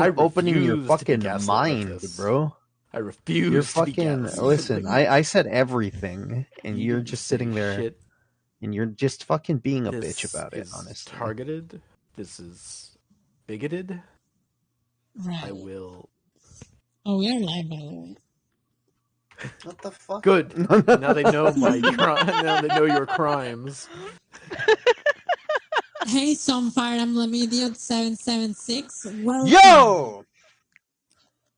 I opening your refuse to be fucking gaslit like mind, this. bro. I refuse You're to be fucking. gaslit. Listen, I said everything, and You you're didn't just say sitting there, shit. and you're just fucking being a bitch This about it. is Honestly, targeted. This is bigoted. Right. I will. Oh, we are live, by the way. what the fuck? Good. Now they know my now they know your crimes. Hey, some Fire Emblem Idiot 776. Welcome. Yo!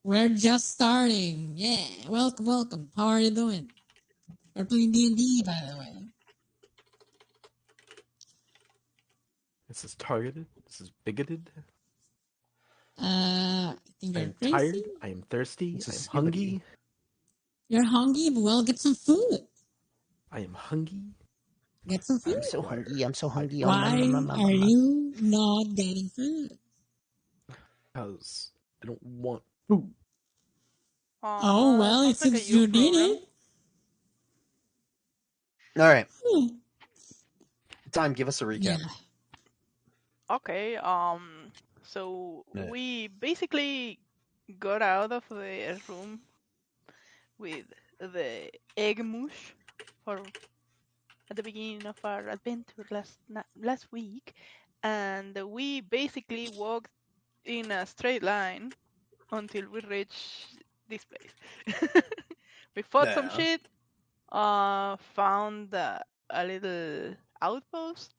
We're just starting. Yeah, welcome, welcome. How are you doing? We're playing D&D, by the way. This is targeted. This is bigoted. I think I you're am crazy. tired. I am thirsty. This I is am stupid. hungry. You're hungry, but well, get some food. I am hungry. Get some food. I'm so hungry. I'm so hungry. Why are you not getting food? Because I don't want food. Oh, well, sounds like since a you you did problem. it. All right, Hmm. Time. Give us a recap. Yeah. Okay, so Yeah. we basically got out of the room with the egg mush for at the beginning of our adventure last week, and we basically walked in a straight line until we reached this place. We fought some Yeah. shit, found a little outpost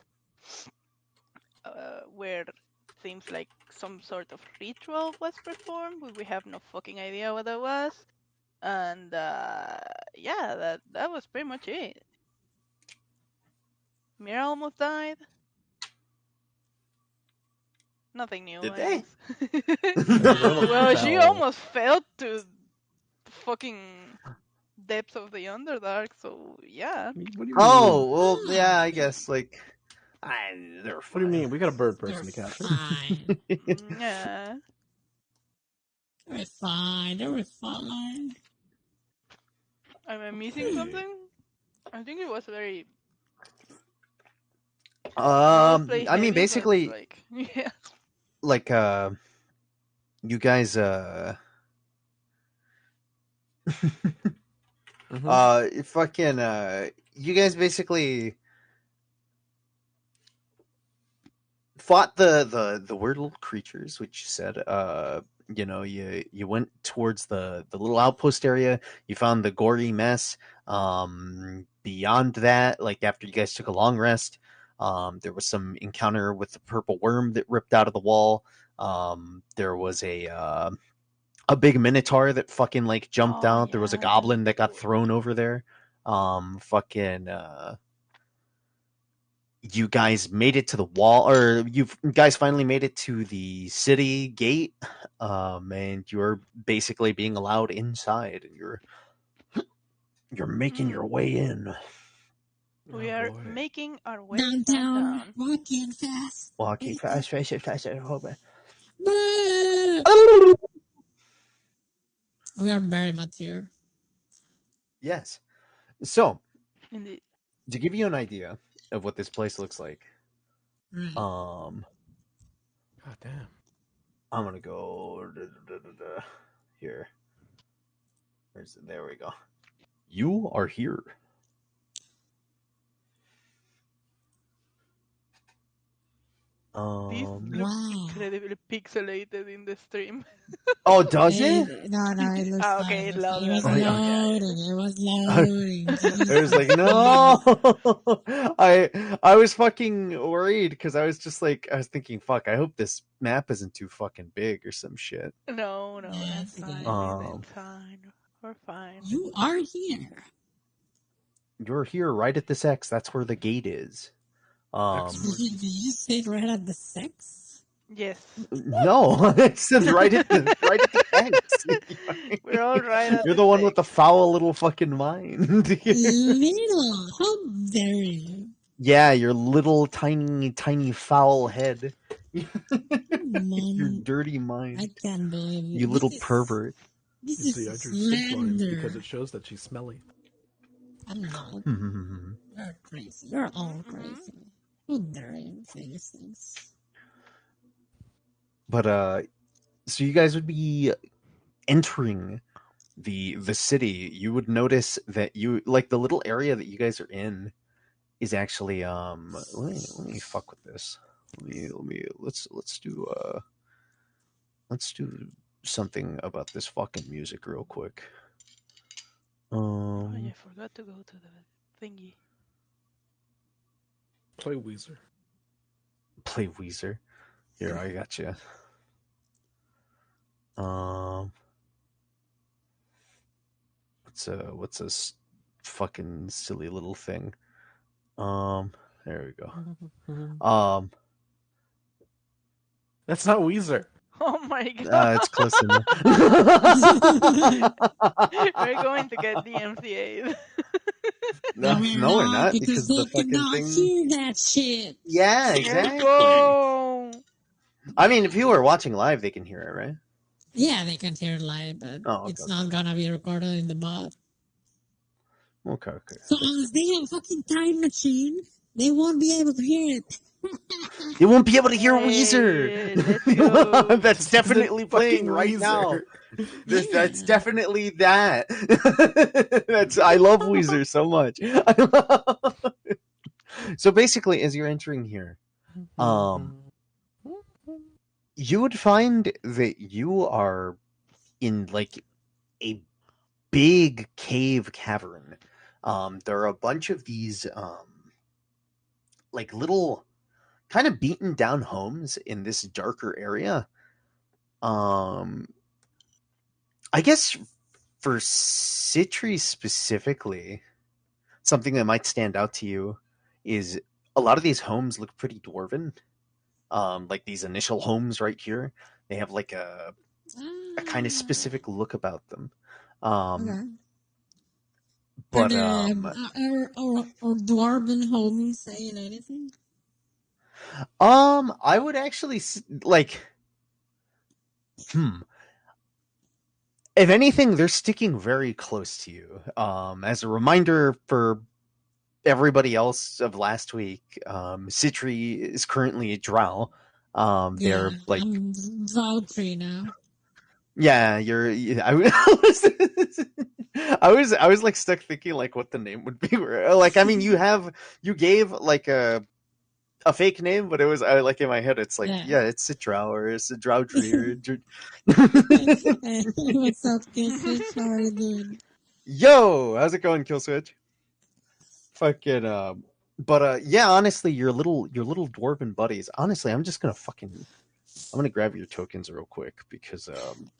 where seems like some sort of ritual was performed, but we have no fucking idea what that was. And yeah, that was pretty much it. Mira almost died. Nothing new, Did I they? guess. Well, she fell. almost fell to the fucking depths of the Underdark, so yeah. What do you mean? Oh well, yeah. I guess like, they're What fine. do you mean? We got a bird They're person to catch. fine. Yeah. They're fine. They're fine. Am I missing something? I think it was very roleplay I mean, heavy, but, basically, like, yeah. like, you guys, fucking, you guys basically fought the weird little creatures, which you said, you know, you went towards the little outpost area. You found the gory mess. Beyond that, like after you guys took a long rest, there was some encounter with the purple worm that ripped out of the wall. There was a big minotaur that fucking like jumped out. There was a Yeah, goblin that got cool. thrown over there. You guys made it to the wall, or you guys finally made it to the city gate, and you're basically being allowed inside, and you're making your way in. We Oh, are boy. making our way Downtown, downtown. walking fast. Walking fast, We are very mature. Yes. So, Indeed. to give you an idea of what this place looks like, Right. God damn. I'm gonna go here. There we go. You are here. These look Wow. incredibly pixelated in the stream. Oh, does it? No, it looks Ah, fine. okay, It it loaded. was Oh, yeah. loading. It was loading. I was like, no. I was fucking worried because I was just like, I was thinking, fuck, I hope this map isn't too fucking big or some shit. No, Yeah, that's it's fine. good. It's fine. We're fine. You are here. You're here right at this X. That's where the gate is. Did you say it right at the sex? Yes. No, it says right at the X. We're all right at You're the the one sex. with the foul little fucking mind. Little. How dare you? Yeah, your little tiny foul head. Your dirty mind. I can't believe it. You little pervert. This You see, I is drew 6 lines slander. because it shows that she's smelly. I'm not. Mm-hmm. You're crazy. You're all crazy. How dare you say these things? But So you guys would be entering the city. You would notice that you like the little area that you guys are in is actually let me fuck with this. Let's do something about this fucking music real quick. Oh, I forgot to go to the thingy. Play Weezer. Play Weezer. Here, I got you. What's a fucking silly little thing? There we go. That's not Weezer. Oh my god! It's close enough. We're going to get DMCA'd. No, we're not because they the fucking cannot thing. hear that shit. Yeah, Let's exactly. go! I mean, if people are watching live, they can hear it, right? Yeah, they can hear it live, but it's not gonna be recorded in the mod. Okay. So unless they have a fucking time machine, they won't be able to hear it. You won't be able to hear Hey, Weezer. let's go. That's definitely playing Fucking right Weezer. now. That's Yeah. definitely that. I love Weezer so much. So basically, as you're entering here, you would find that you are in like a big cave cavern. There are a bunch of these like little kind of beaten down homes in this darker area. I guess for Citri specifically, something that might stand out to you is a lot of these homes look pretty dwarven. Like these initial homes right here, they have like a kind of specific look about them. Okay. But or dwarven homies saying anything? I would actually like. If anything, they're sticking very close to you. As a reminder for everybody else of last week, Citri is currently a drow. They're like, I'm Valkyrie now. yeah, I was like stuck thinking like what the name would be. Like, I mean, you gave like a fake name, but it was like in my head, it's like, yeah it's a drow or it's a drow tree or. What's up, Killswitch? How are you doing? Yo, how's it going, Killswitch? Fucking but yeah, honestly, your little dwarven buddies. Honestly, I'm gonna grab your tokens real quick because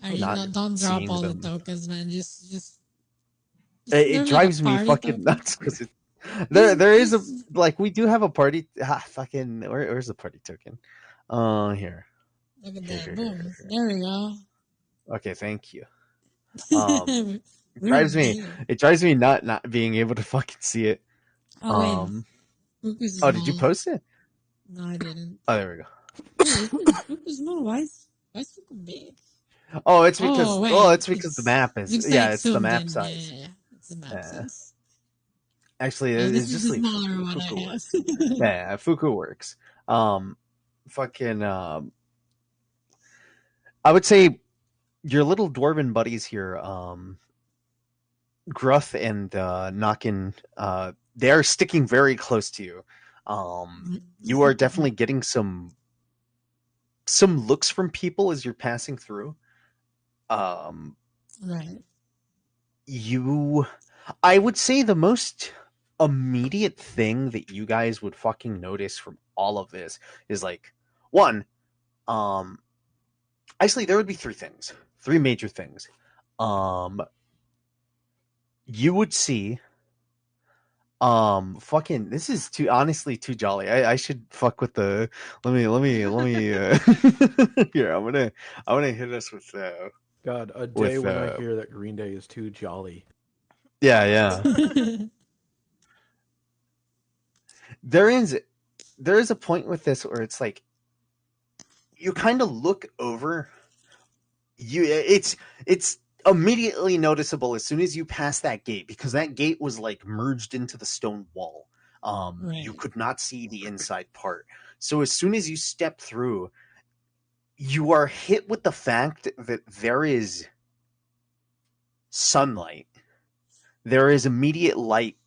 Don't drop all them. the tokens, man. Just it drives me fucking nuts because there is a like we do have a party. Fucking where's the party token? Here. Look at that. Boom. There we go. Okay, thank you. It drives me not being able to fucking see it. Did you post it? No, I didn't. Oh, there we go. Fuku's small. Why is Fuku big? Oh, it's because it's because the map is it's the map size. Yeah, it's the map size. Actually, it's just like Fuku works. Yeah, Fuku works. I would say your little dwarven buddies here, Gruth and Knockin, they are sticking very close to you. You are definitely getting some looks from people as you're passing through. Right. I would say the most immediate thing that you guys would fucking notice from all of this is like, one, actually there would be three major things. You would see fucking this is honestly too jolly. I should fuck with the let me here, I'm gonna hit us with God, a day when I hear that Green Day is too jolly. Yeah. There is a point with this where it's like you kind of look over it's immediately noticeable as soon as you pass that gate, because that gate was like merged into the stone wall. You could not see the inside part. So as soon as you step through, you are hit with the fact that there is sunlight. There is immediate light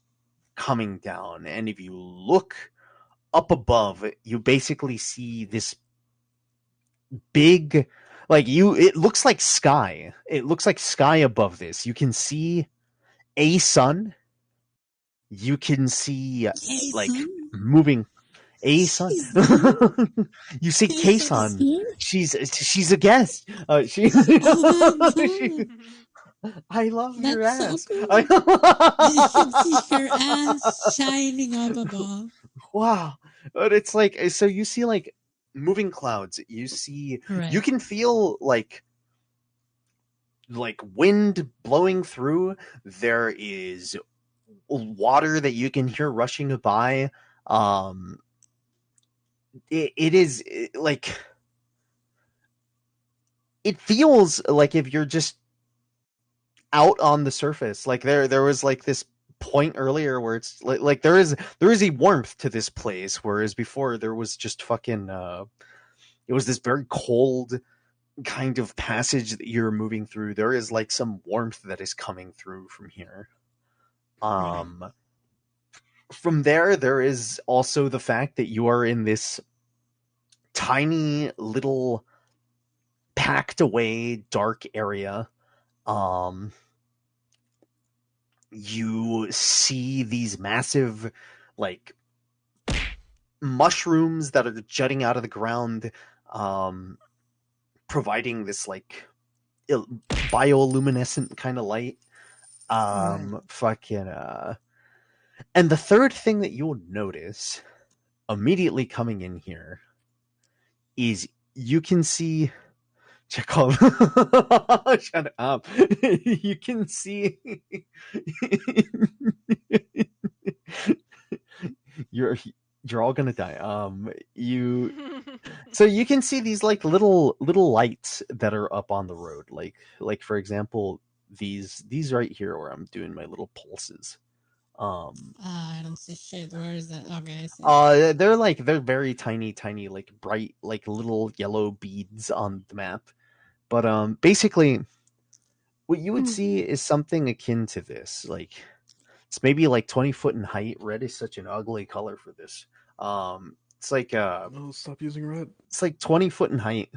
coming down, and if you look up above, you basically see this big, it looks like sky. It looks like sky above this. You can see a sun. You can see Hey, like son. moving a sun. She's there. You see Hey, son is Kason. here. She's a guest. She, Oh, man, she fun. I love your That's so ass. cool. You can see her ass shining up above. Wow. But it's like, so you see like moving clouds. You Right. can feel like wind blowing through. There is water that you can hear rushing by. It is like, it feels like if you're just out on the surface. Like there was like this point earlier where it's like there is a warmth to this place, whereas before there was just fucking it was this very cold kind of passage that you're moving through. There is like some warmth that is coming through from here. From there is also the fact that you are in this tiny little packed away dark area. You see these massive like mushrooms that are jutting out of the ground, providing this like bioluminescent kind of light. Fucking and the third thing that you'll notice immediately coming in here is you can see Chekhov. Shut up. You can see you're all gonna die. So you can see these like little lights that are up on the road. Like for example, these right here where I'm doing my little pulses. I don't see shit. Where is that? Okay, I see. They're very tiny, like bright, like little yellow beads on the map. But basically, what you would see is something akin to this. Like it's maybe like 20 foot in height. Red is such an ugly color for this. It's like No, stop using red. It's like 20 foot in height.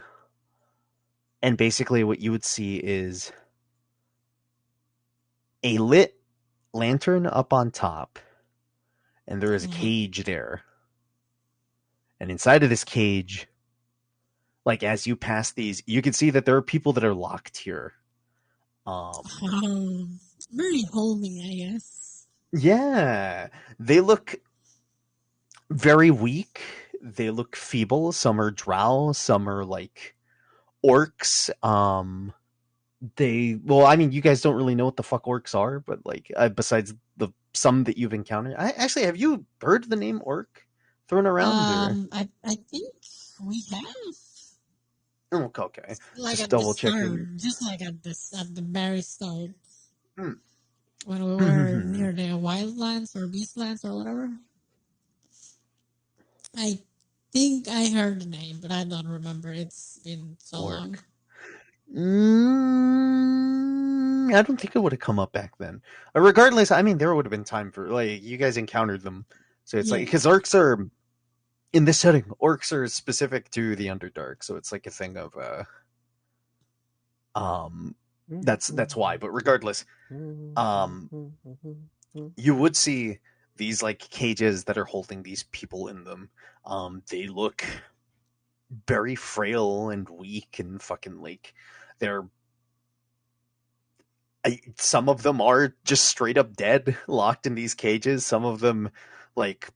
And basically what you would see is a lit lantern up on top, and there is a cage there. And inside of this cage, like as you pass these, you can see that there are people that are locked here. Very homey, I guess. Yeah, they look very weak. They look feeble. Some are drow. Some are like orcs. I mean, you guys don't really know what the fuck orcs are, but like besides the some that you've encountered. Actually, have you heard the name orc thrown around? I think we have. Okay. Like Just at the double start, checking. just like at the very start, Mm. when we were near the wildlands or beastlands or whatever. I think I heard the name, but I don't remember. It's been so long. I don't think it would have come up back then. Regardless, I mean, there would have been time for like you guys encountered them, so it's like because orcs are in this setting. Orcs are specific to the Underdark, so it's like a thing of that's why. But regardless, you would see these like cages that are holding these people in them. They look very frail and weak and fucking like they're. Some of them are just straight up dead, locked in these cages. Some of them, like,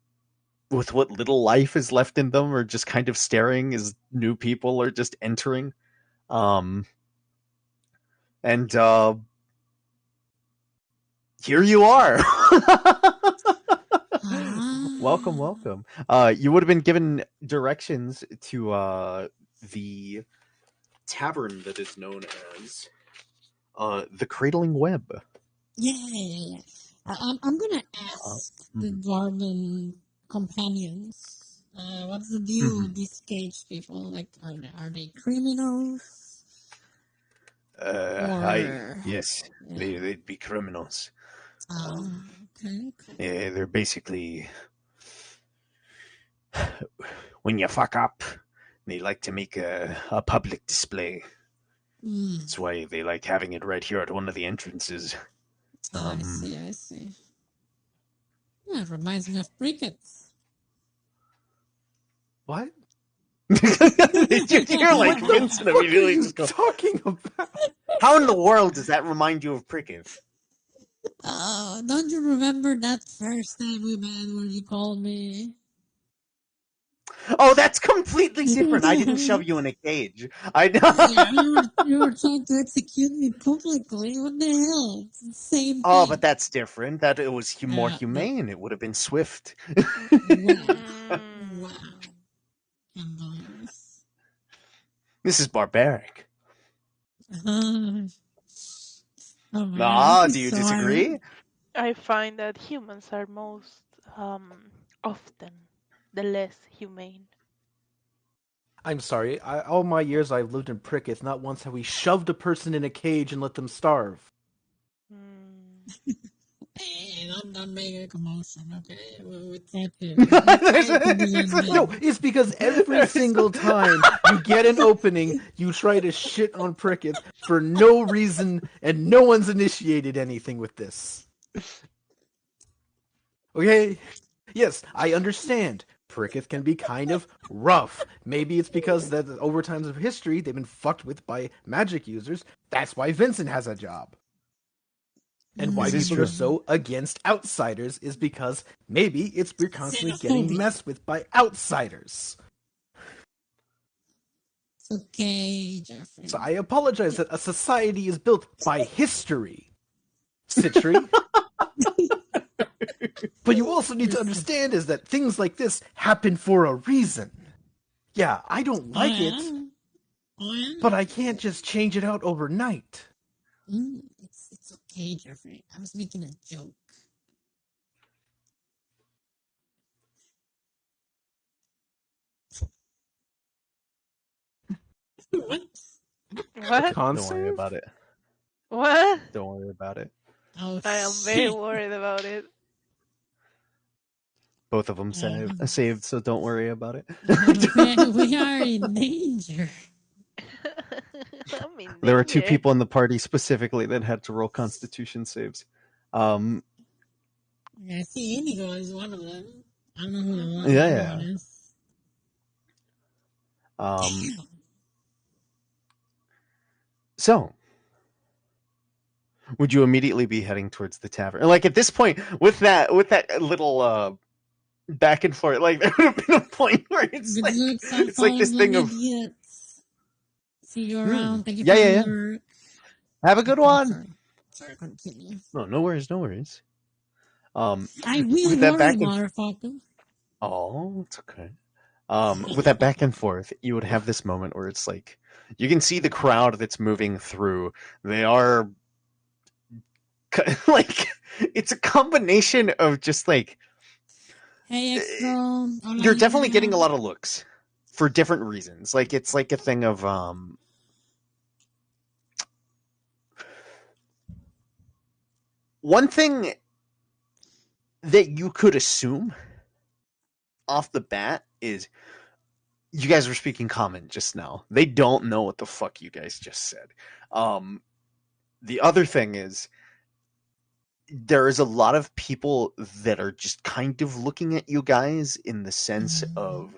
with what little life is left in them, are just kind of staring as new people are just entering. And here you are. Welcome. You would have been given directions to the tavern that is known as the Cradling Web. Yeah. I'm gonna ask the dwarven companions What's the deal with these cage people? Like, are they criminals? Yes, Yeah. they'd be criminals. Okay. Yeah, they're basically when you fuck up, they like to make a public display. That's why they like having it right here at one of the entrances. I see. Yeah, it reminds me of crickets. What? You're like Vincent What are immediately you just go, talking about? how in the world does that remind you of cricket? Oh, don't you remember that first time we met where you called me? Oh, that's completely different. I didn't shove you in a cage. Yeah, you were trying to execute me publicly. What the hell? It's the same thing. Oh, but that's different. That it was more Yeah, humane. It would have been swift. Wow. Can't believe this. This is barbaric. Oh man, Ah, this do is you so disagree? hard. I find that humans are most often the less humane. I'm sorry. All my years I've lived in Pricketh, not once have we shoved a person in a cage and let them starve. Hey, don't make a commotion, okay? We try to be No, it's because every single time you get an opening, you try to shit on Pricketh for no reason, and no one's initiated anything with this. Okay? Yes, I understand. Pricketh can be kind of rough. Maybe it's because that over times of history, they've been fucked with by magic users. That's why Vincent has a job. And why This is people are true. so against outsiders is because maybe we're constantly getting messed with by outsiders. It's okay, Jeffrey. So I apologize that a society is built by history, Citri. But you also need to understand is that things like this happen for a reason. Yeah, I don't like it, but I can't just change it out overnight. It's okay, Jeffrey. I was making a joke. What? What? Don't worry about it. What? Don't worry about it. Oh, I am very worried about it. Both of them saved, so don't worry about it. We are in danger. I'm in There were two danger. people in the party specifically that had to roll Constitution saves. I see Indigo is one of them. I don't know who the one Yeah. is. So, would you immediately be heading towards the tavern? Like at this point, with that little back and forth, like there would have been a point where it's like this thing of see you around. Thank you yeah, for yeah. your... Have a good one. Sorry, continue. No worries. I will worry, motherfucker. Oh, it's okay. With that back and forth, you would have this moment where it's like you can see the crowd that's moving through. They are like it's a combination of just like hey, Extra. You're definitely getting a lot of looks for different reasons. Like it's like a thing of one thing that you could assume off the bat is you guys were speaking common just now. They don't know what the fuck you guys just said. The other thing is there is a lot of people that are just kind of looking at you guys in the sense of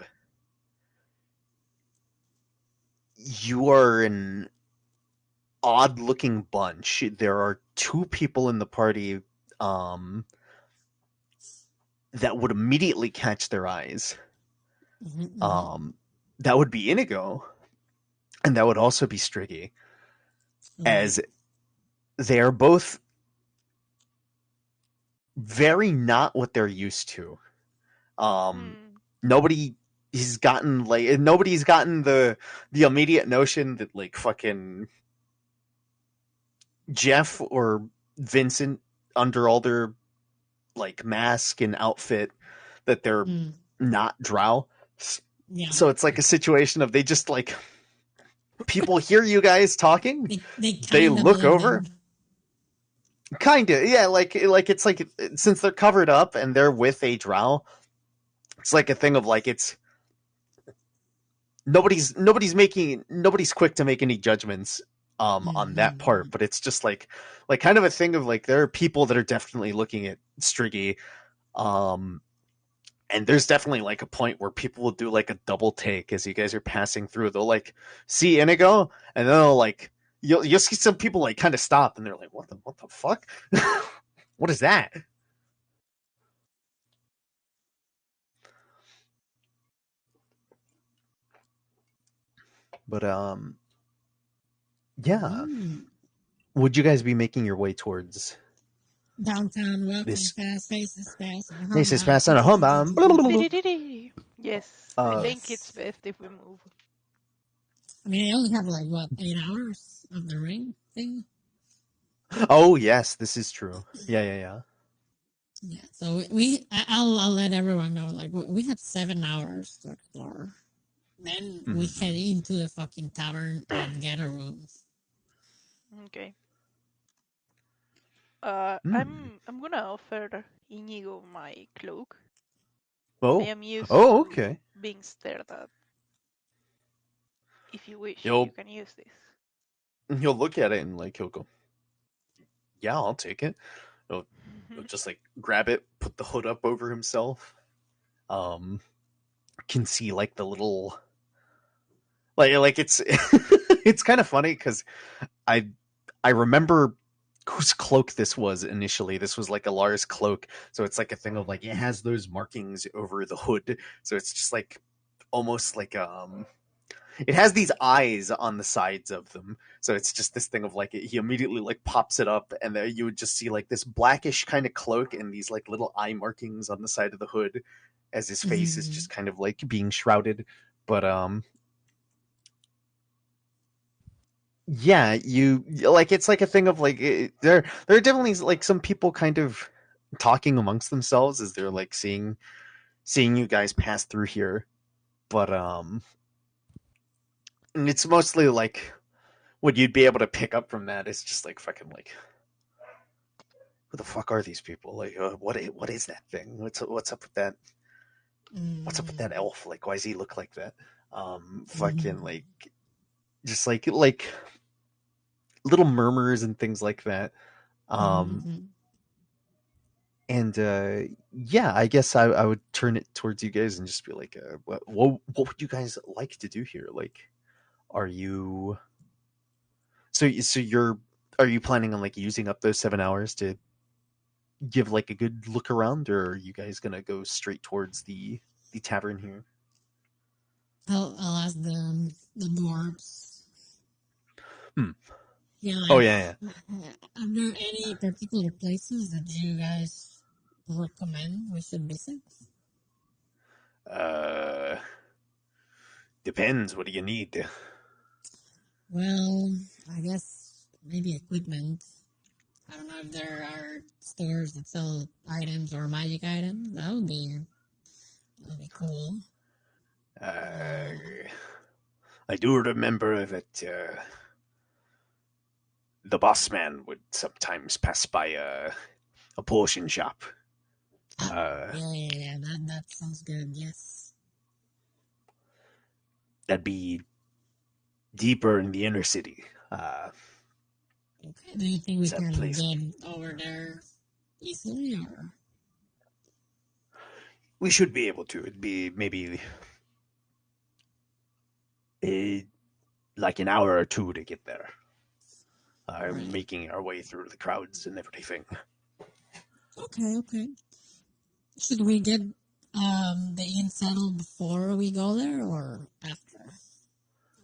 you are an odd looking bunch. There are two people in the party that would immediately catch their eyes. That would be Inigo, and that would also be Striggy, as they are both very not what they're used to. Nobody's gotten the immediate notion that like fucking Jeff or Vincent under all their like mask and outfit that they're not drow. Yeah. So it's like a situation of they just like people hear you guys talking, They they kind of look believe over, them. kind of, yeah, like it's like since they're covered up and they're with a drow, it's like a thing of like it's nobody's quick to make any judgments on that part, but it's just like kind of a thing of like there are people that are definitely looking at Striggy, and there's definitely like a point where people will do like a double take as you guys are passing through. They'll like see Inigo, and then they'll like you'll see some people like kind of stop, and they're like, what the fuck? What is that? But yeah. Would you guys be making your way towards Downtown, walking this? fast, faces fast, and This is homebound. fast on a homebound. Yes, I Uh, think it's best if we move. I mean, I only have like what 8 hours of the ring thing. oh yes, this is true. Yeah. Yeah, so I'll let everyone know. Like we have 7 hours to explore. Then we Mhm. head into the fucking tavern and get a room. Okay. Mm. I'm gonna offer Inigo my cloak. I Oh. am used Oh, to okay. being stared at. If you wish, you He'll can use this. look at it and like he'll go, yeah, I'll take it. He'll just like grab it, put the hood up over himself. Can see like the little like it's it's kind of funny because I I remember whose cloak this was initially. This was like a Lars cloak, so it's like a thing of like it has those markings over the hood, so it's just like almost like it has these eyes on the sides of them, so it's just this thing of like he immediately like pops it up, and there you would just see like this blackish kind of cloak and these like little eye markings on the side of the hood as his face is just kind of like being shrouded. But yeah, you like it's like a thing of like there are definitely like some people kind of talking amongst themselves as they're like seeing you guys pass through here, but and it's mostly like what you'd be able to pick up from that is just like fucking like who the fuck are these people, like what is that thing, what's up with that, what's up with that elf, like why does he look like that, fucking like just like little murmurs and things like that. And yeah, I guess I would turn it towards you guys and just be like, what would you guys like to do here? Like, are you so you're are you planning on like using up those 7 hours to give like a good look around, or are you guys gonna go straight towards the tavern here? I'll ask the dwarves. Hmm. Yeah, Oh like, yeah, are there any particular places that you guys recommend we should visit? yeah. Depends. What do you need? Well, I guess maybe equipment. I don't know if there are stores that sell items or magic items. That would be cool. I do remember that the boss man would sometimes pass by a potion shop. Yeah. That sounds good. Yes. That'd be deeper in the inner city. Okay. Do you think we It's a can place get over there easily, or? we should be able to. It'd be maybe a, like an hour or two to get there. Right. Making our way through the crowds and everything. Okay. Should we get the inn settled before we go there or after?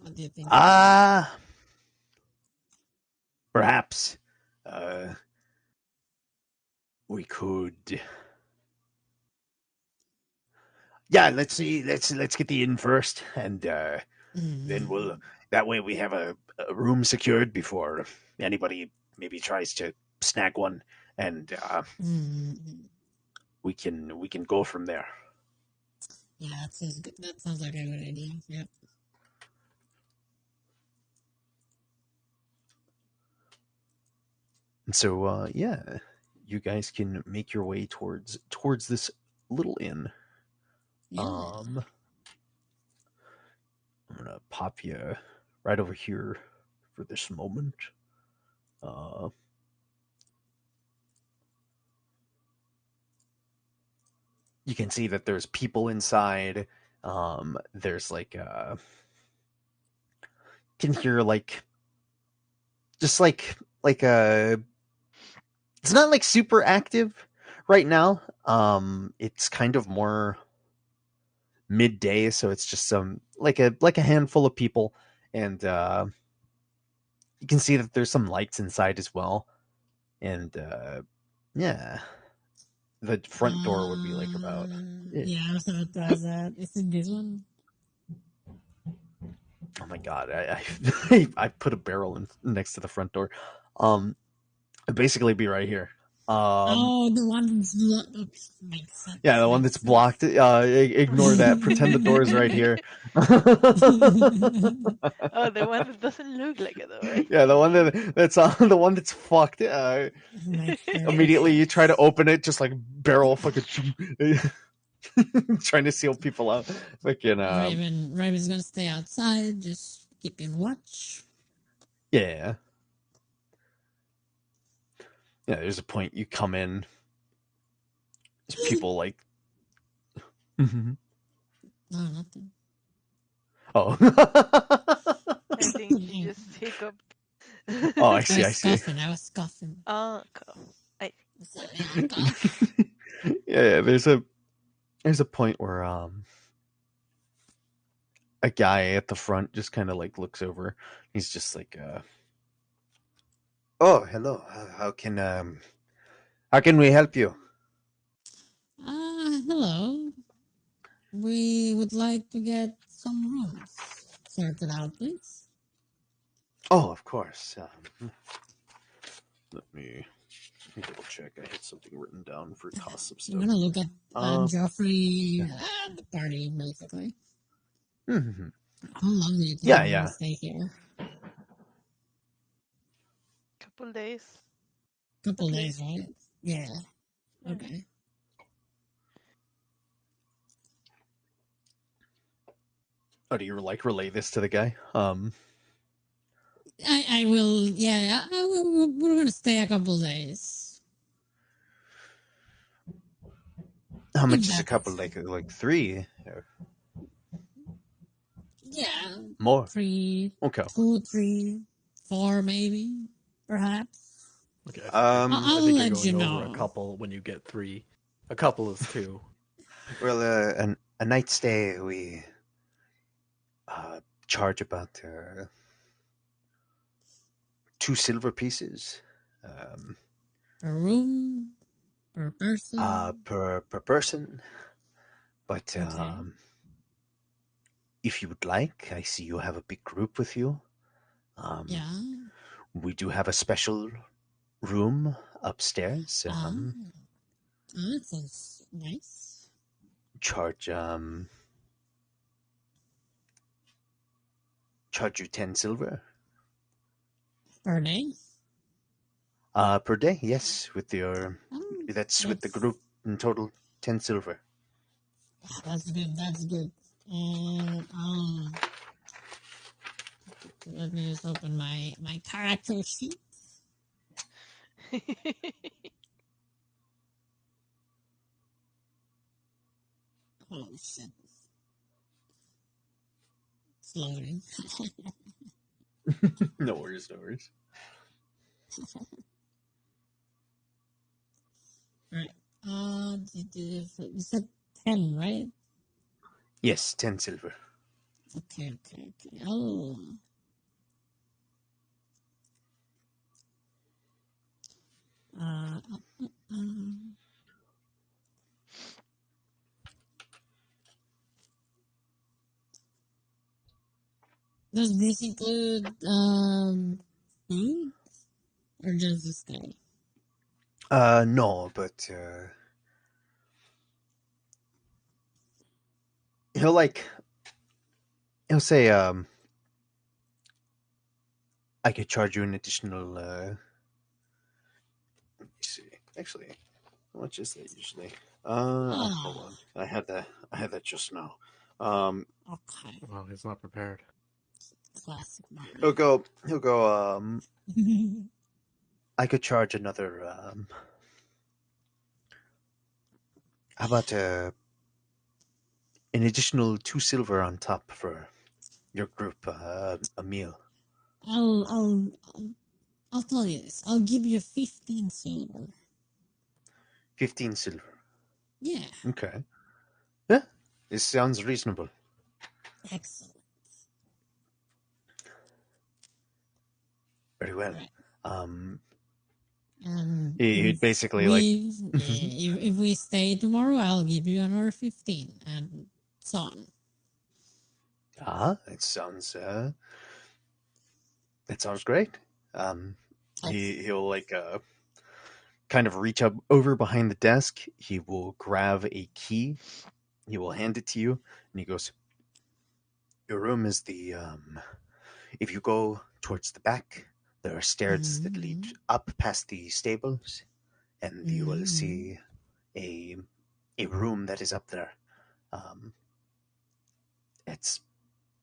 What do you think about that? Perhaps uh, we could. Yeah, let's see. Let's get the inn first, and then we'll. That way, we have a room secured before anybody maybe tries to snag one, and we can go from there. Yeah, that sounds good. That sounds like a good idea. Yep. And so, yeah, you guys can make your way towards this little inn. Yeah. I'm gonna pop you right over here for this moment. Uh, you can see that there's people inside. There's like can hear like just like it's not like super active right now. It's kind of more midday, so it's just some like a handful of people, and you can see that there's some lights inside as well, and yeah, the front door would be like about. Yeah, I was about to ask that. Is it this one? Oh my god, I put a barrel next to the front door. It'd basically be right here. Oh, the one that's makes sense. Yeah, the one Makes that's sense. blocked. Ignore that. Pretend the door's right here. Oh, the one that doesn't look like a door. Yeah, the one that's on the one that's fucked. Makes Immediately you try to sense. open it, just like barrel fucking trying to seal people out. Fucking Raven's gonna stay outside, just keeping watch. yeah. Yeah, there's a point you come in. There's people like No, nothing. Oh. I think she just hiccuped. Oh, I I see, I was see. scoffing. I was scoffing. Oh, cool. Yeah, there's a point where a guy at the front just kind of like looks over. He's just like oh, hello. How can we help you? Hello. We would like to get some rooms sorted out, please. Oh, of course. Let me double check. I had something written down for toss of I'm stuff. gonna look at Joffrey yeah. the party, basically. Mm-hmm. How long do you think Yeah, we're yeah. gonna stay here? Couple days. Couple At days, least. right? Yeah. Yeah. Okay. Oh, do you like relay this to the guy? I will. Yeah, we're gonna stay a couple days. How If much is a that couple? is- Like 3? Or Yeah, more? 3, Okay. 2, 3, 4, maybe, perhaps. Okay, I'll I think you're let you going over a know. couple when you get 3. A couple is 2. Well, a night stay we charge about 2 silver pieces. Per room, per person. Per person. But Okay. if you would like, I see you have a big group with you. Yeah. We do have a special room upstairs. That sounds nice. Charge you 10 silver. Per day? Per day, yes. With your that's with the group in total 10 silver. That's good. That's good. Let me just open my character sheet. Oh shit! It's loading. No worries, no worries. Right. You said 10, right? Yes, 10 silver. Okay. Oh. Does this include food or just the stay? No, but he'll say, I could charge you an additional. Let me see. Actually, how much is that usually? Hold on. I had that just now. Okay. Well, he's not prepared. Classic Mario. He'll go. I could charge another. How about an additional 2 silver on top for your group a meal? I'll tell you this. I'll give you 15 silver. 15 silver. Yeah. Okay. Yeah, this sounds reasonable. Excellent. Very well. Right. He'd basically if we stay tomorrow, I'll give you another 15 and so on. That sounds great. He'll kind of reach up over behind the desk. He will grab a key. He will hand it to you, and he goes, "Your room is the if you go towards the back, there are stairs that lead up past the stables, and you will see a room that is up there.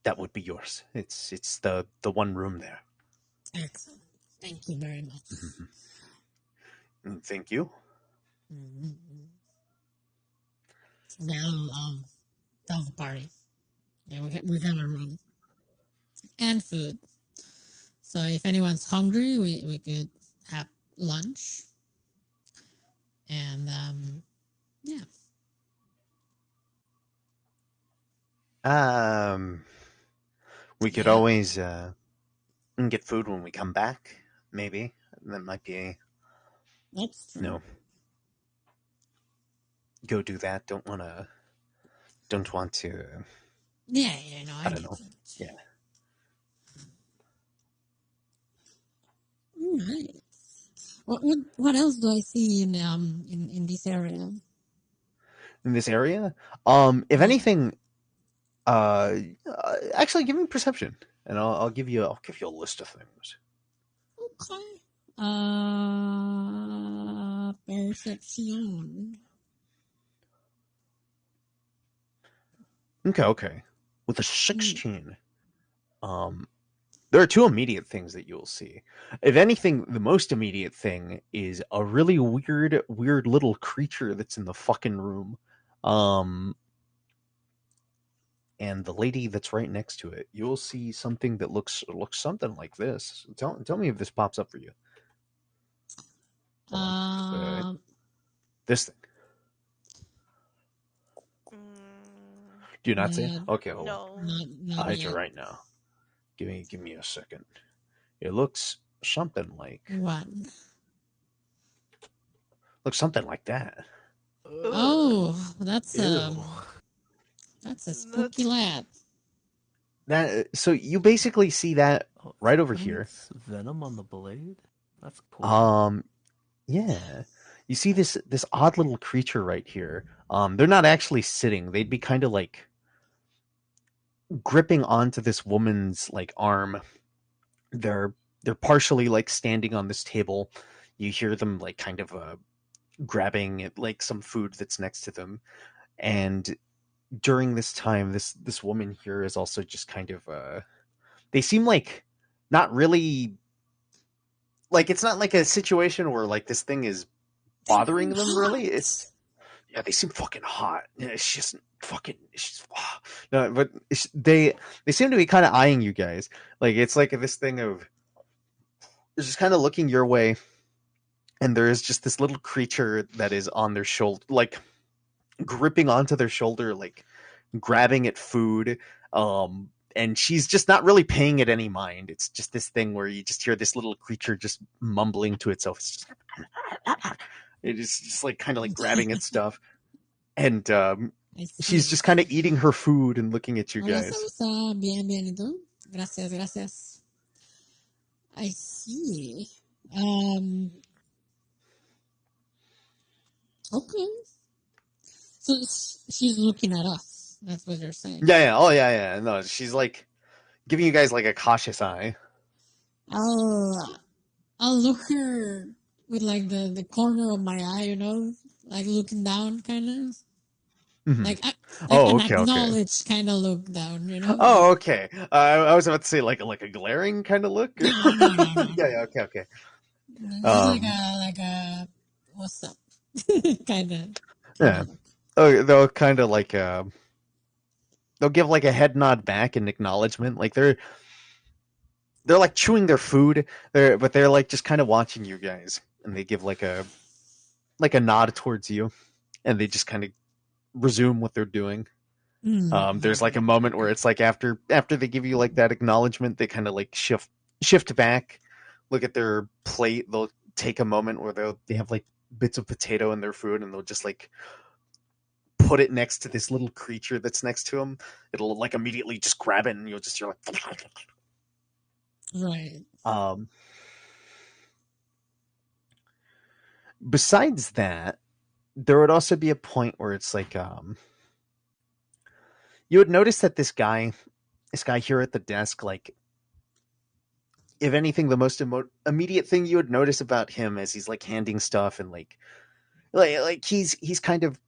That would be yours. It's the one room there." Excellent. Thank you very much. Thank you. I'll tell the party. Yeah, we have a room and food. So if anyone's hungry, we could have lunch. And yeah. We could Yeah. always get food when we come back. Maybe that might be. That's true. No. Go do that. Don't want to. Yeah, no, I don't get know. it. Yeah. All right. What else do I see in this area? In this area, if anything, actually, give me perception, and I'll give you a list of things. Okay. Perception. Okay. With a 16, there are 2 immediate things that you'll see. If anything, the most immediate thing is a really weird little creature that's in the fucking room. And the lady that's right next to it, you'll see something that looks something like this. Tell me if this pops up for you. This thing. Do you not see it? Okay, hold on. No. I'll hit you right now. Give me a second. It looks something like What? looks something like that. Oh, that's Ew. a spooky lad. That so you basically see that right over here. Venom on the blade. That's cool. Yeah. You see this odd little creature right here. They're not actually sitting. They'd be kind of like gripping onto this woman's like arm. They're partially like standing on this table. You hear them like kind of grabbing at like some food that's next to them. And during this time, this woman here is also just kind of they seem like not really like it's not like a situation where like this thing is bothering them really. It's they seem fucking hot. It's just fucking no, but they seem to be kind of eyeing you guys. Like it's like this thing of they're just kind of looking your way, and there is just this little creature that is on their shoulder, like gripping onto their shoulder, like grabbing at food. And she's just not really paying it any mind. It's just this thing where you just hear this little creature just mumbling to itself. It's just it is just like kind of like grabbing at stuff, and she's just kind of eating her food and looking at you guys. Bienvenido. Gracias. I see. Okay. So she's looking at us. That's what you're saying. Yeah. Oh, yeah. No, she's like giving you guys like a cautious eye. I'll look her with like the corner of my eye, like looking down, kind of. Mhm. Like Oh, an okay. acknowledge kind of look down, Oh, okay. I was about to say like a glaring kind of look. No. Yeah. Okay. Just like a what's up, kind Yeah. of look. Oh, they'll kind of like they'll give like a head nod back in acknowledgement. Like they're like chewing their food. But they're like just kind of watching you guys, and they give like a nod towards you, and they just kind of resume what they're doing. There's like a moment where it's like after they give you like that acknowledgement, they kind of like shift back, look at their plate. They'll take a moment where they have like bits of potato in their food, and they'll just like put it next to this little creature that's next to them. It'll like immediately just grab it, and you're like, Right. Besides that, there would also be a point where it's like you would notice that this guy here at the desk, like if anything, the most immediate thing you would notice about him as he's like handing stuff and like he's kind of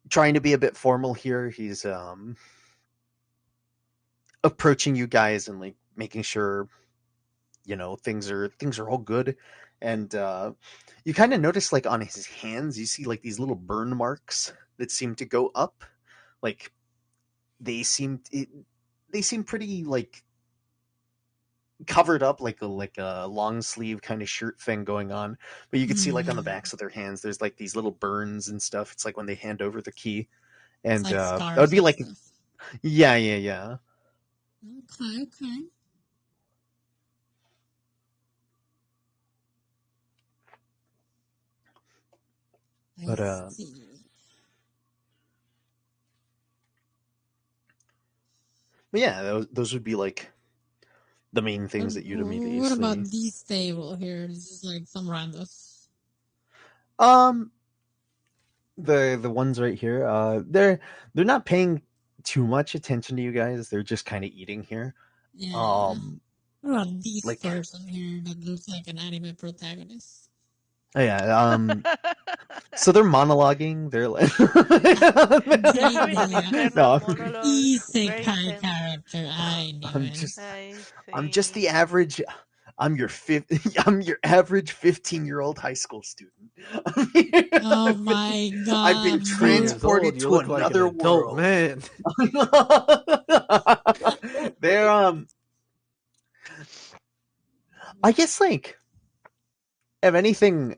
trying to be a bit formal here. He's approaching you guys and like making sure things are all good, and you kind of notice like on his hands you see like these little burn marks that seem to go up, like they seem pretty like covered up, like a long sleeve kind of shirt thing going on, but you could see like on the backs of their hands there's like these little burns and stuff. It's like when they hand over the key, It's and like that scars would be and like stuff. yeah. Okay. I But see. yeah, those would be like the main things that you'd immediately What about see. this table here? This is like some randos. um the ones right here, they're not paying too much attention to you guys. They're just kind of eating here. Yeah. What about this Like person here that looks like an anime protagonist? oh yeah. So they're monologuing. They're like, Having an internal no, monologue. Very Isekai intense. character. I knew I'm it. just, I I'm just see. the average. I'm your I'm your average 15-year-old high school student. Oh my I've been god, 15 no. years old, transported you to look like an another adult world. man. They're I guess like if anything,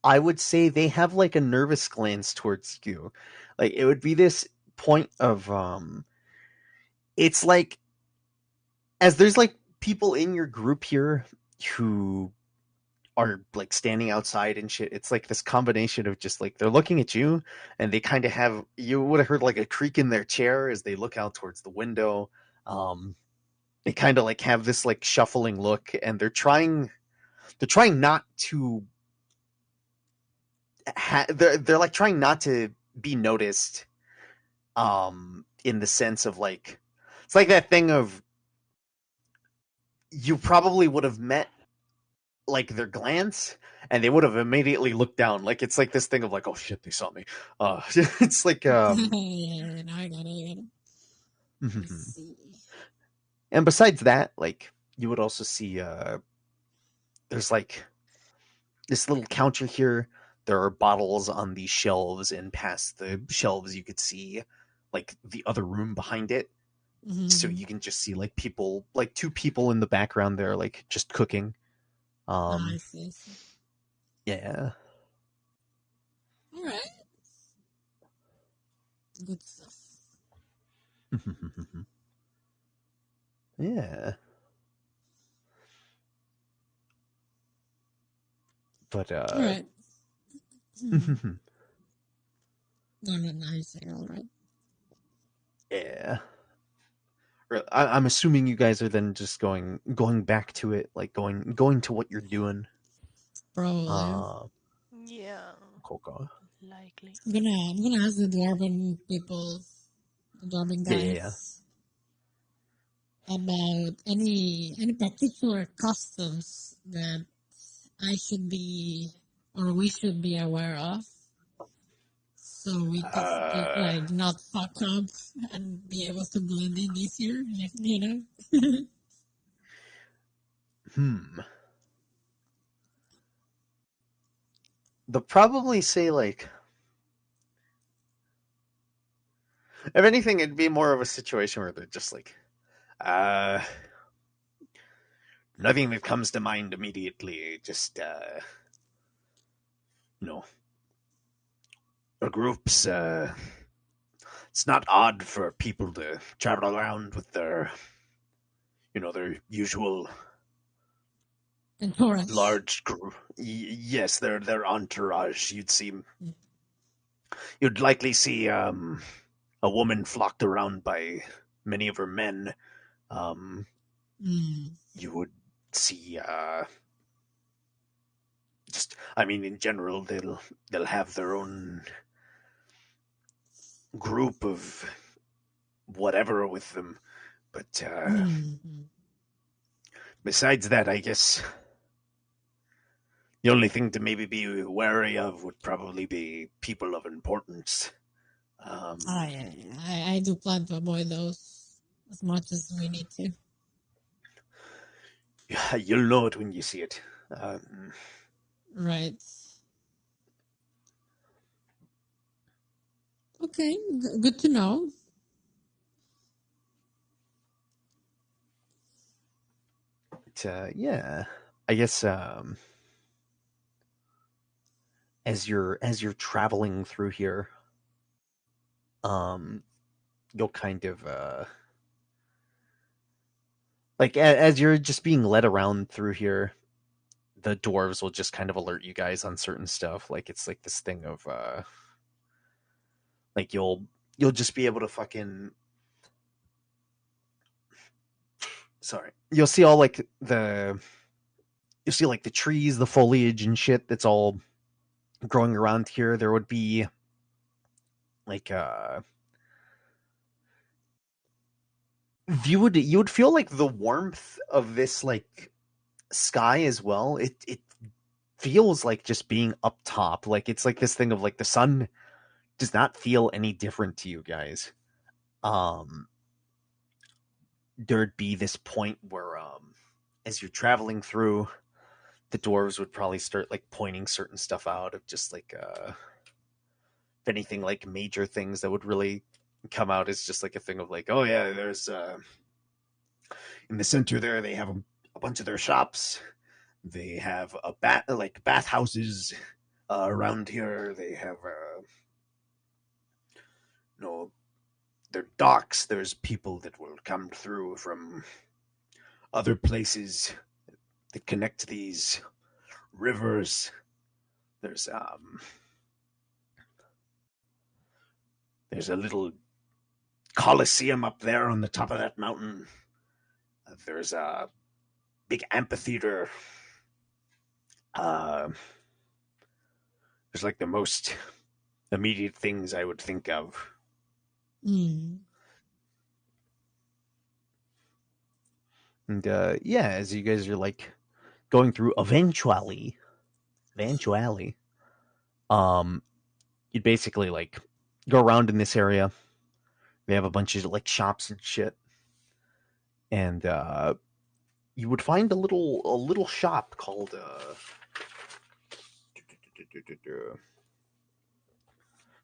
I would say they have like a nervous glance towards you. Like it would be this point of it's like as there's like people in your group here who are like standing outside and shit. It's like this combination of just like they're looking at you and they kind of have, you would have heard like a creak in their chair as they look out towards the window. Um they kind of like have this like shuffling look, and they're trying not to they're like trying not to be noticed, in the sense of like it's like that thing of you probably would have met like their glance and they would have immediately looked down. Like it's like this thing of like, oh shit, they saw me. It's like Yeah, no, I got it. I see. and besides that, like you would also see there's like this little counter here. There are bottles on these shelves, and past the shelves you could see like the other room behind it. So you can just see like people, like two people in the background there, like just cooking. I see. Yeah. All right. Good stuff. Yeah. But All right. No, I say all right. yeah. I'm assuming you guys are then just going back to it, like going to what you're doing. Probably. Yeah. Coca. Likely. I'm gonna ask the dwarven people, the dwarven Yeah. guys, about any particular customs that I should be or we should be aware of, so we could like not fuck up and be able to blend in easier. You know. They'll probably say like, if anything, it'd be more of a situation where they're just like, nothing that comes to mind immediately. Just you know, our groups. It's not odd for people to travel around with their, their usual Entourage. large group. Yes, their entourage. You'd likely see a woman flocked around by many of her men. You would see in general, they'll have their own group of whatever with them, but besides that, I guess the only thing to maybe be wary of would probably be people of importance. I do plan to avoid those as much as we need to. You'll know it when you see it. Right. Okay, good to know. But, yeah, I guess as you're traveling through here, you'll kind of like as you're just being led around through here, the dwarves will just kind of alert you guys on certain stuff. Like it's like this thing of like you'll just be able to fucking sorry. You'll see all like the trees, the foliage and shit that's all growing around here. There would be like you would feel like the warmth of this like sky as well. It feels like just being up top. Like it's like this thing of like the sun does not feel any different to you guys. There'd be this point where as you're traveling through, the dwarves would probably start like pointing certain stuff out of just like if anything like major things that would really come out is just like a thing of like, oh yeah, there's in the center there they have a bunch of their shops. They have bathhouses around here. They have their docks. There's people that will come through from other places that connect to these rivers. There's a little coliseum up there on the top of that mountain. There's a big amphitheater. There's like the most immediate things I would think of. And yeah, as you guys are like going through, eventually, you'd basically like go around in this area. They have a bunch of like shops and shit, and you would find a little shop called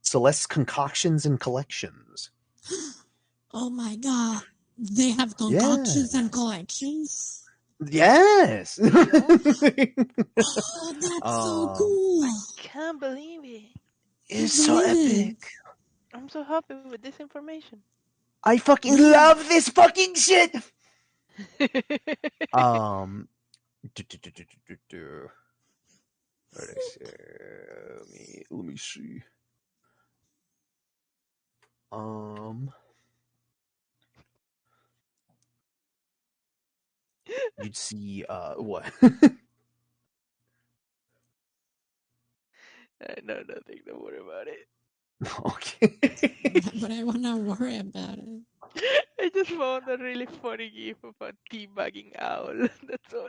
Celeste's Concoctions and Collections. Oh my god. They have concoctions and collections? Yes. Oh, that's so cool. I can't believe it. It's so epic. I'm so happy with this information. I fucking love this fucking shit. What did I say? Let me see. You'd see what? No, nothing. Don't worry about it. Okay. But I wanna worry about it. I just found a really funny gif of a teabagging owl. That's all.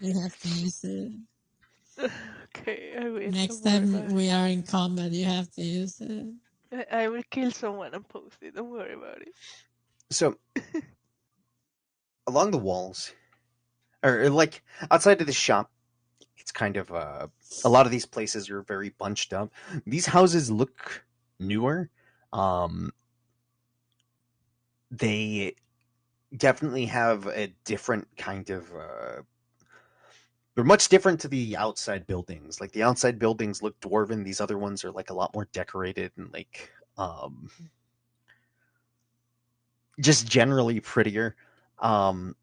You have to use it. Okay, I will. Next Don't worry time about we are in combat, you have to use it. it. I will kill someone and post it. Don't worry about it. So along the walls, or like outside of the shop, it's kind of a lot of these places are very bunched up. These houses look newer. Um, they definitely have a different kind of. They're much different to the outside buildings. Like the outside buildings look dwarven. These other ones are like a lot more decorated and like just generally prettier. Um,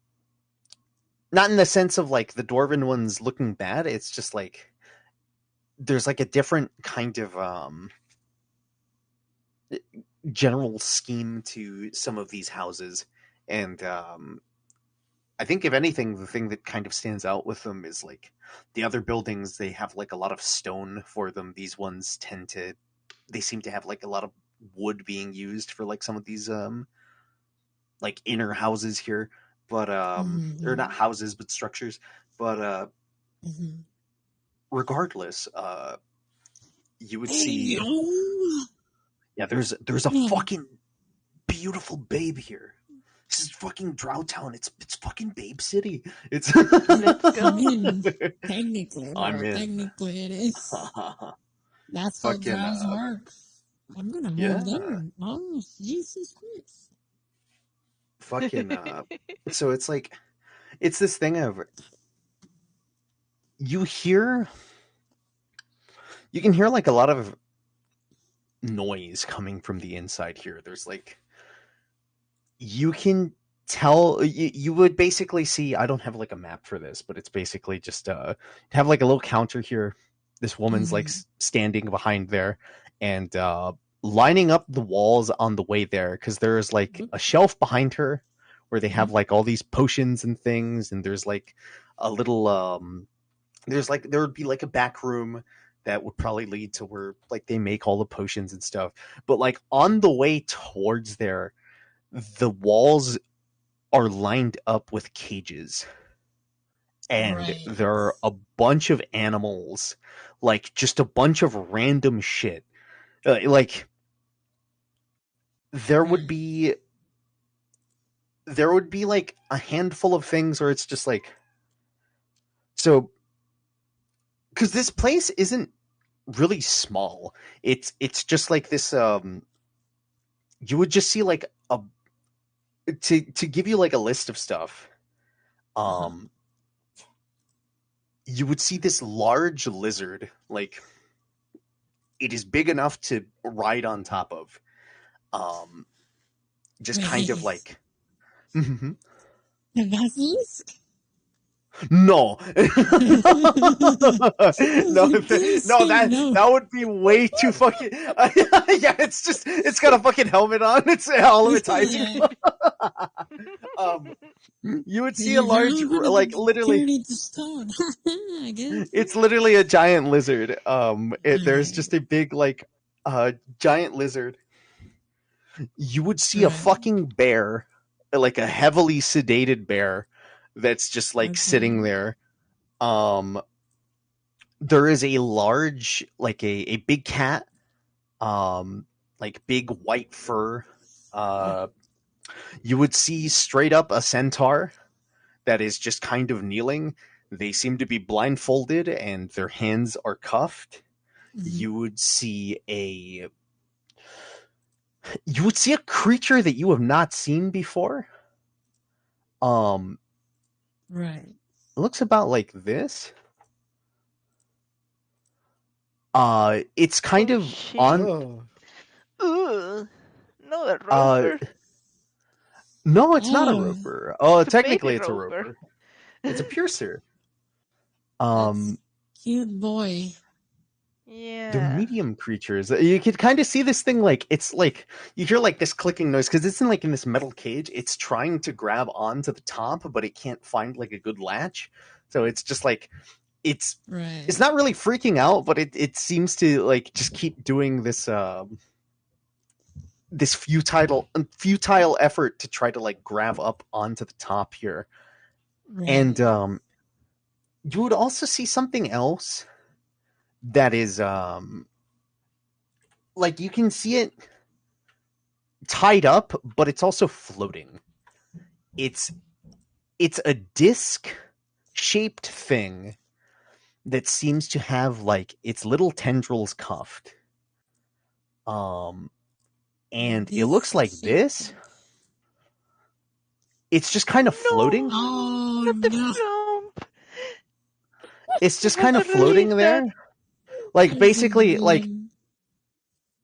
not in the sense of like the dwarven ones looking bad. It's just like there's like a different kind of general scheme to some of these houses, and I think if anything, the thing that kind of stands out with them is like the other buildings. They have like a lot of stone for them. These ones they seem to have like a lot of wood being used for like some of these like inner houses here, but or not houses but structures. But regardless, you would see. Yeah, there's a fucking beautiful babe here. This is fucking Drowtown. It's fucking Babe City. It's Let's go. I mean, technically, I'm bro, in. technically it is. That's how Fucking, jobs work. I'm gonna move yeah. there. Oh, Jesus Christ. Fucking so it's like it's this thing of you can hear like a lot of noise coming from the inside here. There's like you can tell you would basically see. I don't have like a map for this, but it's basically just have like a little counter here. This woman's like standing behind there and lining up the walls on the way there, because there's like a shelf behind her where they have like all these potions and things, and there's like a little there's like there would be like a back room that would probably lead to where like they make all the potions and stuff. But like on the way towards there, the walls are lined up with cages, and there are a bunch of animals, like just a bunch of random shit. Like there would be like a handful of things where it's just like, so because this place isn't really small. It's just like this. You would just see like a to give you like a list of stuff. You would see this large lizard, like it is big enough to ride on top of. Just kind of like. The basilisk? No, no, No. that would be way too fucking. Yeah, it's got a fucking helmet on. It's helmetizing. You would see a large, like literally. Turn it to stone. I guess. It's literally a giant lizard. There's just a big like, giant lizard. You would see a fucking bear, like a heavily sedated bear, that's just like sitting there. There is a large, like a big cat, like big white fur. You would see straight up a centaur that is just kind of kneeling. They seem to be blindfolded and their hands are cuffed. You would see a creature that you have not seen before. Right. It looks about like this. It's kind of shit. on. Ooh, no, a roper. No, it's not a roper. Oh, It's a technically baby it's a roper. roper. It's a piercer. That's cute boy. Yeah. They're medium creatures. You could kind of see this thing, like it's like you hear like this clicking noise because it's in this metal cage. It's trying to grab onto the top, but it can't find like a good latch. So it's just like it's Right. it's not really freaking out, but it seems to like just keep doing this this futile effort to try to like grab up onto the top here. Right. And you would also see something else that is like you can see it tied up, but it's also floating. It's a disc shaped thing that seems to have like its little tendrils cuffed. And it looks like this. It's just kind of floating. Oh Not the no! flump. It's just I kind have of to release floating that. there. Like basically, like Um,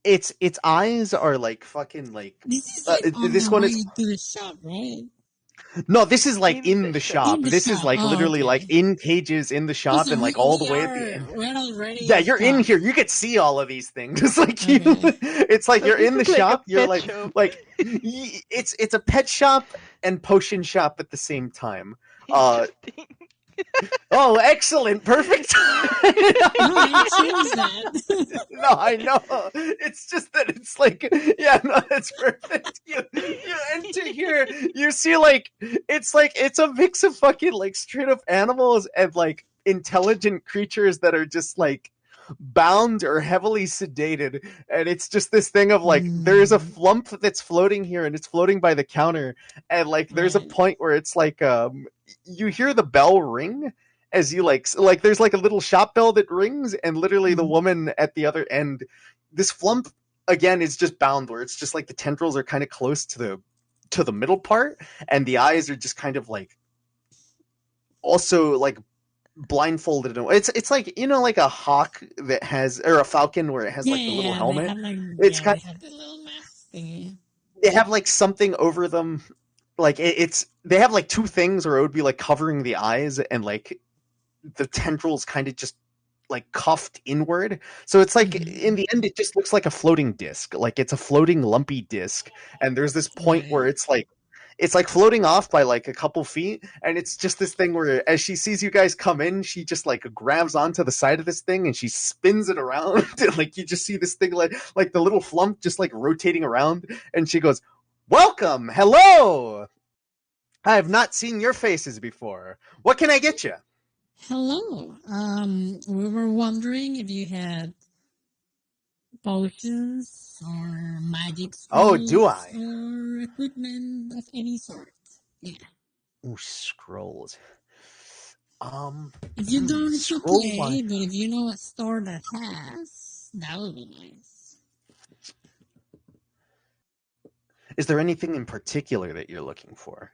its eyes are like fucking like. This is like on This the one way is to the shop, right? no. This is like In in the the shop. shop. In the This is shop. like Oh, literally like okay. in cages in the Oh, shop so and like all the way at the end. we're already. Yeah, you're in stopped. here. You could see all of these things. It's like you. Okay. It's like So you're this in the is like shop. a You're pet like shop. it's a pet shop and potion shop at the same time. Interesting. Oh, excellent, perfect. No, I changed that. No, I know. It's just that it's like, yeah, no, that's perfect. You enter here, you see like it's a mix of fucking like straight up animals and like intelligent creatures that are just like bound or heavily sedated, and it's just this thing of like there's a flump that's floating here and it's floating by the counter, and like there's a Right. point where it's like you hear the bell ring as you like there's like a little shop bell that rings, and literally the woman at the other end, this flump again is just bound where it's just like the tendrils are kind of close to the middle part, and the eyes are just kind of like also like blindfolded. It's like, you know, like a hawk that has, or a falcon where it has like the little They helmet. have like It's they kind have the little mask thingy. they have like something over them, like it's they have like two things, or it would be like covering the eyes, and like the tendrils kind of just like cuffed inward. So it's like in the end it just looks like a floating disc. Like it's a floating lumpy disc, and there's this point where Right. it's like floating off by like a couple feet, and it's just this thing where as she sees you guys come in, she just like grabs onto the side of this thing and she spins it around. And like you just see this thing like the little flump just like rotating around, and she goes, "Welcome, hello. I have not seen your faces before. What can I get you?" Hello. We were wondering if you had potions or magic Oh, do scrolls I? or equipment of any sort. Yeah. Ooh, scrolls. If you don't, it's Scroll okay. one. But if you know a store that has, that would be nice. Is there anything in particular that you're looking for?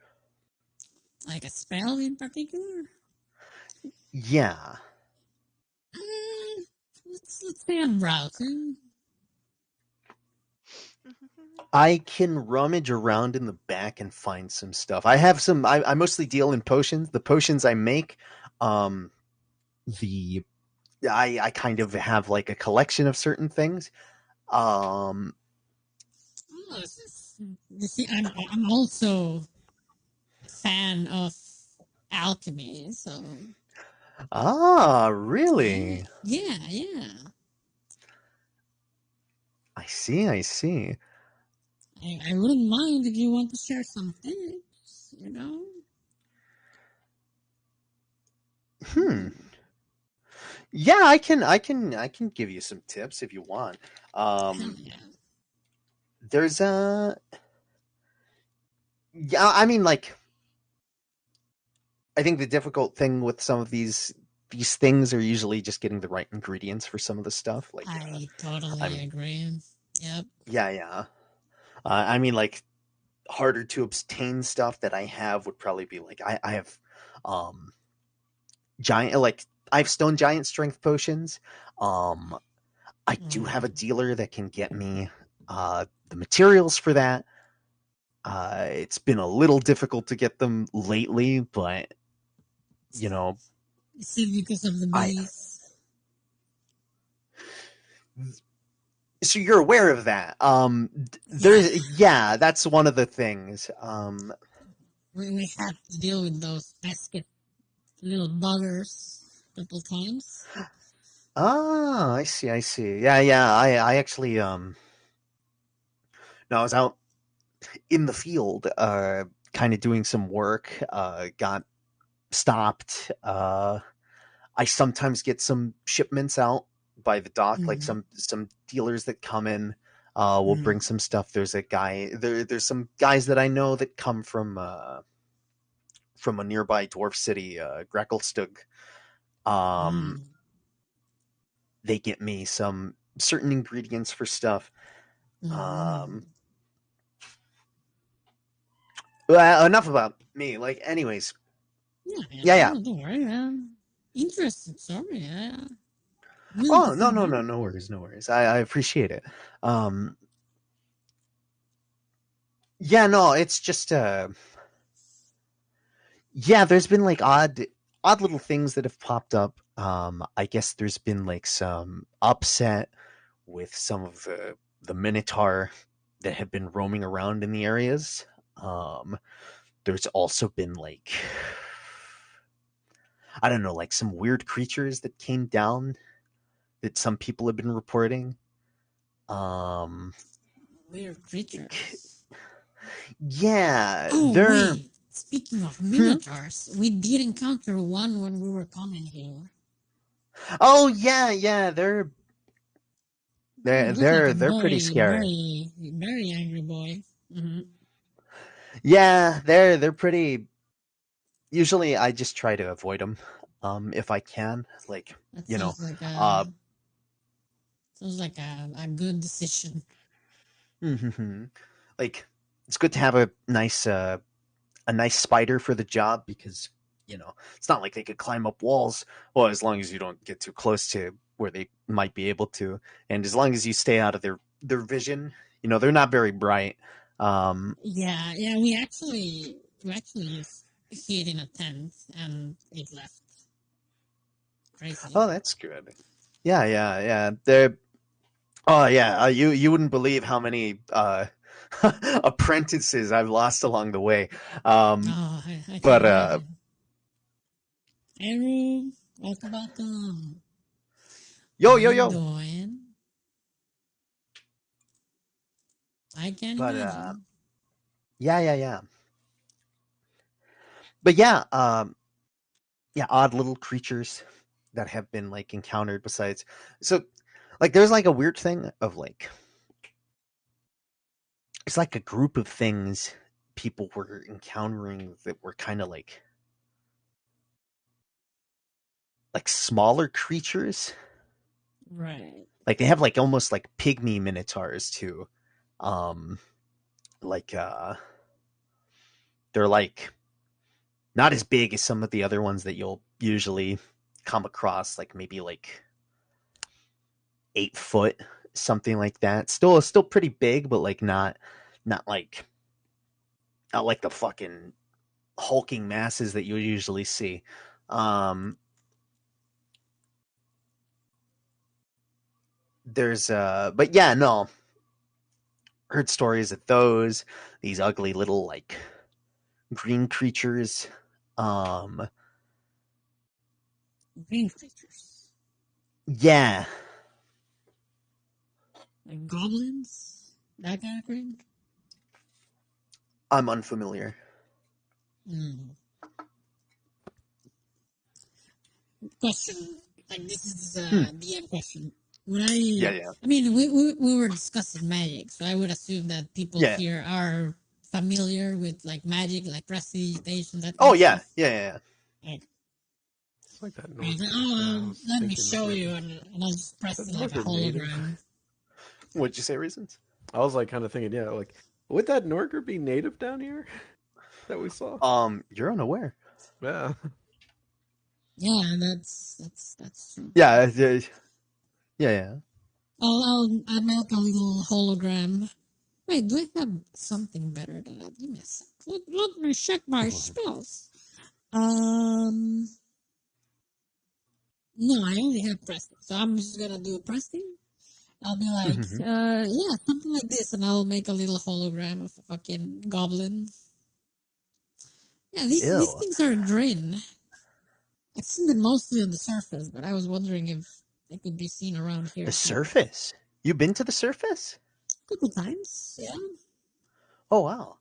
Like a spell in particular. Yeah. Let's say I'm browsing. I can rummage around in the back and find some stuff. I have some. I mostly deal in potions. The potions I make, the I kind of have like a collection of certain things. Oh, you see, I'm also a fan of alchemy, so Really? yeah. I see. I see. I wouldn't mind if you want to share some tips, you know? Yeah, I can give you some tips if you want. Hell yeah. There's a yeah, I mean, like, I think the difficult thing with some of these things are usually just getting the right ingredients for some of the stuff. Like, I totally agree. Yep. yeah. I mean, like, harder to obtain stuff that I have would probably be like I have giant, like I have stone giant strength potions. I do have a dealer that can get me the materials for that. It's been a little difficult to get them lately, but you know, Is it because of the bees? So you're aware of that. There's yeah, that's one of the things. We have to deal with those pesky little buggers. couple times. Ah, I see. Yeah. I actually no, I was out in the field, kind of doing some work. Got stopped. I sometimes get some shipments out by the dock, like Mm. some dealers that come in. Will Mm. bring some stuff. There's a guy. There's some guys that I know that come from a nearby dwarf city, Greckelstug. Um, Mm. they get me some certain ingredients for stuff. Mm. Well, enough about me. Like, anyways, Yeah, man. yeah. Don't worry, man. Interesting story. Willing to Oh, hear more. no worries. I appreciate it. Um, yeah, no, it's just yeah, there's been like odd little things that have popped up. I guess there's been like some upset with some of the Minotaur that have been roaming around in the areas. There's also been like, I don't know, like some weird creatures that came down that some people have been reporting. Weird creatures. Yeah, Oh, they're wait. Speaking of hmm? minotaurs, we did encounter one when we were coming here. Oh yeah, they're It they're looked like they're a they're pretty very, scary. very, very angry boy. Mm-hmm. Yeah, they're pretty. Usually, I just try to avoid them, if I can. Like, That you know, sounds uh, like a good decision. like it's good to have a nice spider for the job because it's not like they could climb up walls. Well, as long as you don't get too close to where they might be able to, and as long as you stay out of their vision, they're not very bright. Yeah, we actually hid in a tent and it left. Crazy. Oh, that's good. Yeah. They're Oh yeah, you wouldn't believe how many apprentices I've lost along the way. Oh, I can But imagine. Hey, Roo. Welcome. How yo yo you yo. doing? I can But imagine. yeah. But yeah, odd little creatures that have been like encountered besides. So like there's like a weird thing of like it's like a group of things people were encountering that were kind of like smaller creatures. Right. Like they have like almost like pygmy minotaurs too. Um like they're like not as big as some of the other ones that you'll usually come across, like maybe like 8 foot, something like that. Still pretty big, but like not like not like the fucking hulking masses that you usually see. Um there's but yeah, no. Heard stories of these ugly little like green creatures. Um Green creatures. yeah. Like goblins? That kind of green? I'm unfamiliar. Hmm. Question. Like, this is Hmm. a DM question. Would Yeah. I mean, we were discussing magic, so I would assume that people Yeah. here are familiar with, like, magic, like prestidigitation, that kind Oh of yeah. stuff. Yeah. Like, It's like that right, Norker. Yeah, I was let me thinking the show same you, thing. and I'll just press Is it that like a Norker native? hologram. What'd you say, reasons? I was like kind of thinking, yeah, like would that Norker be native down here that we saw? You're unaware. Yeah. Yeah, that's true. Yeah. I'll make a little hologram. Wait, do I have something better than that? Give me a sec. Let me check my spells. Um, no, I only have Preston, so I'm just gonna do Preston. I'll be like, yeah, something like this, and I'll make a little hologram of a fucking goblin. Yeah, these Ew. things are green. I've seen them mostly on the surface, but I was wondering if they could be seen around here The too. surface. You've been to the surface? A couple times, yeah. Oh wow.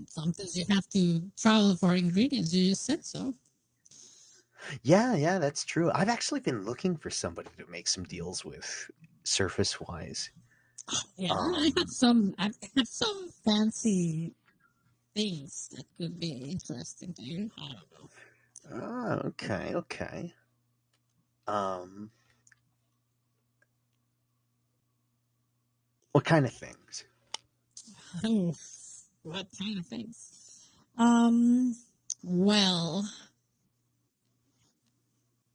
Sometimes you have to travel for ingredients. You just said so. Yeah, that's true. I've actually been looking for somebody to make some deals with, surface wise. Yeah, I have some fancy things that could be interesting to you. I don't know. Oh, okay. What kind of things? Oh, what kind of things? Well,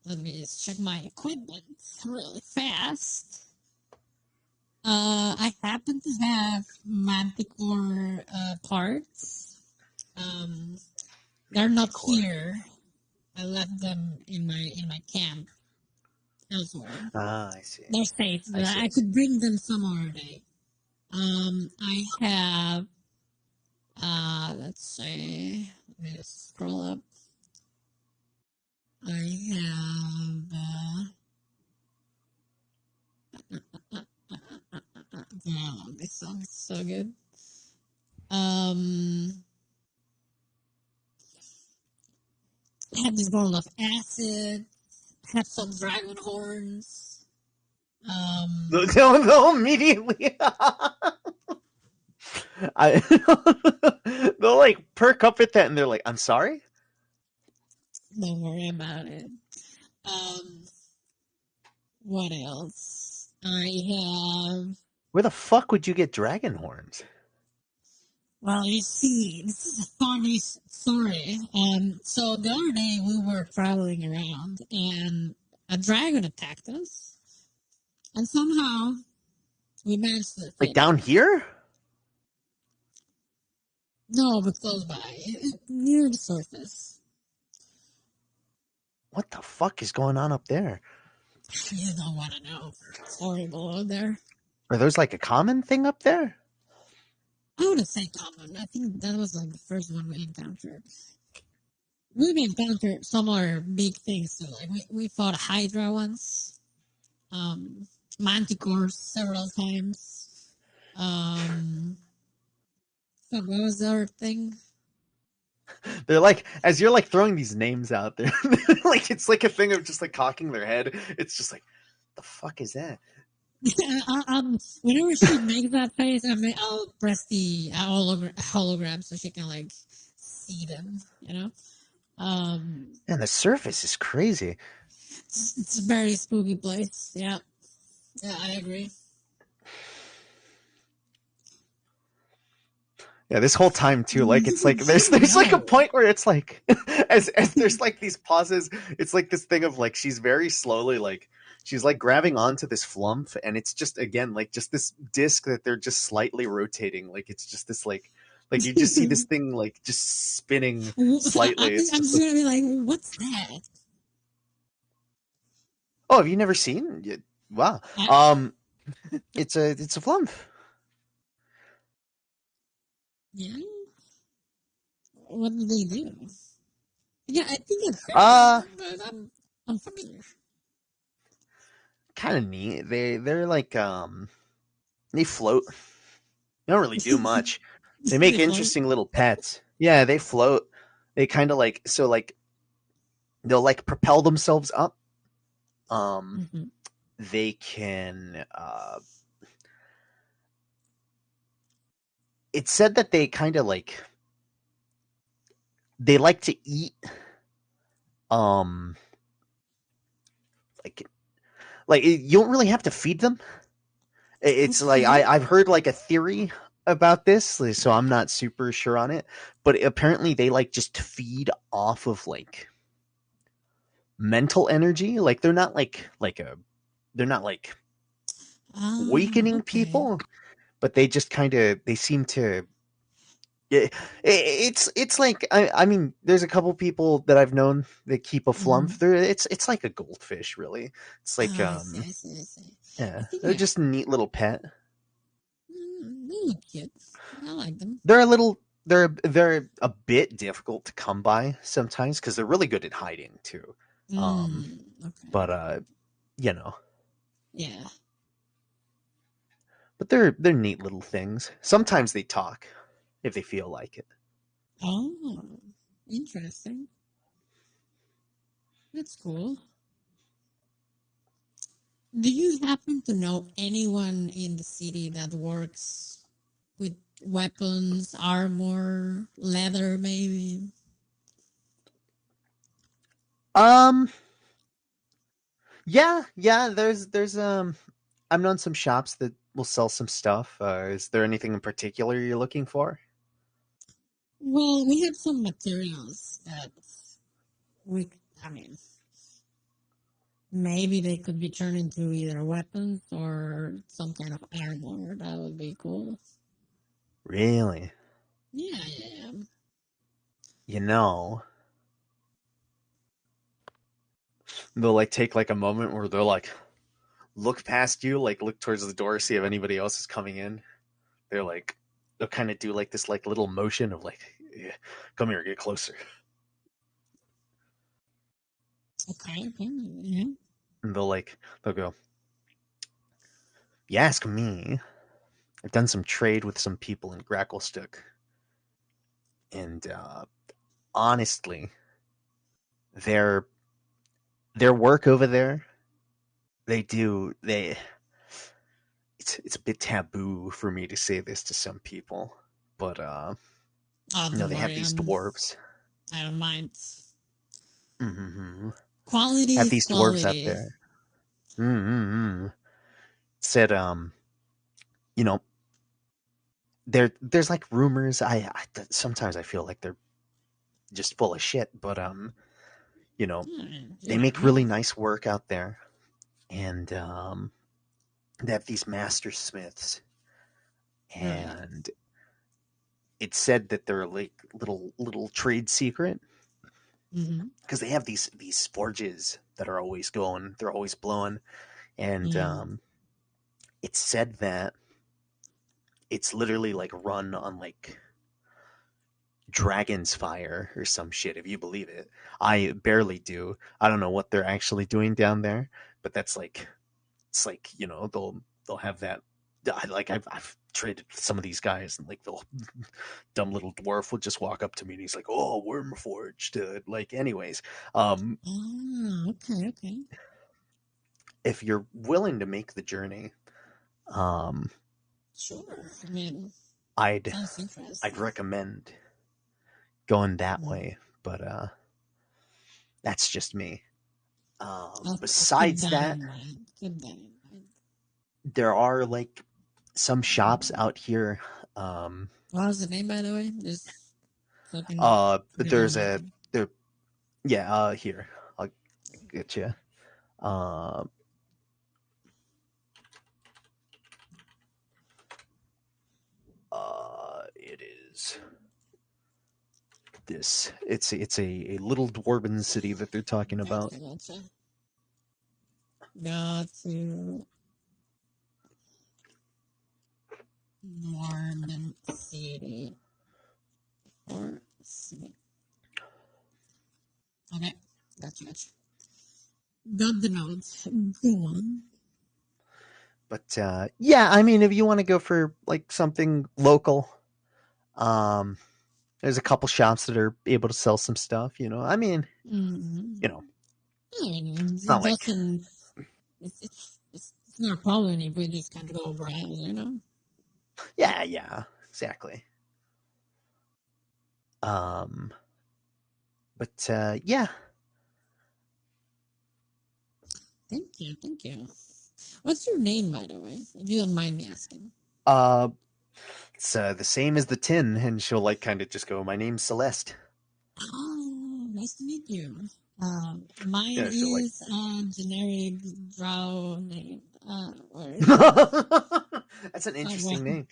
let me just check my equipment really fast. I happen to have Manticore parts. They're not here. I left them in my camp elsewhere. Ah, I see. They're safe, but I see. I could bring them some other day. I have let's see. Let me just scroll up. I have wow, this song is so good. I have this bottle of acid. I have some dragon horns. They'll immediately. They'll like perk up at that, and they're like, "I'm sorry." Don't worry about it. What else? I have. Where the fuck would you get dragon horns? Well, you see, this is a funny story. So the other day we were traveling around, and a dragon attacked us, and somehow we managed to Like defeat it. down here? No, but close by, near the surface. What the fuck is going on up there? You don't want to know. It's horrible out there. Are those like a common thing up there? I wouldn't say common. I think that was like the first one we encountered. We've encountered some other big things too. Like we fought a Hydra once, Manticores several times. Fuck, what was the other thing? They're like, as you're like throwing these names out there, like it's like a thing of just like cocking their head. It's just like, the fuck is that? Whenever she makes that face, I'll press the hologram so she can like see them. You know. Man, the surface is crazy. It's a very spooky place. Yeah, I agree. Yeah, this whole time too, like it's like there's like a point where it's like as there's like these pauses, it's like this thing of like she's very slowly like she's like grabbing onto this flump, and it's just again like just this disc that they're just slightly rotating, like it's just this like you just see this thing like just spinning slightly. I'm just gonna be like, what's that? Oh, have you never seen? Wow. It's a flump. Yeah. What do they do? Yeah, I think I've heard of them, but I'm familiar. Kind of neat. They're like they float. They don't really do much. They make interesting little pets. Yeah, they float. They kind of like so like they'll like propel themselves up. They can it's said that they kind of like they like to eat like you don't really have to feed them. It's like I've heard like a theory about this, so I'm not super sure on it, but apparently they like just feed off of like mental energy. Like they're not they're not like awakening people, but they just kind of they seem to. It's like I mean, there's a couple people that I've known that keep a flump. It's like a goldfish, really. It's like I see. yeah, they're just a neat little pet. They look cute. I like them. They're a little they're a bit difficult to come by sometimes because they're really good at hiding too. Okay. But you know, Yeah. but they're neat little things. Sometimes they talk if they feel like it. Oh, interesting. That's cool. Do you happen to know anyone in the city that works with weapons, armor, leather, maybe? Um, yeah. There's I've known some shops that will sell some stuff. Is there anything in particular you're looking for? Well, we have some materials that we, I mean, maybe they could be turned into either weapons or some kind of armor. That would be cool. Really? Yeah, yeah. You know, they'll like take like a moment where they'll like look past you, like look towards the door, see if anybody else is coming in. They're like they'll kind of do like this like little motion of like, yeah, come here, get closer. Okay, okay, yeah. And they'll go, you ask me. I've done some trade with some people in Gracklestick, and honestly, their their work over there, they it's a bit taboo for me to say this to some people, but Oh, you know don't they have worry, these dwarves. I don't mind. Mm-hmm. Quality Have is these dwarves out quality. there. Mm-hmm. Said you know there's like rumors. Sometimes I feel like they're just full of shit, but you know You they never make really know. nice work out there, and they have these master smiths, Right. and it's said that they're like little trade secret Mm-hmm. because they have these forges that are always going, they're always blowing, and Mm. it's said that it's literally like run on like dragon's fire or some shit, if you believe it. I barely do. I don't know what they're actually doing down there, but that's like it's like they'll have that. Like I've traded with some of these guys, and like the dumb little dwarf will just walk up to me and he's like, "Oh, worm forged." Like, anyways, um, Ah, okay, okay. if you're willing to make the journey, um, Sure. I mean, I'd sounds I'd interesting. recommend going that Mm. way. But that's just me. I'll keep Besides that that, in mind. Keep that in mind. there are like some shops out here. What was the name, by the way? Just so I can put it on There's my. there, yeah. Here, I'll get you. Um, it is this. It's a little dwarven city that they're talking about. Gotcha, gotcha. Got to Northern City or City. Okay, gotcha, gotcha. Got the notes. Go on. But yeah, I mean, if you want to go for like something local, um, there's a couple shops that are able to sell some stuff. I mean, Mm-hmm. you know, I mean, it's it not like doesn't. It's not a problem if we just kind of go browse. yeah, exactly. Um, but yeah, Thank you, thank you. What's your name, by the way? If you don't mind me asking. uh, it's the same as the tin, and she'll like kind of just go, "My name's Celeste." Oh, nice to meet you. Mine Yeah, she'll like. is generic drow name. Or That's an well, interesting name.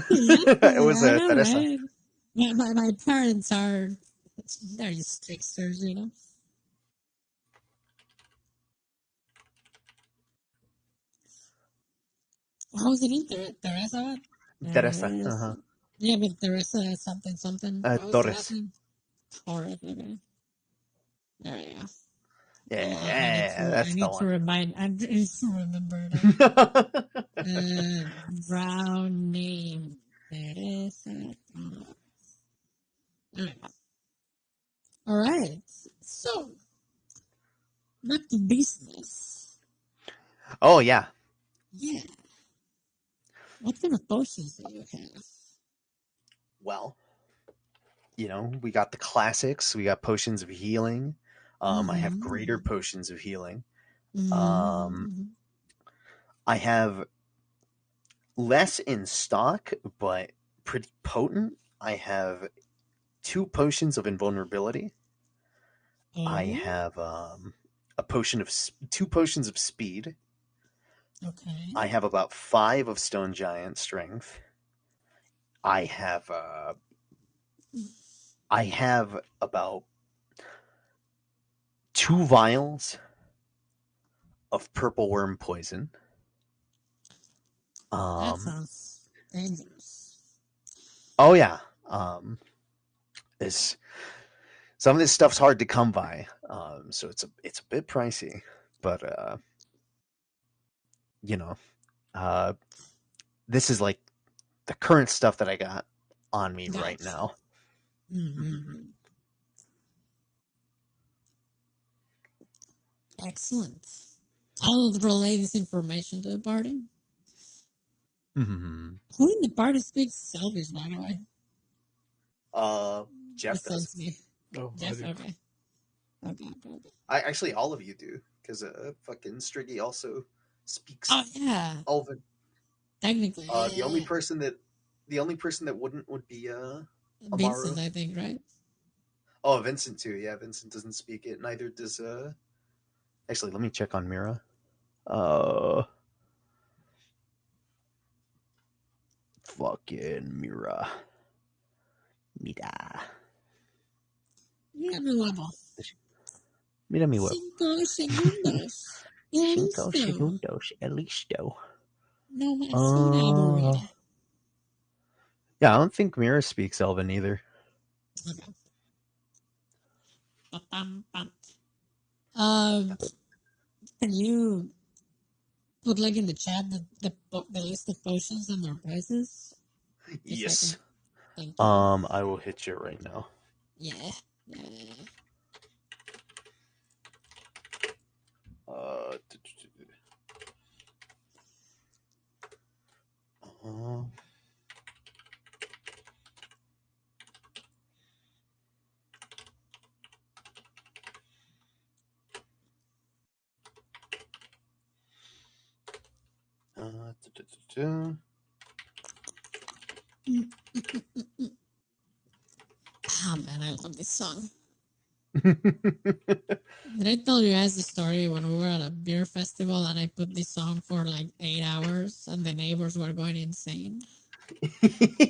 yeah, It was I know, Teresa. right? My parents are they're just tricksters. How was it in Teresa? Teresa. Teresa. Uh-huh. Yeah, but Teresa something something. What was the last Torres. name? Torres. Okay. There we go. I need Yeah, to. I that's the need to one. remind. I need to remember that. Brown name. Teresa. All right. So back to business. Oh yeah. Yeah. What kind of potions do you have? Well, we got the classics. We got potions of healing. I have greater Mm-hmm. potions of healing. Um, Mm-hmm. I have less in stock, but pretty potent. I have 2 potions of invulnerability. I Oh, have a potion of 2 potions of speed. okay. I have about 5 of stone giant strength. I have about 2 vials of purple worm poison. That Um, sounds dangerous. oh yeah. This Some of this stuff's hard to come by. So it's a bit pricey, but you know, uh, this is like the current stuff that I got on me right Gotcha. now. Mm-hmm. Excellent. I will relay this information to the party. Mm-hmm. Who in the party speaks Selfish, by the way? Jeff does. Besides me. Oh, I Jeff, do. okay. Okay. I actually all of you do because fucking Striggy also speaks Oh, yeah. Elven. Technically, The only yeah. person that wouldn't would be Vincent, Amaru. I think, right? Oh, Vincent too. Yeah, Vincent doesn't speak it. Neither does Actually, let me check on Mira. Uh, fucking Mira. Mira. Yeah, mi huevo. Mira mi huevo. 5 segundos. Y 5 listo. segundos. Listo. No más una aburrida. Yeah, I don't think Mira speaks Elven either. Okay. Pam. Um, can you put like in the chat the list of potions and their prices? Just so I Yes. can. Thank you. I will hit you right now. Yeah. Uh, uh, uh, Oh man, I love this song. Did I tell you guys the story when we were at a beer festival and I put this song for like 8 hours and the neighbors were going insane?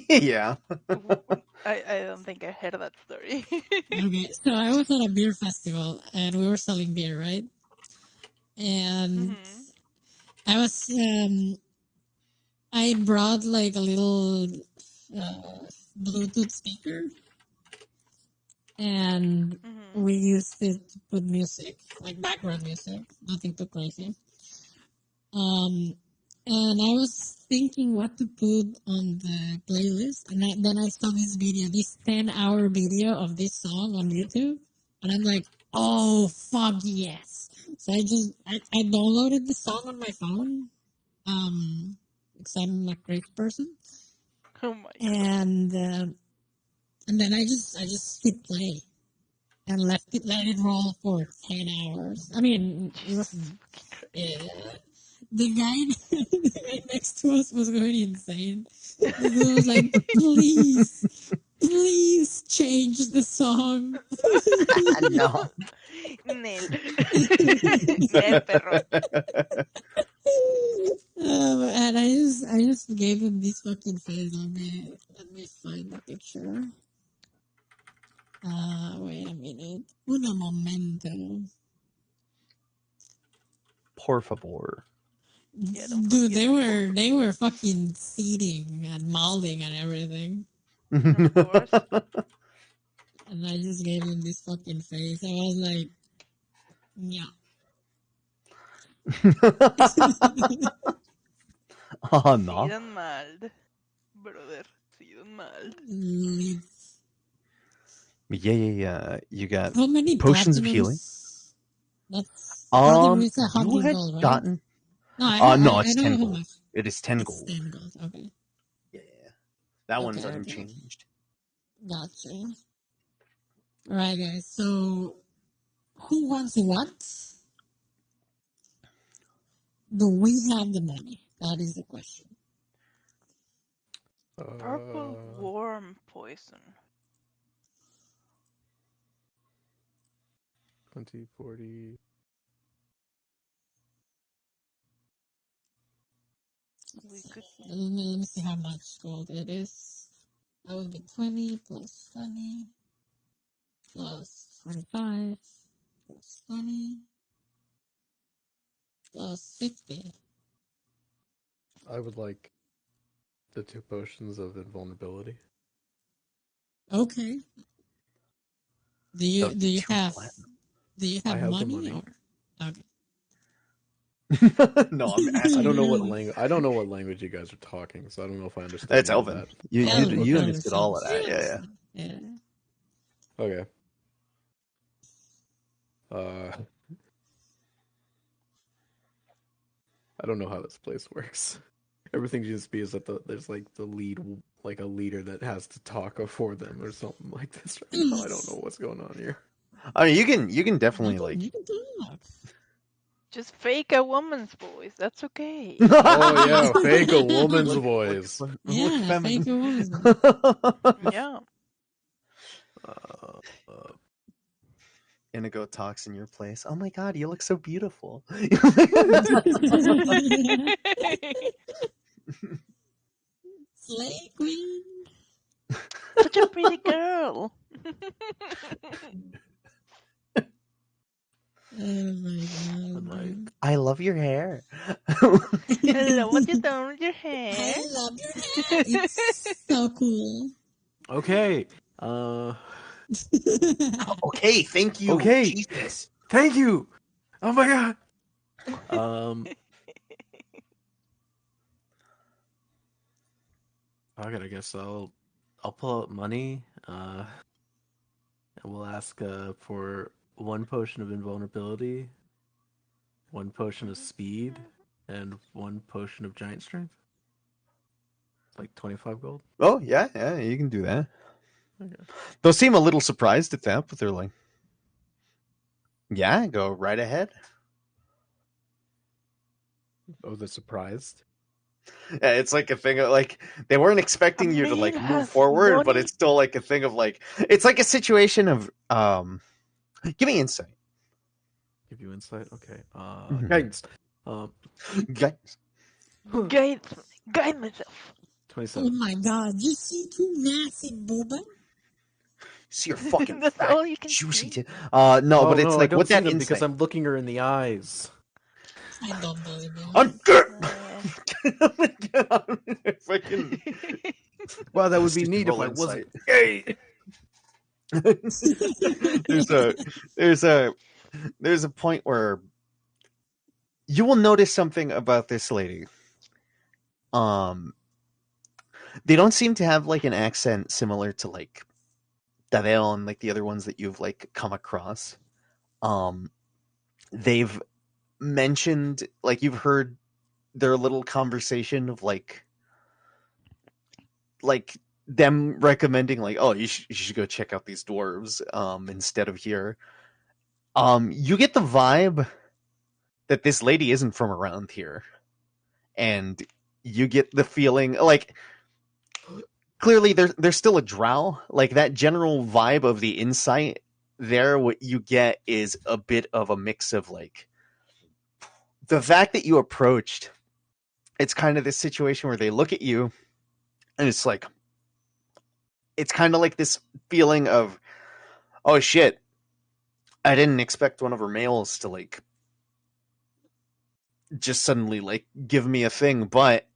yeah. I don't think I heard that story. Okay, so I was at a beer festival and we were selling beer, right? And hmm I was, I brought like a little Bluetooth speaker and hmm we used it to put music, like background music, nothing too crazy. Um, and I was thinking what to put on the playlist, and then I saw this video, this 10-hour video of this song on YouTube, and I'm like, oh fuck yes! So I downloaded the song on my phone, because I'm a crazy person, Oh my god. and then I just hit play and let it roll for 10 hours. I mean, it was. Jesus fucking Christ. Yeah. The guy next to us was going insane. The dude was like, please change the song. no. Nel. Nel, perro. And I just gave him this fucking face. Let me find the picture. Wait a minute. Uno momento. Por favor. Yeah, don't Dude, forget they the were pork. they were fucking seeding and molding and everything. Of course. And I just gave him this fucking face. I was like, yeah. Oh, Sí no. dan mal, brother. Sí dan mal. It's- Yeah. You got How many potions of healing. platinums? That's platinum is You 100 had gold, right? gotten. No, No, I it's know 10 how gold. much. It is 10 It's gold. 10 gold. Okay. Yeah. That one's Okay. unchanged. Gotcha. Alright, guys. So, who wants what? Do we have the money? That is the question. Purple worm poison. 20, 40. We could. Let me see how much gold it is. That would be 20 plus 20 plus 25 plus 20 plus 60. I would like the 2 potions of invulnerability. Okay. Do That you would do be you 2 have platinum. have I have the money money. or okay? No, I'm asking. I don't know what language you guys are talking, so I don't know if I understand It's any of Elvin. that. You Yeah, you I understood all of that. Yeah. understand. Yeah. Okay. Uh, I don't know how this place works. Everything just be is that there's like the lead, like a leader that has to talk for them or something like this right now. I don't know what's going on here. I mean, you can definitely You can talk. Just fake a woman's voice. That's okay. Oh yeah, fake a woman's voice. Look Yeah, feminine. fake a woman's Yeah. Inigo talks in your place. Oh my god, you look so beautiful. Slay queen. Such a pretty girl. Oh my god. I'm like, I love your hair. Hello, what you done with your hair? I love your hair. It's so cool. okay. Okay, thank you. Okay. Jesus. Thank you. Oh my god. Okay, I guess I'll pull out money. And we'll ask for 1 potion of invulnerability, 1 potion of speed, and 1 potion of giant strength. It's like 25 gold. Oh yeah, you can do that. Okay. They'll seem a little surprised at that, but they're like, yeah, go right ahead. Oh, they're surprised. Yeah, it's like a thing of like they weren't expecting you to like man move has forward, but money. it's still like a thing of like it's like a situation of give me insight. Give you insight. Okay. Mhm. Guidance. Guys. Guide myself. 27. Oh my god, you see two massive boba? See your fucking That's fat, all you can juicy see. tit. No, Oh but it's no, I like don't with see that them because insight. I'm looking her in the eyes. I don't believe you. I'm fucking Well, that would be Just neat if roll I insight. wasn't gay. there's a point where you will notice something about this lady. They don't seem to have like an accent similar to like Tadeo and like the other ones that you've like come across. They've mentioned like you've heard their little conversation of like them recommending like, oh, you should go check out these dwarves instead of here. You get the vibe that this lady isn't from around here, and you get the feeling like clearly there's still a drow, like that general vibe of the insight there. What you get is a bit of a mix of like the fact that you approached. It's kind of this situation where they look at you and it's like it's kind of like this feeling of, oh shit, I didn't expect one of her males to like just suddenly like give me a thing, but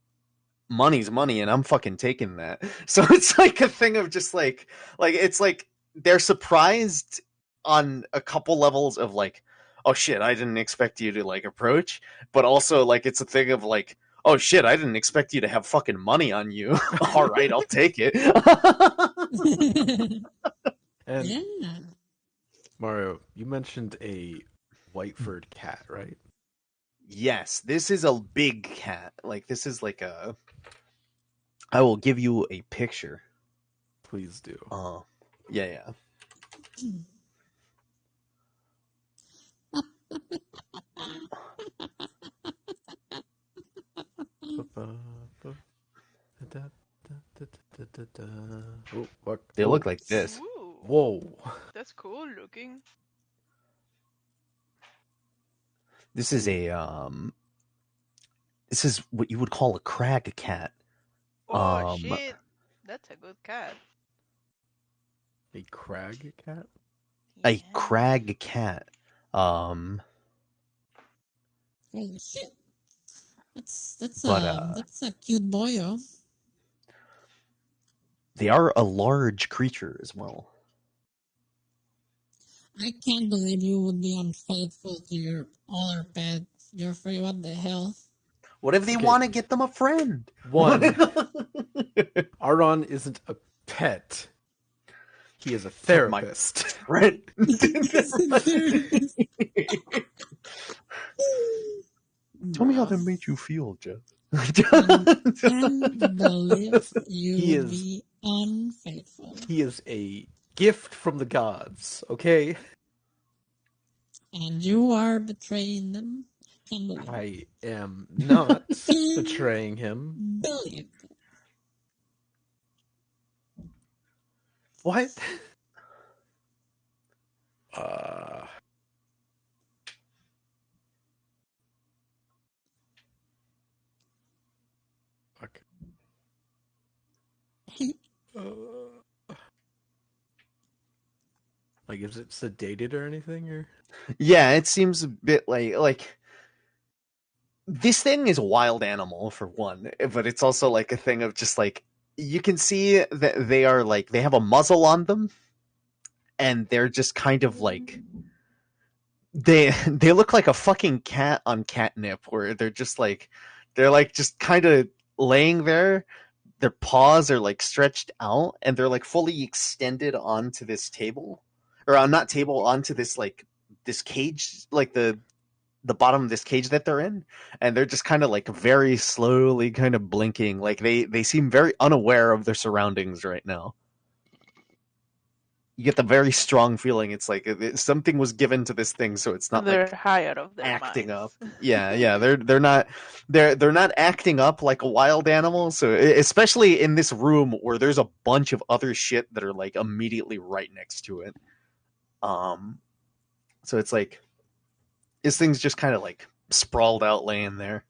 money's money, and I'm fucking taking that. So it's like a thing of just like it's like they're surprised on a couple levels of like, oh shit, I didn't expect you to like approach, but also like it's a thing of like, oh shit, I didn't expect you to have fucking money on you. All right, I'll take it. And Yeah. Mario, you mentioned a white furred cat, right? Yes, this is a big cat. Like this is like a. I will give you a picture. Please do. Yeah. Oh, fuck. They Oh, look like this. Ooh, whoa. that's cool looking. This is a This is what you would call a crag cat. Oh shit, that's a good cat. A crag cat? A Yeah. crag cat. Holy shit. That's a cute boyo. They are a large creature as well. I can't believe you would be unfaithful to your other pet. Jeffrey, what the hell? What if they Okay. want to get them a friend? One, Aron isn't a pet. He is a therapist. Friend. Tell me how that made you feel, Jeff. I can't believe you He would is- be unfaithful. He is a gift from the gods, okay? And you are betraying them. Can't believe it. I am not betraying him. Believe it. What? Fuck. Like, is it sedated or anything, or? Yeah, it seems a bit like this thing is a wild animal for one, but it's also like a thing of just like you can see that they are like they have a muzzle on them, and they're just kind of like they look like a fucking cat on catnip, where they're just kind of laying there. Their paws are like stretched out, and they're like fully extended onto this table, or not table, onto this like this cage, like the bottom of this cage that they're in, and they're just kind of like very slowly kind of blinking, like they seem very unaware of their surroundings right now. You get the very strong feeling it's like something was given to this thing, so it's not They're like high out of their acting minds. up. Yeah, they're not acting up like a wild animal. So especially in this room where there's a bunch of other shit that are like immediately right next to it. So it's like this thing's just kind of like sprawled out, laying there.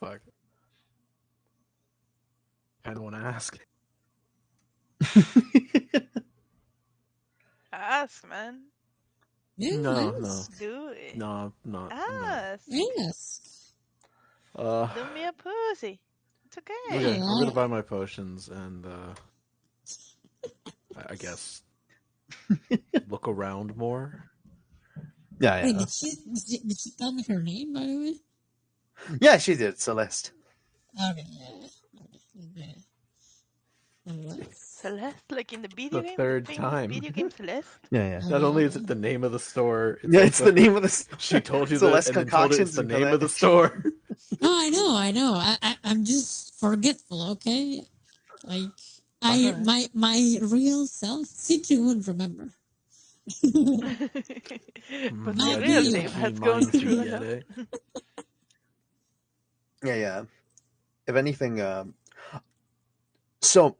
Fuck. I don't want to ask. Ask, man. Yeah, No, yes. Do it. No, no. Ask. Yes. No. Do me a pussy. It's okay. Okay, I'm Yeah. gonna buy my potions and I guess look around more. Yeah, Wait, yeah. did she tell me her name, by the way? Yeah, she did, Celeste. Okay, yeah. Okay. Celeste, like in the video The game, third famous time. video game Celeste. Yeah. Not only is it the name of the store, Yeah, it's also- the name of the She told you Celeste that, and then told it it's Concoctions the and name that. of the store. No, I know. I'm just forgetful, okay? Like, Alright. my real self, City would remember. But Not my me. real name has gone through enough. Yeah. If anything, so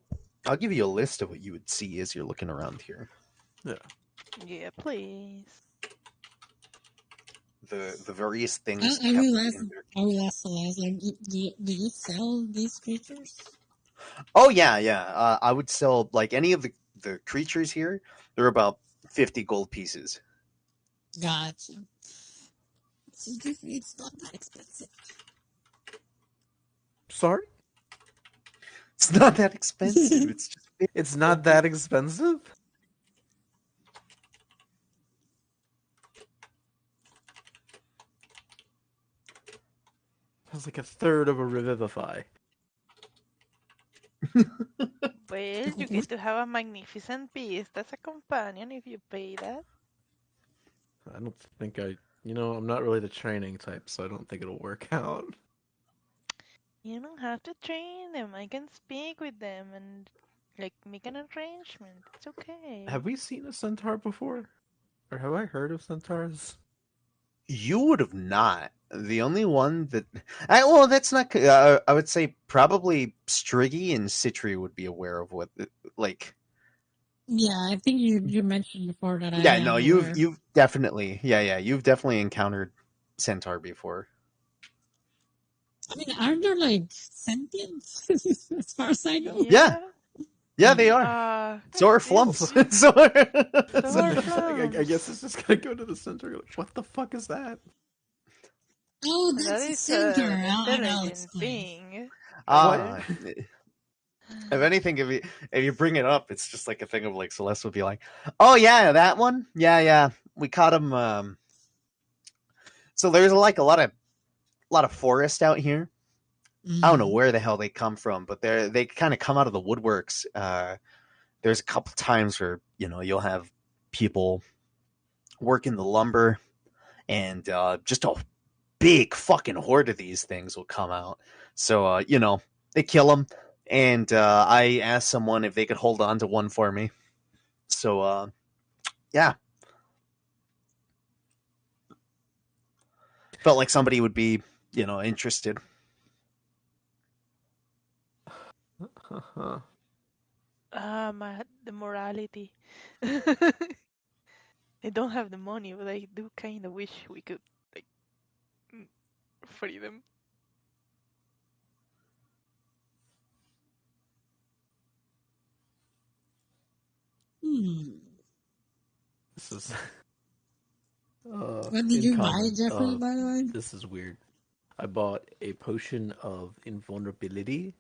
I'll give you a list of what you would see as you're looking around here. Yeah, please. The various things. I kept will in there. ask Celeste, like, do you sell these creatures? Oh yeah. I would sell like any of the creatures here. They're about 50 gold pieces. Gotcha. It's not that expensive. Sorry? It's not that expensive. It's just It's not that expensive? That's like a third of a Revivify. Well, you get to have a magnificent beast as a companion if you pay that. I don't think I'm not really the training type, so I don't think it'll work out. You don't have to train them. I can speak with them and like make an arrangement. It's okay. Have we seen a centaur before? Or have I heard of centaurs? You would have not. The only one that, that's not. I would say probably Striggy and Citri would be aware of what, like. Yeah, I think you mentioned before that. Yeah, I no, am you've aware. you've definitely, you've definitely encountered centaur before. I mean, aren't there like sentient? As far as I know. Yeah. Yeah, they are. So are flumps. So are I guess it's just gonna go to the centaur. Like, what the fuck is that? Oh, That that's a is centaur. an I'll intelligent explain. being. If anything, if you bring it up, it's just like a thing of like Celeste would be like, "Oh yeah, that one. Yeah, we caught him." So there's like a lot of forest out here. I don't know where the hell they come from, but they kind of come out of the woodworks. There's a couple times where you'll have people working the lumber, and just a big fucking horde of these things will come out. So they kill them, and I asked someone if they could hold on to one for me. So yeah, felt like somebody would be interested. The morality. I don't have the money, but I do kind of wish we could like free them. This is. What did you buy, Jeffrey? By the way, this is weird. I bought a potion of invulnerability.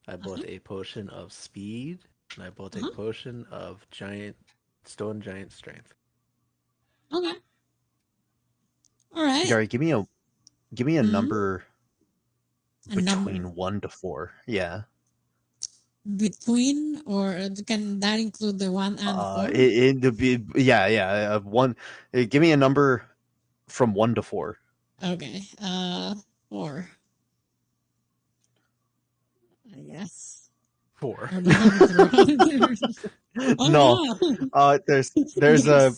I bought a potion of speed, and I bought a potion of stone giant strength. Okay. All right. Gary, give me a number between 1 to 4. Yeah. Between, or can that include the 1 and 4? Yeah. One. Give me a number from 1 to 4. Okay. 4. I guess. 4. No. There's a.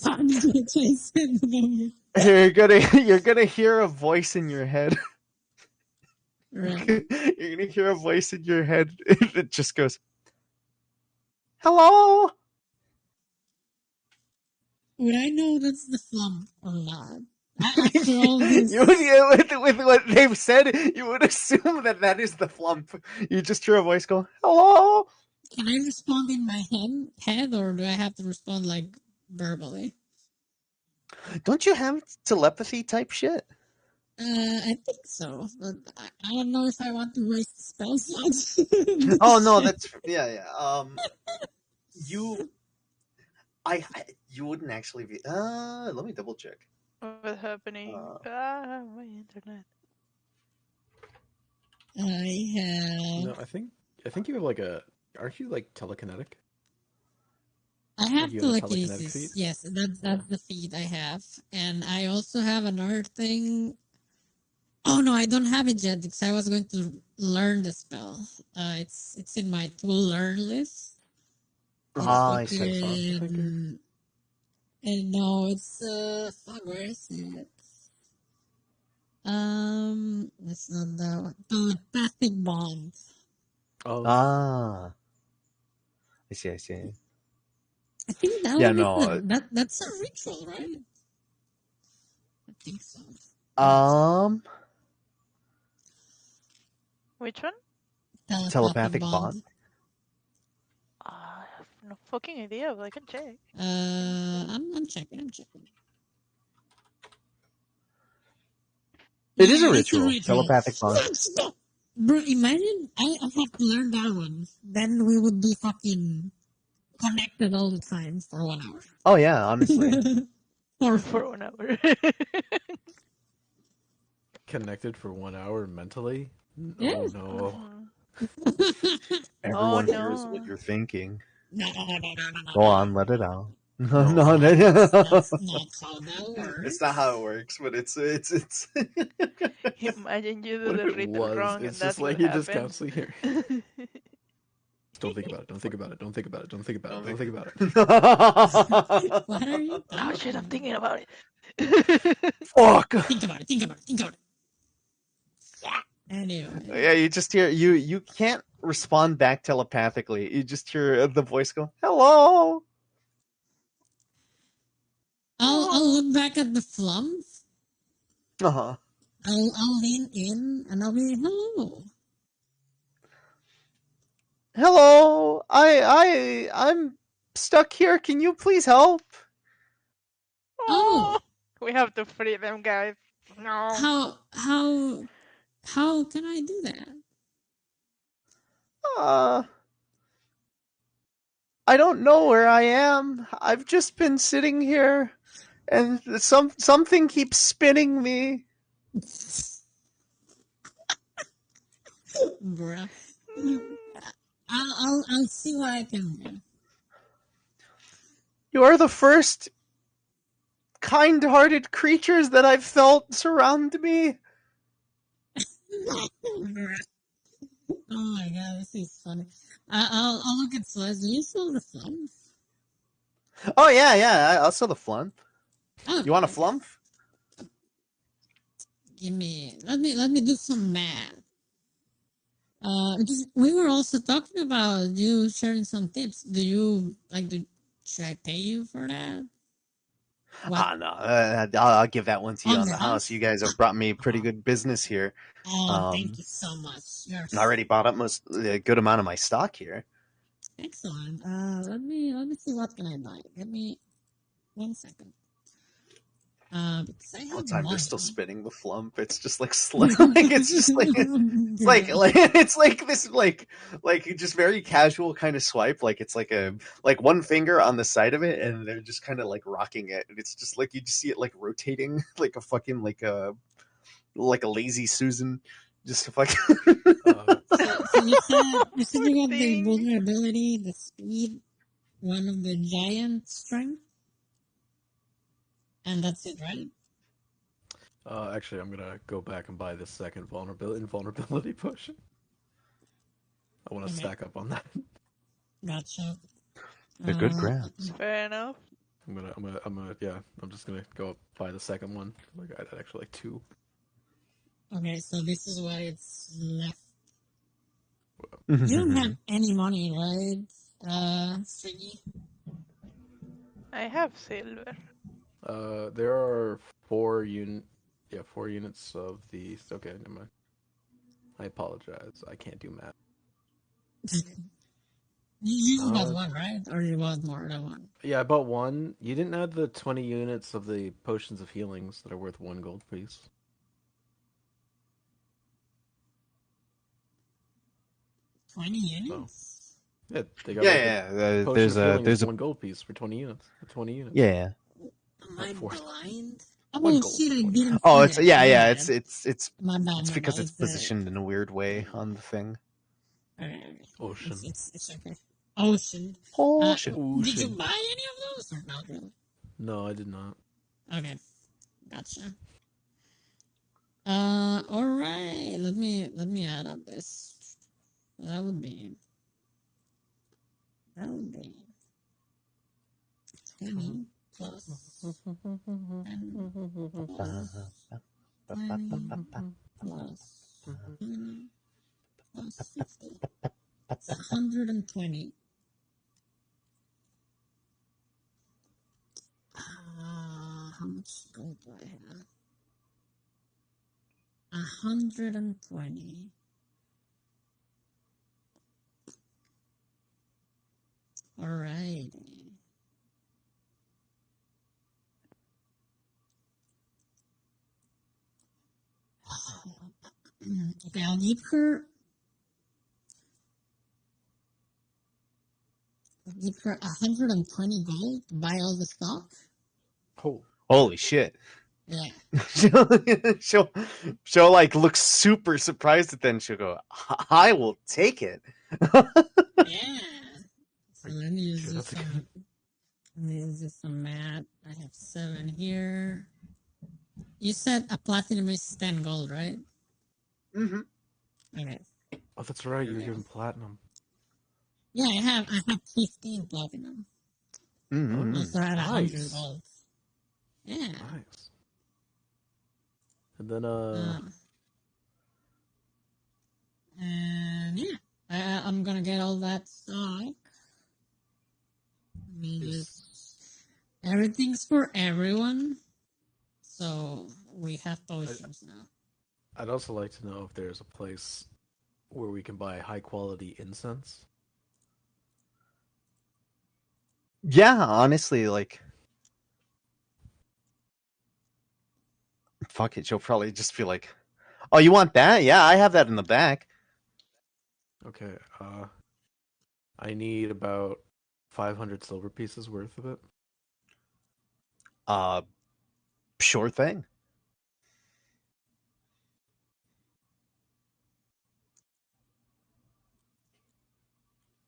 You're gonna hear a voice in your head. Right. You're gonna hear a voice in your head. It just goes, "Hello." Would I know that's the flump or not? With what they've said, you would assume that is the flump. You just hear a voice go, "Hello." Can I respond in my head, or do I have to respond like verbally? Don't you have telepathy type shit? I think so, but I don't know if I want to waste the spell slots. Oh no, that's yeah. You wouldn't actually be. Let me double check. What's happening? My internet. I have. No, I think you have like a. Aren't you like telekinetic? I have telekinetic feat? Yes, that's the feat I have, and I also have another thing. Oh no, I don't have it yet because I was going to learn the spell. It's in my to learn list. I see. And no, it's fuck, where is it? It's not that one. Telepathic bond. Oh. I see. I think that that's a ritual, right? I think so. Which one? Telepathic bond. I have no fucking idea, but I can check. I'm checking. It is a it's ritual. Telepathic bond. Stop. Bro, imagine I have to learn that one. Then we would be fucking connected all the time for 1 hour. Oh yeah, honestly. For 1 hour. Connected for 1 hour mentally? Yeah. Oh no. Everyone no. hears what you're thinking. No. Go on, let it out. No, No. That's not how that works. It's not how it works, but it's. Imagine you do What the if it ritual was? wrong and It's that's just like what you're just happens. constantly hearing. Don't think about it. Don't think about it. Don't think about it. Don't think about it. Don't think about it. What are you Oh talking shit, I'm thinking about it. Fuck. Think about it. Think about it. Think about it. Yeah. Anyway. Yeah, you just hear you can't respond back telepathically. You just hear the voice go, "Hello." I'll look back at the flump. Uh-huh. I'll lean in and I'll be hello. Hello. I'm stuck here. Can you please help? Oh. We have to free them, guys. No. How can I do that? I don't know where I am. I've just been sitting here and something keeps spinning me. Bruh. I'll see what I can do. You are the first kind-hearted creatures that I've felt surround me. Oh my god, this is funny. I'll look at Celeste. Do you still the flump? Oh yeah. I saw the flump. Oh, You want a flump? give me. Let me do some math. Because we were also talking about you sharing some tips. Do you like? Should I pay you for that? What? No, I'll give that one to you On on the the house. house? You guys have brought me pretty good business here. Oh, thank you so much. You're I already bought up a good amount of my stock here. excellent. Let me see what can I buy. Give me 1 second. Because I All have the time money. they're still spinning the flump. It's just like it's just like it's like this like just very casual kind of swipe. Like it's like one finger on the side of it, and they're just kind of like rocking it. And it's just like you just see it like rotating like a fucking like a lazy Susan. Just fucking. So you said you have the Thing. vulnerability, the speed, one of the giant strength, and that's it, right? Actually, I'm gonna go back and buy this second invulnerability potion. I want to Okay. stack up on that. Gotcha. They're good grabs. Fair enough. I'm just gonna go buy the second one. Like I had actually like 2. Okay, so this is what it's left. You don't have any money, right, Striggy? I have silver. There are 4 units of the. Okay, never mind. I apologize. I can't do math. You just bought one, right? Or you bought more than one? Yeah, I bought 1. You didn't add the 20 units of the potions of healings that are worth 1 gold piece. 20 units? Yeah, they got potion There's of healing there's is a 1 gold piece for 20 units. For 20 units. yeah. Am I Four. blind? One Oh gold, shit! I 20. didn't. Oh, see it's that. yeah. My bad. It's My bad. it's my because bad. it's positioned in a weird way on the thing. Ocean. It's okay. Ocean. Ocean. Did you buy any of those or not really? No, I did not. Okay, gotcha. All right. Let me add up this. That would be 20 plus 10 plus 20 plus 20 plus 50. It's 120. How much gold do I have? 120. Alright. Okay, I'll give her. I'll give her 120 gold to buy all the stock. Oh, Holy shit. Yeah. she'll like look super surprised, and then she'll go, I will take it. Yeah. So let me use this some. Let me use this some math. I have 7 here. You said a platinum is 10 gold, right? Mm-hmm. Okay. oh, that's right. You're giving platinum. Yeah, I have 15 platinum. Mm-hmm. Also had 100 Nice. gold. Yeah. Nice. And then And yeah, I'm gonna get all that stock. I mean, everything's for everyone. So we have potions now. I'd also like to know if there's a place where we can buy high quality incense. Yeah, honestly, like, fuck it. She'll probably just be like, oh, you want that? Yeah, I have that in the back. Okay. I need about 500 silver pieces worth of it. Sure thing.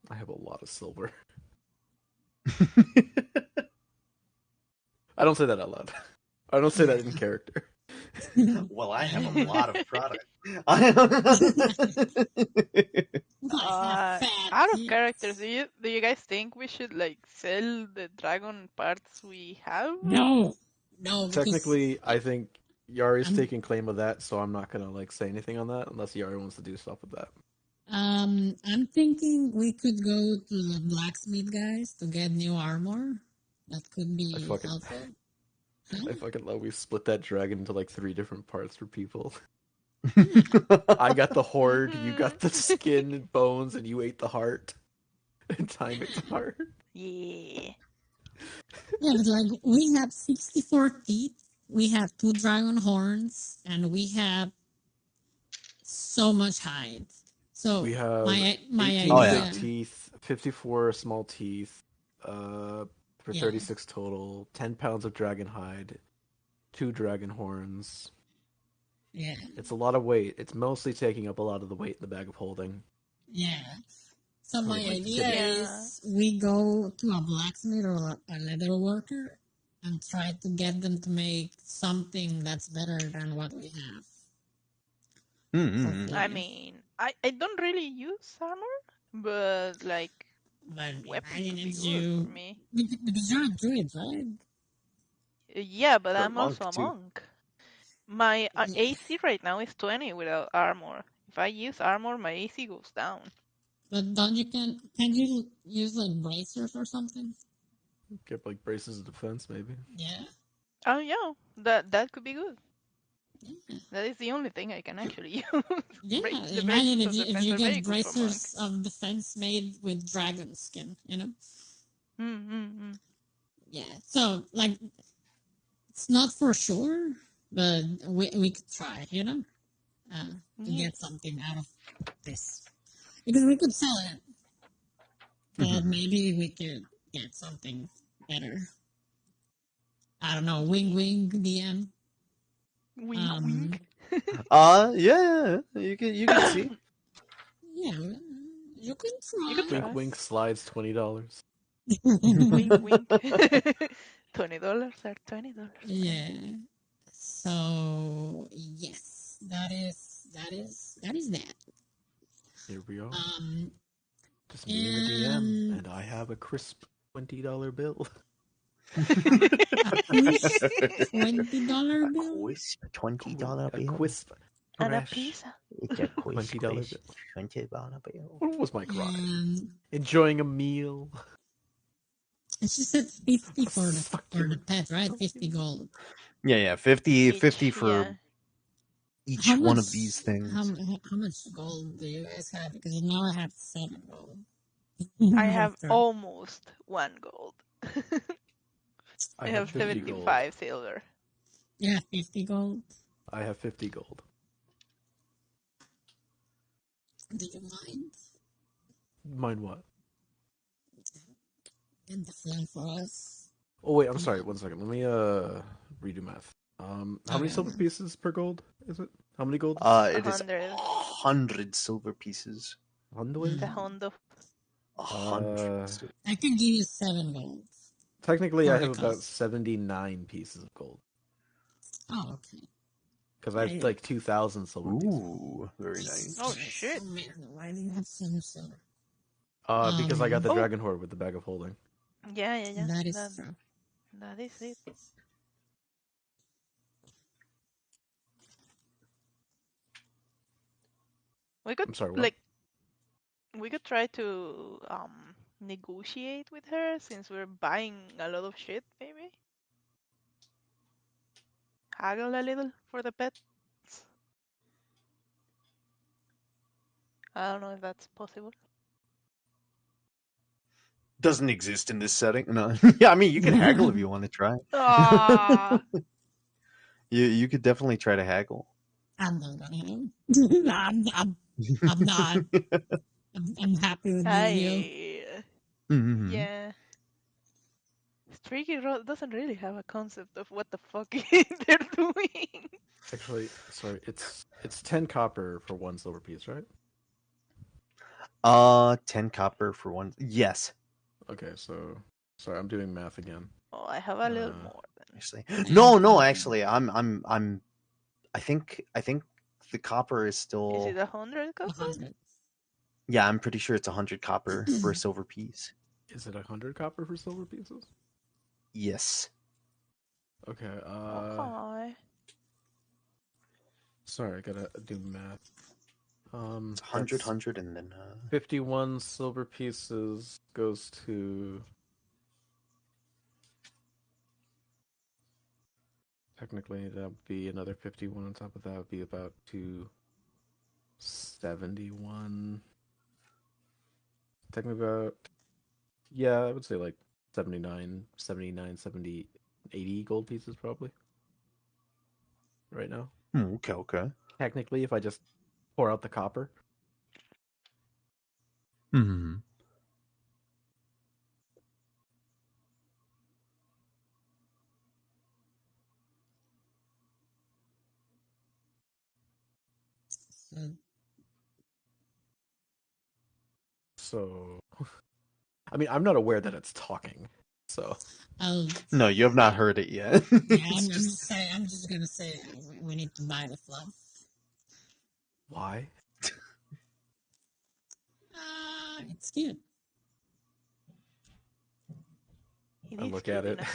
I have a lot of silver. I don't say that out loud. I don't say that in character. Well, I have a lot of product. Out of characters, do you guys think we should like sell the dragon parts we have? No. Technically, I think Yari's taking claim of that, so I'm not gonna like say anything on that unless Yari wants to do stuff with that. I'm thinking we could go to the blacksmith guys to get new armor. That could be helpful. I fucking love we split that dragon into like 3 different parts for people. I got the horde, you got the skin and bones, and you ate the heart. And time ate the heart. Yeah. Yeah, but like we have 64 teeth, we have 2 dragon horns, and we have so much hide. So We have my 18 idea. big teeth, 54 small teeth, for 36 total, 10 pounds of dragon hide, 2 dragon horns. Yeah. It's a lot of weight. It's mostly taking up a lot of the weight in the bag of holding. Yeah. So my like idea is we go to a blacksmith or a leather worker and try to get them to make something that's better than what we have. Mm-hmm. I mean, I don't really use armor, but like weapons would be good for me. Because you're a druid, right? Yeah, but You're a I'm also monk, a too. monk. My AC right now is 20 without armor. If I use armor, my AC goes down. But don't you can you use like bracers or something? Get like braces of defense, maybe. Yeah. Oh yeah, that could be good. Yeah. That is the only thing I can actually use. Yeah, The imagine braces of if defense you are very get good for bracers monks. of defense made with dragon skin, you know? Mm-hmm. Yeah, so like it's not for sure, but we could try, you know, to get something out of this because we could sell it, but maybe we could get something better. I don't know, wing DM. Wink. Yeah, you can see. Yeah, you can try. You could try. Wink slides $20. Wink wink. $20 or $20. Yeah. So yes, that is that. Here we are. Just me and the DM, and I have a crisp $20 bill. $20 bill. Crisp $20 bill. A crisp. And a fresh pizza. It's a crisp $20 bill. $20 bill. What was my cry? Enjoying a meal. And she said 50 for the pet, right? 50 gold. Yeah, 50 for Yeah. each one of these things. How much gold do you guys have? Because now I have 7 gold. I have almost 1 gold. I have 75 gold. silver. Yeah, 50 gold. I have 50 gold. Do you mind? Mind what? Get the flame for us. Oh wait, I'm sorry. 1 second. Let me redo math. How many Okay. silver pieces per gold is it? How many gold? It is 100. 100 silver pieces. 100? The Hondo. 100. Uh, I can give you 7 gold. Technically, I For have the about cost. 79 pieces of gold Oh, okay. because I have like 2,000 silver pieces. Ooh, very nice. Oh, shit. Oh, man, why do you have so much silver? Because I got the Oh. dragon horde with the bag of holding. Yeah. That is true. That is it. We could I'm sorry, what? we could try to negotiate with her since we're buying a lot of shit, maybe. Haggle a little for the pets. I don't know if that's possible. Doesn't exist in this setting. No. Yeah, I mean, you can haggle if you want to try. Ah, You could definitely try to haggle. I'm not gonna. I'm not. I'm happy with this deal. Mhm. Yeah. Streaky doesn't really have a concept of what the fuck they're doing. Actually, sorry, it's 10 copper for 1 silver piece, right? 10 copper for 1. Yes, Okay, so sorry, I'm doing math again. Oh, I have a little more than. actually. Thank No, you. actually, I think the copper is Is still. it 100 copper? 100. Yeah, I'm pretty sure it's 100 copper for a silver piece. Is it 100 copper for silver pieces? Yes. Okay, Okay. sorry, I gotta do math. It's 100, That's 100, and then 51 silver pieces goes to... Technically, that would be another 51 on top of that would be about 271. Technically about... Yeah, I would say like 79, 70, 80 gold pieces probably. Right now. okay. Technically, if I just pour out the copper. Hmm. So... I mean, I'm not aware that it's talking, so... Oh, No, you have not heard it yet. yeah, It's I'm just gonna say we need to buy the fluff. Why? It's cute. It I is look cute at it. in a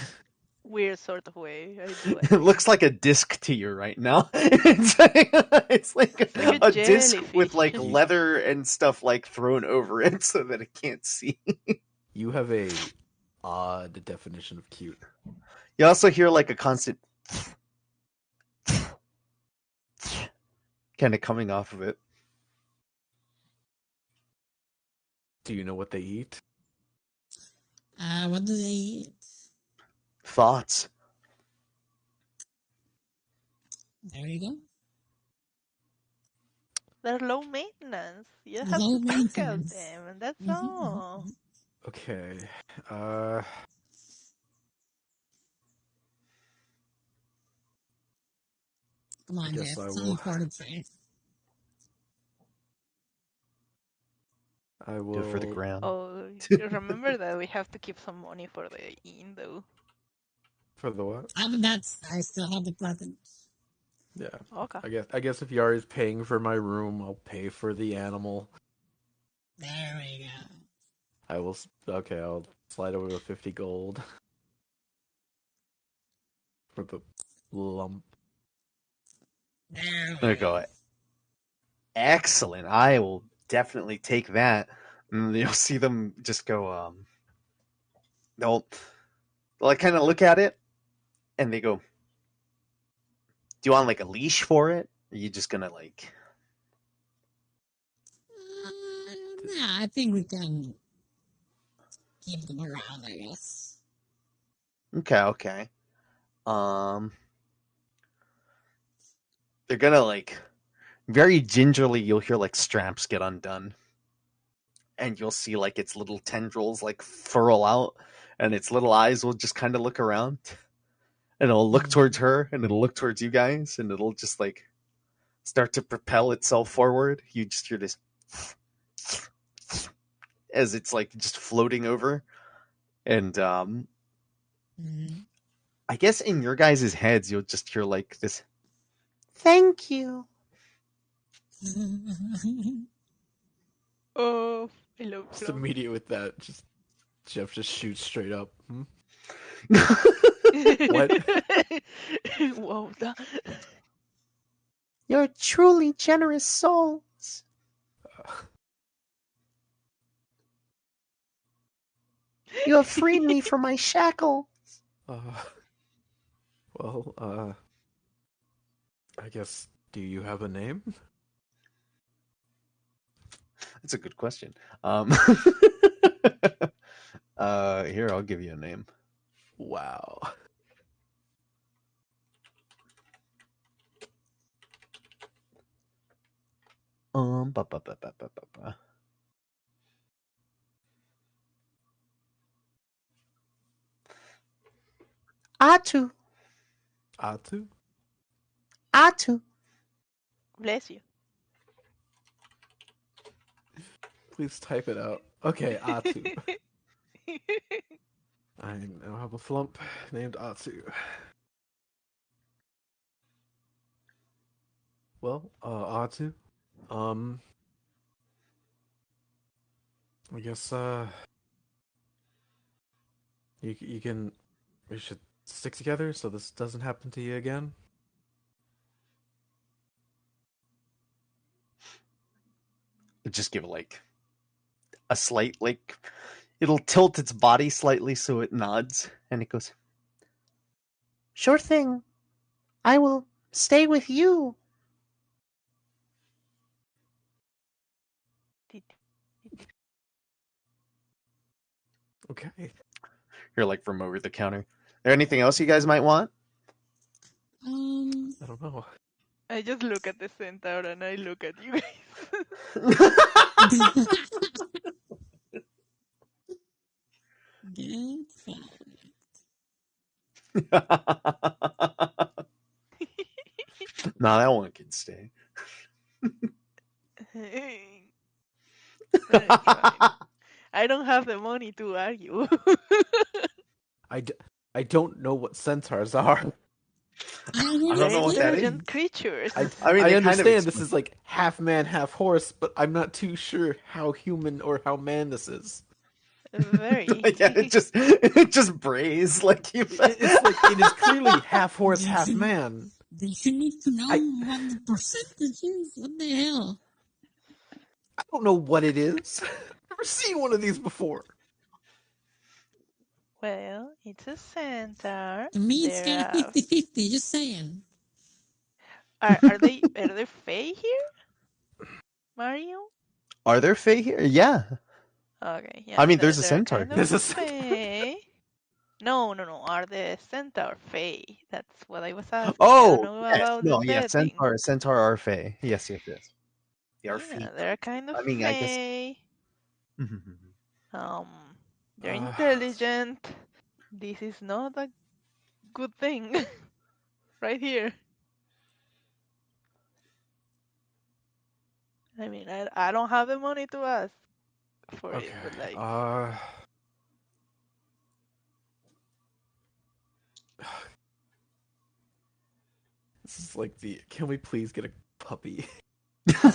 weird sort of way. I do it agree. looks like a disc to you right now. It's like like a a disc with like jellyfish. leather and stuff like thrown over it so that it can't see. You have a odd definition of cute. You also hear like a constant kind of coming off of it. Do you know what they eat? What do they eat? Thoughts. There you go. They're low maintenance. You have Low to think of maintenance. them, and that's Mhm, all. Okay. Come on, guess Jeff. I It's will- only 43. I will Do it for the gram. Oh, you remember that we have to keep some money for the inn, though. For the what? I still have the button. Yeah. Okay. I guess if Yari's paying for my room, I'll pay for the animal. There we go. I will. Okay, I'll slide over to 50 gold for the lump. There There we you go. Excellent. I will definitely take that. And you'll see them just go. They'll like kind of look at it, and they go, "Do you want like a leash for it? Or are you just gonna like?" Yeah, I think we can keep them around, I guess. Okay. Um, they're gonna like Very gingerly, you'll hear like straps get undone, and you'll see like its little tendrils like furl out, and its little eyes will just kind of look around, and it'll look towards her, and it'll look towards you guys, and it'll just like start to propel itself forward. You just hear this as it's like just floating over, and Mhm. I guess in your guys' heads, you'll just hear like this, "Thank you." Oh, I love Just clowns. immediate with that, just Jeff just shoots straight up. Hmm? What? Wow, You're truly generous souls. You have freed me from my shackle. Uh, well, I guess. Do you have a name? That's a good question. Here, I'll give you a name. Wow. Ba, ba, ba, ba, ba, ba, ba. Atu. Atu? Atu. bless you. Please type it out. Okay, Atu. I now have a flump named Atu. Well, Atu. I guess you can we should stick together so this doesn't happen to you again. Just give it like a slight, like, it'll tilt its body slightly so it nods, and it goes, "Sure thing. I will stay with you." Okay. You're like from over the counter. There anything else you guys might want? I don't know. I just look at the centaur and I look at you guys. Good. Nah, that one can stay. Alright, fine. I don't have the money to argue. I don't know what centaurs are. I don't I know don't They're know what that is. intelligent creatures. I mean, I they kind of understand this explain- is like half man, half horse, but I'm not too sure how human or how man this is. Very. yeah, it just brays like you. It's like it is clearly half horse, half man. Then you need to know I- what the percentage is. What the hell? I don't know what it is. I've never seen one of these before. Well, it's a centaur. To me, it's kind They're, of 50-50, just saying. are they Fae here, Mario? Are there Fae here? Yeah. Okay, yeah. I mean, there's a they're centaur kind here. of There's a centaur. Fae. No. Are the centaur Fae? That's what I was asking. I Oh, don't know yes. about No, the yeah, setting. centaur are Fae. Yes. They are Yeah, Fae. they're kind of I mean, I guess. Fae. Mhm. They're intelligent. This is not a good thing. Right here. I mean, I don't have the money to ask for it, but Okay. like, This is like the. Can we please get a puppy? can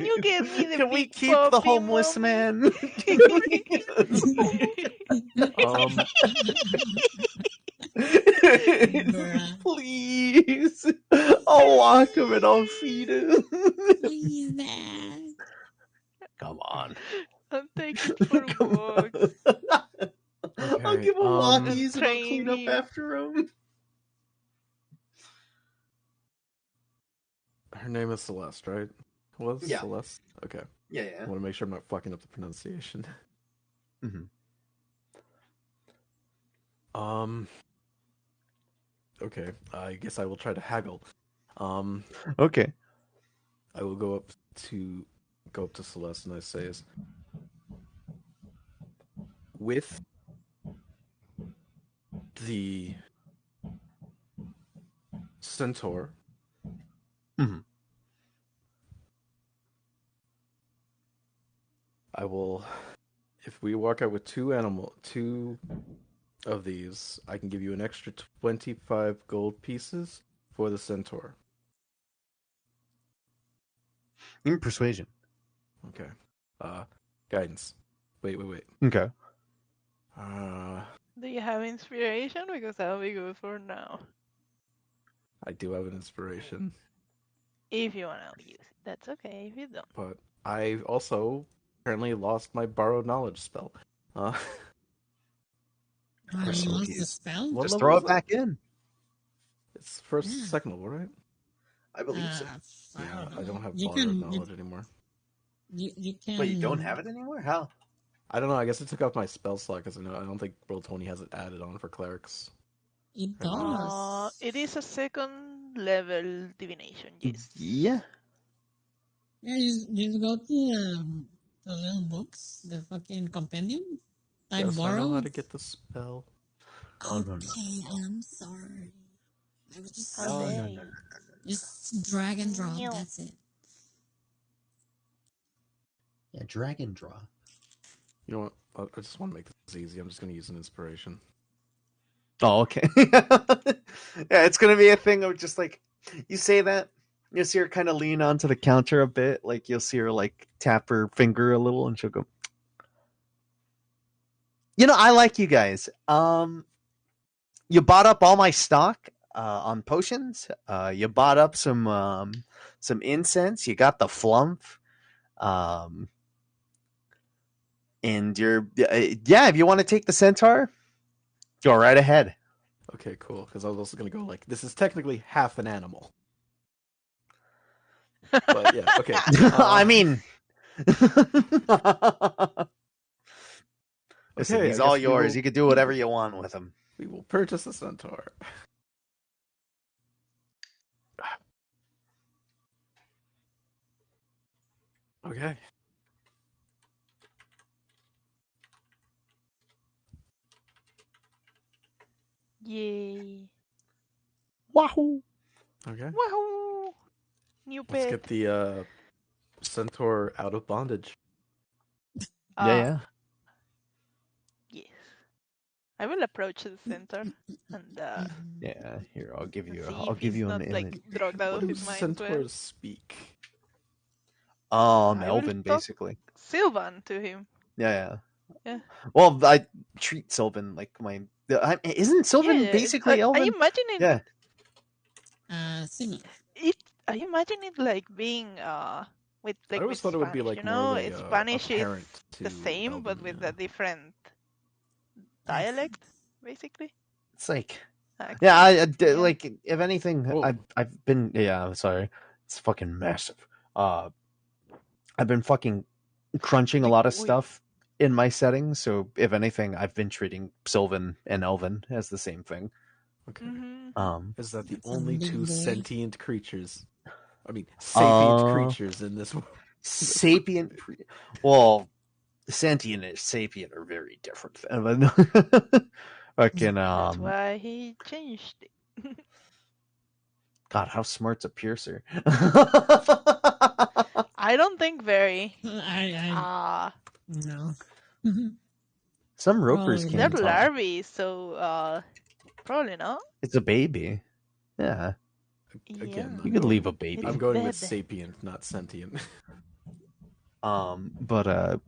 you get me the Can we big keep the puppy, homeless mommy? man? Um. Bruh. Please. I'll walk him and I'll feed him. Please, Dad. Come on. I'll take him for Come on. walks I'll Okay. give him and walkies and I'll train clean up him. after him. Her name is Celeste, right? Was Yeah. Celeste? Okay. Yeah. I want to make sure I'm not fucking up the pronunciation. Mm-hmm. Okay. I guess I will try to haggle. Okay. I will go up to Celeste and I say is with the centaur. Mhm. I will. If we walk out with two of these, I can give you an extra 25 gold pieces for the centaur. Give me persuasion. Okay. Guidance. Wait. Okay. Do you have inspiration? Because that'll be good for now. I do have an inspiration, If you want to use it, that's okay. If you don't, but I also apparently lost my borrowed knowledge spell. Oh, you lost the Facilities. spell? What Just level throw is it that? back in. It's first, Yeah. second level, right? I believe so. Yeah, I don't have You borrowed can, knowledge anymore. you can. Wait, you don't have it anymore? How? I don't know. I guess it took off my spell slot because I don't think Roll20 has it added on for clerics. It Right now. does. it is a second level divination. Yes. Yeah. Yeah, just go to the little books, the fucking compendium. I Yes, I know how borrowed. to get the spell. Oh, no. Okay, I'm sorry. I was just How Oh, saying. no, dare no, you? Just drag and drop. Meow. That's it. Yeah, drag and drop. You know what? I just want to make this easy. I'm just going to use an inspiration. Oh, okay. Yeah, it's gonna be a thing of just like you say that, you'll see her kind of lean onto the counter a bit, like you'll see her like tap her finger a little, and she'll go. I like you guys. You bought up all my stock on potions. You bought up some incense. You got the flump. And if you want to take the centaur, go right ahead. Okay, cool. Because I was also going to go like, this is technically half an animal. But yeah, okay. I mean, listen, Okay, he's I all guess we yours. will- You can do whatever you want with him. We will purchase a centaur. Okay. Yay! Wahoo! Okay. Wahoo! New Let's pet. get the centaur out of bondage. Yeah. Yes. I will approach the center and Yeah, here I'll give see you. if I'll give he's you not an like image. drugged out What of do his mind as well. centaurs speak? I will Elven, talk basically. Sylvan to him. Yeah. Yeah. Well, I treat Sylvan like my. Isn't Sylvan Yeah, basically Elven? I imagine it. Yeah. Similar. I imagine it like being with I like always with thought it would Spanish. be like You more of know, a Spanish is parent to the same but Elven, with yeah. a different dialect, basically. It's like. Accent. Yeah, Yeah. like if anything, Whoa. I've been. Yeah, I'm sorry. It's fucking massive. I've been fucking crunching a lot of Oi. stuff in my settings, so if anything, I've been treating Sylvan and Elven as the same thing. Okay. Mm-hmm. Is that the That's a only big two boy. sentient creatures? I mean, sapient Uh, creatures in this world. Sapient. Well, sentient and sapient are very different. Fucking That's why he changed it. God, how smart's a piercer? I don't think very. I no. Some ropers Probably They're can't talk. larvae, so probably not. It's a baby. Yeah, Again, Yeah. I'm you could going- leave a baby. I'm going with Dead. sapient, not sentient. But I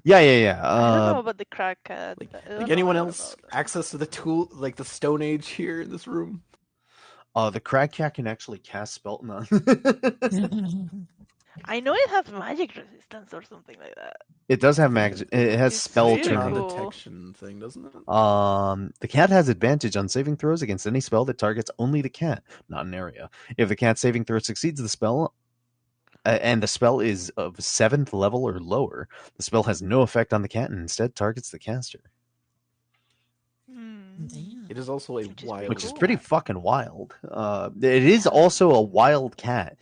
yeah. don't know about the crack cat. Like, I don't like know anyone a lot else about that. access to the tool, like the Stone Age here in this room? The crag cat can actually cast spell. No. I know it has magic resistance or something like that. It does have magic. It has It's spell really turning. cool. Non-detection thing, doesn't it? The cat has advantage on saving throws against any spell that targets only the cat, not an area. If the cat's saving throw succeeds the spell, and the spell is of 7th level or lower, the spell has no effect on the cat and instead targets the caster. Damn. It is also a Which is wild Pretty cool. fucking wild. It is also a wild cat.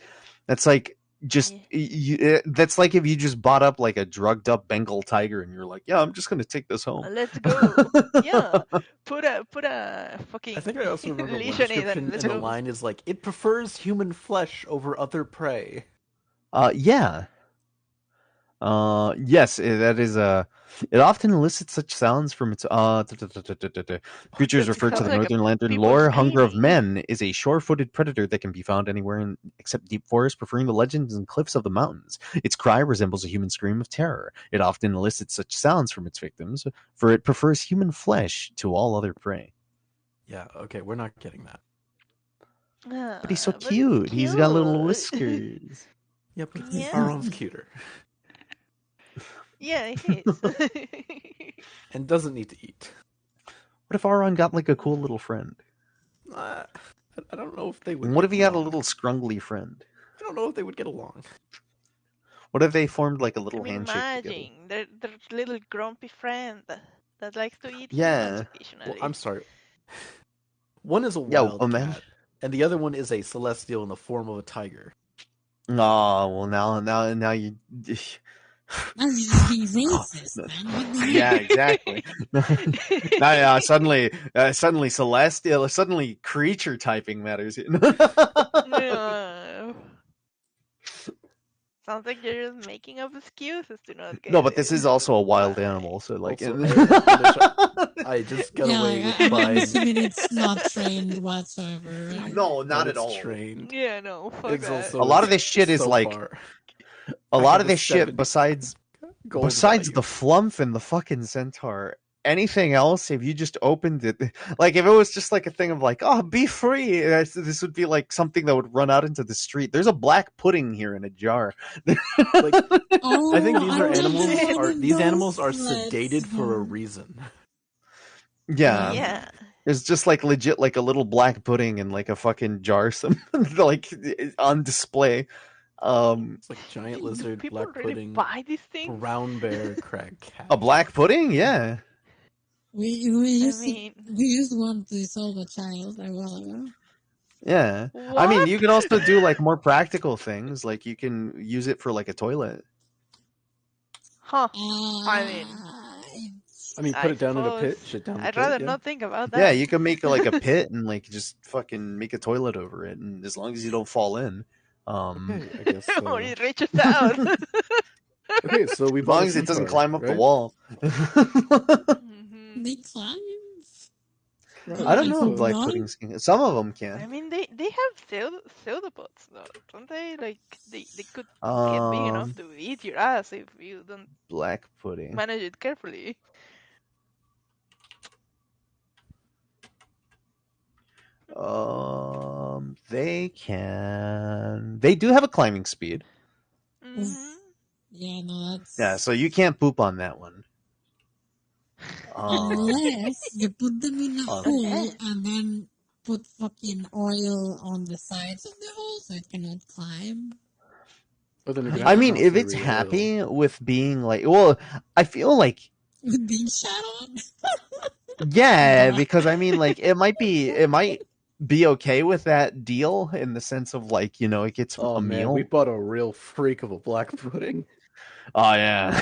That's like just Yeah. that's like if you just bought up like a drugged up Bengal tiger and you're like, yeah, I'm just gonna take this home. Let's go. Yeah. Put a I think fucking I also remember one leash on it and description let's in the go. line is like, it prefers human flesh over other prey. Yeah. Yes, that is it often elicits such sounds from its creatures It's referred to Sounds the kinda- like a Northern Lantern people lore. Hunger of mating. Men is a shore-footed predator that can be found anywhere except deep forests, preferring the legends and cliffs of the mountains. Its cry resembles a human scream of terror. It often elicits such sounds from its victims, for it prefers human flesh to all other prey. Yeah, okay, we're not getting that. But he's so But cute. it's He's got little cute. whiskers. Yeah, but Yeah. Aron's cuter. Yeah, it is. And doesn't need to eat. What if Aron got like a cool little friend? I don't know if they would. And what if get he had a along. little scrungly friend? I don't know if they would get along. What if they formed like a little I mean, handshake together? imagine their little grumpy friend that likes to eat Yeah. humans Well, occasionally. I'm sorry. One is a Yeah, wild man. cat, and the other one is a celestial in the form of a tiger. Oh, well, now you. That's just being racist, man. What the Yeah, heck? exactly. Now, suddenly celestial, suddenly creature typing matters. Yeah. Sounds like you're just making up excuses to not get No, but this it. is also a wild animal, so like. Also, I just got Yeah, away like, with I'm buying. assuming it's not trained whatsoever. Right? No, that not at it's all. trained. Yeah, no, fuck It's that. also A lot of this shit is so like far. a I lot have of a this shit 70 besides gold besides value. the flump and the fucking centaur. Anything else, if you just opened it, like if it was just like a thing of like, oh, be free, this would be like something that would run out into the street. There's a black pudding here in a jar. Like, Oh, I think these I are really animals. wanted These those animals are threads. sedated for a Oh. reason. Yeah. Yeah. There's just like legit like a little black pudding in like a fucking jar, some like on display. It's like giant Do lizard, people black really pudding, buy these things? brown bear, crag cat. A black pudding, yeah. We I used mean, we used one to solve a child a while ago. Yeah. what? I mean, you can also do like more practical things, like you can use it for like a toilet. Huh. I mean, put it down in a pit, shit down the I'd pit. rather yeah. not think about that. Yeah, you can make like a pit and like just fucking make a toilet over it, and as long as you don't fall in. Okay, I guess. Or it reaches out. Okay, so we As bought long a as it doesn't centaur, climb up the right? wall. Mhm. They climb. I don't know Like, if black none? puddings can. Some of them I can. mean, they have pseudopods, though, don't they? Like, they could get big enough to eat your ass if you don't Black pudding. manage it carefully. They can. They do have a climbing speed. Mhm. Yeah, no, that's Yeah, so you can't poop on that one. unless you put them in a Oh. hole and then put fucking oil on the sides of the hole so it cannot climb. But then you're gonna I have to mean, if constantly it's re-oil. happy with being like, well, I feel like With being shot on. yeah, because I mean, like, it might be okay with that deal in the sense of like, you know, it gets Oh a man, meal. we bought a real freak of a black pudding. Oh yeah.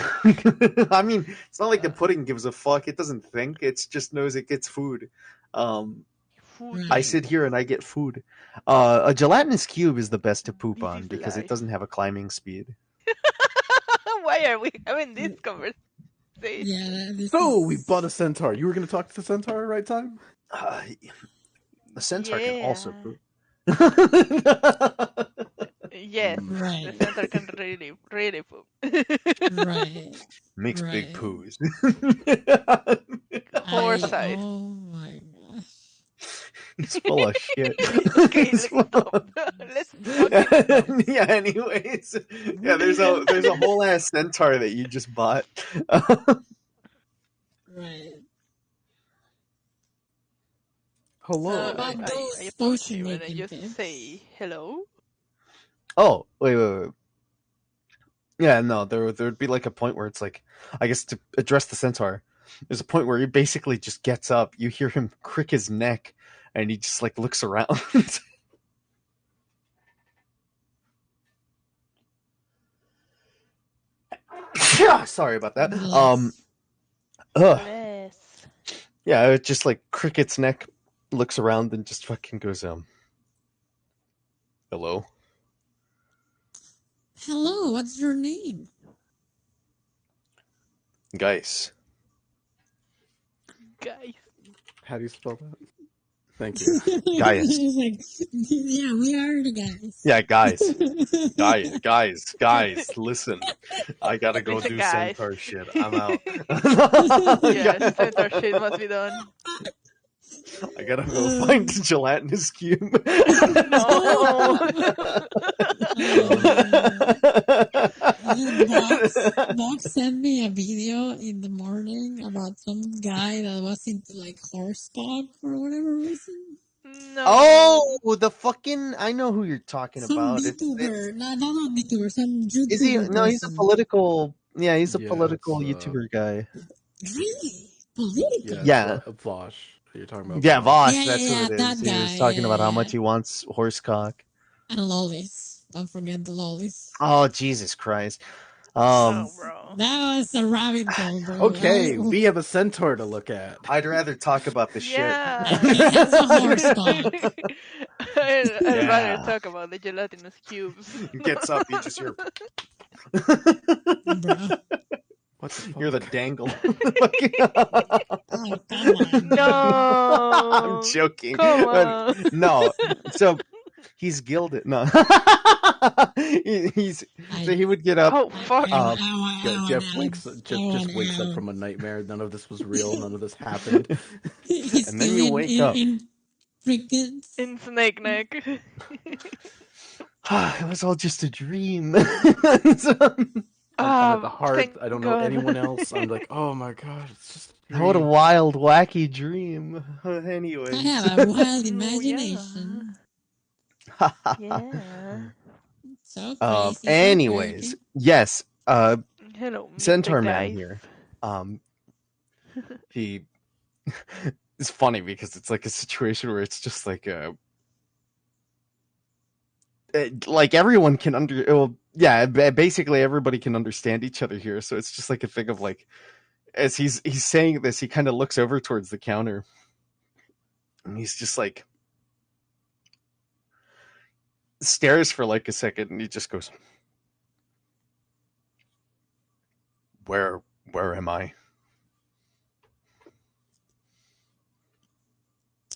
I mean, it's not like the pudding gives a fuck. It doesn't think. It just knows it gets food. Food. I sit here and I get food. A gelatinous cube is the best to poop This on is because it life. doesn't have a climbing speed. Why are we having this conversation? Yeah, this So is... we bought a centaur. You were gonna talk to the centaur, right? Time. The centaur can also Yeah. poop. Yes, Right. the centaur can really poop. Right. Makes big Right. poos. Horse size. Oh my gosh. It's full of shit. Okay, It's let's full stop. Let's fucking stop. yeah. Anyways, yeah. There's a whole ass centaur that you just bought. Right. Hello. about those I apologize potion when I making just tips. say hello. Oh, wait. Yeah, no. There would be like a point where it's like, I guess to address the centaur, there's a point where he basically just gets up. You hear him crick his neck, and he just like looks around. Sorry about that. Bless. Bless. Yeah, it just like Cricket's neck looks around and just fucking goes, hello? Hello, what's your name? Guys. Guys. How do you spell that? Thank you. Guys. He's like, yeah, we are the guys. Yeah, guys, listen. I gotta go Listen, do guys. centaur shit. I'm out. Yeah, centaur shit must be done. I gotta go find the gelatinous cube. No. Box sent me a video in the morning about some guy that was into like horse talk for whatever reason. No. Oh, the fucking! I know who you're talking Some about. VTuber, not VTuber, some YouTuber. Is he? No, he's a person. political. Yeah, he's a Yeah, political it's, YouTuber guy. Really? Political? Yeah. Vosh. You're talking about Yeah, Vosh. Yeah, That's yeah, who it that is. He was guy, talking yeah, about how yeah. much he wants horsecock. And lollies. Don't forget the lollies. Oh, Jesus Christ! No, bro. That was a rabbit hole, bro. Okay, we have a centaur to look at. I'd rather talk about the Yeah. He has a horse talk. I'd Yeah. rather talk about the gelatinous cubes. He gets up, you just hear. Bro. What the fuck? You're the dangle. Oh, come on. No. I'm joking. Come on. No, so he's gilded. No, he's so he would get up. Oh, fuck. Jeff wakes just wakes up from a nightmare. None of this was real. None of this happened. He's And then you wake up. In freaking... In Snake Neck. It was all just a dream. I'm at the heart. Thank I don't know God. anyone else. I'm like, oh my god, it's just a dream. What a wild, wacky dream. Anyway. I have a wild Oh, imagination. Yeah. So crazy. so Anyways, crazy. yes. Hello, Centaur Mr. Man Guys. here. He it's funny because it's like a situation where it's just like like everyone can basically everybody can understand each other here, so it's just like a thing of like, as he's saying this, he kind of looks over towards the counter and he's just like stares for like a second and he just goes, where am I?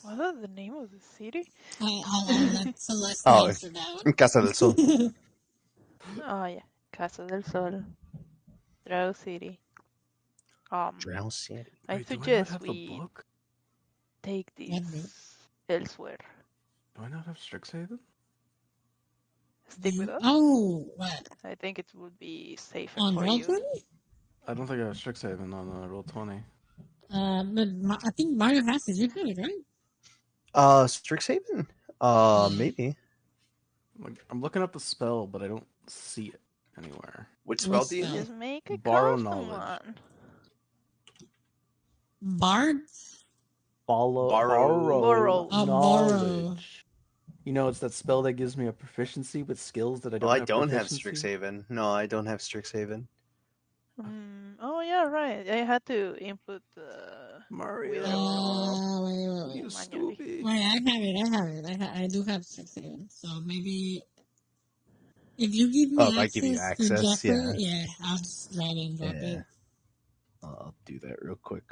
Was that the name of the city? I'll let Celeste Oh, answer that one. Casa del Sol. Oh, yeah. Casa del Sol. Drow City. Drow City. I Wait, do not suggest have the we book? take What this book? elsewhere. Do I not have Strixhaven? Stick with us. Oh, what? I think it would be safer On for roll you. 20? I don't think I have Strixhaven on roll 20. But I think Mario has it. You have it, right? Strixhaven? Maybe. I'm looking up the spell, but I don't see it anywhere. Which spell What do you spell? need? Just make a Borrow custom knowledge. one. Bard? Borrow Borrow. Oh, knowledge. You know, it's that spell that gives me a proficiency with skills that I don't Oh, I have don't have proficiency. Strixhaven. No, I don't have Strixhaven. Oh, yeah, right. I had to input Mario. without Wait. You manually. stupid. Wait, I have it. I do have 6-7. So maybe if you give me Oh, if I give you access to access, Jeffrey, yeah. I'll just drag and drop Yeah. it. I'll do that real quick.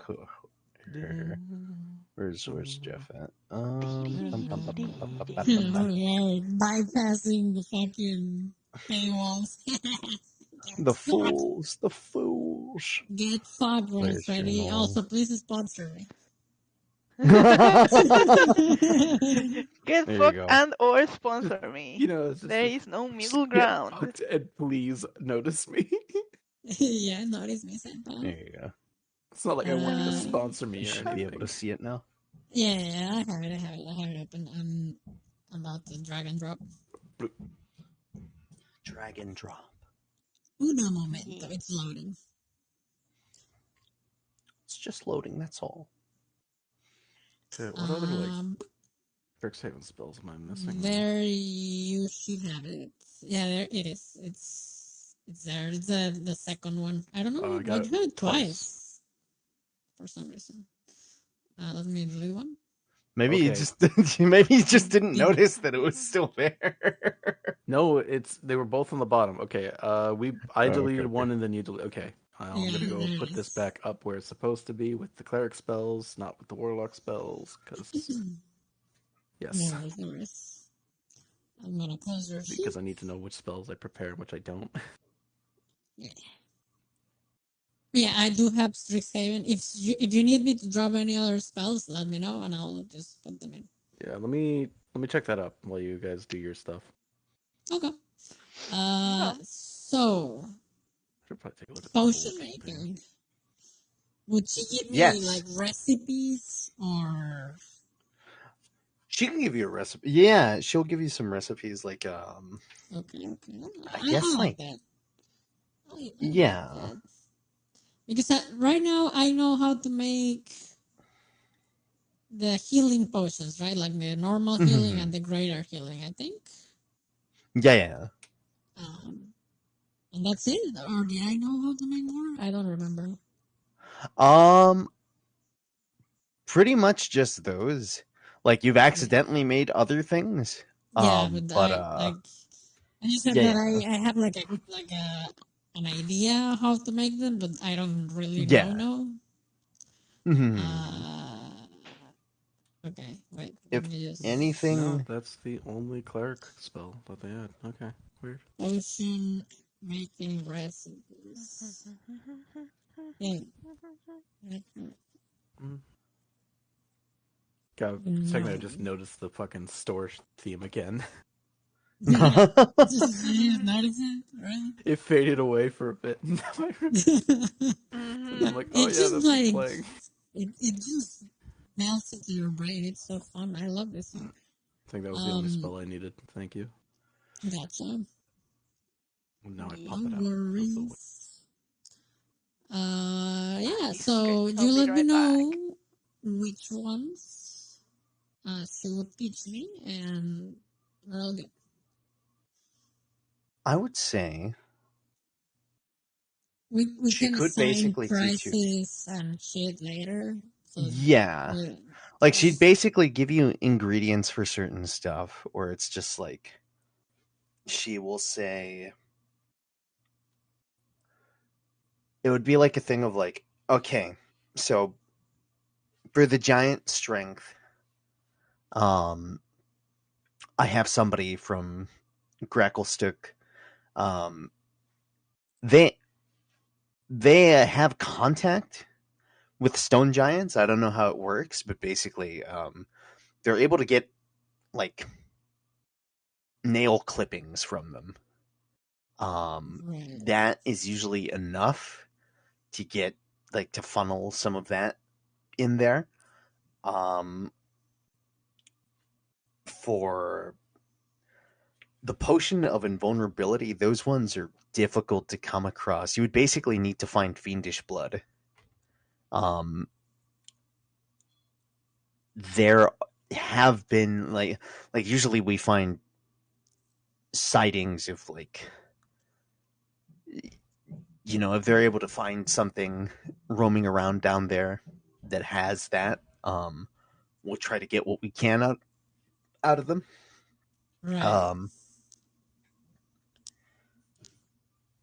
Where's Jeff at? Yeah, bypassing the fucking paywalls. The fools. Get fucked, Where's Freddy. your Also, please sponsor me. Get There you fucked go. and or sponsor me. You know, it's just There like, is no middle get ground. fucked and please notice me. Yeah, notice me, Senpai. There you go. It's not like I want you to Uh, sponsor me You or should be able anything. to see it now. Yeah, I have it open. I'm about to drag and drop. Drag and drop. Uno momento, it's loading. It's just loading, that's all. Okay, what other like Um, Strixhaven spells am I missing? there you should have it. Yeah, there it is. It's It's there. It's the second one. I don't know. I I got do it it twice for some reason. Let me delete one. Maybe you Okay. just didn't notice that it was still there. No, they were both on the bottom. Okay. I deleted okay. one and then you delete. Okay. I'm Yeah, gonna go there it put this is. back up where it's supposed to be with the cleric spells, not with the warlock spells, because yes, No worries, no worries. I'm gonna close your sheet. because I need to know which spells I prepare and which I don't. Yeah. Yeah, I do have Strixhaven. If you need me to drop any other spells, let me know and I'll just put them in. Yeah, let me check that up while you guys do your stuff. Okay. Okay. So Should probably take a look at the potion whole thing. making. Would she give me Yes. like recipes or? She can give you a recipe. Yeah, she'll give you some recipes like Okay. I I guess like like that. I like yeah. that. Because right now I know how to make the healing potions, right? Like the normal healing and the greater healing, I think. Yeah. And that's it. Or did I know how to make more? I don't remember. Um pretty much just those. Like you've accidentally made other things. Yeah, but But I like. I just said that yeah. I have like an idea how to make them, but I don't really know. Yeah. No. Mhm. Uh, okay, wait. Let If me just No, anything that's the only cleric spell that they had. Okay, weird. potion making recipes. Yeah. Got a second. I No. just noticed the fucking store theme again. Just you notice it, right? It faded away for a bit. And I'm like, oh It yeah, just that's what's like playing. it just melts into your brain. It's so fun. I love this song. I think that was the only spell I needed. Thank you. Gotcha. Now I pop No it out of the way. worries. Yeah. Nice. Okay, So I'll you be let me right back. know which ones she would teach me, and I'll go. I would say We she can could assign basically teach you. prices and shit later. So Yeah. yeah. Like she'd basically give you ingredients for certain stuff, or it's just like she will say it would be like a thing of like, okay, so for the giant strength, um, I have somebody from Gracklestick. Um, they have contact with stone giants. I don't know how it works, but basically, they're able to get like nail clippings from them. Right. That is usually enough to get like to funnel some of that in there. Um, for the potion of invulnerability, those ones are difficult to come across. You would basically need to find fiendish blood. Um, there have been like usually we find sightings of like if they're able to find something roaming around down there that has that, we'll try to get what we can out of them. Right. Um,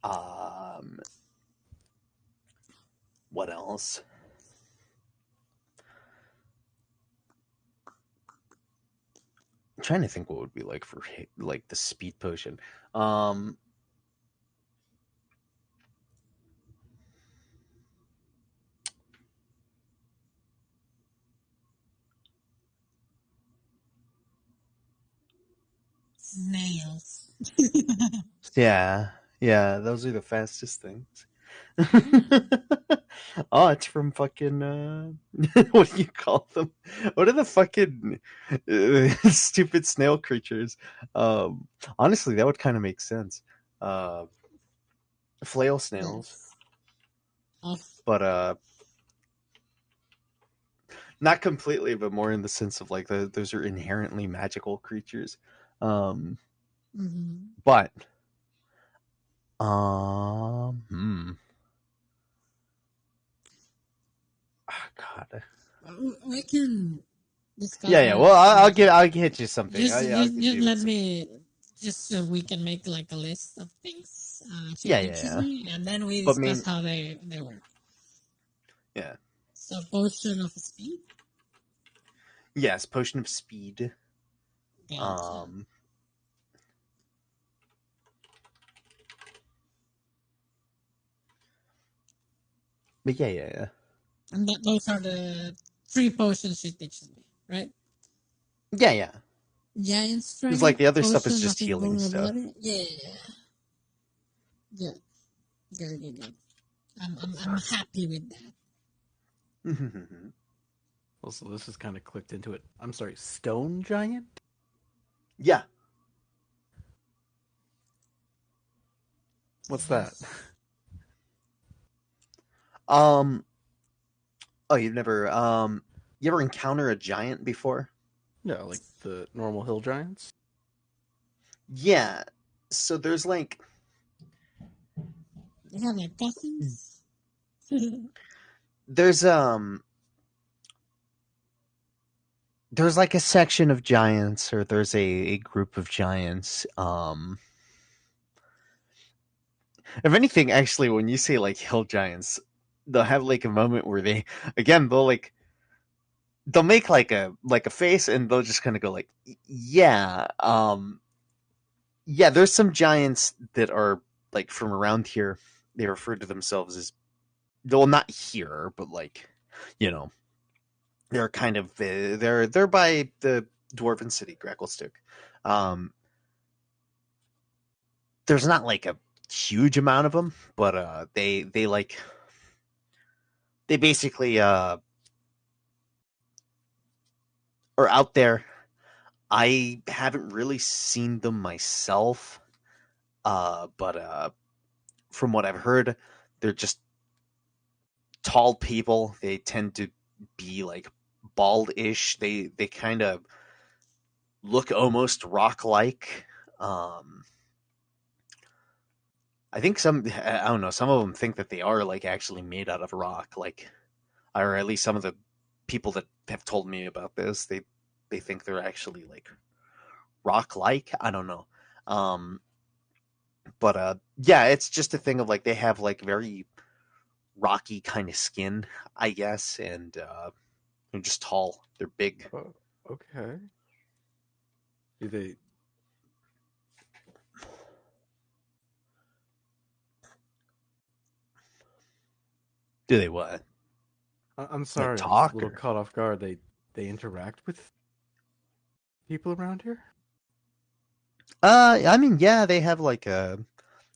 um, what else? I'm trying to think what would be like for like the speed potion. Um, Snails. yeah, those are the fastest things. Oh, it's from fucking what do you call them? What are the fucking stupid snail creatures? Honestly, that would kind of make sense. Uh, flail snails, Yes. Oh, but not completely, but more in the sense of like those are inherently magical creatures. Um, mm-hmm. but Hmm. Oh, God. We can discuss Yeah. Well, that later. I'll get you something. Just, I'll just, get just you let some. me, just so we can make like a list of things to interest Yeah. me, and then we But discuss how they work. yeah. So, potion of speed. Yes, potion of speed. Gotcha. But yeah. And those are the 3 potions you teach me, right? Yeah. Giant It's strength, like the other stuff is potion of just healing stuff. invulnerability. Yeah, good, good. I'm happy with that. Well, so this has kind of clicked into it. I'm sorry, stone giant? Yeah. What's that? Oh, you've never you ever encounter a giant before? Yeah, like the normal hill giants. Yeah. So there's like They have like cousins. there's there's like a section of giants, or there's a group of giants. If anything, actually, when you say like hill giants, they'll have like a moment where they'll make like a face, and they'll just kind of go like, yeah, yeah. There's some giants that are like from around here. They refer to themselves as, well, not here, but like, you know, they're kind of they're by the dwarven city Gracklestick. There's not like a huge amount of them, but they basically are out there. I haven't really seen them myself, but from what I've heard, they're just tall people. They tend to be like bald-ish. They kind of look almost rock-like. I think I don't know, some of them think that they are like actually made out of rock, like, or at least some of the people that have told me about this, they think they're actually like rock-like. I don't know. Um, but yeah, it's just a thing of like they have like very rocky kind of skin, I guess, and they're just tall. They're big. Oh, okay. Do they? Do they what? I'm Like sorry, I'm just a talk little or? caught off guard. They interact with people around here. I mean, yeah, they have like They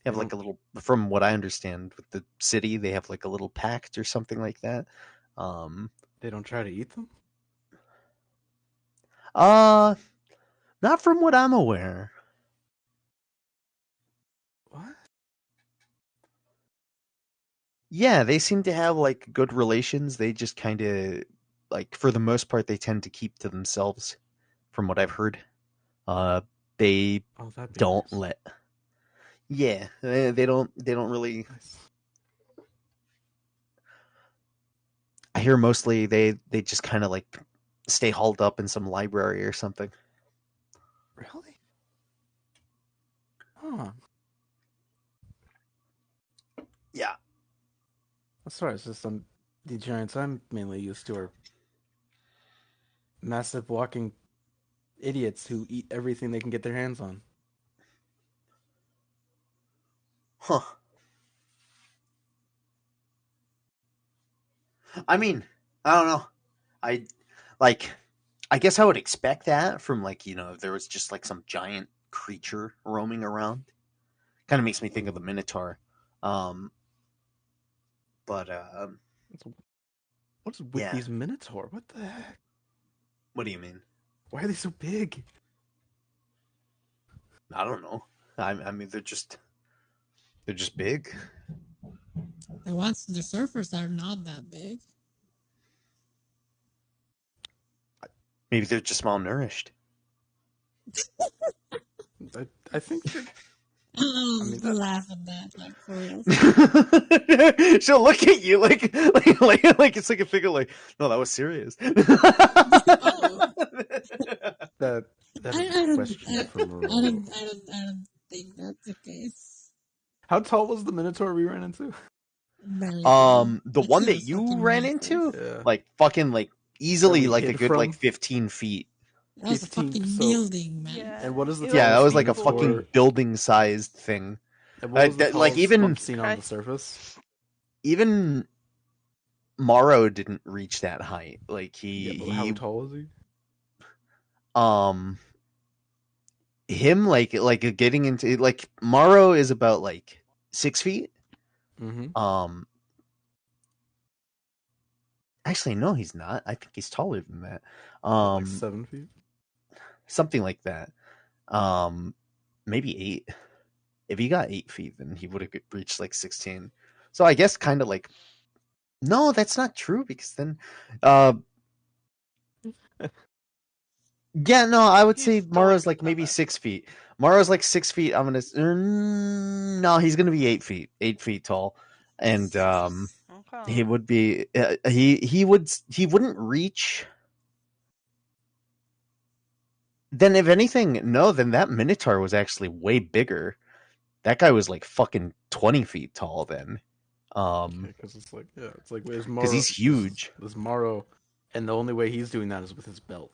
like don't. a little. From what I understand, with the city, they have like a little pact or something like that. Um, They don't try to eat them. uh, not from what I'm aware. What? Yeah, they seem to have like good relations. They just kind of, like, for the most part, they tend to keep to themselves, from what I've heard. Uh, they Oh, that'd be don't nice. let. Yeah, they don't really. Nice. I hear mostly they just kind of like stay hauled up in some library or something. Really? Huh. Yeah. That's right. It's just the giants I'm mainly used to are massive walking idiots who eat everything they can get their hands on. Huh. I mean, I don't know. I like. I guess I would expect that from, like, if there was just like some giant creature roaming around. Kind of makes me think of the Minotaur. Um, but What's with yeah. these minotaur? What the heck? What do you mean? Why are they so big? I don't know. I mean, they're just big. The ones the surfers are not that big. Maybe they're just malnourished. I think mean, I'll laugh at that, like, for real. She'll look at you like it's like a figure. Like, no, that was serious. Oh, that I is a don't, question for Moreau. I don't think that's the case. How tall was the Minotaur we ran into? Very tall. The Like, one he that was you fucking ran massive. into, Yeah. like fucking like easily we like a hid good from? like 15 feet. That was a 15, fucking so- building, man. Yeah. And what is the it Yeah, that was like a Minotaur- fucking building sized thing. And what was the that- like, tallest even- one seen on the Christ. surface? Even Morrow didn't reach that height. Like Yeah, but how tall is he? him like getting into like Morrow is about like 6 feet. Mm-hmm. Actually, no, he's not. I think he's taller than that. Like 7 feet. Something like that. Maybe 8. If he got 8 feet, then he would have reached like 16. So I guess kind of like, no, that's not true because then, yeah, no, I would say He's Mara's taller like maybe than 6 feet. Mara's like 6 feet. I'm gonna, no, he's gonna be 8 feet, 8 feet tall, and Okay. he would be, he wouldn't reach. Then if anything, no, then that Minotaur was actually way bigger. That guy was like fucking 20 feet tall then. Because it's like, yeah, it's like there's Morrow. Because he's huge. There's Morrow, and the only way he's doing that is with his belt.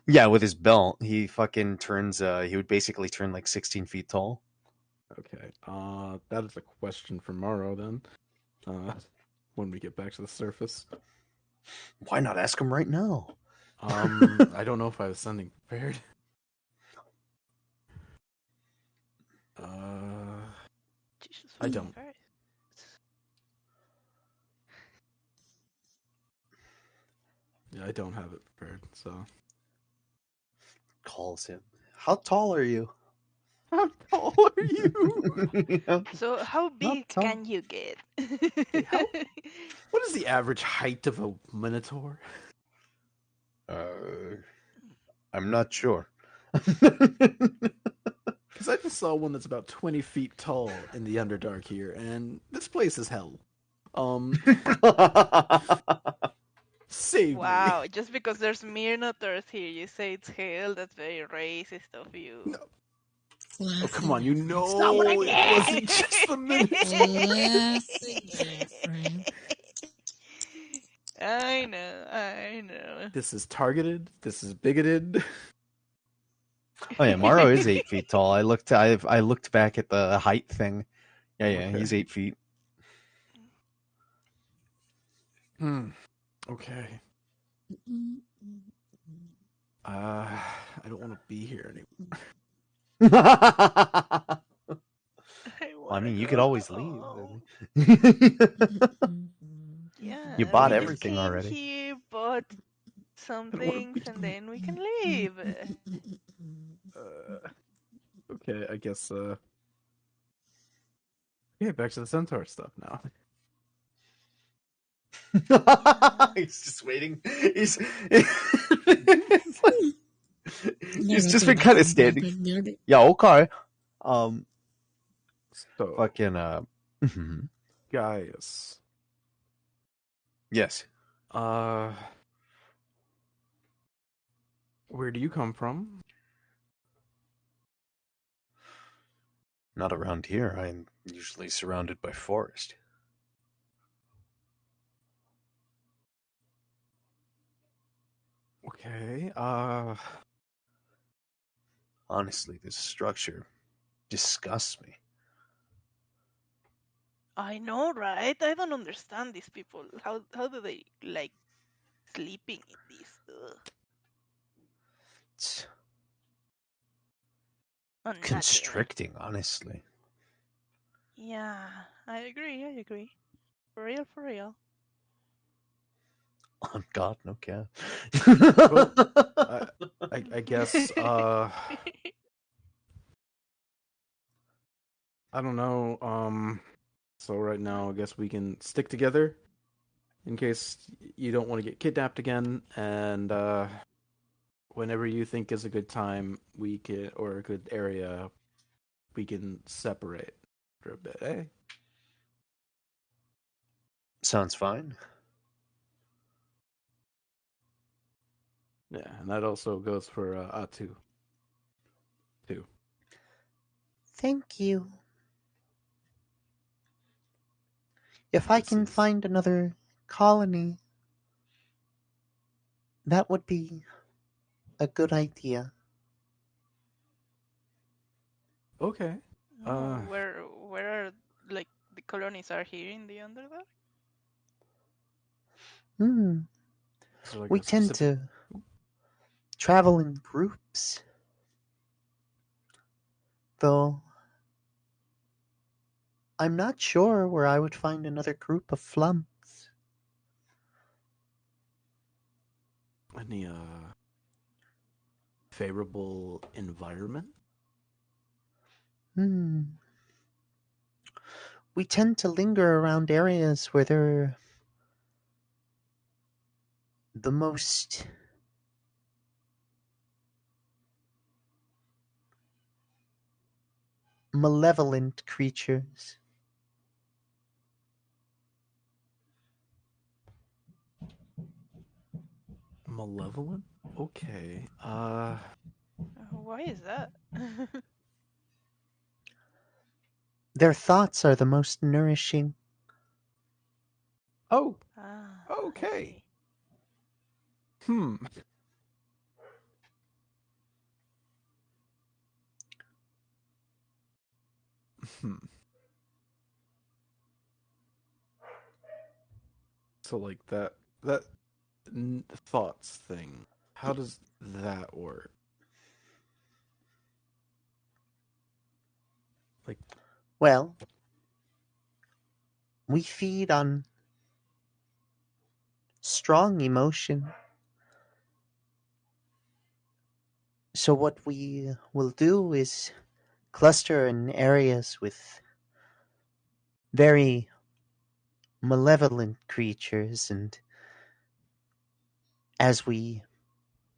Yeah, with his belt, he fucking turns. He would basically turn like 16 feet tall. Okay. That is a question for Morrow then. When we get back to the surface. Why not ask him right now? I don't know if I was sending prepared. Jesus I don't. Christ. Yeah, I don't have it prepared. So Calls him. How tall are you? how tall are you? So how big tall. can you get? how- What is the average height of a Minotaur? I'm not sure. Because I just saw one that's about 20 feet tall in the Underdark here, and this place is hell. Save Wow, just because there's Minotaurs here, you say it's hell? That's very racist of you. No. Classic Oh, come on, you reference. know Stop what I it did! wasn't just the Minotaur. Classic reference. I know. This is targeted. This is bigoted. Oh yeah, Morrow is 8 feet tall. I looked back at the height thing. Yeah, Okay. he's 8 feet. Okay. I don't want to be here anymore. I mean, you could always leave. Yeah, You bought we everything just came already. here, bought some I don't wanna things, be and then we can leave. Okay, I guess. Okay, back to the centaur stuff now. He's just waiting. He's just been kind of standing. Yeah, okay. So, Fucking Gaius. yes. Where do you come from? Not around here. I'm usually surrounded by forest. Okay. Honestly, this structure disgusts me. I know, right? I don't understand these people. How do they like sleeping in this? Ugh. It's Unnatural. constricting, honestly. Yeah, I agree. For real. Oh God, no cat. I guess. I don't know. So right now, I guess we can stick together in case you don't want to get kidnapped again, and whenever you think is a good time, or a good area, we can separate for a bit, eh? Sounds fine. Yeah, and that also goes for Atu too. Thank you. If I This can is find another colony, that would be a good idea. okay. Oh, where are like the colonies are here in the Underdark? Hmm. Is there like We a tend specific? to travel in groups, though I'm not sure where I would find another group of flumps. Any favorable environment? Hmm. We tend to linger around areas where they're the most malevolent creatures. Malevolent? Okay. Why is that? Their thoughts are the most nourishing. Oh, Ah, I okay. see. Hmm. Hmm. So like that thoughts thing. How does that work? Like, Well, we feed on strong emotion. So, what we will do is cluster in areas with very malevolent creatures, and as we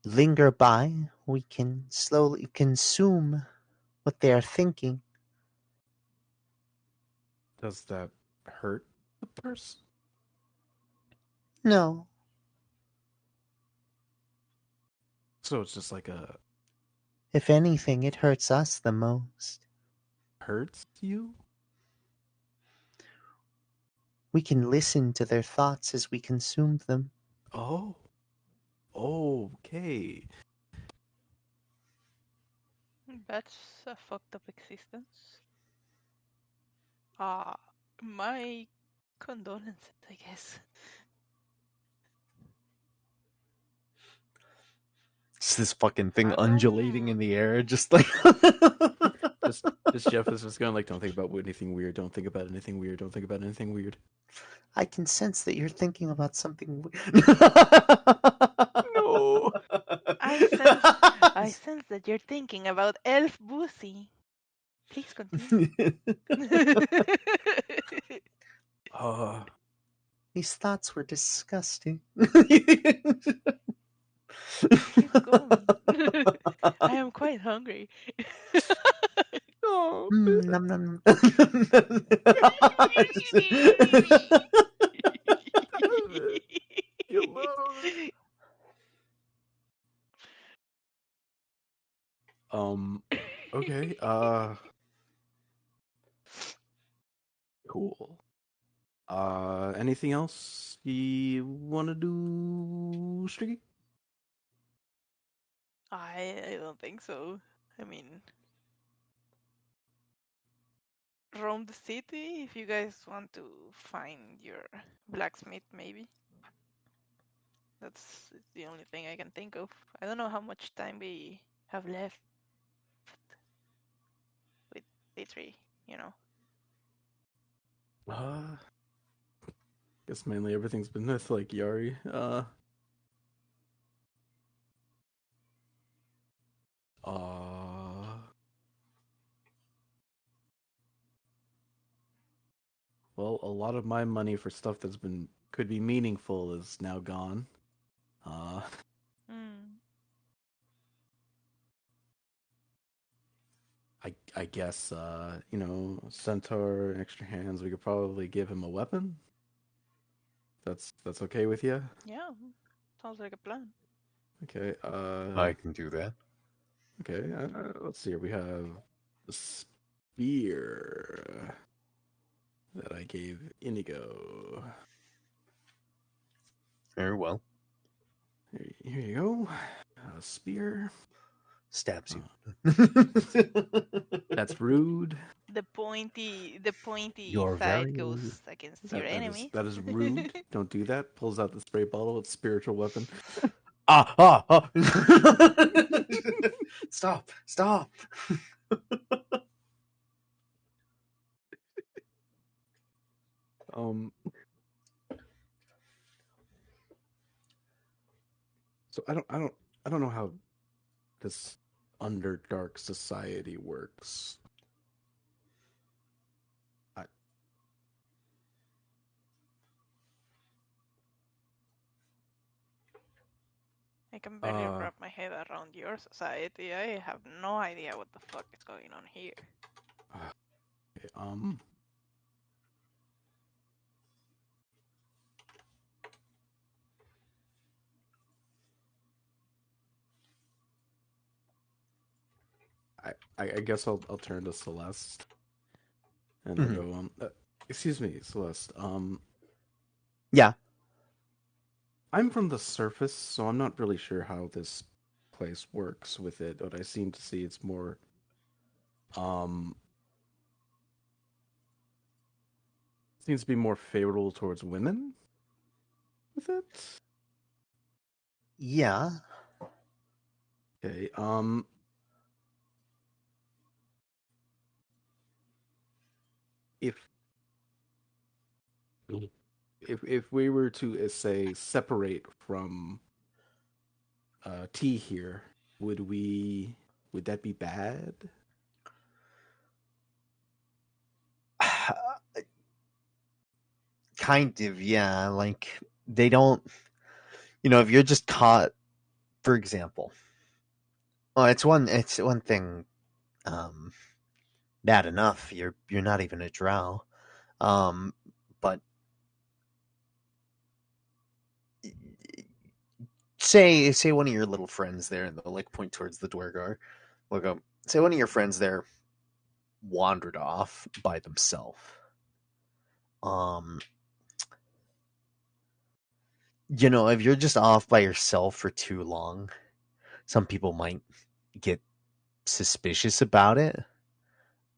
linger by, we can slowly consume what they are thinking. does that hurt the person? No, So it's just like a if anything, it hurts us the most. hurts you? We can listen to their thoughts as we consume them. Oh, okay. That's a fucked up existence. Ah, my condolences, I guess. It's this fucking thing How undulating come? in the air, just like. Just Jeff is just going like, don't think about anything weird. Don't think about anything weird. Don't think about anything weird. I can sense that you're thinking about something. No. I sense that you're thinking about Elf Boosie. Please continue. These thoughts were disgusting. Keep going. I am quite hungry. Oh, Nom, nom. you love it. Okay. Cool. Anything else you want to do, Stricky? I don't think so. I mean, roam the city if you guys want to find your blacksmith, maybe. That's the only thing I can think of. I don't know how much time we have left with D3. Uh, guess mainly everything's been with like Yari. Uh, well, a lot of my money for stuff that's been could be meaningful is now gone. Uh, Hmm. I guess centaur, extra hands. We could probably give him a weapon. That's okay with you? Yeah, sounds like a plan. Okay. I can do that. Okay. Let's see here. We have the spear that I gave Inigo. Very well. Here you go. A spear. Stabs you. That's rude. The pointy You're side very goes rude. against your enemies. That is rude. Don't do that. Pulls out the spray bottle. It's spiritual weapon. Ah! Stop! Um. So I don't know how this underdark society works. I, I can barely wrap my head around your society. I have no idea what the fuck is going on here. okay, I guess I'll turn to Celeste, and I'll go. Excuse me, Celeste. Yeah. I'm from the surface, so I'm not really sure how this place works with it. But I seem to see it's more, seems to be more favorable towards women with it. Yeah. Okay. If if we were to say separate from T here, would that be bad? Kind of, yeah. Like they don't, if you're just caught, for example. Well, it's one thing. Bad enough. You're not even a drow. But say one of your little friends there, and they'll like point towards the Dwergar. Look, say one of your friends there wandered off by themselves. If you're just off by yourself for too long, some people might get suspicious about it.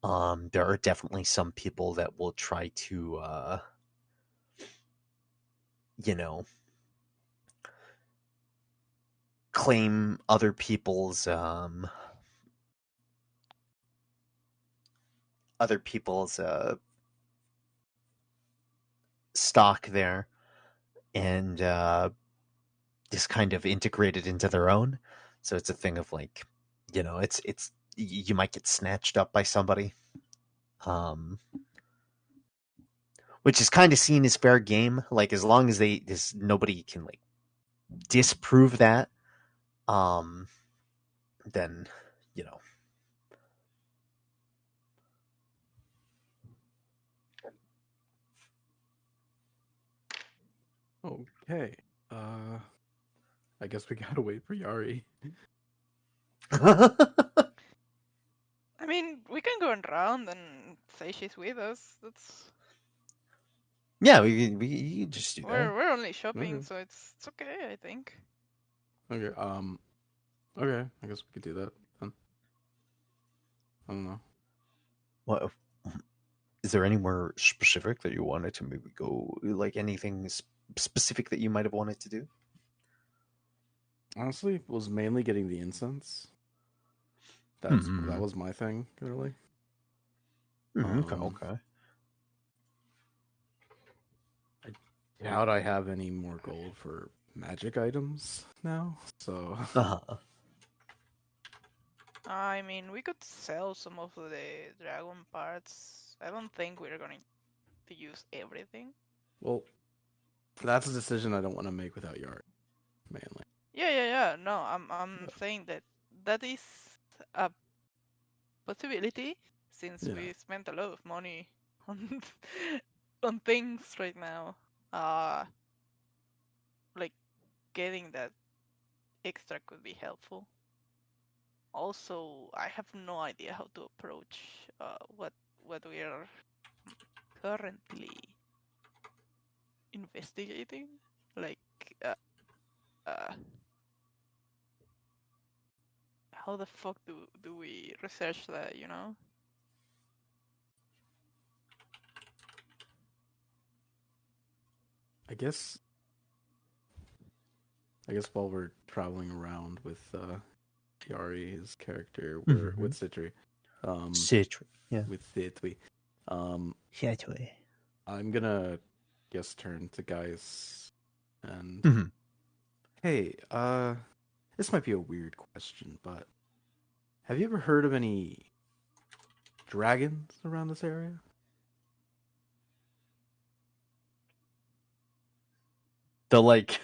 There are definitely some people that will try to, claim other people's stock there, and just kind of integrate it into their own. So it's a thing of like, it's you might get snatched up by somebody, which is kind of seen as fair game. Like as long as nobody can like disprove that, then you know. Okay. I guess we gotta wait for Yari. I mean, we can go around and say she's with us. That's Yeah, we just do that. we're only shopping, Okay. so it's okay, I think. Okay. Okay. I guess we could do that. Then. I don't know. What is there anywhere specific that you wanted to maybe go? Like anything specific that you might have wanted to do? Honestly, it was mainly getting the incense. That was my thing, really. Okay. I doubt I have any more gold for magic items now. So I mean, we could sell some of the dragon parts. I don't think we're going to use everything. well, that's a decision I don't want to make without Yari, mainly. Yeah. No, I'm saying that is a possibility since Yeah. we spent a lot of money on on things right now. Like getting that extra could be helpful. Also, I have no idea how to approach what we are currently investigating. Like, uh, uh, how the fuck do we research that? You know? I guess while we're traveling around with Yari, his character, we're Mhm. with Citri. Citri. Yeah. With Citri. Citri. I'm gonna guess turn to guys and Mhm. hey, this might be a weird question, but have you ever heard of any dragons around this area? The like.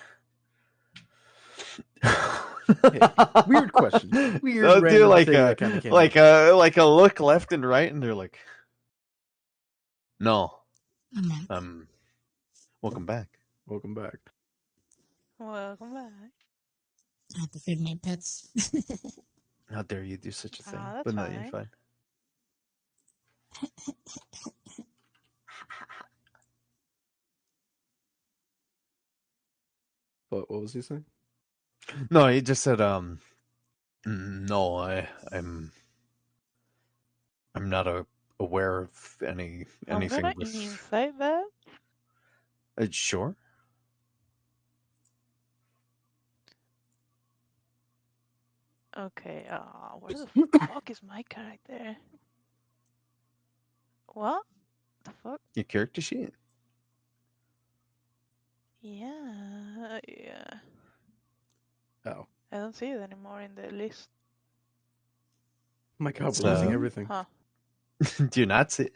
Weird question. Weird They'll do random like thing a that kind of came up. like a look left and right, and they're like, "No, I'm not. welcome back." Welcome back. Welcome back. I have to feed my pets. How dare you do such a thing? That's But no, you're fine. fine. But what was he saying? No, he just said, no, I'm not aware of I'm anything gonna with. insight that. Sure. Okay. Where the fuck is my character? What the fuck? Your character sheet. Yeah. Oh. I don't see it anymore in the list. My God, It's, we're losing everything. Huh. Do you not see?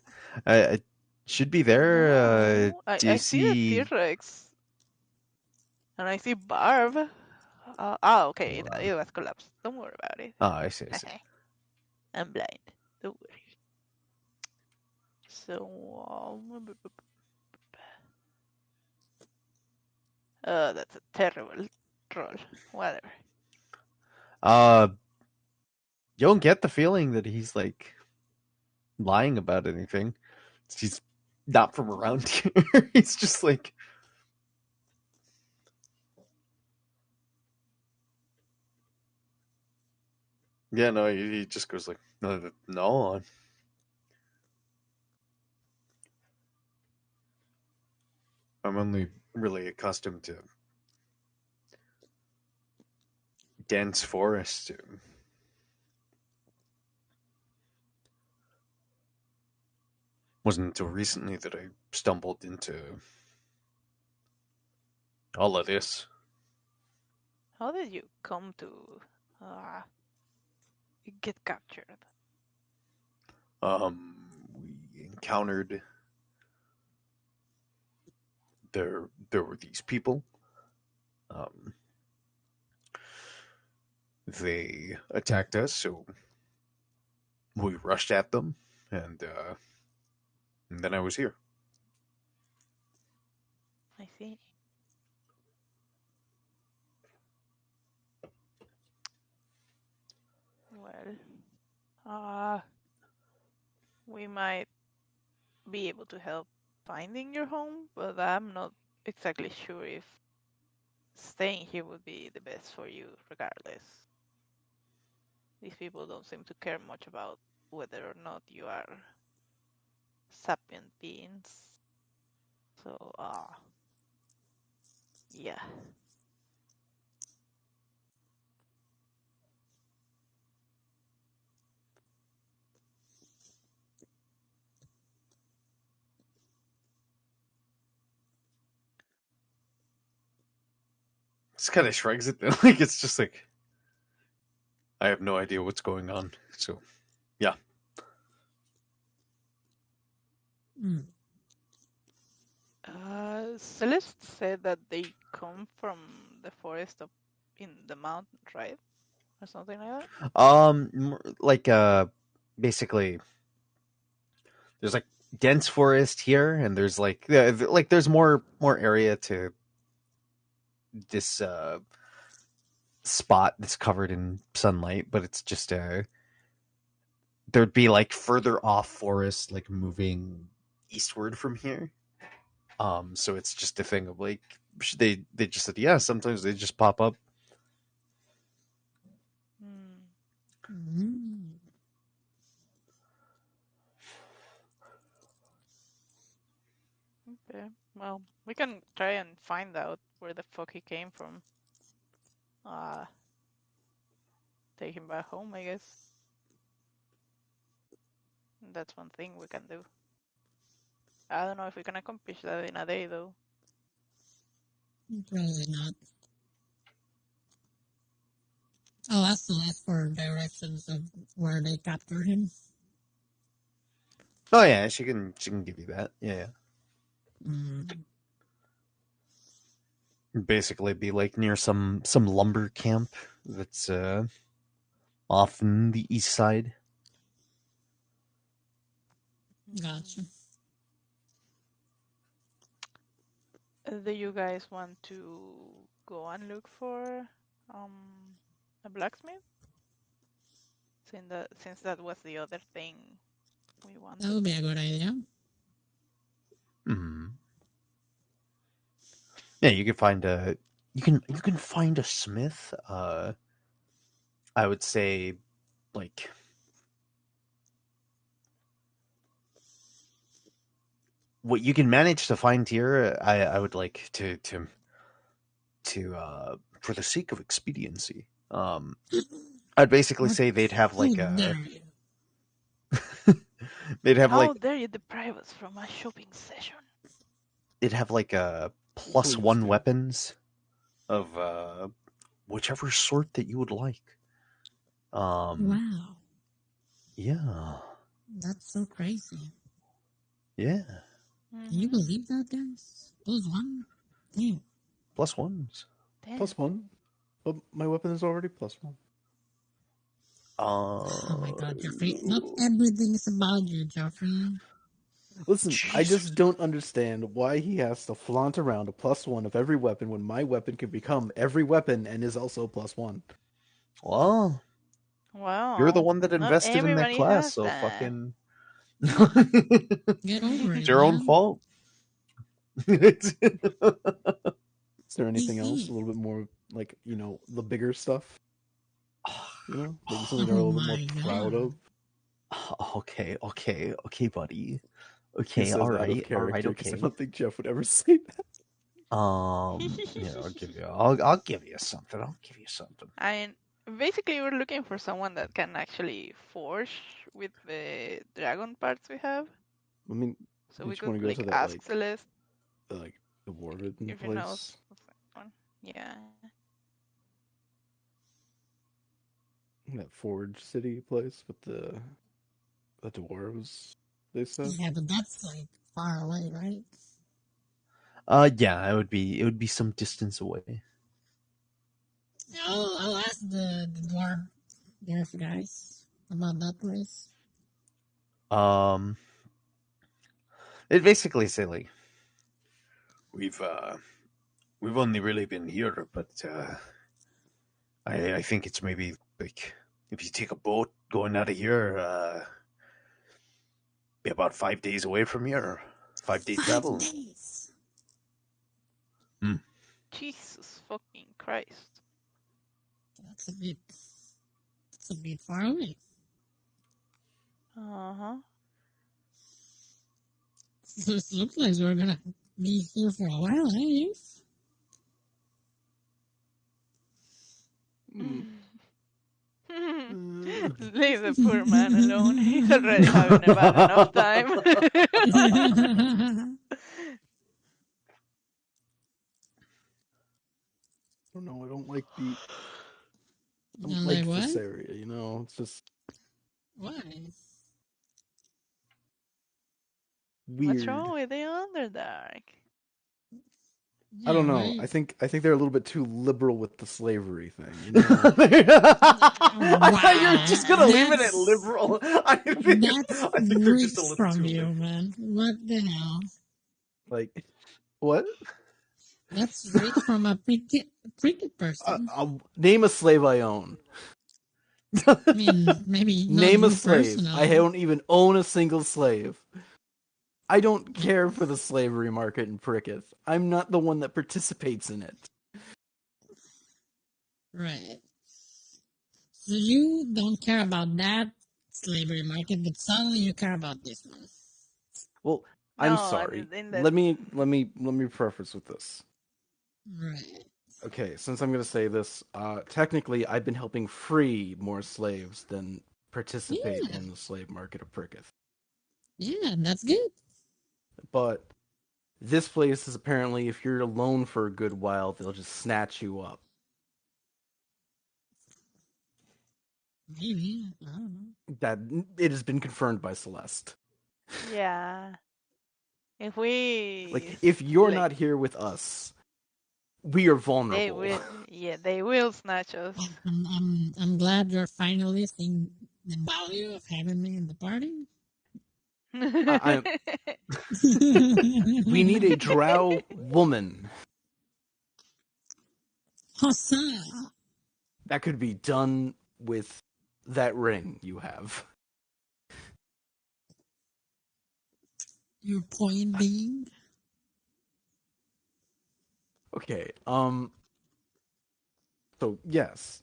It should be there. No. Do you I see the see? T-Rex. And I see Barb. Okay. It was collapsed. Don't worry about it. Oh, I see. I see. I'm blind. Don't worry. So, that's a terrible roll. Whatever. You don't get the feeling that he's like lying about anything. He's not from around here. He's just like. Yeah, no, he just goes like, no. I'm only really accustomed to dense forest. Wasn't until recently that I stumbled into all of this. How did you come to get captured? We encountered there were these people. They attacked us, so we rushed at them, and then I was here. I see. Well, we might be able to help finding your home, but I'm not exactly sure if staying here would be the best for you regardless. These people don't seem to care much about whether or not you are sapient beings. So, yeah. Just kind of shrugs it. Like it's just like I have no idea what's going on. So yeah. Mm. Celeste said that they come from the forest up in the mountain, right? Or something like that? Like basically there's like dense forest here, and there's like there's more area to this spot that's covered in sunlight, but it's just there'd be like further off forest like moving eastward from here. So it's just a thing of like they just said yeah, sometimes they just pop up. Hmm. Mm. Okay. Well, we can try and find out where the fuck he came from. Take him back home, I guess. That's one thing we can do. I don't know if we can accomplish that in a day, though. Probably not. I'll ask Celeste for directions of where they captured him. Oh yeah, she can give you that. Yeah. Mm. Basically be like near some lumber camp that's off in the east side. Gotcha. Do you guys want to go and look for a blacksmith? Since that was the other thing we That wanted. would be a good idea. Mm-hmm. Yeah, you can find a smith. I would say like what you can manage to find here. I would like to for the sake of expediency. I'd basically say they'd have How like dare a you? they'd have How like dare you deprive us from a shopping session? they'd have like a Please +1 do. weapons of whichever sort that you would like. Wow, Yeah, that's so crazy. yeah, Can you believe that, guys? Those one? Damn. +1s. Damn. +1. But my weapon is already +1. Oh my god, Jeffrey. Not everything is about you, Jeffrey. Listen, I Jesus. just don't understand why he has to flaunt around a +1 of every weapon when my weapon can become every weapon and is also +1. Well, you're the Wow. one that Not invested in that everybody class, has so that. fucking. Get over It's it, your own man. fault. Is there anything else? A Easy. little bit more like, the bigger stuff? Maybe something they're a Oh little bit more my proud god. of? Okay, buddy. He Okay, says that of all right, character because I okay. don't think Jeff would ever say that. I'll give you something. I'll give you something. I basically we're looking for someone that can actually forge with the dragon parts we have. I mean, So don't we you could want to go to that, ask Celeste the dwarven if he knows place? of someone. Yeah. That Forge City place with the dwarves, they said? Yeah, but that's like far away, right? Yeah, it would be some distance away. I'll ask the dwarf guys about that place. It basically say like we've only really been here, but I think it's maybe like if you take a boat going out of here, be about 5 days away from here. 5 day 5 travel. days. Jesus fucking Christ. That's a bit. That's a bit far away. Uh-huh. So it looks like we're gonna be here for a while, eh? Leave the poor man alone. He's already having a bad enough time. I don't know. I don't like I You don't know, like like what? this area. It's just Why? What's weird. wrong with the Underdark? I don't Yeah, know. right. I think they're a little bit too liberal with the slavery thing. You know? I thought you were Wow, just gonna leave it at that's liberal. I think they're just a rich little from too you, liberal. man. What the hell? Like what? That's rich from a cricket person. I'll name a slave I own. I mean, maybe not Name a you slave. I personally. don't even own a single slave. I don't care for the slavery market in Pricketh. I'm not the one that participates in it. Right. So you don't care about that slavery market, but suddenly you care about this one. Well, I'm No, sorry. in that. Let me preface with this. Right. Okay, since I'm going to say this, technically I've been helping free more slaves than participate Yeah. in the slave market of Pricketh. Yeah, that's good. But this place is apparently, if you're alone for a good while, they'll just snatch you up. Maybe. I don't know. That it has been confirmed by Celeste. Yeah. If we Like, if you're like, not here with us, we are they vulnerable. will. Yeah, they will snatch us. I'm glad you're finally seeing the value of having me in the party. We need a drow woman. Hussa! That could be done with that ring you have. Your point being? Okay, so yes.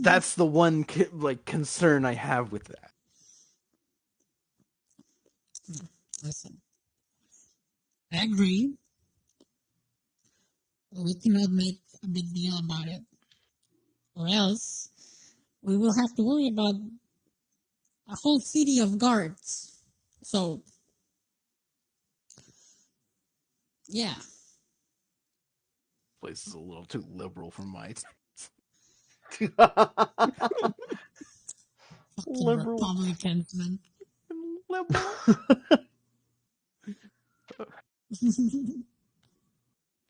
That's the one concern I have with that. Listen, I agree. We cannot make a big deal about it, or else we will have to worry about a whole city of guards. So, yeah. Place is a little too liberal for my taste. Fucking Liberal. Republicans, man. Liberal?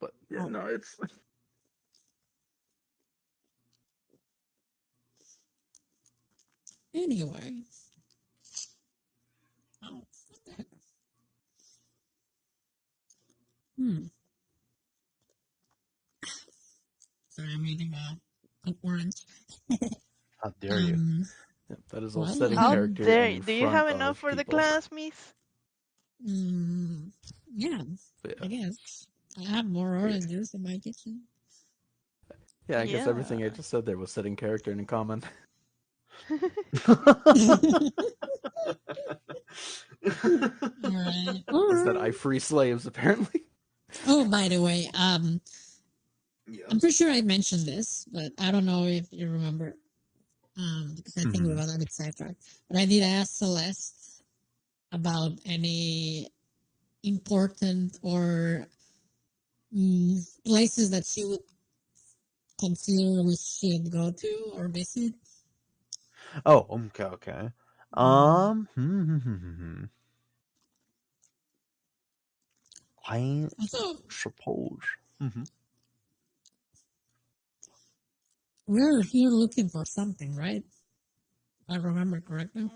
But yeah, no, it's Anyway. Oh, what the heck? Sorry, I'm eating an orange. How dare you? that is all Well, setting How character dare and you? in Do you front have enough of for the people. class, miss? Yeah, But I guess. I have more orange juice in my kitchen. yeah, I guess everything I Yeah. just said there was setting character and in common. Alright. Is that I free slaves apparently? Oh, by the way, Yeah. I'm pretty sure I mentioned this, but I don't know if you remember. Because I think we Mhm. got a bit sidetracked. But I did ask Celeste about any important or places that she would consider we should go to or visit. Oh, okay. I So suppose. Mhm. we're here looking for something, right? If I remember correctly.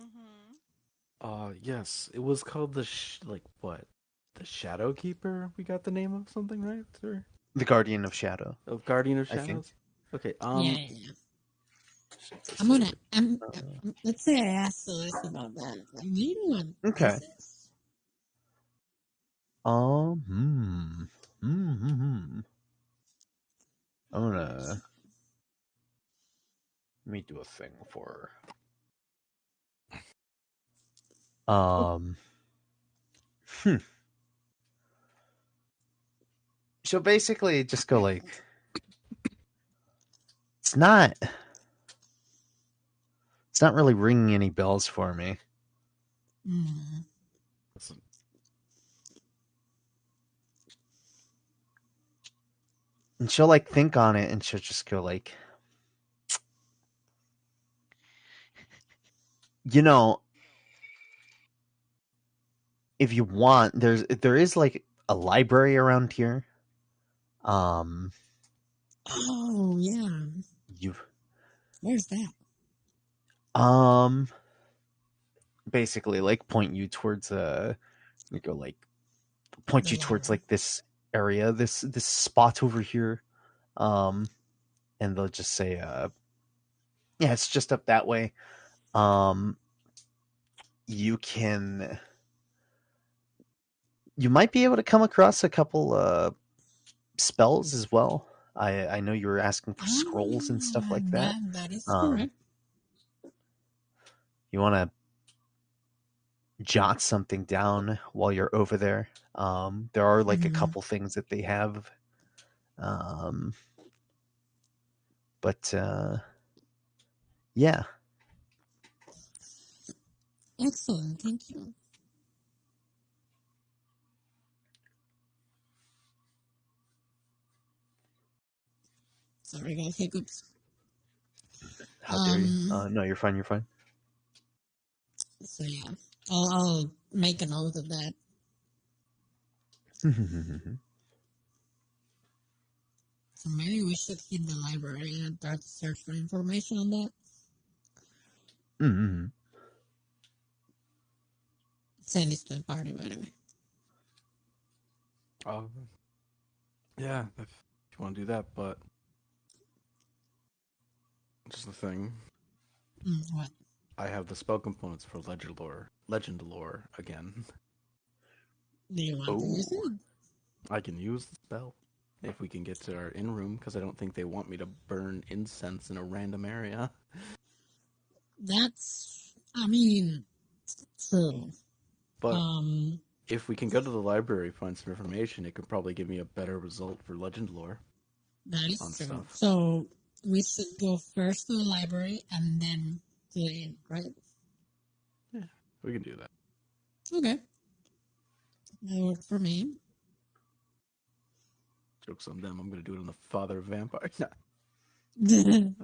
Yes, it was called the what? The Shadow Keeper. We got the name of something, right? Or The Guardian of Shadow. Guardian of I think. Shadows. Okay. Yeah. Let's say I asked Celeste about that. Like, do you know what Okay. this is? I'm gonna let me do a thing for her. So basically just go like it's not really ringing any bells for me. Listen, And she'll like think on it and she'll just go like, you know, if you want, there is like a library around here Um, Oh, yeah. you Where's that? basically like point you towards you go like point The you towards library. like this area, this spot over here. And they'll just say, yeah, it's just up that way. Um, you might be able to come across a couple spells as well. I know you were asking for scrolls and stuff like that. That is Um, correct. you want to jot something down while you're over there. There are like a Mhm. couple things that they have. But yeah. Excellent, thank you. Sorry, I got hiccups. How dare you? Um, No, you're fine. You're fine. so yeah, I'll make a note of that. So maybe we should hit the library and try to search for information on that. Mhm. Send this to the party, by the way. Yeah, if you want to do that, but just the thing, What? I have the spell components for legend lore again. Do you want to use Oh. it? I can use the spell if we can get to our in room, because I don't think they want me to burn incense in a random area. That's, I mean, true. But if we can go to the library, find some information, it could probably give me a better result for legend lore. That is On true. stuff. So we should go first to the library and then to the inn, right? Yeah, we can do that. Okay. That worked for me. Joke's on them. I'm going to do it on the father of vampires. Nah. Oh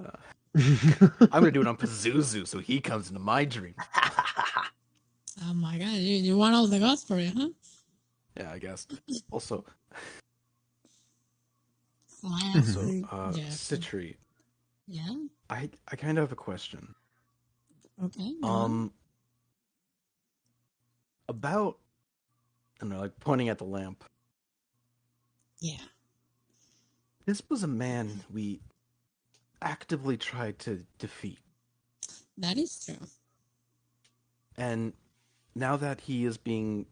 I'm going to do it on Pazuzu so he comes into my dream. my god, you want all the gods for you, huh? Yeah, I guess. Also, Yeah. Citri, Yeah. I kind of have a question. Okay. Go on. About, I don't know, like pointing at the lamp. Yeah. This was a man we actively tried to defeat. That is true. And now that he is being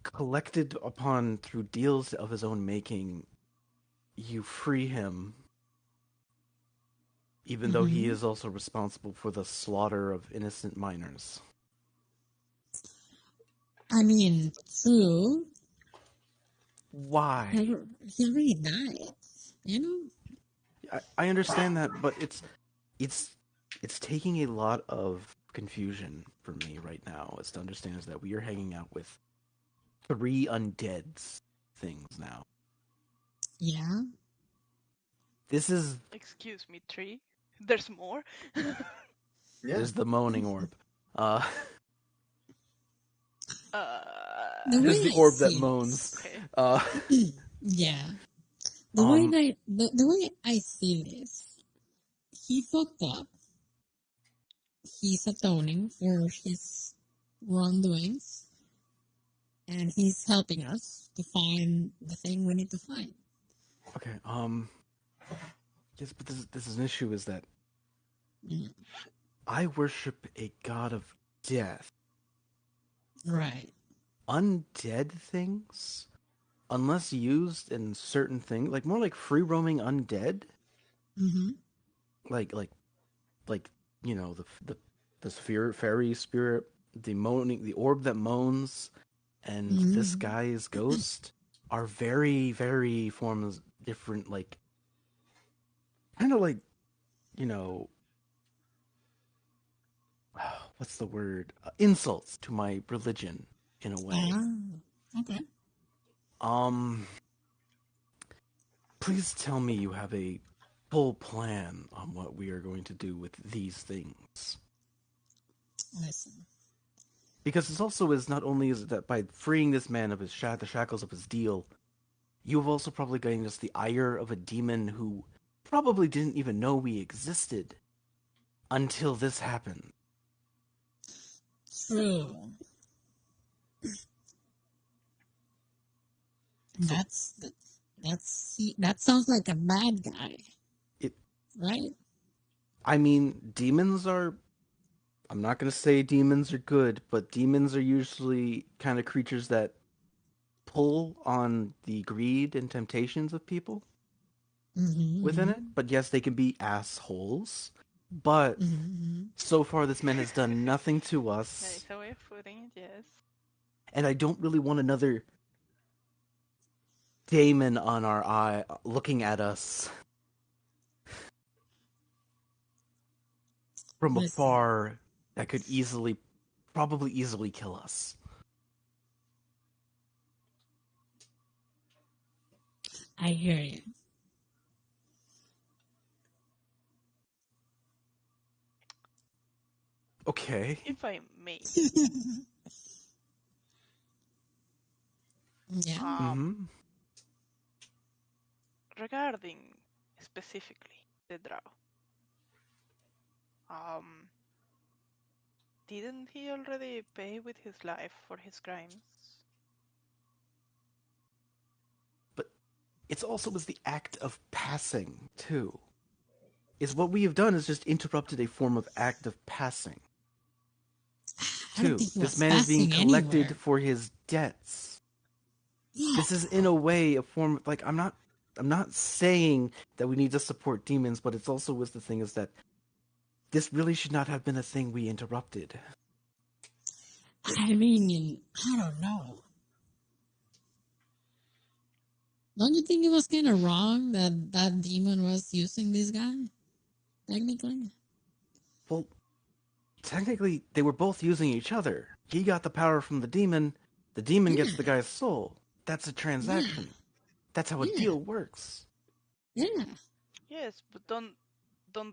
collected upon through deals of his own making, you free him, even though he is also responsible for the slaughter of innocent minors. I mean, true. Why? He already died. You know? I understand that, but it's taking a lot of confusion for me right now. Is to understand is that we are hanging out with 3 undead things now. Yeah. This is Excuse me, tree. There's more. There's the moaning orb. There's the I orb that see moans. Okay. Yeah. The way I see this, he fucked up. He's atoning for his wrongdoings, and he's helping us to find the thing we need to find. Okay. Yes, but this is an issue. Is that I worship a god of death. Right. Undead things, unless used in certain things, like more like free roaming undead. Mm-hmm. Like you know the sphere, fairy spirit, the moaning, the orb that moans, and this guy's ghost are very forms different, like kind of like, you know, what's the word, insults to my religion in a way. Okay. Please tell me you have a full plan on what we are going to do with these things. Listen. Because it's also is not only is it that by freeing this man of his the shackles of his deal, you have also probably gained us the ire of a demon who probably didn't even know we existed until this happened. True. So That sounds like a bad guy, it, right? I mean, demons are. I'm not gonna say demons are good, but demons are usually kind of creatures that pull on the greed and temptations of people within it. Mm-hmm. But yes, they can be assholes. But Mm-hmm. so far, this man has done nothing to us, Nice way of putting it, yes. and I don't really want another Damon on our eye looking at us from Listen, afar that could probably easily kill us. I hear you. Okay. If I may, Yeah. um, Mm-hmm. regarding specifically the drow, um, didn't he already pay with his life for his crimes? But it's also was the act of passing too. Is what we have done is just interrupted a form of act of passing. I don't Too. think he This was man is being passing collected anywhere. for his debts. Yeah. This is in a way a form of, like, I'm not saying that we need to support demons, but it's also was the thing is that this really should not have been a thing we interrupted. I mean, I don't know. Don't you think it was kind of wrong that that demon was using this guy? Technically. Well, technically, they were both using each other. He got the power from the demon gets the Yeah. guy's soul. That's a Yeah. transaction. That's how a Yeah. deal works. Yeah. Yes, but don't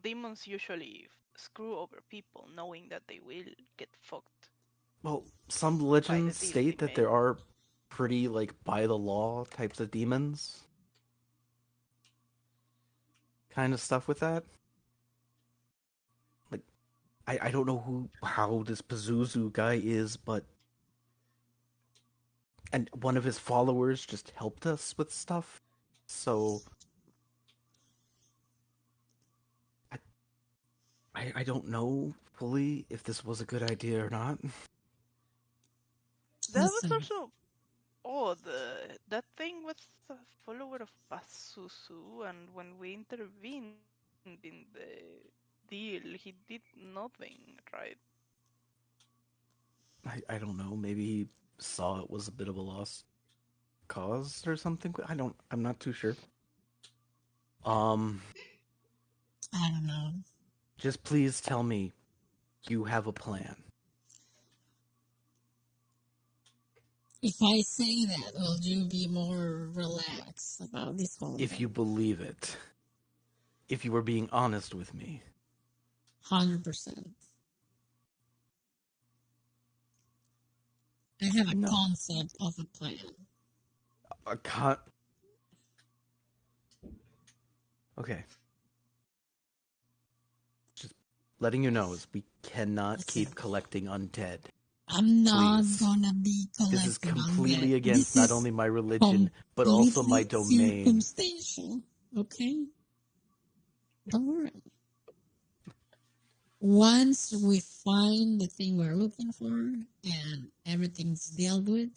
demons usually screw over people knowing that they will get fucked Well, some by the legends deal they state that made? there are pretty, like, by the law types of demons. Kind of stuff with that. Like, I don't know how this Pazuzu guy is, but and one of his followers just helped us with stuff. So I, I don't know fully if this was a good idea or not. That was Listen, also odd. That thing was a follower of Pazuzu, and when we intervened in the deal, he did nothing, right? I don't know. Maybe he saw it was a bit of a lost cause or something. I'm not too sure. Um, I don't know. just please tell me you have a plan. If I say that, will you be more relaxed about this whole If you thing? believe it. If you were being honest with me. 100%. I have a No. concept of a plan. A con- Okay. Just letting you know is we cannot Listen, keep collecting undead. I'm not Please. gonna be This is collecting on that. completely against This not is only my religion, but also my completely domain. circumstantial. Okay? Don't worry. Once we find the thing we're looking for and everything's dealt with,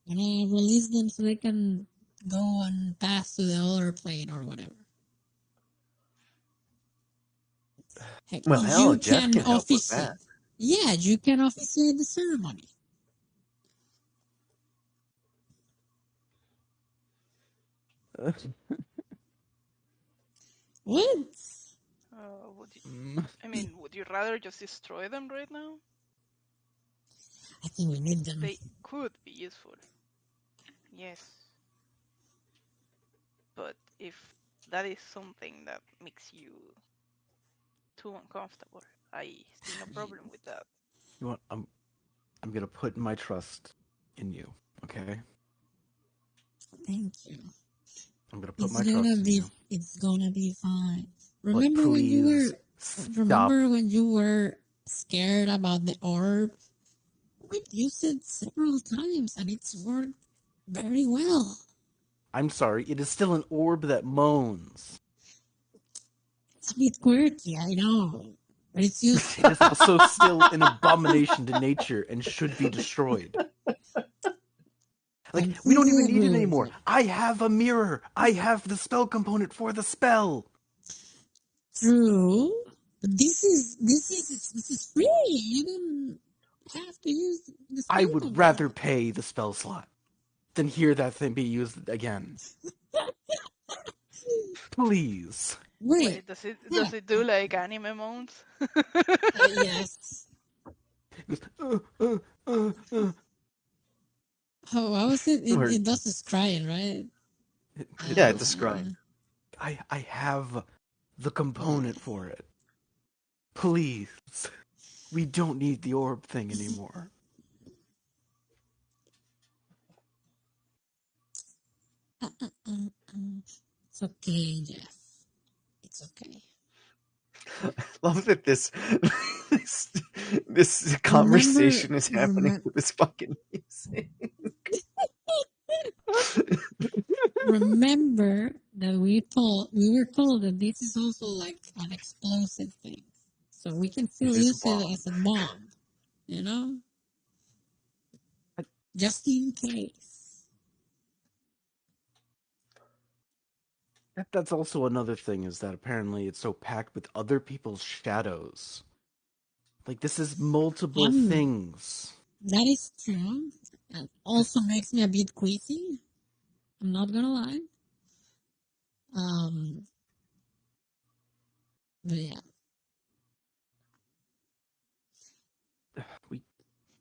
I'm gonna release them so they can go and pass to the other plane or whatever. Heck, Well, hell, you Jeff can can help with officiate. that. Yeah, you can officiate the ceremony. What? Would you, Mm. I mean, would you rather just destroy them right now? I think we need them. They could be useful. Yes. But if that is something that makes you too uncomfortable, I see no problem with that. You want, I'm gonna put my trust in you. Okay. Thank you. I'm gonna put my trust in you. It's gonna be fine. But Remember when you please were stop. scared about the orb? We've used it several times and it's worked very well. I'm sorry. It is still an orb that moans. It's a bit quirky, I know. But it's used. It is also still an abomination to nature and should be destroyed. Like, we don't even need it anymore. I have a mirror. I have the spell component for the spell. True. But this is free. You don't have to use the spell I would component. rather pay the spell slot than hear that thing be used again. Please. Wait, does it do like anime moans? Yes. Oh, what was it? It does this crying, right? Yeah, it does crying. I have the component for it. Please. We don't need the orb thing anymore. It's okay, Jeff. It's okay. Love that this conversation is happening with this fucking music. Remember that we were told that this is also like an explosive thing, so we can still use it as a bomb, you know, just in case. That's also another thing, is that apparently it's so packed with other people's shadows. Like, this is multiple things. That is true. That also makes me a bit queasy. I'm not gonna lie. But yeah.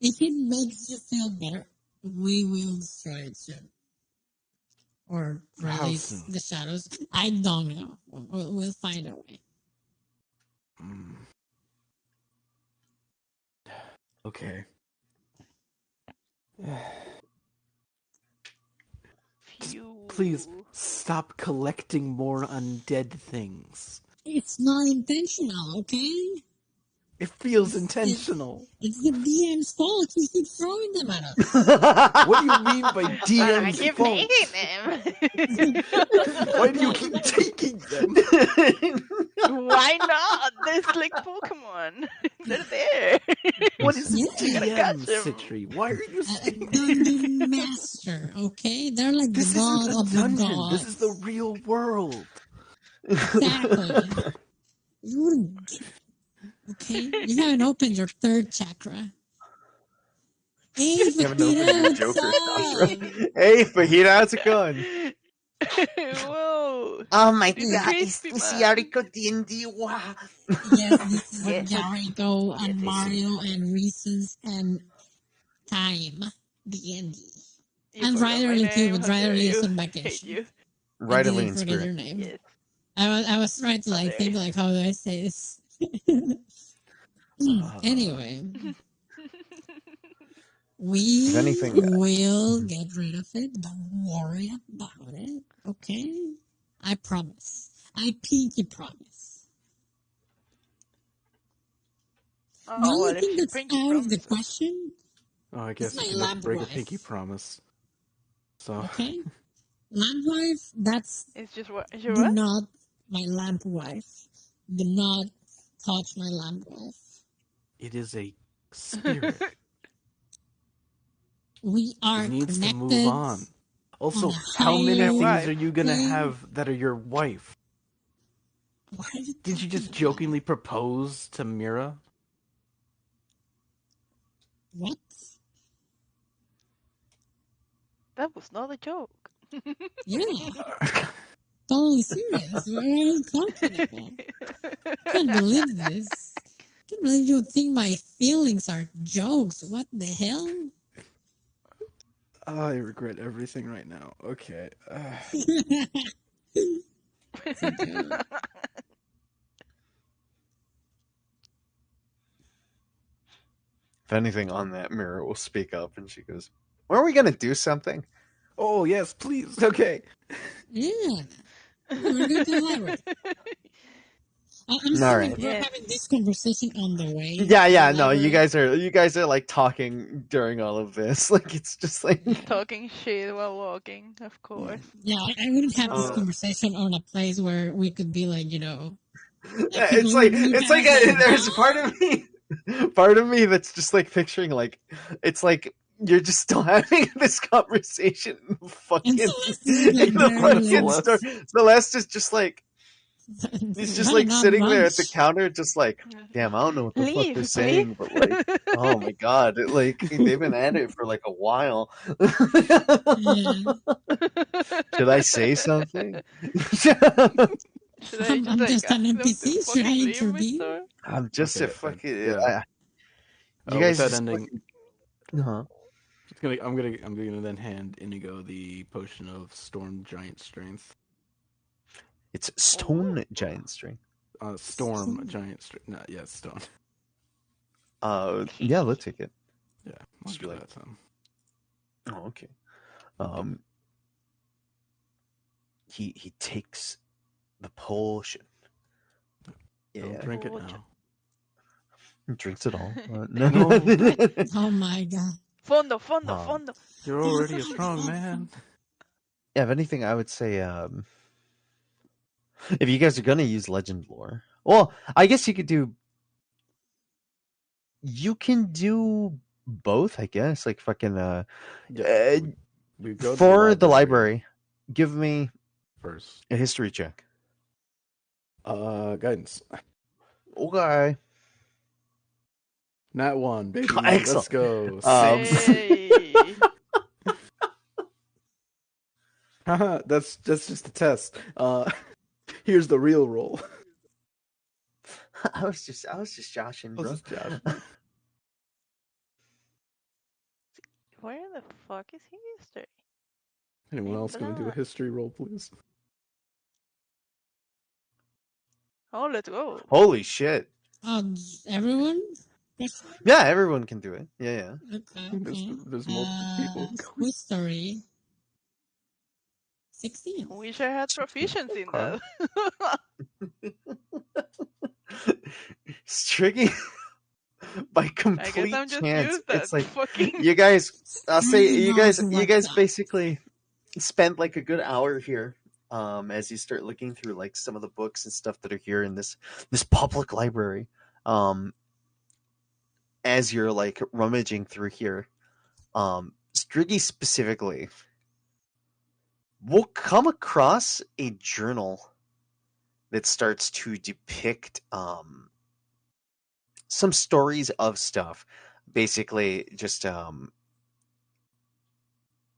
If it makes you feel better, we will destroy it soon. Or release the shadows. I don't know. We'll find a way. Okay. Please stop collecting more undead things. It's not intentional, okay? It feels intentional. It's the DM's fault. You keep throwing them at us. What do you mean by DM's keep fault? taking them. Why do you keep taking them? Why not? There's like Pokemon. They're there. What is DM, Citri? Why are you saying Dungeon master, okay? They're like this the god isn't of the dungeon. the gods. This is the real world. Exactly. You wouldn't get it. Okay? You haven't opened your third chakra. Hey, Fajita, what's up? Hey, Fajita, how's it going? Whoa. Oh my god, it's Yariko D&D. Wow. Yes, this is Yariko and Mario and Reese's and Time D&D. And Ryderly too, but Ryderly is on vacation. Ryderly in forget spirit. your name. Yes. I was trying to like think like, how do I say this? Anyway, we will get rid of it. Don't worry about it. Okay, I promise. I pinky promise. Oh, the only thing that's out of the question. Oh, I guess you can break a pinky promise. So okay, lamp wife. That's it's just what. Do not my lamp wife. Do not touch my lamp wife. It is a spirit. We are it needs connected. to move on. Also, how many things are you gonna have that are your wife? Did you just jokingly propose to Mira? What? That was not a joke. Yeah. Totally serious. What are you talking about? I can't believe this. I can't believe you think my feelings are jokes. What the hell? I regret everything right now. Okay. anything on that mirror will speak up, and she goes, "Weren't we gonna do something?" Oh yes, please. Okay. Yeah. We're going to the library. I'm All assuming right. we're Yeah. having this conversation on the way. Yeah, to yeah. the No, you library. guys are like talking during all of this. Like it's just like Talking shit while walking, of course. Yeah, I wouldn't have this Uh, conversation on a place where we could be like, people it's would look at us like, there's "Huh?" part of me that's just like picturing like it's like you're just still having this conversation in the fucking And Celeste is like in the very fucking like, store. Celeste is just like he's just "What like about sitting there at the lunch?" counter, just like, damn, I don't know what the fuck they're Leave, please. saying, but like, oh my god, like they've been at it for like a while. Yeah. Should I say something? Should I just I'm like just an ask them to NPC. Should I fucking leave my intervene? store? I'm just Okay, a fine. fucking. Yeah. You With guys that just ending, huh? I'm gonna then hand Inigo the potion of storm giant strength. It's stone giant string. Storm giant strength. No, yeah, stone. Yeah, let's take it. Yeah, Just do like- that then. Oh, okay. He takes the potion. Don't Yeah, drink it Potion. now. he drinks it all. No. Oh my god. Fondo, fondo, Wow. fondo. You're already a strong man. Yeah, if anything, I would say if you guys are gonna use legend lore, well, I guess you could do. You can do both, I guess. Like fucking Yeah, we go to for the library. Give me first. a history check. Guidance. Okay. Nat 1, baby. Excellent. Let's go. Hey. Haha, that's just a test. Here's the real roll. I was just joshing, bro. This is Josh. Where the fuck is history? Anyone else gonna do a history roll, please? Oh, let's go. Holy shit! Everyone? Yeah, everyone can do it. Yeah, yeah. Okay. There's multiple people. History. 16. Wish I had proficiency in that. It's tricky. By I complete guess I'm just chance, used that it's like fucking. you guys. I'll say Really you guys. knows You what's guys up. basically spent like a good hour here. As you start looking through like some of the books and stuff that are here in this public library. As you're like rummaging through here, Striggy specifically will come across a journal that starts to depict some stories of stuff. Basically, just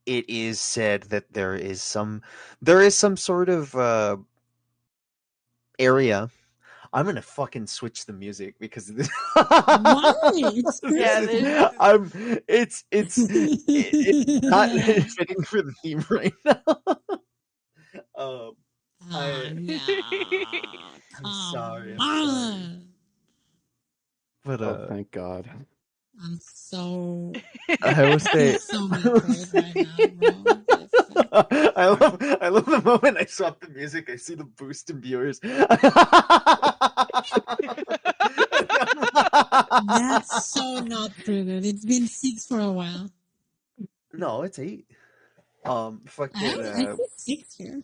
it is said that there is some sort of area. I'm gonna fucking switch the music because of this. Why? It's Yeah, crazy. It's not fitting for the theme right now. Oh, I- no. I'm sorry. on. But Oh, thank God. I'm so I will say so betrayed right now, bro. I love the moment I swap the music. I see the boost in viewers. That's so not true, dude. It's been 6 for a while. No, it's 8. Fucking. I put 6 here.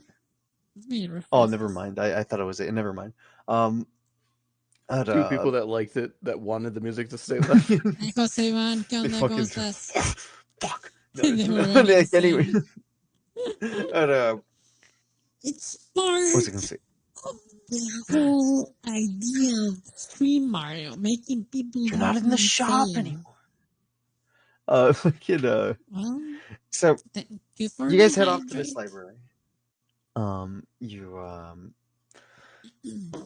Let me refresh Oh, never this. mind. I thought it was 8. Never mind. Two people that liked it, that wanted the music to stay left. Hey, Jose Iván, ¿qué onda? ¿Cómo fucking- estás? Fuck. They were No, ready like, to anyway. say. It's part What was I gonna say? of the whole idea of Stream Mario, making people You're not drive in the shop insane. anymore. Fucking. Well, So thank you for you guys the head off to this hydrate. library.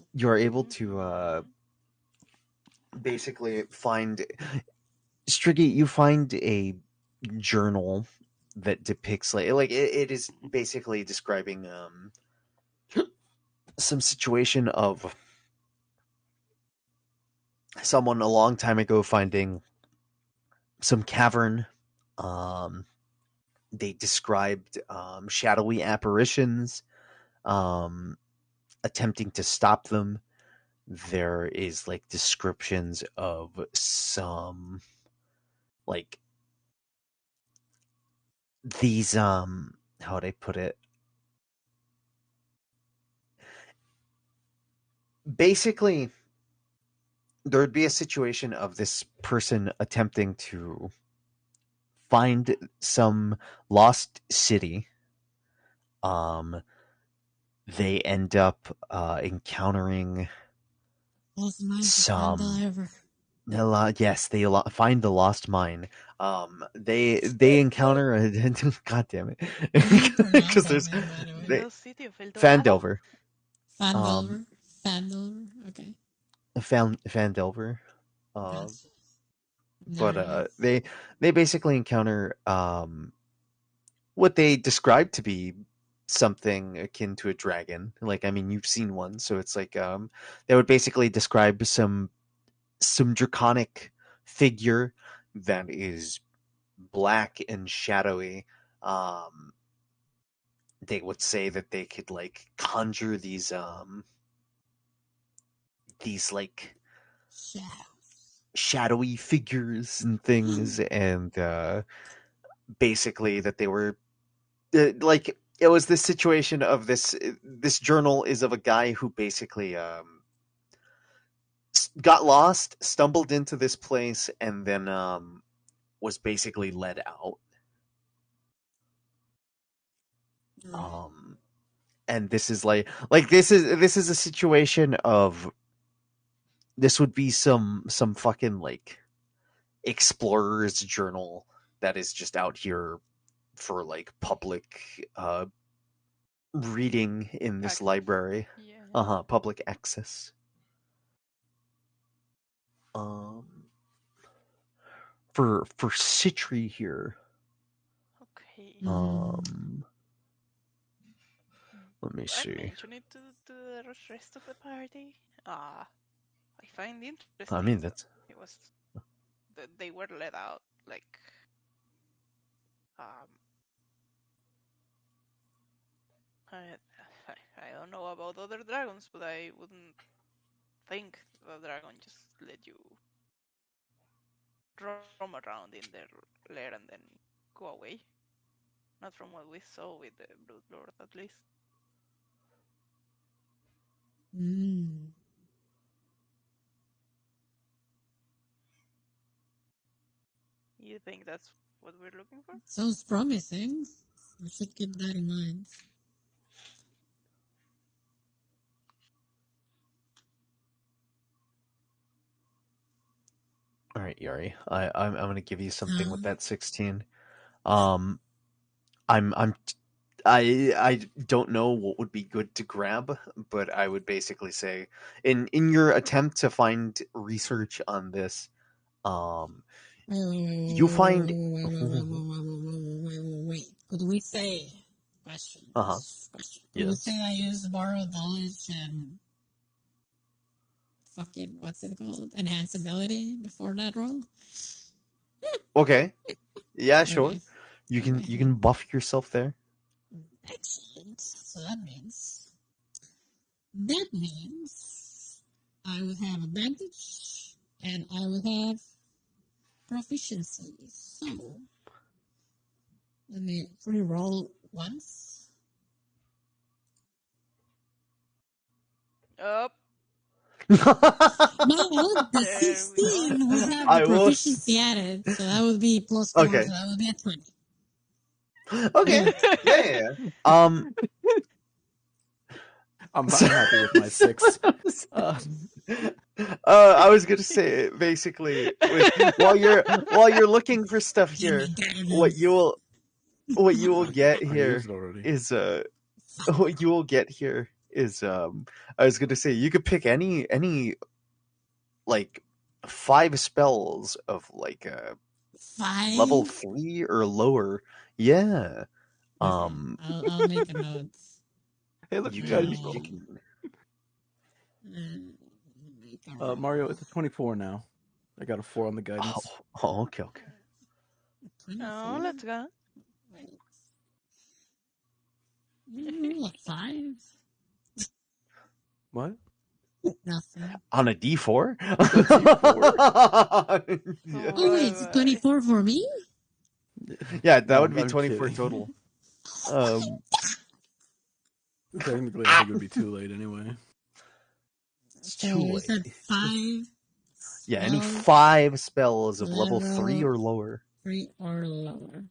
You are able to basically find Striggy. You find a journal that depicts like it is basically describing some situation of someone a long time ago finding cavern. They described shadowy apparitions, attempting to stop them. There is like descriptions of some like these how would I put it? Basically, there would be a situation of this person attempting to find some lost city. They end up encountering some. Yes, they find the lost mine. They encounter a God damn it, because there's they, The city of El Dorado. Fandelver, Fandelver. Okay. Fandelver. Gotcha. But Nice. they basically encounter what they describe to be something akin to a dragon. Like, I mean, you've seen one, so it's like they would basically describe some draconic figure that is black and shadowy. They would say that they could like conjure these like shadowy figures and things, and basically that they were like it was this situation of this journal is of a guy who basically got lost, stumbled into this place, and then was basically led out. And this is like this is a situation of this would be some fucking like explorer's journal that is just out here for like public reading in this library. Yeah. Public access. For Citri here. Okay. Let me see. I mention it to the rest of the party. I find interesting. I mean, that's it was that they were let out like I don't know about other dragons, but I wouldn't think the dragon just let you roam around in their lair and then go away. Not from what we saw with the Blood Lord, at least. You think that's what we're looking for? Sounds promising. We should keep that in mind. all right, Yari. I'm gonna give you something with that 16. I don't know what would be good to grab, but I would basically say in your attempt to find research on this, you find Wait. Could we say question? Could we say I use borrowed knowledge and fucking what's it called? Enhanceability before that roll? Okay. Yeah, sure. Okay. You can buff yourself there. Excellent. So that means I would have advantage and I would have proficiency. So let me re-roll once. Up. No, the 16 would have the proficiency added, so that would be plus 4, Okay. so that would be a 20. Okay. Yeah. I'm happy with my 6. I was gonna say basically while you're looking for stuff here, what you will get here is what you will get here is I was gonna say you could pick any like 5 spells of like 5? level 3 or lower. Yeah. I'll make a note. Hey, look, you guys. can Mario, it's a 24 now. I got a 4 on the guidance. Oh, okay. Oh, let's go. Wait. Like 5? What? Nothing. On a D4? Oh, wait, it's 24 for me? Yeah, that No, would be I'm 24 kidding. total. Technically, I think it would be too late anyway. It's So too you late. said 5? Yeah, any spells, 5 spells of level 3 level or lower. 3 or lower.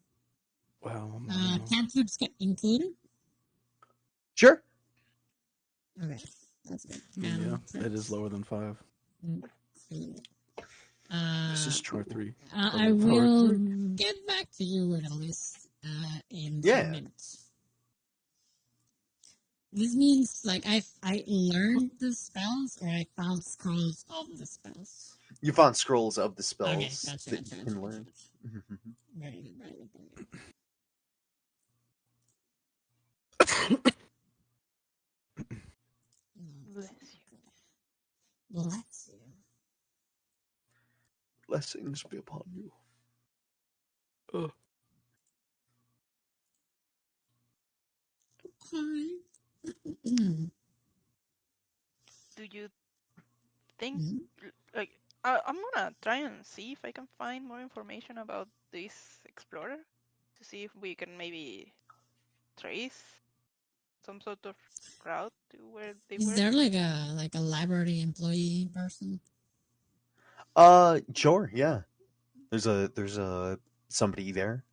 Well, I don't know. Cantrips get included? Sure. Okay, that's good. Yeah, it is Cantrips. lower than 5. This is true. Or 3. I will get back to you with a list in 2 Yeah. minutes. This means like I learned the spells or I found scrolls of the spells. You found scrolls of the spells Okay, gotcha, that gotcha, you can gotcha, learn. gotcha. Very good, very good, very good. Bless you. Bless you. Blessings be upon you. Do you think like I'm gonna try and see if I can find more information about this explorer to see if we can maybe trace some sort of route to where they Is were. there like a library employee person? Sure, yeah. There's a somebody there.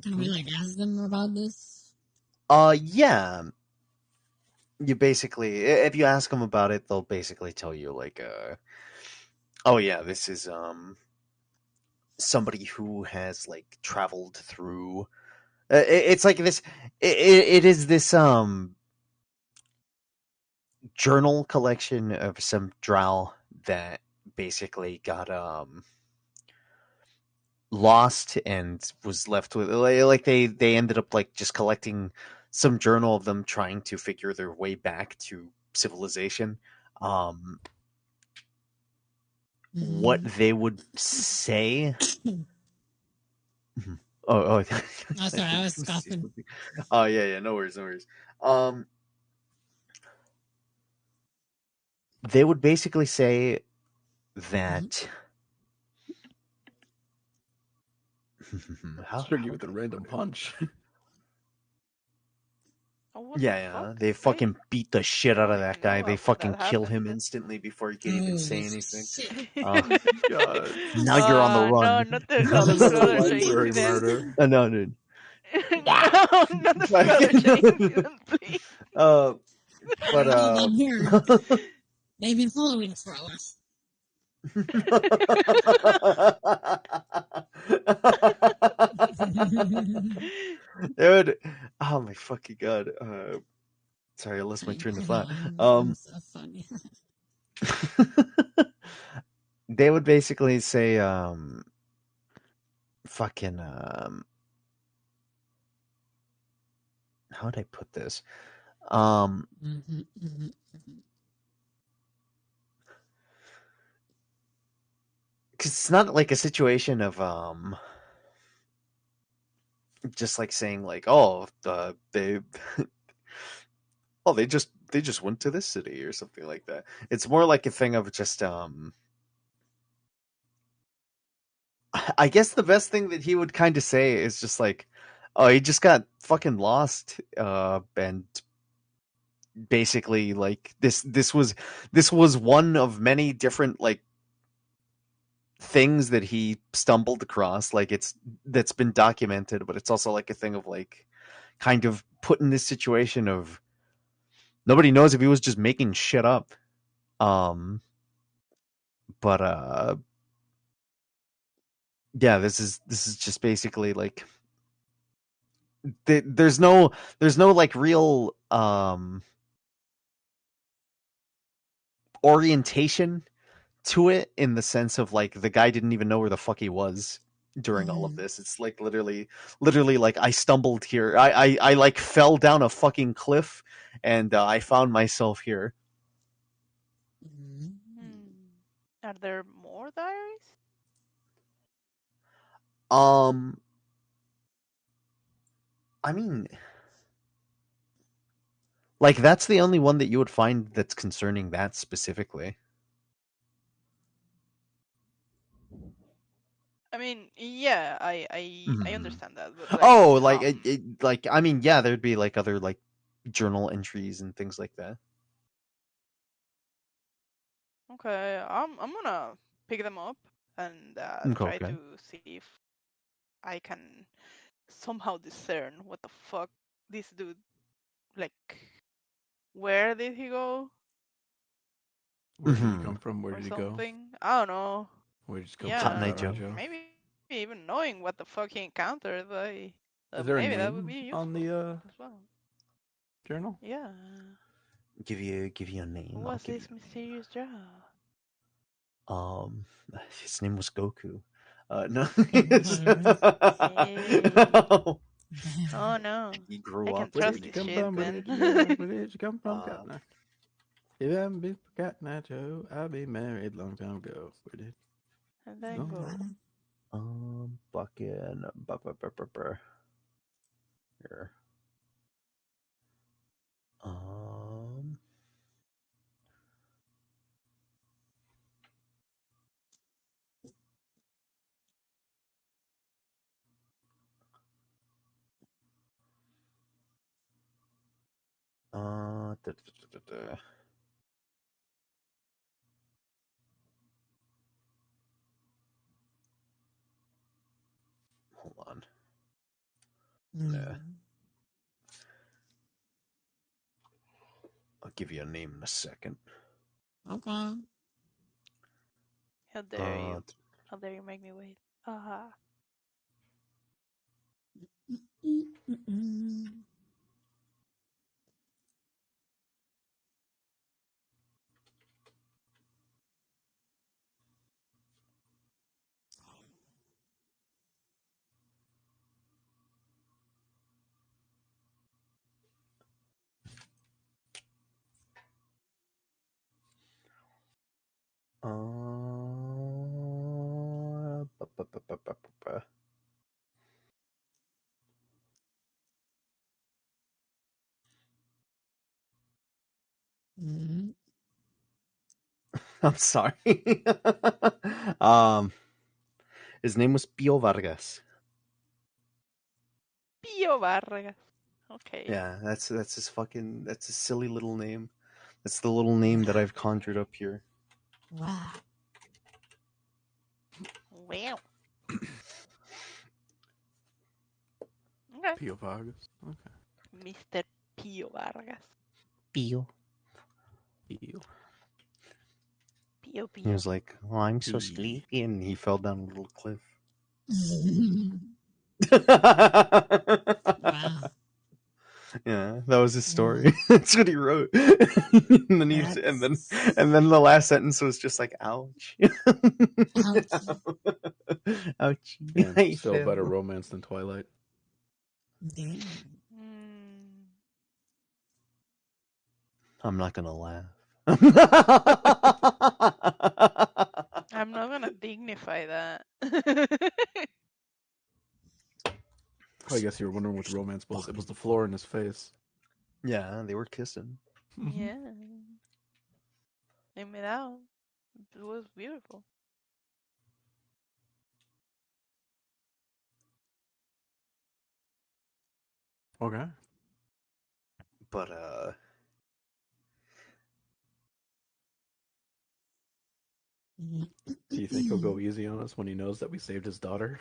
Can we like ask them about this? Yeah. You basically, if you ask them about it, they'll basically tell you like, oh yeah, this is somebody who has like traveled through. It's like this. It is this journal collection of some drow that basically got lost and was left with like they ended up like just collecting some journal of them trying to figure their way back to civilization. What they would say. Oh, Oh, sorry, I was coughing. Oh yeah, no worries, no worries. They would basically say that. Struck you with a random punch. Oh, what the Yeah, fuck? they fucking beat the shit out of that guy. They fucking that kill him happened. instantly before he can even say anything. God. Now you're on the run. No, not the Not another scroller library incident. murder. No, dude. No, not the scroller incident, please. But I'm here. They've been following us for hours. Dude, oh my fucking god. Sorry, I lost my train of thought. So funny. They would basically say, fucking, how would I put this? Because it's not like a situation of, just like saying like, oh, they, oh, they just went to this city or something like that. It's more like a thing of just, I guess the best thing that he would kind of say is just like, oh, he just got fucking lost, and basically like this was one of many different like things that he stumbled across. Like that's been documented, but it's also like a thing of like kind of put in this situation of nobody knows if he was just making shit up. But yeah, this is just basically like there's no like real orientation to it in the sense of like the guy didn't even know where the fuck he was during all of this. It's like literally like I stumbled here. I like fell down a fucking cliff and I found myself here. Are there more diaries? I mean, like that's the only one that you would find that's concerning that specifically. I mean, yeah, I Mhm. understand that, but like, Oh, like like I mean, yeah, there'd be like other like journal entries and things like that. okay, I'm gonna pick them up and try Okay. to see if I can somehow discern what the fuck this dude, like, where did he go Where did he Mm-hmm. come from? Where or did he go? something? I don't know. Where did he come Hot from, Yeah, Night Joe. Karajo? maybe even knowing what the fuck he encountered, like, Is there a maybe that would be name on useful the as well. journal? Yeah. Give you a Who name. I'll was give this mysterious draw? you. His name was Goku. No. Hey. Oh no. He grew I can up Where trust did you and this come shit from? Where then. did you go? Where did you come from, uh, Katna? If I haven't been for Katna Joe, I'll be married long time ago. Where did And then no? go. fucking here. Um, da. Hold on. Yeah, I'll give you a name in a second. Okay. How dare Uh, you? How dare you make me wait? Aha. ba, ba, ba, ba, ba, ba. Mhm. I'm sorry. um, his name was Pio Vargas. Pío Vargas. Okay. Yeah, that's that's his silly little name. That's the little name that I've conjured up here. Wow. Wow. Okay. Pio Vargas. Okay. Mr. Pío Vargas. Pio. Pio. Pío He Pío. was like, "Oh, I'm so P. sleepy," and he fell down a little cliff. Wow. Yeah, that was his story. Mm. That's what he wrote. and then That's and then the last sentence was just like, "Ouch, ouch. ouch." Damn, I still a better fell. romance than Twilight. Damn. Mm, I'm not gonna laugh. I'm not gonna dignify that. I guess you were wondering what the romance was. It was the floor in his face. Yeah, they were kissing. Yeah. They made out. It was beautiful. Okay. But Mhm. Do you think he'll go easy on us when he knows that we saved his daughter?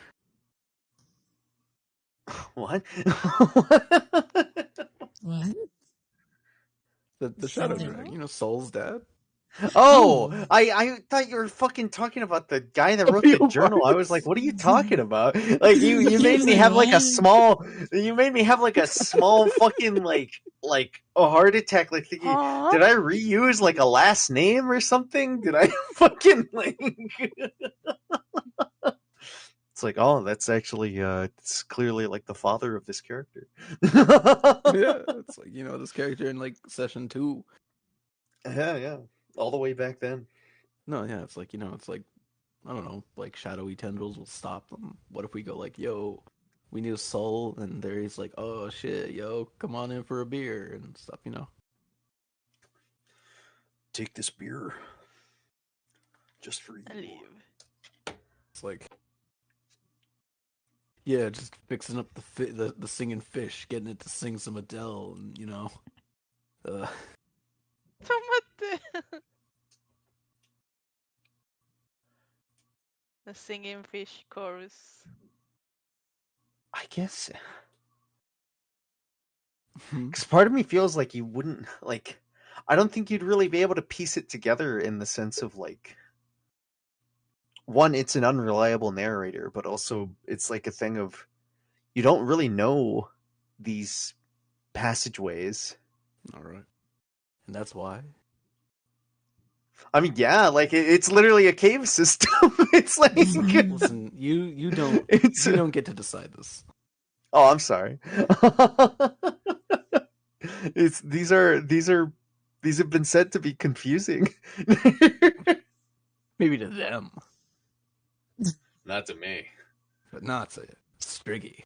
what? What? The Shadow Something. Dragon, Soul's dad. Oh, Oh. I thought you were fucking talking about the guy that Oh, wrote the Pio journal. I was like, Vargas. what are you talking about? Like you made He's me like, have like a what? small you made me have like a small fucking like a heart attack, like thinking, Huh? did I reuse like a last name or something? Did I fucking like It's like, oh, that's actually it's clearly like the father of this character. Yeah, it's like, this character in like session 2. Yeah, yeah. All the way back then. No, yeah, it's like, it's like I don't know, like shadowy tendrils will stop them. What if we go like, yo, we need a soul, and there he's like, oh shit, yo, come on in for a beer and stuff, you know? Take this beer just for you. And leave. It's like, yeah, just fixing up the singing fish, getting it to sing some Adele, and you know, Tomate. The singing fish chorus. I guess hmm. because part of me feels like you wouldn't like. I don't think you'd really be able to piece it together in the sense of like one, it's an unreliable narrator, but also it's like a thing of you don't really know these passageways. All right, and that's why. I mean, yeah, like it's literally a cave system. It's like Listen, you don't it's. you don't get to decide this. Oh, I'm sorry. It's these have been said to be confusing. Maybe to them, Not to me. but not to Striggy.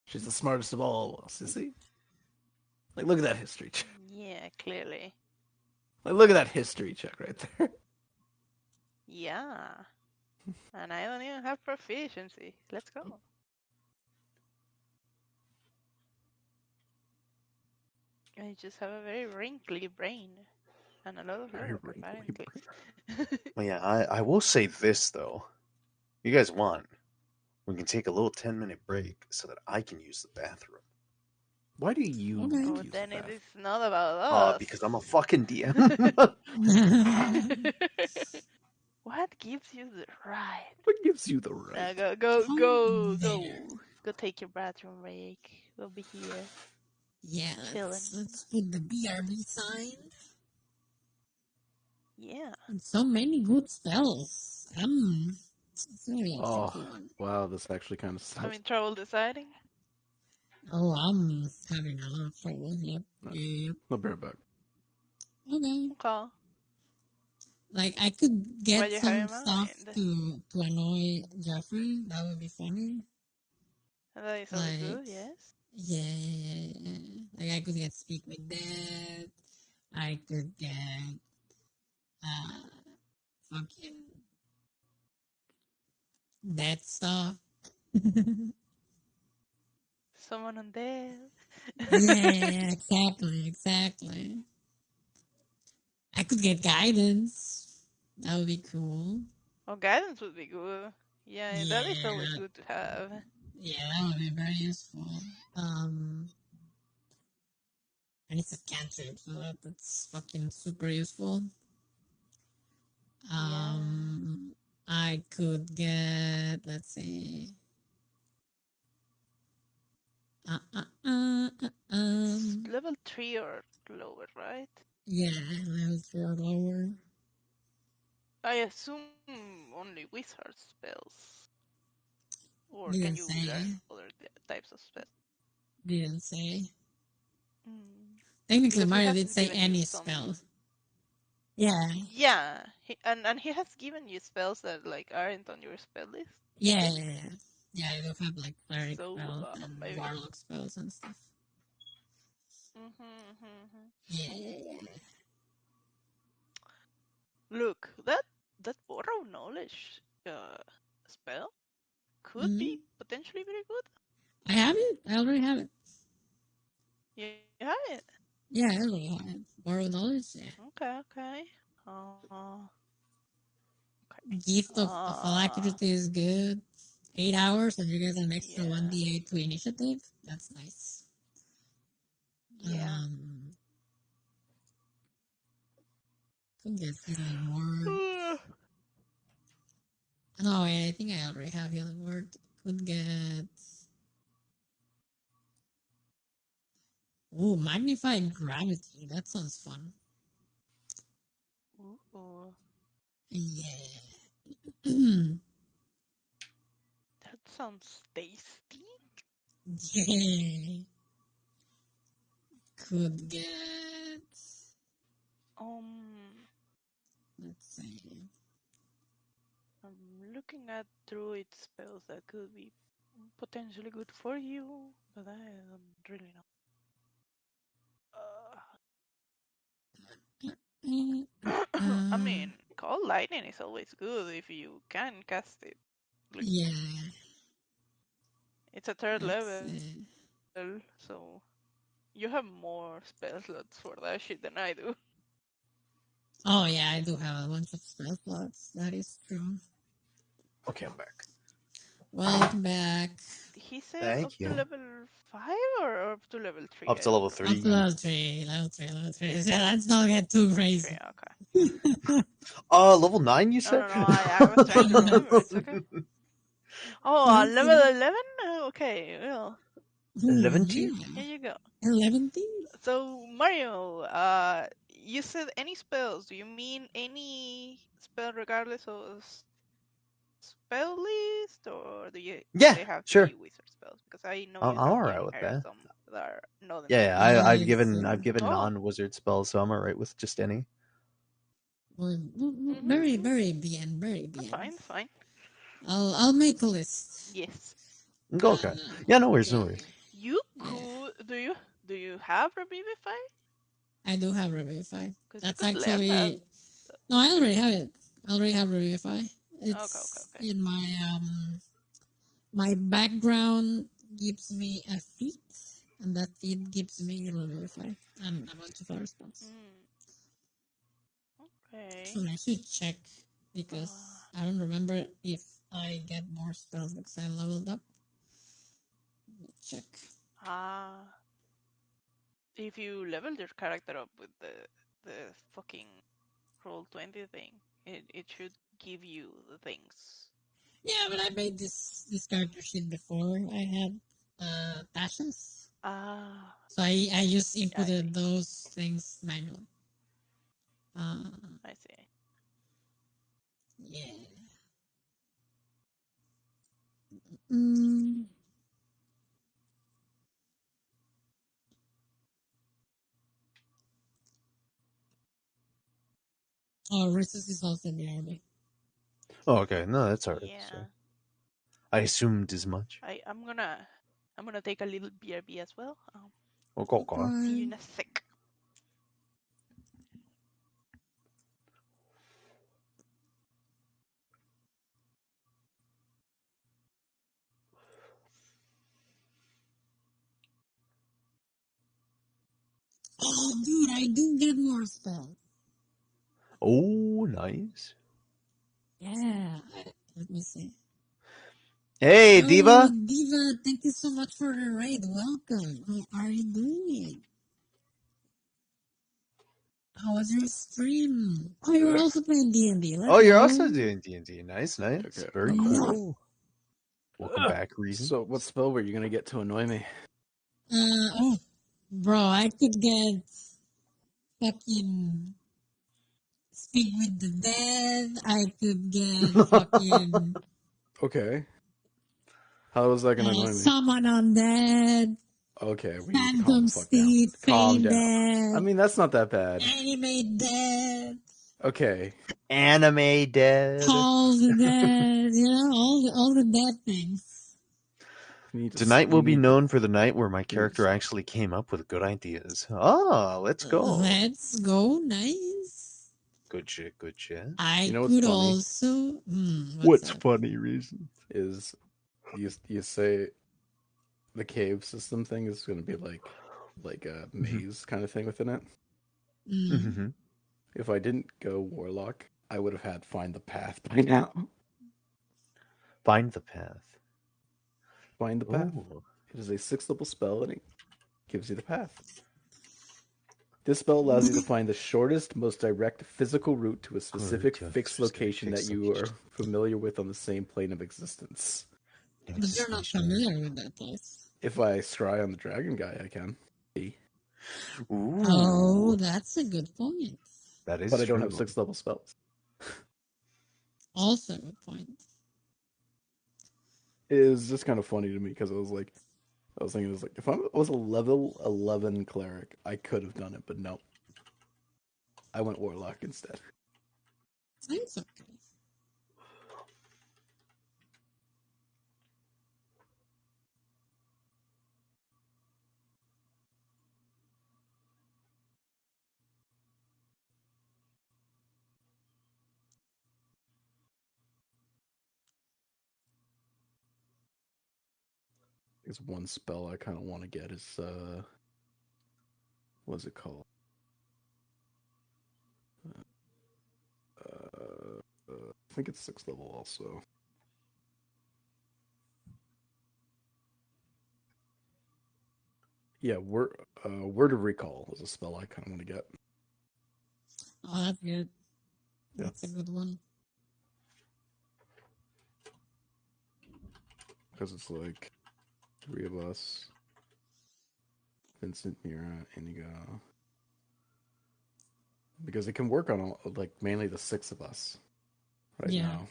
She's the smartest of all of us, you see? Like, look at that history check. Yeah, clearly. Like, look at that history check right there. Yeah. And I don't even have proficiency. Let's go. I just have a very wrinkly brain. And a lot of Very love, wrinkly apparently. Well, yeah, I will say this though. You guys want? We can take a little 10-minute break so that I can use the bathroom. Why do you Okay. get Oh, to use then the it bathroom? is not about us. Because I'm a fucking DM. What gives you the right? What gives you the right? Now go There. take your bathroom break. We'll be here. Yeah, Chilling. let's put the BRB sign. Yeah. And so many good spells. It's very Oh, exciting. wow, this actually kind of sucks. Having trouble deciding? Oh, I'm having a lot of trouble. Yep. Yep. I'll be right back. Okay. Okay. Like I could What get do you have some in stuff mind? to annoy Jeffrey. That would be funny. That is always Like good, yes. yeah. Like I could get Speak with Dead. I could get fucking that stuff. Someone on there. Yeah, exactly. I could get guidance. That would be cool. Oh, guidance would be good. Yeah, that is always Yeah, good to have. yeah, that would be very useful. And it's a cantrip, so that's fucking super useful. I could get, let's see. It's level 3 or lower, right? Yeah, level 3 or lower. I assume only wizard spells. Or can Didn't you say. learn other types of spells? Didn't say. Mm. Technically, Because he Mario did hasn't say given you any some. spell. Yeah, Yeah, and he has given you spells that like aren't on your spell list. yeah. Yeah, I do have like cleric So spells and maybe. warlock spells and stuff. Yeah. Look, that borrow knowledge spell could be potentially very good. I have it. I already have it. You have it. Yeah, I already have it. Borrow knowledge. Yeah. Okay. Gift of alacrity is good. 8 hours, and you get an extra Yeah. 1d8 to initiative. That's nice. Yeah. Could get healing word. No, I think I already have healing word. Could get. Ooh, magnified gravity. That sounds fun. Ooh. Yeah. That sounds tasty. Yeah. Could get. Let's see. looking at druid spells that could be potentially good for you, but I don't really know. I mean, cold lightning is always good if you can cast it. Like, Yeah. it's a third Let's level, see. so you have more spell slots for that shit than I do. Oh yeah, I do have a bunch of spell slots. That is true. Okay, I'm back. Welcome back. He said Thank up you. to level 5 or up to level 3? Up to level Up to 3. level 3, level 3, level 3. So let's not get too 3, crazy. okay. Level 9, you said? No, I was trying to remember. It's okay. Oh, Okay. level 11? Okay, well, 11 yeah. here you go. 11. So, Mario, you said any spells. Do you mean any spell regardless of spell list, or do Yeah, they have to sure. be wizard spells? Because I know I'm you have alright given with her that. some that are not in Yeah, spell I've list. given Nice. non-wizard spells, so I'm alright with just any. Very, very bien, very That's bien. fine. That's fine. I'll make a list. Yes. Okay. Yeah, no worries, no Yeah. worries. You Yeah. could. Do you have Revivify? I do have Revivify. Because you That's could learn that. actually no, I already have it. I already have Revivify. Okay. It's in my background gives me a feat, and that feat gives me Revivify and a bunch of other spells. Okay. So I should check because I don't remember if I get more spells because I leveled up. Check. If you leveled your character up with the fucking Roll20 thing, it should give you the things. Yeah, but I made this character sheet before I had passions. So I just inputted those things manually. I see. Yeah. Mm. Oh, Risus is also in the army. Oh, okay. No, that's alright. Yeah. I assumed as much. I'm gonna take a little BRB as well. Okay. See you in a sec. Oh, dude, I do get more spells. Oh, nice. Yeah. Let me see. Hey, Diva. Diva, thank you so much for the raid. Welcome. How are you doing? How was your stream? Oh, you're also playing D&D. Oh, you're also doing D&D. Nice. Okay. Very cool. Welcome back, Reason. So, what spell were you gonna get to annoy me? Bro, I could get fucking speak with the dead. I could get fucking Okay. How was that gonna annoy me? summon undead. Okay, we need to calm Phantom the fuck down. Steed, Calm Fade down. Dead. I mean, that's not that bad. Animate Dead. Okay. Anime dead. Call the dead. You know, all the dead things. Tonight will be known for the night where my character actually came up with good ideas. Let's go. Let's go. Nice. Good shit. I You know what's could funny? also. What's funny, Reason? Is you say the cave system thing is going to be like a maze kind of thing within it. Mm-hmm. If I didn't go warlock, I would have had find the path by now. Find the path. Find the path. Ooh. It is a 6th level spell and it gives you the path. This spell allows you to find the shortest, most direct physical route to a specific fixed location that you are familiar with on the same plane of existence. But you're not familiar with that place. If I scry on the dragon guy, I can. Ooh. Oh, that's a good point. That is But I don't true. have 6th level spells. Also a good point. It is just kind of funny to me because I was thinking, if I was a level 11 cleric, I could have done it, but no. I went warlock instead. It's okay. There's one spell I kind of want to get is what's it called? I think it's 6th level also. Yeah, word of recall is a spell I kind of want to get. Oh, that's good. Yeah. That's a good one. Because it's like 3 of us. Vincent, Mira, Inigo. Because it can work on like mainly the 6 of us right Yeah. now.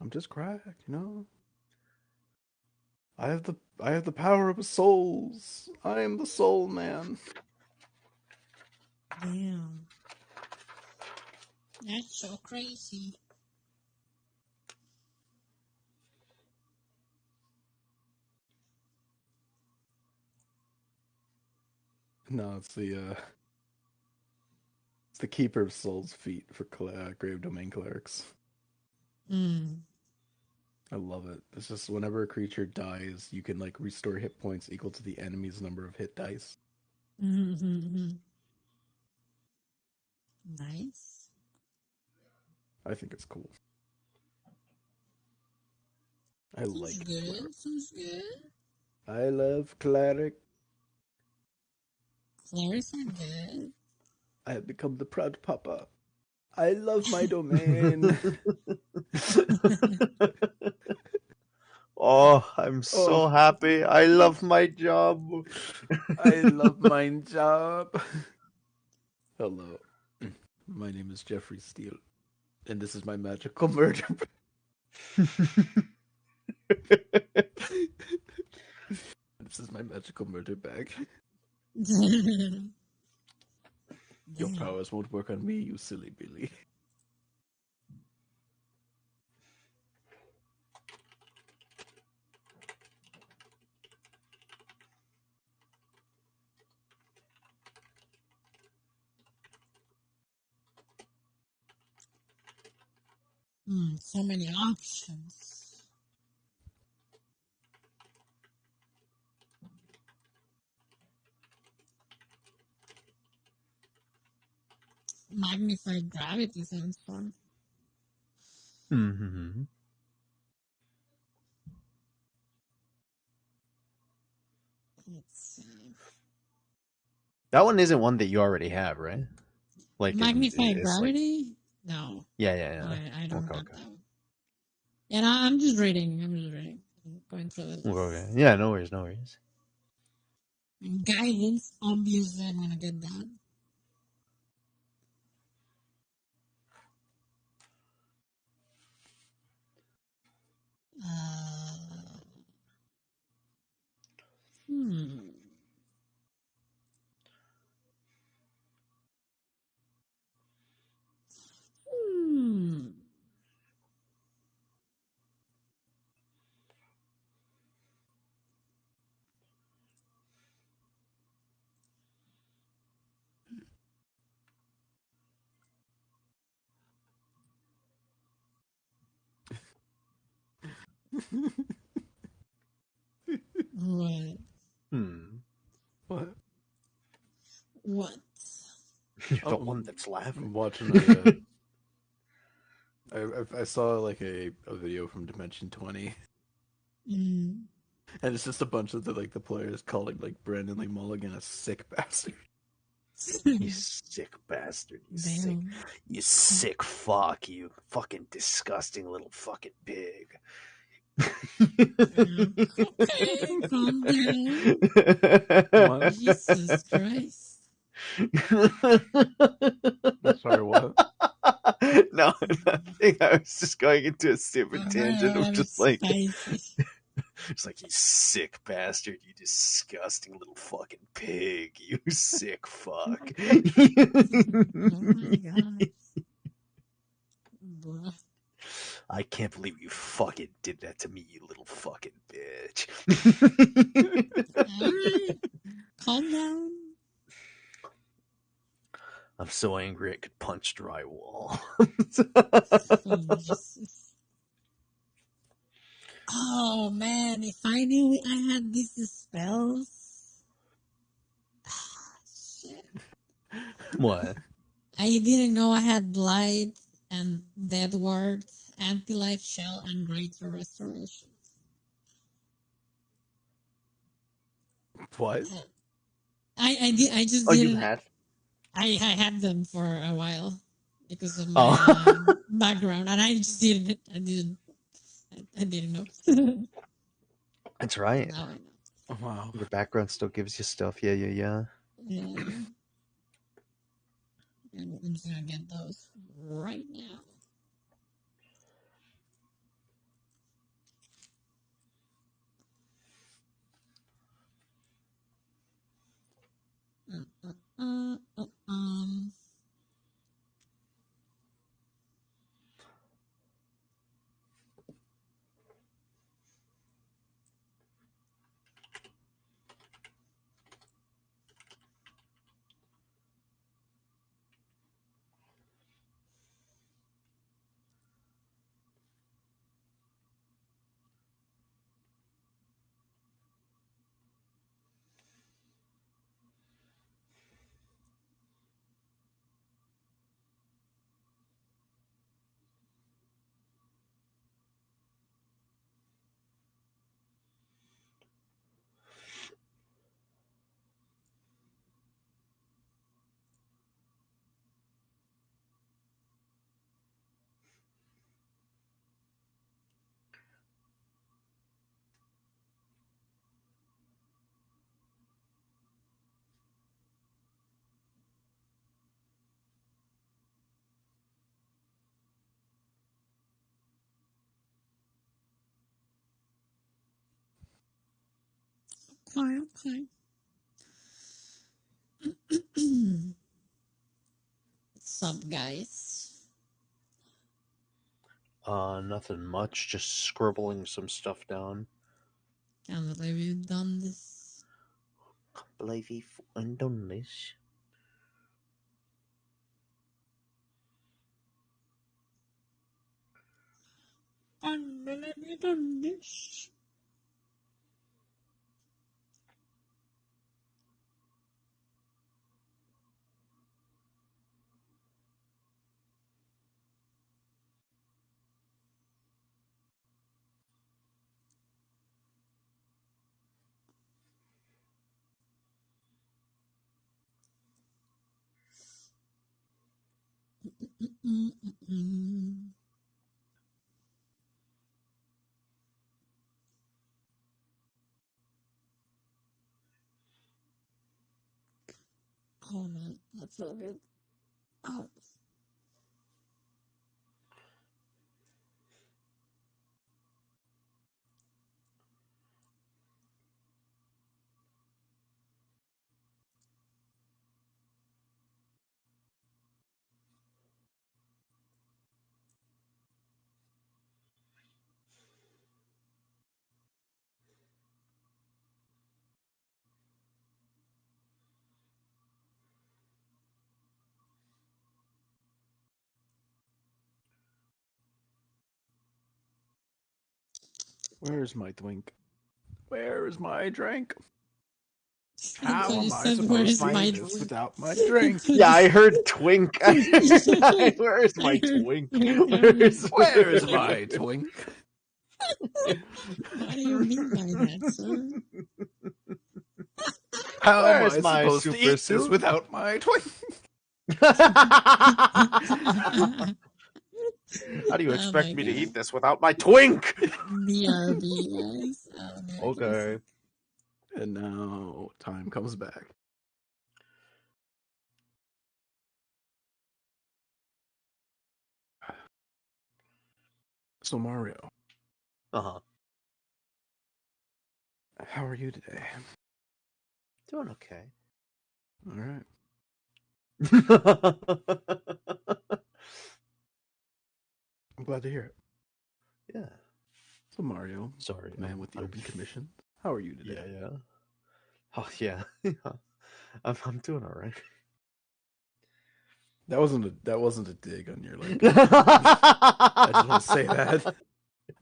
I'm just cracked, you know. I have the power of souls. I am the soul man. Damn. That's so crazy. No, it's the keeper of souls feat for grave domain clerics. Hmm. I love it. It's just whenever a creature dies, you can like restore hit points equal to the enemy's number of hit dice. Mm-hmm. Nice. I think it's cool. I Sounds like good. cleric. Sounds good. I love cleric. Clerics are good. I have become the proud papa. I love my domain. Oh, I'm so happy. I love my job. I love my job. Hello. My name is Jeffrey Steele, and this is my magical murder. This is my magical murder bag. Your Damn. powers won't work on me, you silly Billy. So many options. Magnified gravity sounds fun. Mm-hmm. Let's see. That one isn't one that you already have, right? Like Magnified it's gravity? Like, no. yeah. I don't Okay, have okay. that one. Yeah, no, I'm just reading. I'm going through the list. Okay. Yeah, no worries. And guidance, obviously, I'm gonna get that. Hmm. Hmm. What? What? What? You're the one that's I'm laughing. watching a. I saw like a video from Dimension 20, Mm. and it's just a bunch of the players calling like Brandon Lee Mulligan a sick bastard. You sick bastard. Damn. You sick fuck. You fucking disgusting little fucking pig. Okay, calm down. What? Jesus Christ. Sorry, what? No, nothing. I was just going into a stupid tangent of just like, Spicy. it's like, you sick bastard, you disgusting little fucking pig, you sick fuck. Oh my god. Bruh. I can't believe you fucking did that to me, you little fucking bitch. Alright, calm down. I'm so angry I could punch drywall. Oh, Jesus. Oh man, if I knew I had these spells. Shit. What? I didn't know I had Blight and Dead Ward, Anti-Life Shell, and Greater Restoration. What? I just Oh, you didn't. had? I had them for a while because of my Oh. background, and I just didn't. I didn't know. That's right. Now I know. Oh, wow. Your background still gives you stuff. Yeah. Yeah. I'm just gonna get those right now. Uh, uh, um. Okay. What's up, guys? Nothing much. Just scribbling some stuff down. Can't believe you've done this. Can't believe you fucking done this. Can't believe you've done this. Mm-mm-mm. Oh man, that's so good. Oh. Where's my twink? Where is my drink? That's How what you am I said. supposed Where's to my eat this drink? without my That's drink? what Yeah, you I said. heard twink. Where's I my heard, twink? I heard, Where's Where's my twink? what do you mean by that, sir? How am Where's I my supposed to super eat this suit? without my twink? How do you Oh my expect me to eat god. this without my twink? BRB, guys. Oh my goodness. Okay. And now time comes back. So Mario, Uh-huh. how are you today? Doing okay. All right. I'm glad to hear it. Yeah. So Mario, Sorry, man with the open commission. How are you today? Yeah. Oh yeah. I'm doing all right. That wasn't a dig on your like. I just want to say that.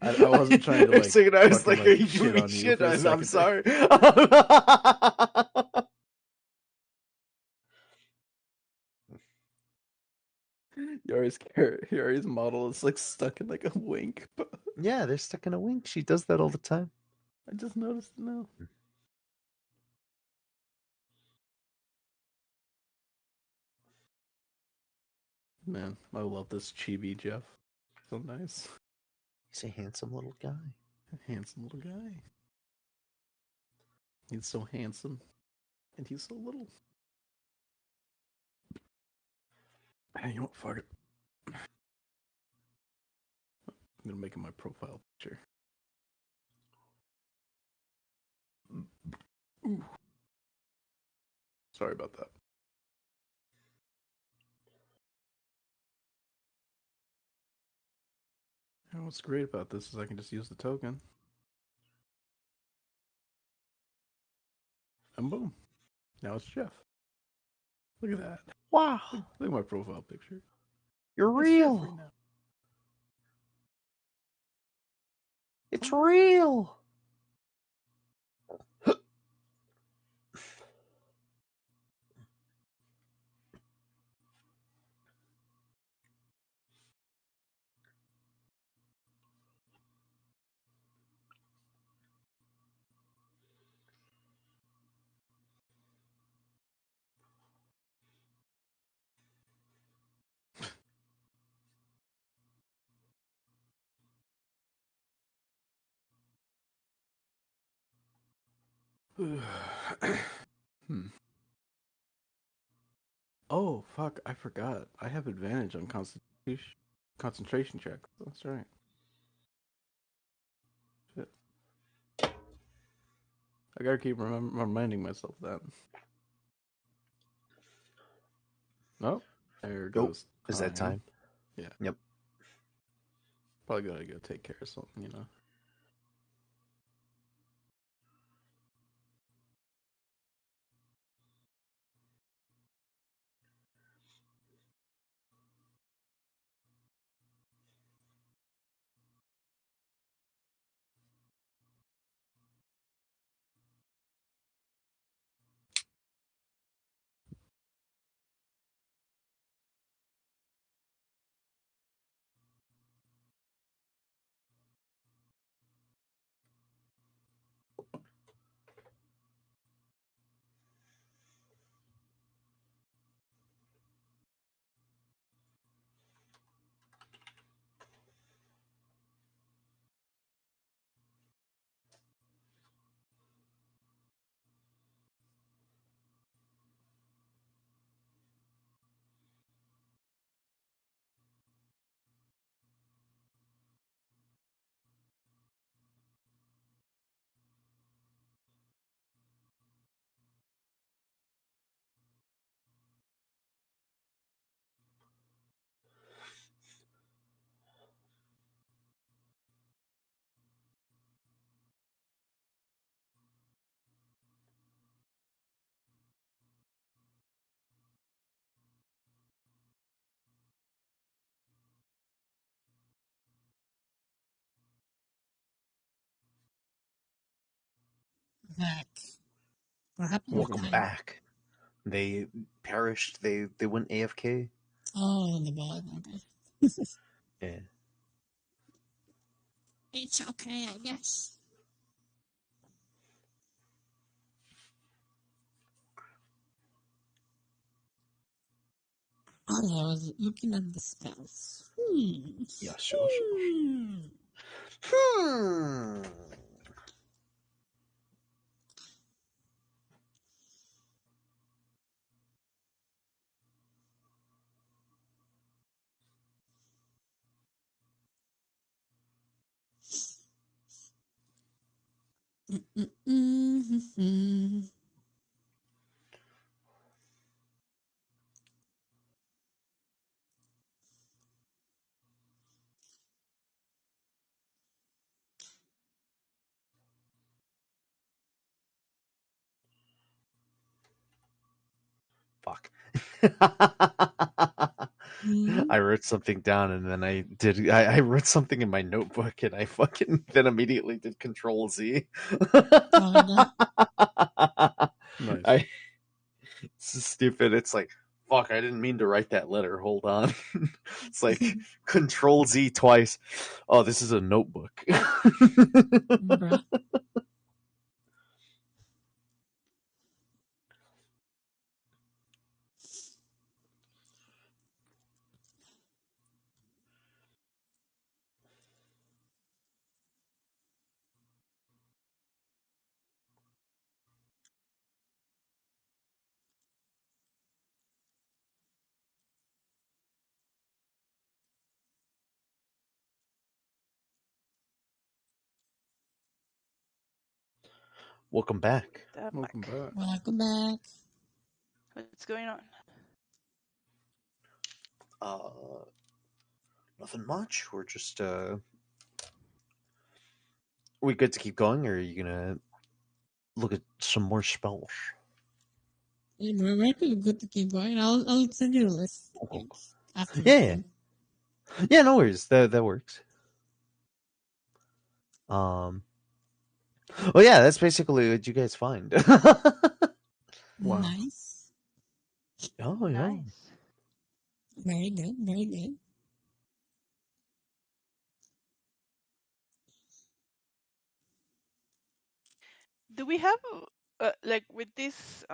I wasn't trying to For a like second, I was fucking like, "Are you shit giving me on you shit?" for a I'm second. sorry. Yari's model is like stuck in like a wink. Yeah, they're stuck in a wink. She does that all the time. I just noticed it now. Man, I love this chibi Jeff. So nice. He's a handsome little guy. Handsome little guy. He's so handsome. And he's so little. Hey, you know what? Fuck it. I'm gonna make him my profile picture. Ooh. Sorry about that. And what's great about this is I can just use the token. And boom. Now it's Jeff. Look at that. Wow, Look at my profile picture. you're It's Jeff real. right now. It's real. Hmm. Oh, fuck. I forgot. I have advantage on concentration checks. That's right. Shit. I gotta keep reminding myself that. Nope. There goes Is that time? Yeah. Yep. Probably gotta go take care of something, you know. Back. What happened with Welcome them? back. They perished. They went AFK. Oh, the bug. Okay. Yeah. It's okay, I guess. Oh, yeah, I was looking at the spells. Yeah, sure. Hmm. Mm-hmm. fuck. Hmm. I wrote something down and then I wrote something in my notebook and I fucking then immediately did Control Z. Oh, no. Nice. It's just stupid. It's like, fuck, I didn't mean to write that letter. Hold on. It's like Control Z twice. Oh, this is a notebook. Bruh. Welcome back. Welcome back. Welcome back. What's going on? Uh, nothing much. We're just we good to keep going, or are you gonna look at some more spells? Hey, we're actually good to keep going. I'll send you a list Okay. after the Yeah, stream. yeah, no worries. That works. Oh yeah, that's basically what you guys find. Wow. Nice. Oh yeah. Nice. Very good. Very good. Do we have like with these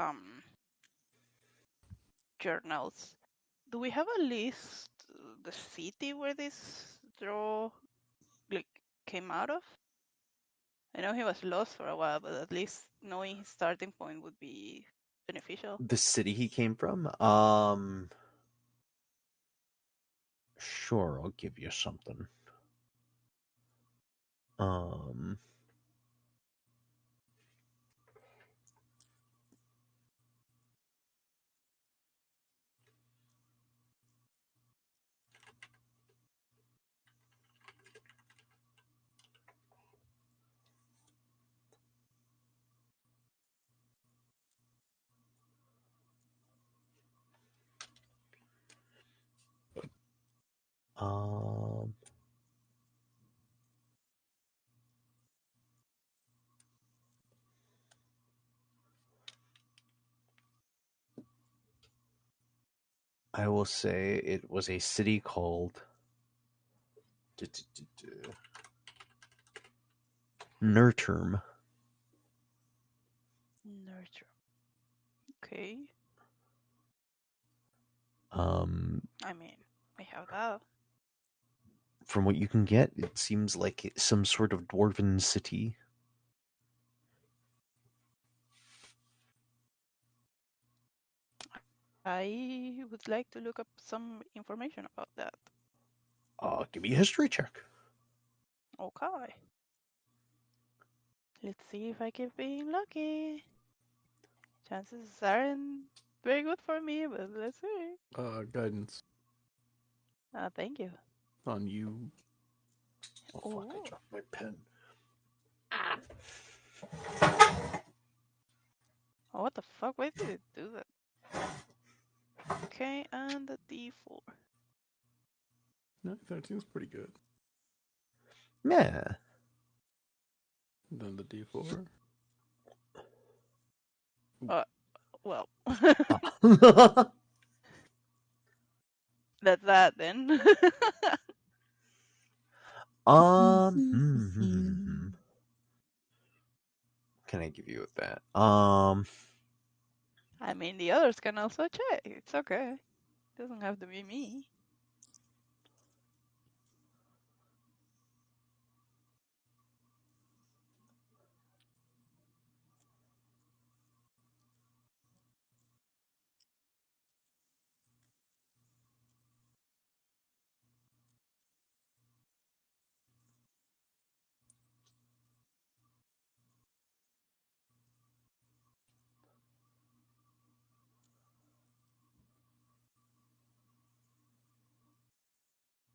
journals? Do we have a list the city where this draw like came out of? I know he was lost for a while, but at least knowing his starting point would be beneficial. The city he came from. Sure, I'll give you something. Um, um, I will say it was a city called Nurturm. Nurture. Okay. I mean, we have that. From what you can get, it seems like some sort of dwarven city. I would like to look up some information about that. Give me a history check. Okay. Let's see if I keep being lucky. Chances aren't very good for me, but let's see. Guidance Thank you. on you. Oh fuck! I Oh, dropped my pen. what the fuck? Why did it do that? Okay, and the D4. No, 13's pretty good. Yeah. Then the D4. Well, Ah. that's that then. Can I give you with that? I mean, the others can also check. It's okay. Doesn't have to be me.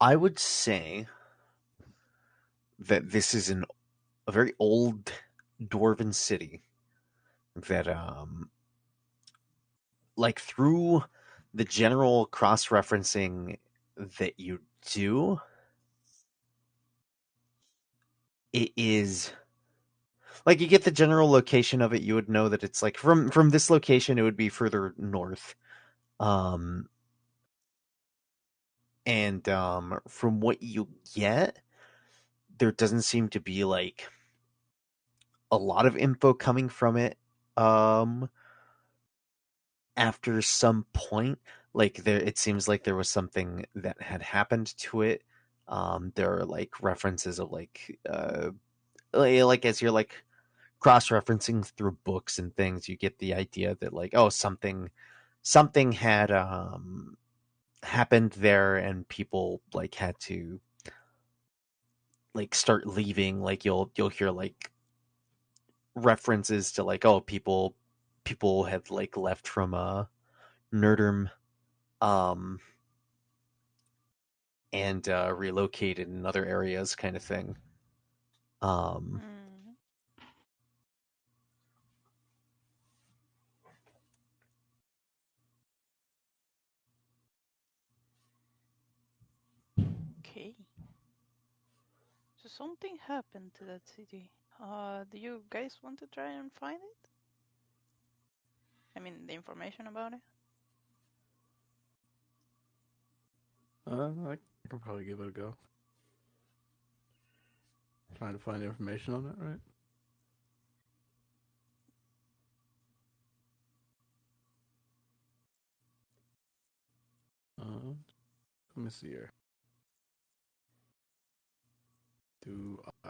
I would say that this is a very old dwarven city that like through the general cross-referencing that you do, it is like you get the general location of it. You would know that it's like from this location, it would be further north. Um, and from what you get, there doesn't seem to be like a lot of info coming from it. After some point, like there, it seems like there was something that had happened to it. There are like references of like as you're like cross-referencing through books and things, you get the idea that like, oh, something had happened there, and people like had to like start leaving. Like you'll hear like references to like, oh, people had like left from Nerdum, um and relocated in other areas, kind of thing. um Mm. Okay. So something happened to that city. Do you guys want to try and find it? I mean, the information about it? I can probably give it a go. Trying to find information on it, right? Let me see here. Do I?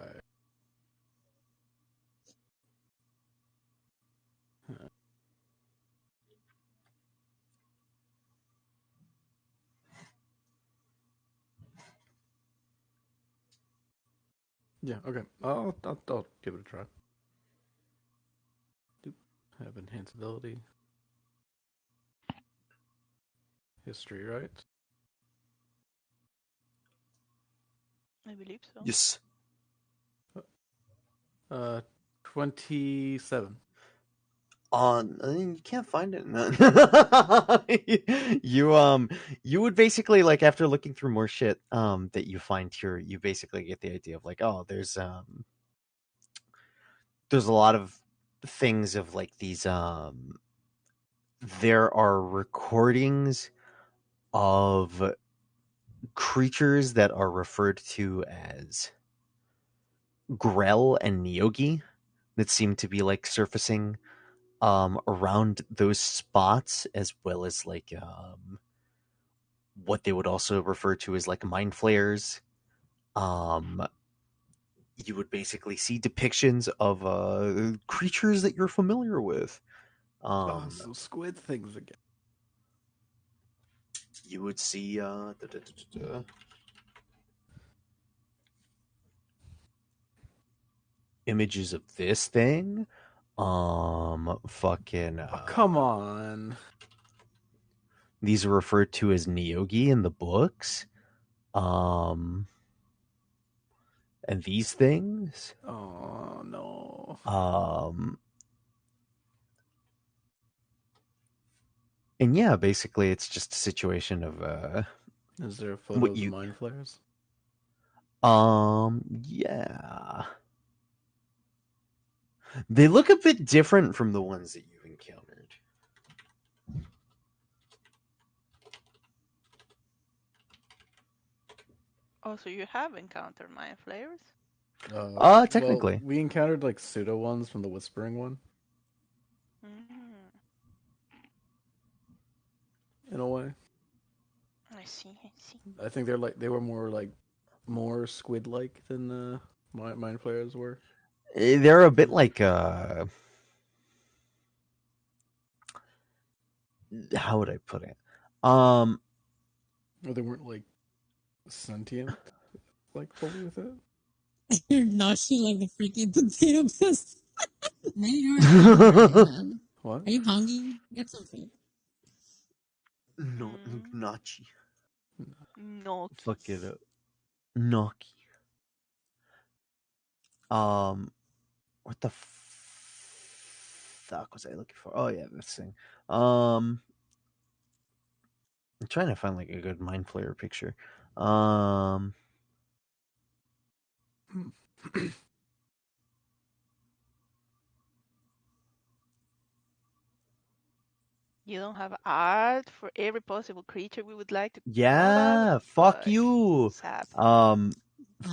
Yeah. Okay. I'll give it a try. Do have enhanced ability. History, right? I believe so. yes. 27. On you can't find it. You would basically like after looking through more shit that you find here, you basically get the idea of like, oh, there's a lot of things of like these there are recordings of creatures that are referred to as Grell and Nyogi that seem to be like surfacing around those spots, as well as like what they would also refer to as like mind flayers. Um, you would basically see depictions of creatures that you're familiar with. Some squid things again. You would see images of this thing. Fucking. Oh, come on. These are referred to as Nyogi in the books. Um, and these things. Oh no. And yeah, basically, it's just a situation of Is there a photo what of the you. mind flares? Yeah. They look a bit different from the ones that you've encountered. Oh, so you have encountered mind flayers? Technically. Well, we encountered like pseudo ones from the whispering one. Mm. In a way, I see. I see. I think they were more squid like than the mind flares were. They're a bit like how would I put it? Or they weren't like sentient, like fully with it. You're naughty like the freaking potato pest. Maybe you're hungry, man. What? Are you hungry? Get some food. No, Mm. Nachi. No. Fuck it up. Noki. What the fuck was I looking for? Oh yeah, this thing. I'm trying to find like a good mind flayer picture. You don't have art for every possible creature we would like to know about? Yeah, fuck you. Sad. I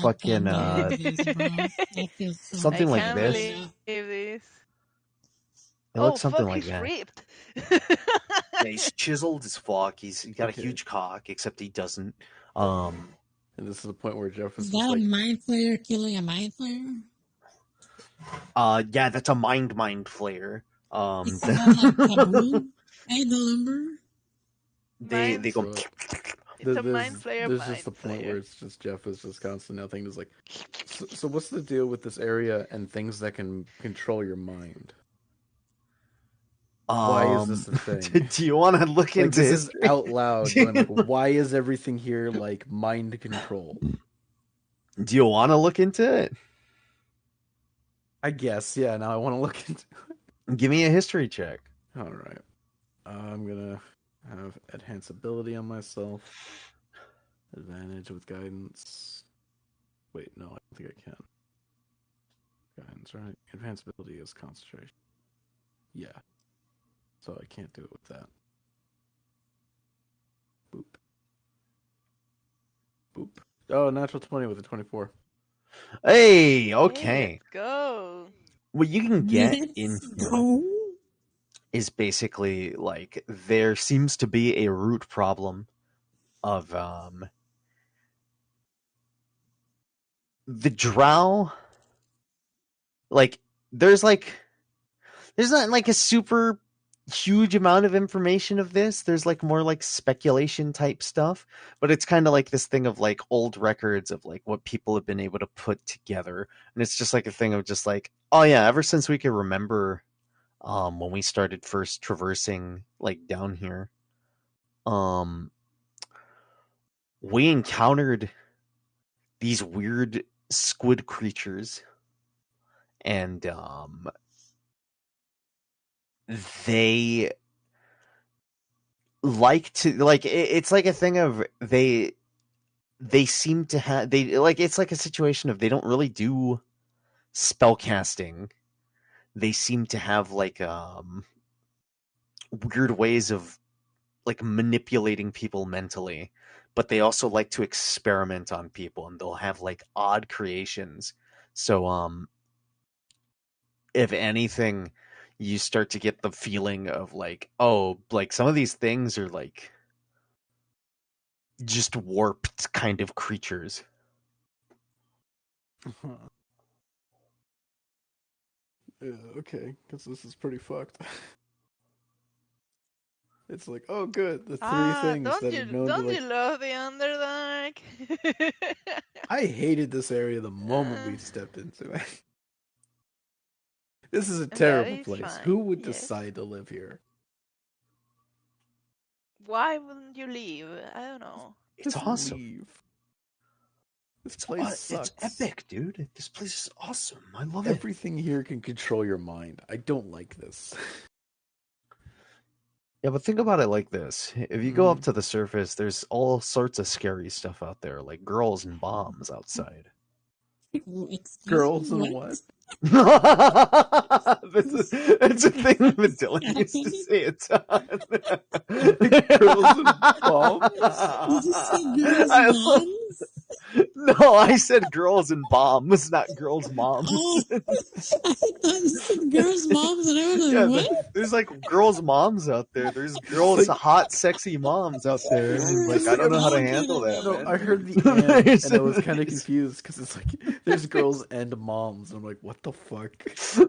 Fucking can't believe this, bro. I feel so I something like bad can't right this. believe now. this. It Oh, looks something fuck, like he's that. ripped. Yeah, he's chiseled as fuck. He's got Okay. a huge cock, except he doesn't. And this is the point where Jeff Is is that just a like, mind flayer killing a mind flayer? Yeah, that's a mind flayer. Is that like taboo? Hey, the lumber? They Mind. go. so It's a mind flayer, there's just mind the point where flayer. it's just Jeff is just constantly now thinking is like, so what's the deal with this area and things that can control your mind? Why is this a thing? Do you want to look Like into this is history? out loud going like, why is everything here like mind control? Do you want to look into it? I guess, yeah. Now I want to look into it. Give me a history check. All right, I'm gonna have enhance ability on myself. Advantage with guidance. Wait, no, I don't think I can. Guidance, right? Advanced ability is concentration. Yeah. So I can't do it with that. Boop. Boop. Oh, natural 20 with a 24. Hey, Hey, okay. let's go. What you can get in Let's here go. is basically like there seems to be a root problem of the drow. Like there's not like a super huge amount of information of this. There's like more like speculation type stuff, but it's kind of like this thing of like old records of like what people have been able to put together. And it's just like a thing of just like, oh yeah, ever since we can remember when we started first traversing like down here, um we encountered these weird squid creatures and they like to like it's like a thing of they seem to have they like it's like a situation of they don't really do spell casting. They seem to have like weird ways of like manipulating people mentally, but they also like to experiment on people and they'll have like odd creations. So if anything, you start to get the feeling of like, oh, like some of these things are like just warped kind of creatures. Yeah, okay, because this is pretty fucked. It's like, oh, good, the three things that are known to don't like. you love the Underdark? I hated this area the moment Uh, we stepped into it. This is a and that terrible is place. Who fine. would Yes. decide to live here? Why wouldn't you leave? I don't know. It's Just awesome. leave. This place It's sucks. epic, dude. This place is awesome. I love it. Everything here can control your mind. I don't like this. Yeah, but think about it like this. If you go up to the surface, there's all sorts of scary stuff out there, like girls and bombs outside. Excuse Girls me, and what? That's a thing that Dylan used to say a ton. Girls and bombs? Did you say girls' I love- moms? No, I said girls and bombs, not girls' moms. Oh, I thought you said girls' moms, and I was like, Yeah, what? there's like girls' moms out there. There's girls, Like- hot, sexy moms out there. And like, I don't know how to handle that, No, man. I heard the and I was kind of confused because it's like there's girls and moms. I'm like, what the fuck?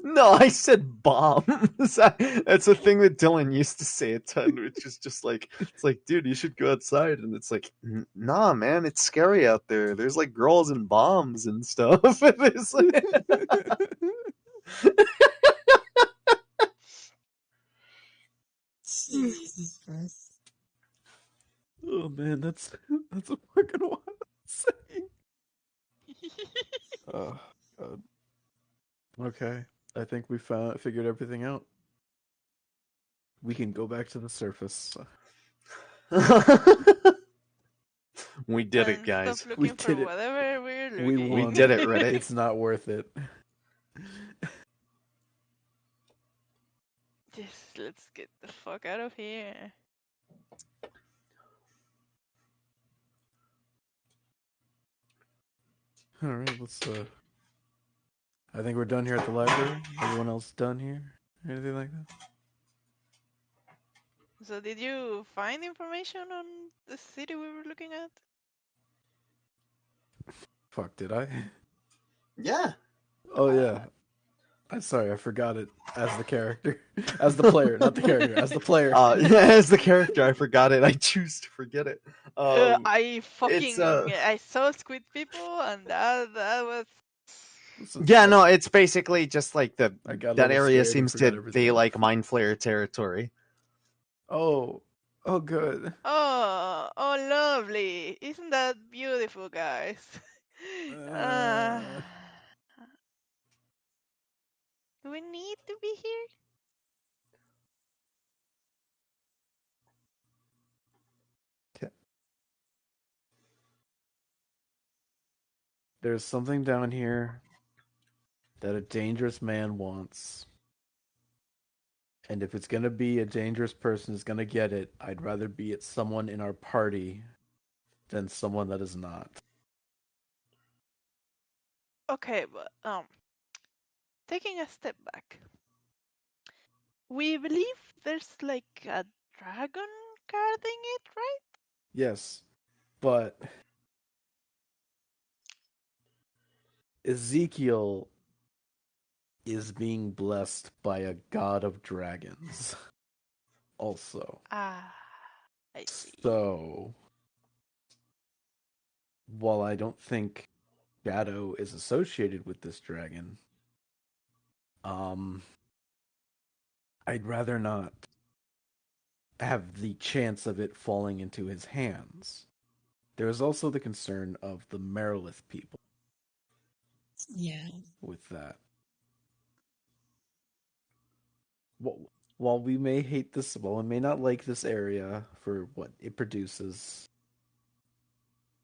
No, I said bombs. That's a thing that Dylan used to say a ton, which is just like, it's like, dude, you should go outside. And it's like, nah, man, it's scary out there. There's like girls and bombs and stuff. And it's like... Jesus Christ. Oh man, that's a fucking wild saying. Oh god. Okay, I think we figured everything out. We can go back to the surface. We did it, And guys. stop We looking for did it. whatever we're We looking. won. did it, Reddit. It's not worth it. Just let's get the fuck out of here. All right, let's. I think we're done here at the library. Everyone else done here? Anything like that? So did you find information on the city we were looking at? Fuck, did I? Yeah. Oh yeah. I'm sorry, I forgot it as the character, as the player, not the character, as the player. As the character, I forgot it. I choose to forget it. I fucking it's, I saw Squid People, and that was Yeah, no, it's basically just like I got a that little area scared and seems forgot to everything. be like Mind Flayer territory. Oh, good. oh lovely! Isn't that beautiful, guys? Uh, Do we need to be here? There's something down here that a dangerous man wants. And if it's gonna be a dangerous person who's gonna get it, I'd rather be it someone in our party than someone that is not. Okay, but taking a step back, we believe there's like a dragon guarding it, right? Yes, but Ezekiel is being blessed by a god of dragons. Also. Ah, I see. So, while I don't think Shadow is associated with this dragon, I'd rather not have the chance of it falling into his hands. There is also the concern of the Merilith people Yeah. with that. While we may hate this, while we may not like this area for what it produces,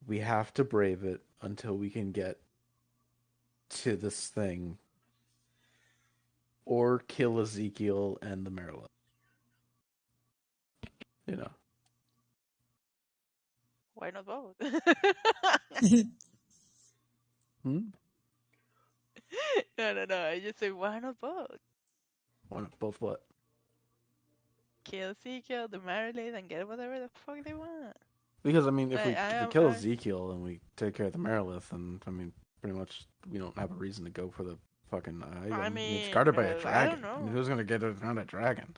we have to brave it until we can get to this thing or kill Ezekiel and the Merilith. You know. Why not both? Hmm? No. I just say why not both? Why not both what? Kill Ezekiel, the Marilyn, and get whatever the fuck they want. Because I mean, if we kill I- Ezekiel and we take care of the Merilith, then I mean, pretty much we don't have a reason to go for the fucking item. It's guarded by a I dragon. don't I mean, know. who's gonna get it around a dragon?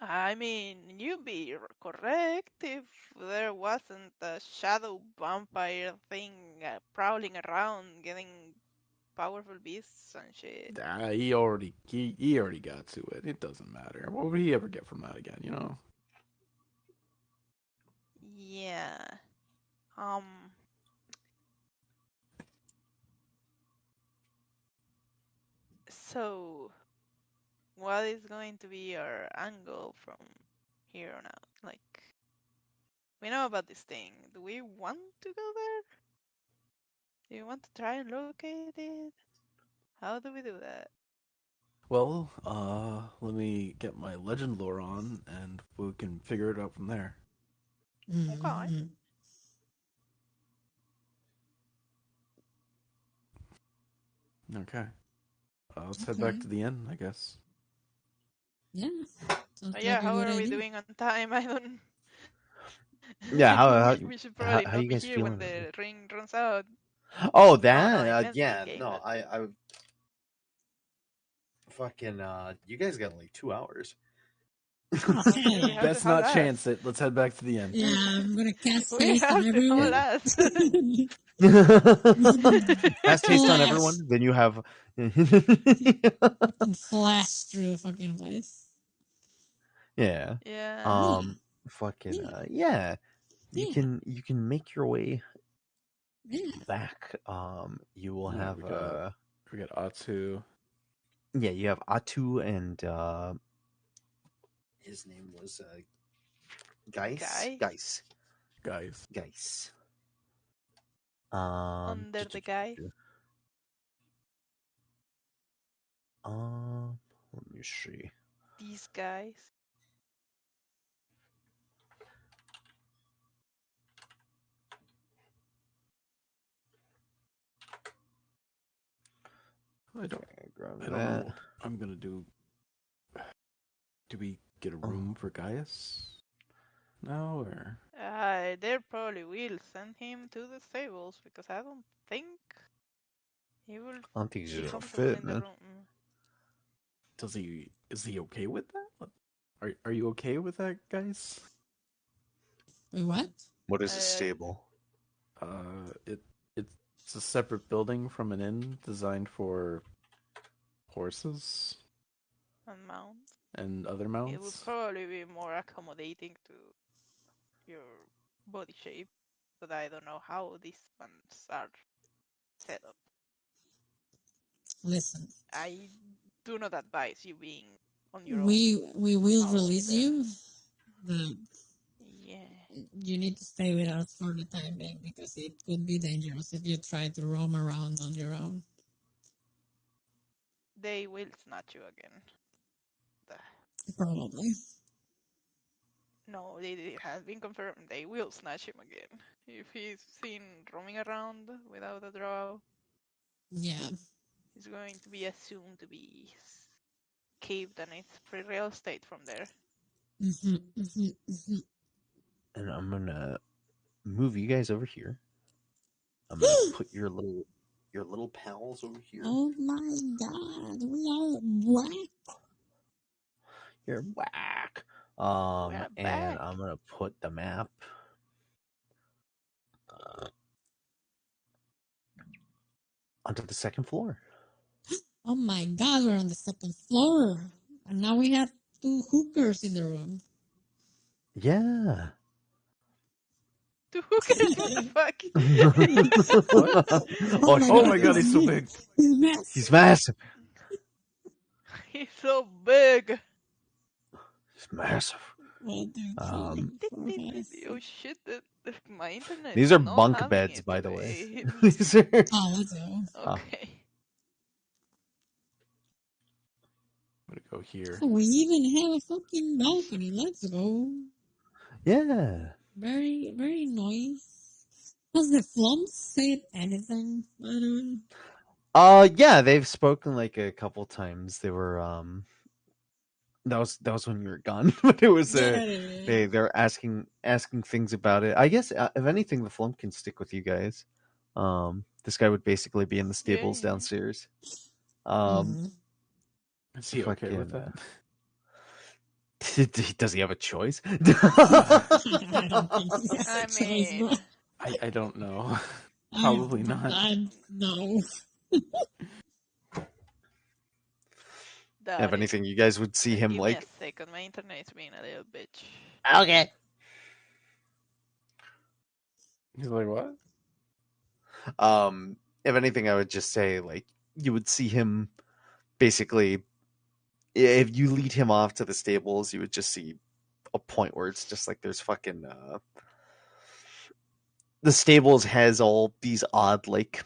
I mean, you'd be correct if there wasn't a shadow vampire thing prowling around, getting powerful beasts and shit. He already got to it. It doesn't matter. What would he ever get from that again? You know. Yeah. So, what is going to be our angle from here on out? Like, we know about this thing. Do we want to go there? Do you want to try and locate it? How do we do that? Well, let me get my legend lore on, and we can figure it out from there. Okay. Mm-hmm. Okay. Let's head back to the inn, I guess. Yeah. Sounds Yeah, like a how good are we idea. doing on time? I don't. Yeah, how we should probably how not you be guys here when feeling? the ring runs out. Oh, Oh, that no, I meant yeah, the game, no, but... I fucking you guys got like 2 hours. Oh, Okay, we hell. have Let's to have not last. chance it. Let's head back to the inn. Yeah, I'm gonna cast We haste on have to have everyone. last. Cast haste on Flash. everyone, then you have Fucking flash through the fucking place. yeah. Yeah. Fucking Yeah. yeah. Yeah. You can make your way Yeah. back. You will Yeah, have we got Atu. yeah, you have Atu and his name was Geis. Guys. Under the guy. Let me see. These guys. I don't Grab I don't that. know what I'm gonna do. Do we get a room for Gaius now, or They probably will send him to the stables because I don't think he will I don't think he's be gonna comfortable fit, in the man. room. is he okay with that? Are you okay with that, guys? Wait, what? What is a stable? It's a separate building from an inn designed for horses And mounts. and other It would mounts. probably be more accommodating to your body shape, but I don't know how these ones are set up. Listen, I do not advise you being on your own. we will out release there. you. But Yeah. you need to stay with us for the time being because it could be dangerous if you try to roam around on your own. They will snatch you again. Probably. No, it has been confirmed. They will snatch him again if he's seen roaming around without a drow. Yeah. He's going to be assumed to be caved, and it's free real estate from there. And I'm gonna move you guys over here. I'm gonna put your little pals over here. Oh my god, we are black. You're whack. We're And back. I'm gonna put the map onto the second floor. Oh my god, we're on the second floor. And now we have 2 hookers in the room. Yeah. Two hookers, what the fuck? Oh my god, he's so big. He's massive. He's massive. He's so big. He's massive. What the Oh shit, my internet These is are not bunk having beds, it by the way. today. These are... Oh, let's go. Okay. I'm gonna go here. Oh, we even have a fucking balcony. Let's go. Yeah. Very, very nice. Has the Flumps said anything, by the way? Yeah, they've spoken like a couple times. They were that was when you were gone, but it was they're asking things about it. I guess if anything, the Flump can stick with you guys. This guy would basically be in the stables downstairs. Is he okay with that? Does he have a choice? I don't think he has a choice, bro. I don't know. Probably not. No. If anything, you guys would see him give like. me a second, my internet's being a little bitch. Okay. He's like, what? If anything, I would just say like you would see him basically. If you lead him off to the stables, you would just see a point where it's just like there's fucking. The stables has all these odd like.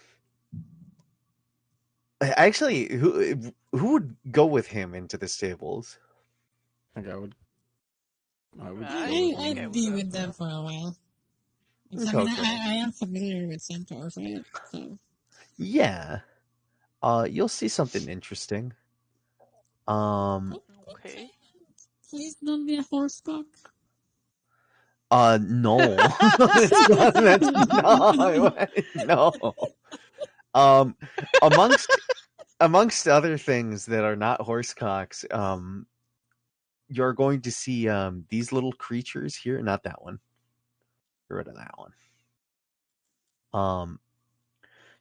Actually, who would go with him into the stables? I think I would. I'd be with them for a while. I mean, I am familiar with centaurs, right? So. Yeah. You'll see something interesting. Okay. Please don't be a horsecock. No. No. Amongst other things that are not horsecocks, you're going to see these little creatures here. Not that one. Get rid of that one.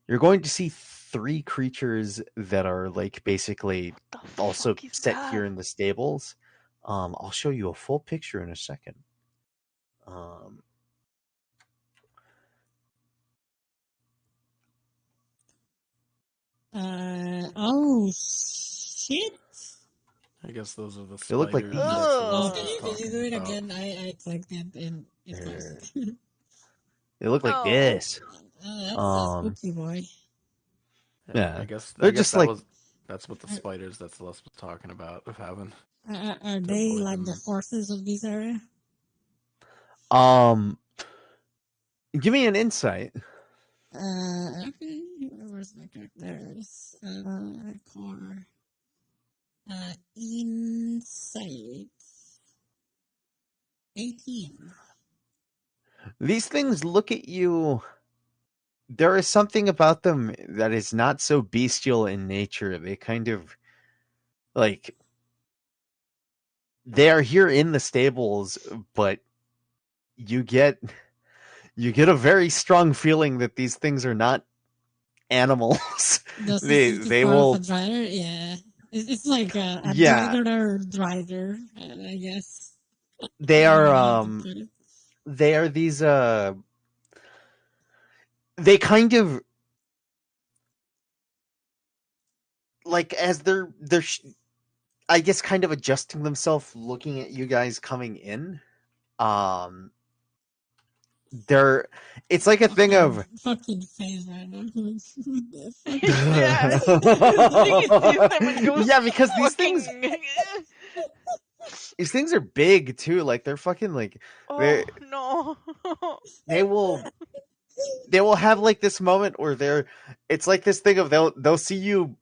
You're going to see 3 creatures that are like basically also set here in the stables. I'll show you a full picture in a second. Oh shit! I guess those are the They look like spiders these. that Oh, Celeste was can you do talking it about. again? I clicked it and it closed. They look like Oh. this. That's a spooky boy. Yeah. I They're guess just like that's what the spiders that Celeste was talking about of having. Are To they avoid like the them. horses of this area? give me an insight. Okay. Where's my characters? Core. Insight. 18. These things look at you. There is something about them that is not so bestial in nature. They kind of like they are here in the stables, but you get a very strong feeling that these things are not animals. Does this is too they far of a will driver? Yeah. It's like a yeah, driver, I guess. they I don't are know how to put it. they are these they kind of like as they're I guess kind of adjusting themselves looking at you guys coming in. Um they're it's like a thing of Fucking face right now. Who the fuck is Yeah. that? I think it sees them and goes yeah, because fucking. these things are big too. Like they're fucking like Oh they no. they will have like this moment where it's like this thing of they'll see you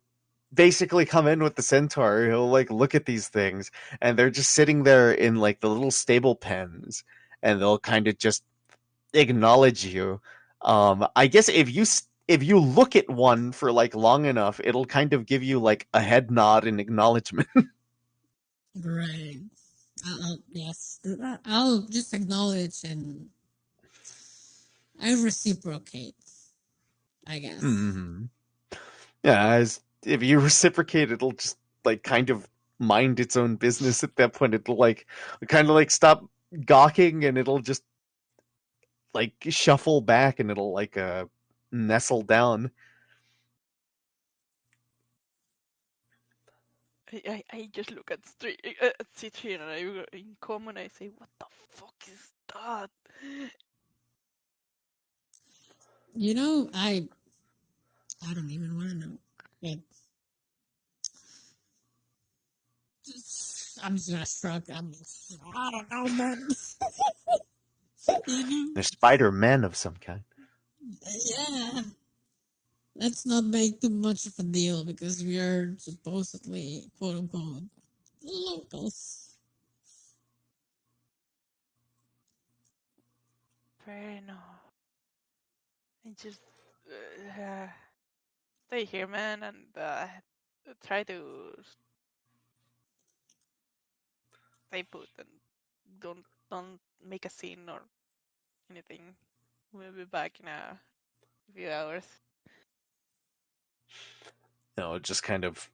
basically come in with the centaur. He'll like look at these things and they're just sitting there in like the little stable pens and they'll kind of just acknowledge you. I guess if you look at one for like long enough, it'll kind of give you like a head nod in acknowledgement. Right. Yes. I'll just acknowledge and I reciprocate, I guess. Mm-hmm. Yeah, as if you reciprocate, it'll just like kind of mind its own business at that point. It'll like kind of like stop gawking and it'll just like shuffle back and it'll like nestle down. I just look at Citrin and I in common I say, what the fuck is that? You know, I don't even want to know. But I'm just gonna shrug. I don't know, man. You know? They're Spider-Man of some kind. Yeah. Let's not make too much of a deal because we are supposedly, quote unquote, locals. Fair enough. I just stay here, man, and try to stay put and don't make a scene or anything. We'll be back in a few hours. Just kind of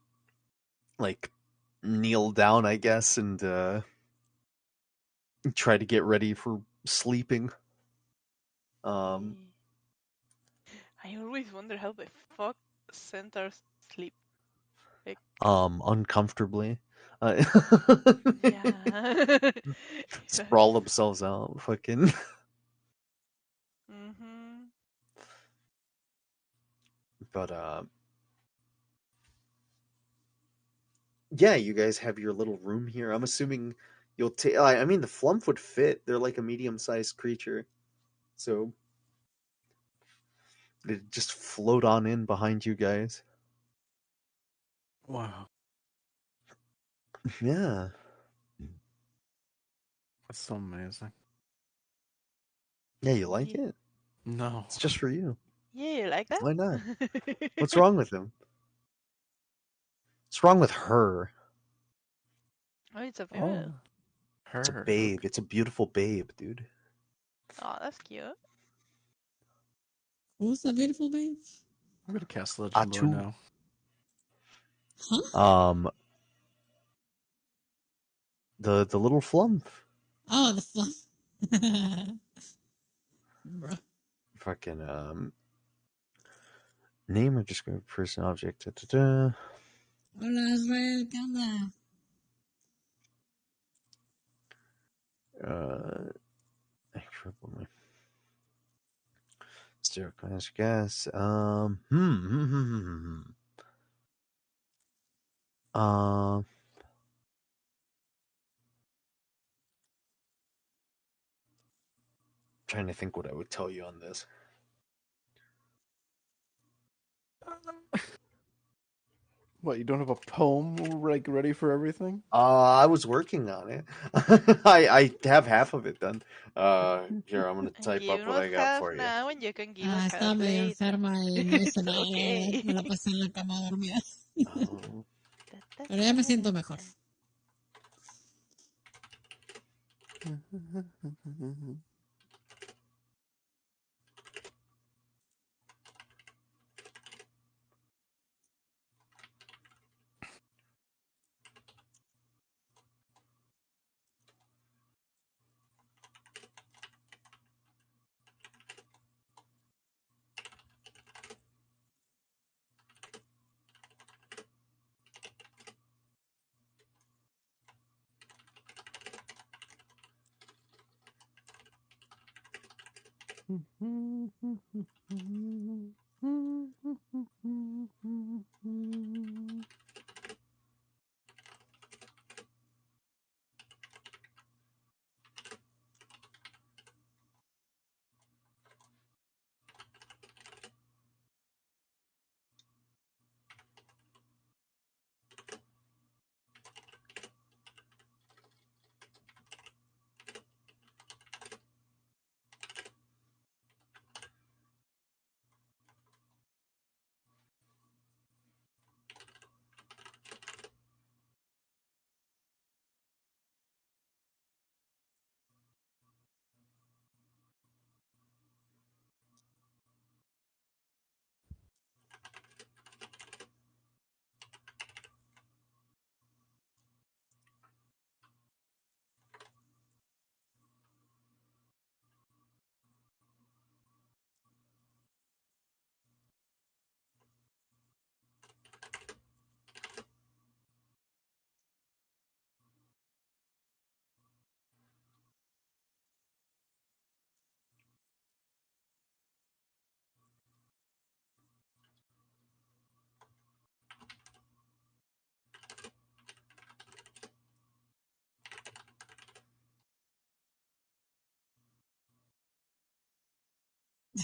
like kneel down, I guess, and try to get ready for sleeping. Um, I always wonder how the fuck centaurs sleep. Like, uncomfortably. yeah. Sprawl themselves out, fucking. Mhm. But yeah, you guys have your little room here. I'm assuming you'll take. I mean, the flump would fit. They're like a medium-sized creature, so they just float on in behind you guys. Wow, Yeah, that's so amazing. yeah, you like Yeah. it? No, It's just for you. Yeah, you like that? Why not? What's wrong with him? What's wrong with her? Oh, it's a oh, female. It's a her. babe. It's a beautiful babe, dude. Oh, that's cute. Who's that beautiful babe? I'm gonna cast Legend Lore Atu. now. Huh? The little flump. Oh, the fluff. Bruh. Fucking name or describe person object. Da, da, da. Hola, Israel, ¿qué onda? Extra woman. Stereo class gas. Trying to think what I would tell you on this. What, you don't have a poem like ready for everything? I was working on it. I have half of it done. Here, I'm gonna type Give up what us I got half for you. now and you can give us Estaba half medio later. enferma y no hice nada, la verdad. Okay. Me la pasé en la cama dormida. Oh. Pero ya me siento mejor.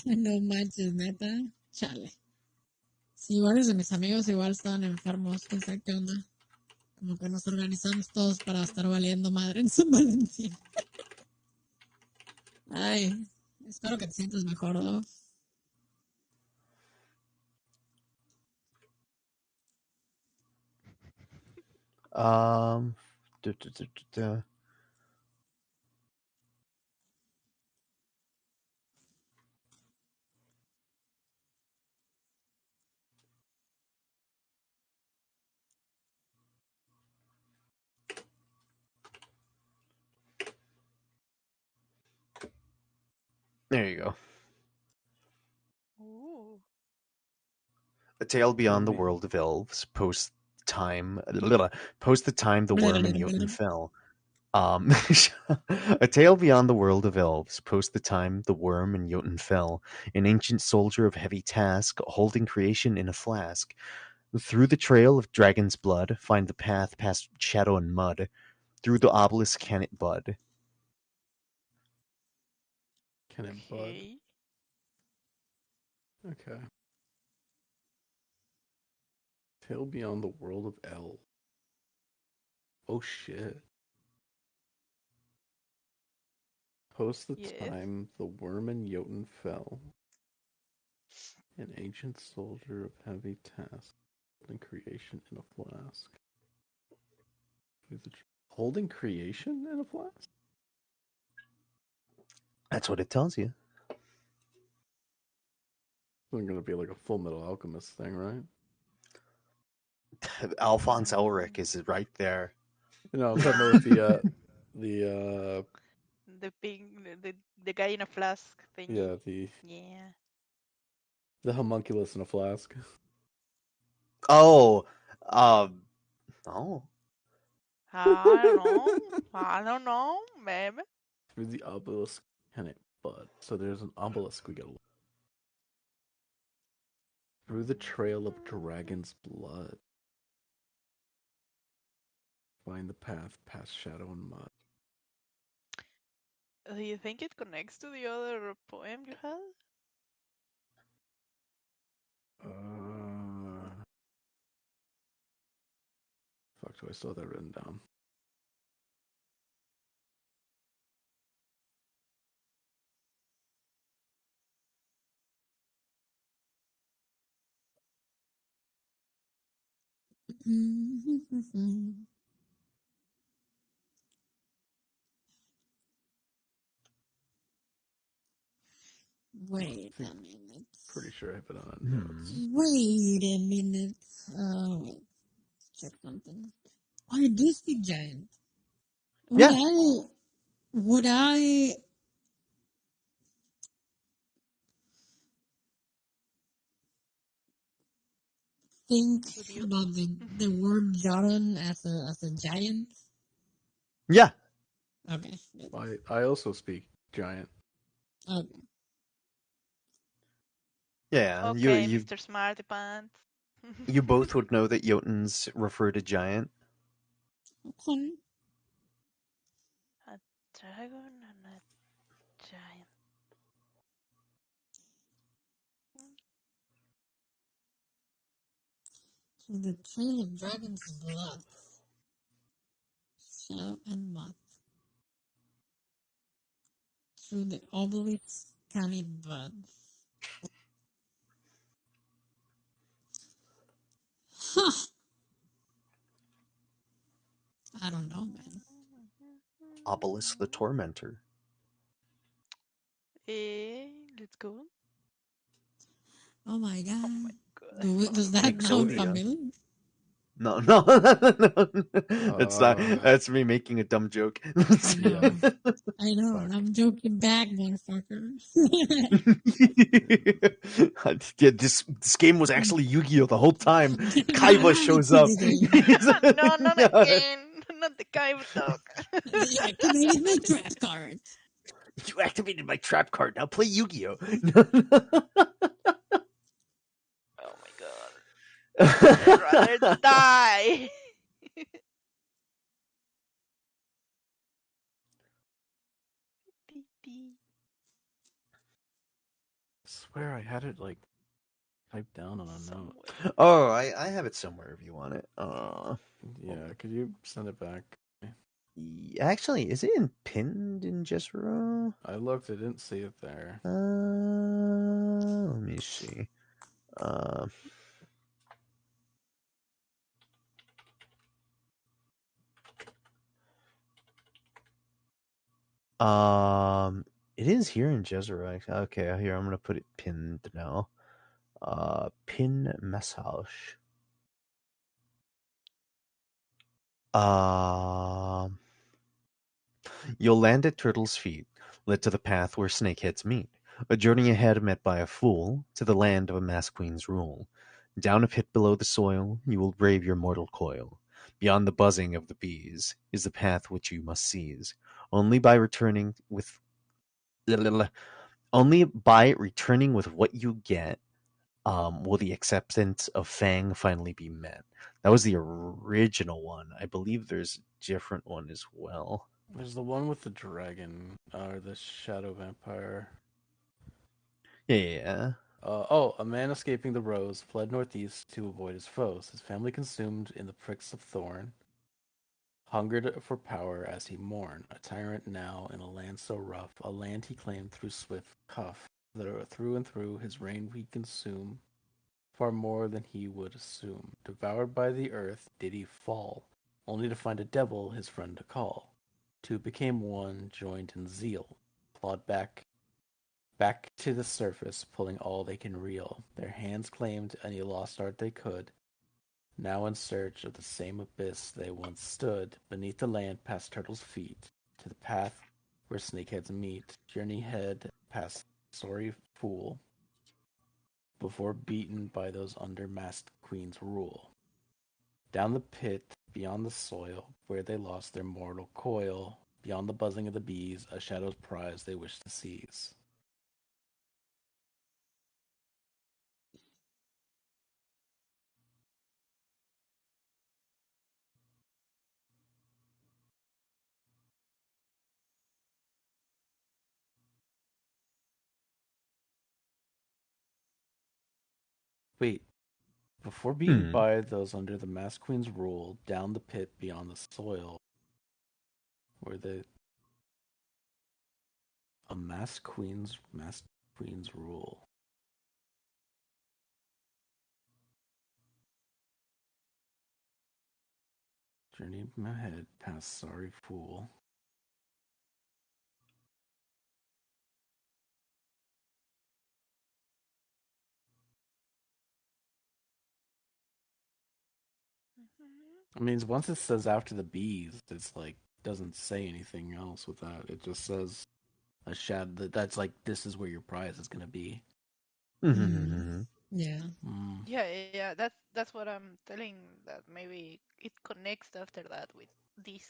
No manches, neta. Chale. Sí, varios de mis amigos igual estaban enfermos. ¿Quién sabe qué onda? Como que nos organizamos todos para estar valiendo madre en San Valentín. Ay, espero que te sientas mejor, ¿no? Um, duh, duh, duh, duh, duh. There you go. Ooh. A Tale Beyond the me. World of Elves, post the time the worm and Jotun fell. A Tale Beyond the World of Elves, post the time the worm and Jotun fell, an ancient soldier of heavy task, holding creation in a flask. Through the trail of dragon's blood, find the path past shadow and mud. Through the obelisk can it bud. Can it bud? Okay. Okay. Tale Beyond the World of L. Oh shit. Post the Yes. time the worm and Jotun fell. An ancient soldier of heavy task, holding creation in a flask. Holding creation in a flask? That's what it tells you. It's gonna be like a Full Metal Alchemist thing, right? Alphonse Elric is right there. No, I'm talking about with the The pink, the guy in a flask thingy. yeah, Yeah. the homunculus in a flask. Oh, oh. I don't know. I don't know, maybe. Through the obelisk can it bud? So there's an obelisk we gotta look. Through the trail of dragon's blood. Find the path past shadow and mud. Do you think it connects to the other poem you had? Fuck, do I still have that written down? Wait a minute. Pretty sure I have it on Hmm. notes. Wait a minute. Wait. Check something. I do speak giant. Would Yeah. I think Would you? about the word Jotun as a giant? Yeah. Okay. I also speak giant. Okay. Yeah. You Okay, you Mr. Smarty Pants. you both would know that Jotuns refer to giant. Okay. A dragon and a giant. So the trail of dragon's blood. Shadow and mud. Through the obelisk canny bud. Huh. I don't know, man. Obelisk the Tormentor. Let's go. Oh my Oh my god. god, I Does fucking that hate sound Exodia. familiar? No, no, no. That's not. Uh, That's me making a dumb joke. I know. Yeah. I know, Fuck. and I'm joking back, motherfucker. Yeah, this game was actually Yu-Gi-Oh the whole time. Not Kaiba how shows it's in up. the game. No, not Yeah. again. Not the Kaiba talk. You activated my trap card. You activated my trap card. Now play Yu-Gi-Oh. Oh my god. I'd rather die. I swear I had it like typed down on a note. Somewhere. Oh, I have it somewhere if you want it. Yeah, could you send it back? Actually, is it pinned in Gezro? I looked, I didn't see it there. Let me see. Uh, it is here in Gezro. Okay, here I'm gonna put it pinned now. Pin message. Um, you'll land at Turtle's feet, led to the path where snakeheads meet. A journey ahead met by a fool, to the land of a mass queen's rule. Down a pit below the soil, you will brave your mortal coil. Beyond the buzzing of the bees is the path which you must seize. Only by returning with only by returning with what you get will the acceptance of Fang finally be met. That was the original one. I believe there's a different one as well. There's the one with the dragon, or the shadow vampire. Yeah. A man escaping the rose fled northeast to avoid his foes. His family consumed in the pricks of thorn, hungered for power as he mourned. A tyrant now in a land so rough, a land he claimed through swift cuff. Through and through his reign we consume, far more than he would assume. Devoured by the earth did he fall, only to find a devil his friend to call. Two became one, joined in zeal, clawed back to the surface, pulling all they can reel. Their hands claimed any lost art they could. Now in search of the same abyss they once stood, beneath the land past Turtle's feet, to the path where snakeheads meet. Journey head past sorry fool, before beaten by those undermasked queens' rule. Down the pit, beyond the soil, where they lost their mortal coil, Beyond the buzzing of the bees, a shadow's prize they wish to seize. Wait, before beaten Hmm. by those under the Masked Queen's rule, down the pit beyond the soil, where the Masked Queen's rule. Journey ahead past Sorry Fool. I mean, once it says after the bees, it's like doesn't say anything else with that. It just says a shadow. That's like this is where your prize is gonna be. Yeah. Mm. Yeah. That's what I'm telling. That maybe it connects after that with this.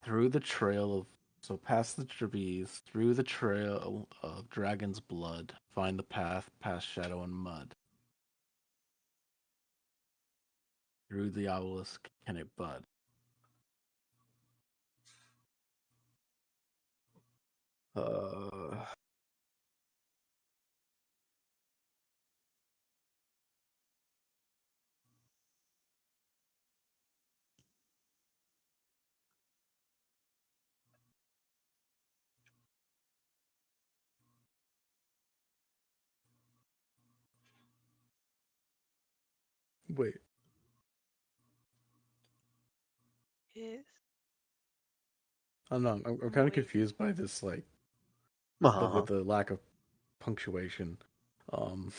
Through the trail of past the trees, through the trail of dragon's blood, find the path past shadow and mud. Through the obelisk can it bud. Uh, wait, Yes. I'm not. I'm I'm kind of waiting. confused by this, like, Uh-huh. with the lack of punctuation. Um,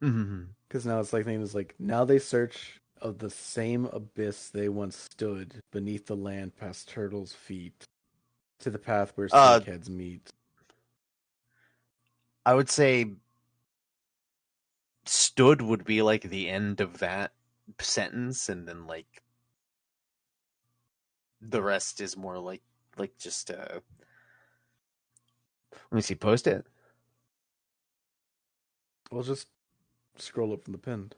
Mm-hmm. because now it's like things like now they search of the same abyss they once stood beneath the land past turtles' feet to the path where Uh, snakeheads meet. I would say stood would be like the end of that sentence, and then like the rest is more like just let me see, post it. I'll just scroll up from the pinned.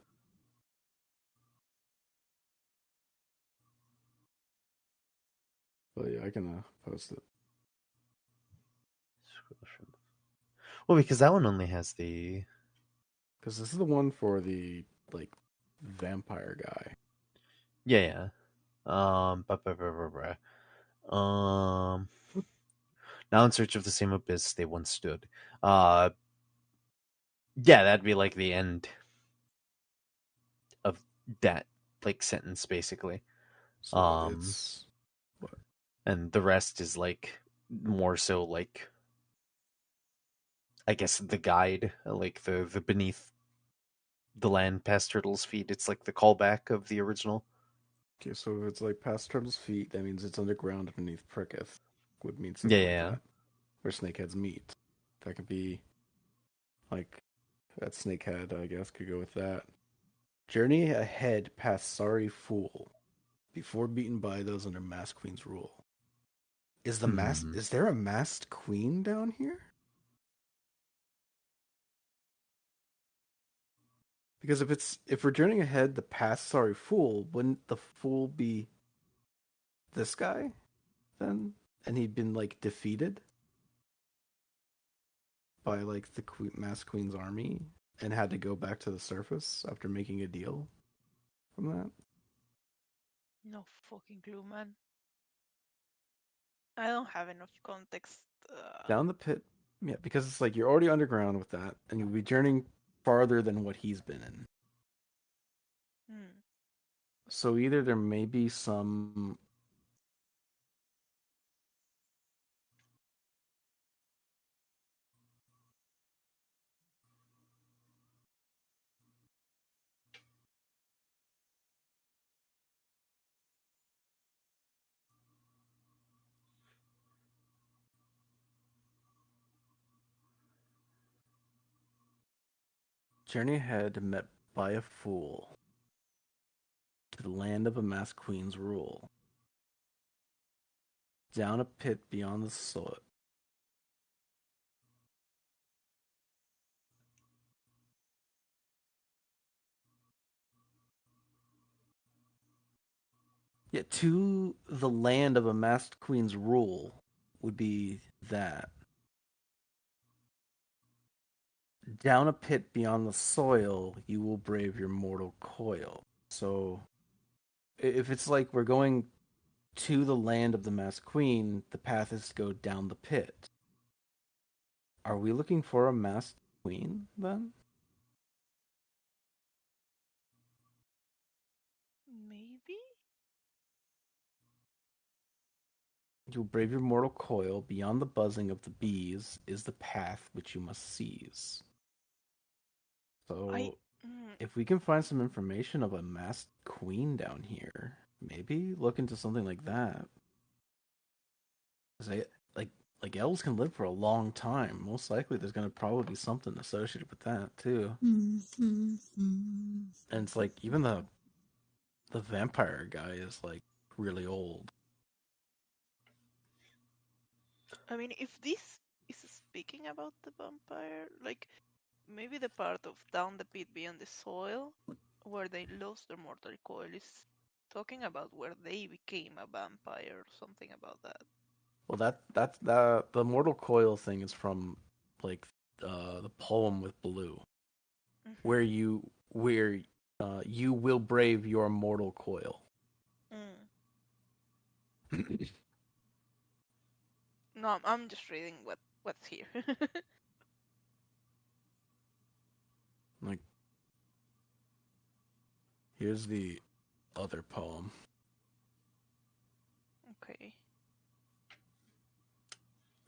But yeah, I can post it. Well, because that one only has the Because this is the one for the, like, vampire guy. yeah. Ba, ba, ba, ba, ba. Now in search of the same abyss they once stood. Uh, yeah, that'd be like the end of that like sentence basically. So Um, it's what? and the rest is like more so like I guess the guide, like the beneath the land past turtles' feet. It's like the callback of the original. Okay, so if it's like past Turtle's feet, that means it's underground beneath Pricketh. Would mean Yeah, something yeah, like yeah. that. Where snakeheads meet. That could be like that snakehead, I guess, could go with that. Journey ahead past Sorry Fool, before beaten by those under Masked Queen's rule. Hmm. Is there a masked queen down here? Because if we're journeying ahead the past Sorry Fool, wouldn't the fool be this guy then? And he'd been like defeated by like the Masked Queen's army and had to go back to the surface after making a deal from that. No fucking clue, man. I don't have enough context. Down the pit, yeah, because it's like you're already underground with that, and you'll be journeying farther than what he's been in. Hmm. So either there may be some Journey ahead, met by a fool. To the land of a masked queen's rule. Down a pit beyond the soil. Yeah, to the land of a masked queen's rule would be that. Down a pit beyond the soil, you will brave your mortal coil. So, if it's like we're going to the land of the masked queen, the path is to go down the pit. Are we looking for a masked queen then? Maybe? You will brave your mortal coil. Beyond the buzzing of the bees is the path which you must seize. I. So, if we can find some information of a masked queen down here, maybe look into something like that. 'Cause like elves can live for a long time. Most likely, there's gonna probably be something associated with that too. And it's like even the vampire guy is like really old. I mean, if this is speaking about the vampire, like maybe the part of down the pit beyond the soil, where they lost their mortal coil, is talking about where they became a vampire or something about that. Well, that's the mortal coil thing is from like the poem with Blue, where Mm-hmm. you will brave your mortal coil. Mm. No, I'm just reading what's here. Like here's the other poem. Okay.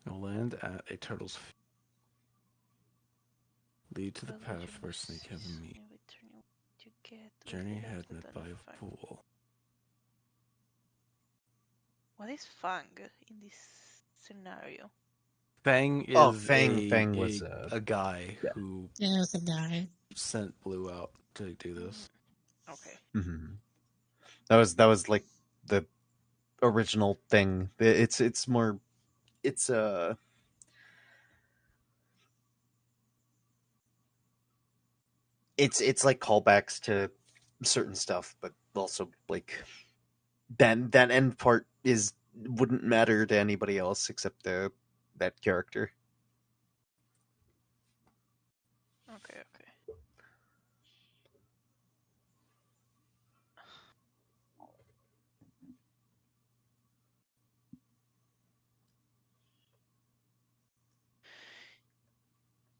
You'll land at a turtle's feet. Lead to the Follow your path where snake heaven noses meet. in returning to get to Journey the ahead left of met by a Fang. fool. What is Fang in this scenario? Fang Oh, is Fang was a guy yeah. who Yeah, it was a guy. sent Blue out to do this. Okay. Mm-hmm. That was like the original thing. It's more it's it's like callbacks to certain stuff, but also like that end part is wouldn't matter to anybody else except that character. Okay. Okay.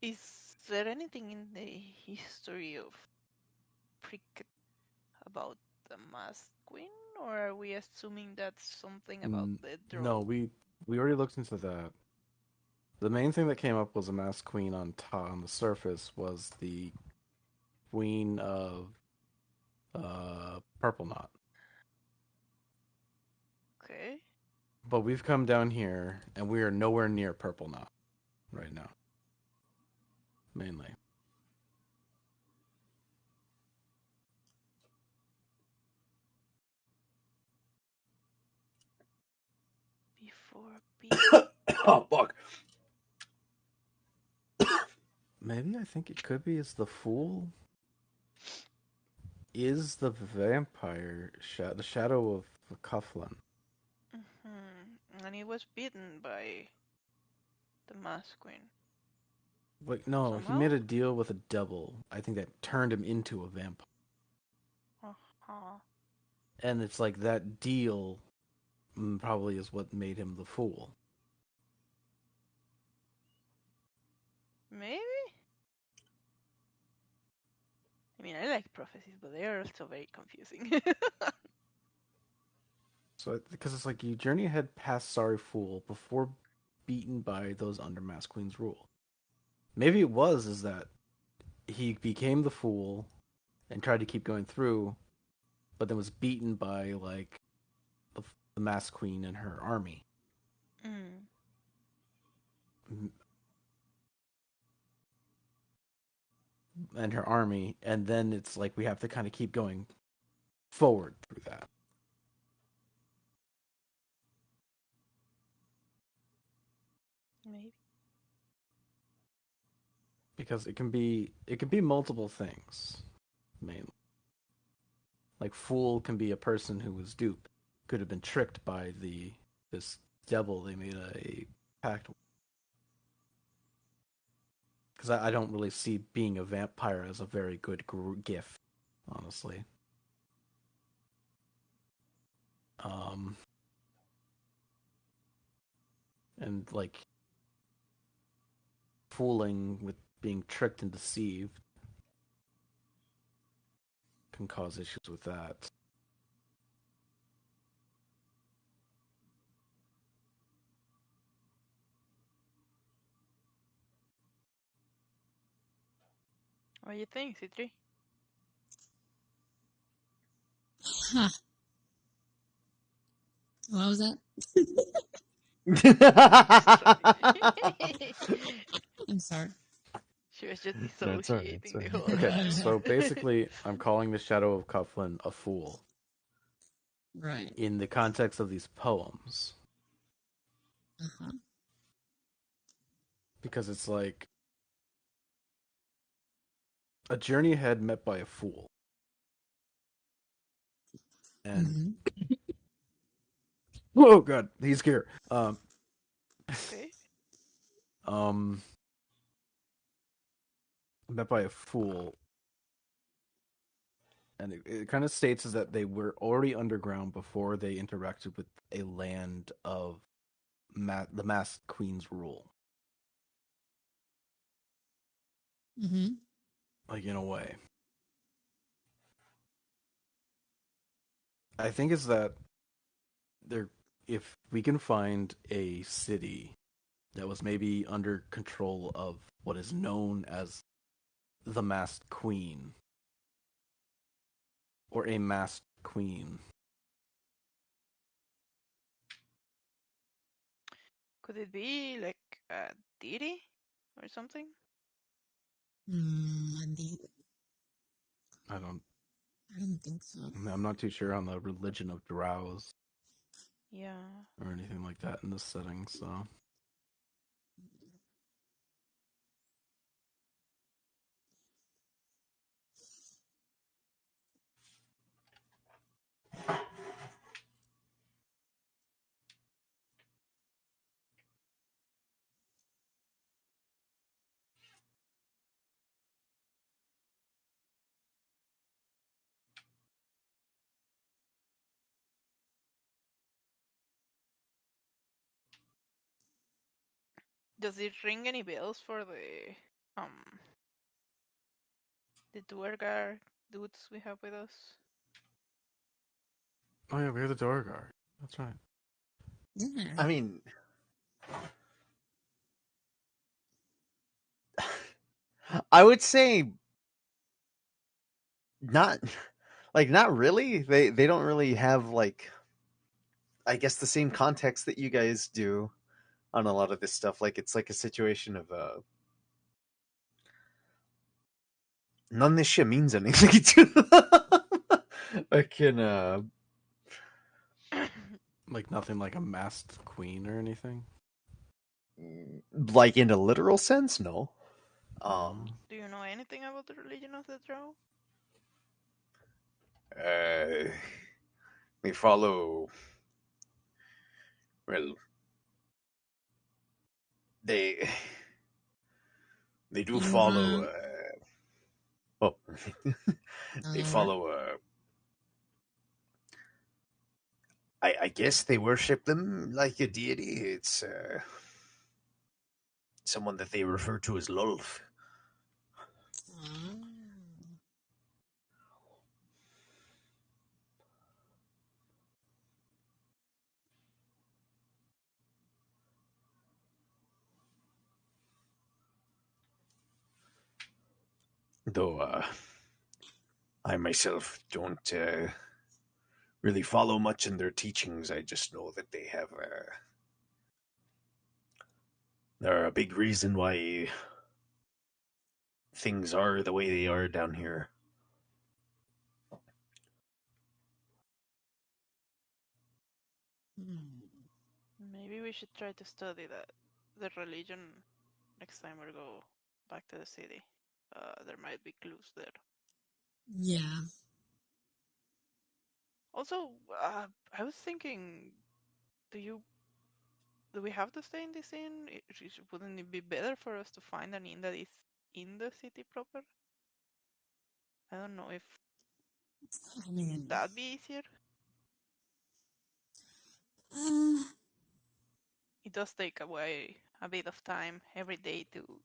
Is there anything in the history of Pricket about the Masked Queen, or are we assuming that's something about the No, drow? we already looked into that. The main thing that came up was a masked queen on top. On the surface was the queen of Purple Knot. Okay. But we've come down here and we are nowhere near Purple Knot right now. Mainly. Before being. Oh fuck! Maybe I think it could be is the fool is the vampire the shadow of Cufflin. And he was beaten by the Masked Queen. Like no, he Somehow? made a deal with a devil. I think that turned him into a vampire. Uh-huh. And it's like that deal probably is what made him the fool. Maybe? I mean, I like prophecies, but they are also very confusing. So because it's like you journey ahead past Sorry Fool before beaten by those under Masked Queen's rule. Maybe it was is that he became the fool and tried to keep going through, but then was beaten by like the Masked Queen and her army. Mm. and her army, and then it's like we have to kind of keep going forward through that. Maybe. Because it can be multiple things, mainly. Like fool can be a person who was duped, could have been tricked by this devil they made a pact with. Because I don't really see being a vampire as a very good gift, honestly. Um, and like fooling with being tricked and deceived can cause issues with that. What do you think, C3? Huh. What was that? I'm sorry. She was just No, it's all right, it's dissociating all the right. whole Okay, time. so basically, I'm calling the Shadow of Coughlin a fool Right. in the context of these poems. Uh-huh. Because it's like a journey ahead met by a fool. And Mm-hmm. oh god, he's here. Okay. Um met by a fool. And it kind of states is that they were already underground before they interacted with a land of the masked queen's rule. Mm-hmm. Like in a way. I think it's that there if we can find a city that was maybe under control of what is known as the masked queen or a masked queen. Could it be like a deity or something? Indeed. I don't I don't think so. I'm not too sure on the religion of drows Yeah. or anything like that in this setting, so Does it ring any bells for um the Duergar dudes we have with us? oh yeah, we're the door guard. That's right. Yeah. I mean, I would say not not really. They don't really have like I guess the same context that you guys do on a lot of this stuff. Like it's like a situation of none of this shit means anything to them. I can Like nothing like a masked queen or anything. like in a literal sense, no. Um Do you know anything about the religion of the Drow? uh they follow well they they do follow oh they What? follow I guess they worship them like a deity. It's someone that they refer to as Lulf. Oh. Though I myself don't really follow much in their teachings. I just know that they have they're a big reason why things are the way they are down here. Hmm. Maybe we should try to study the religion next time we go back to the city. There might be clues there. Yeah. Also, I was thinking, do we have to stay in this inn? Wouldn't it be better for us to find an inn that is in the city proper? I don't know if I mean, that'd be easier. uh, It does take away a bit of time every day to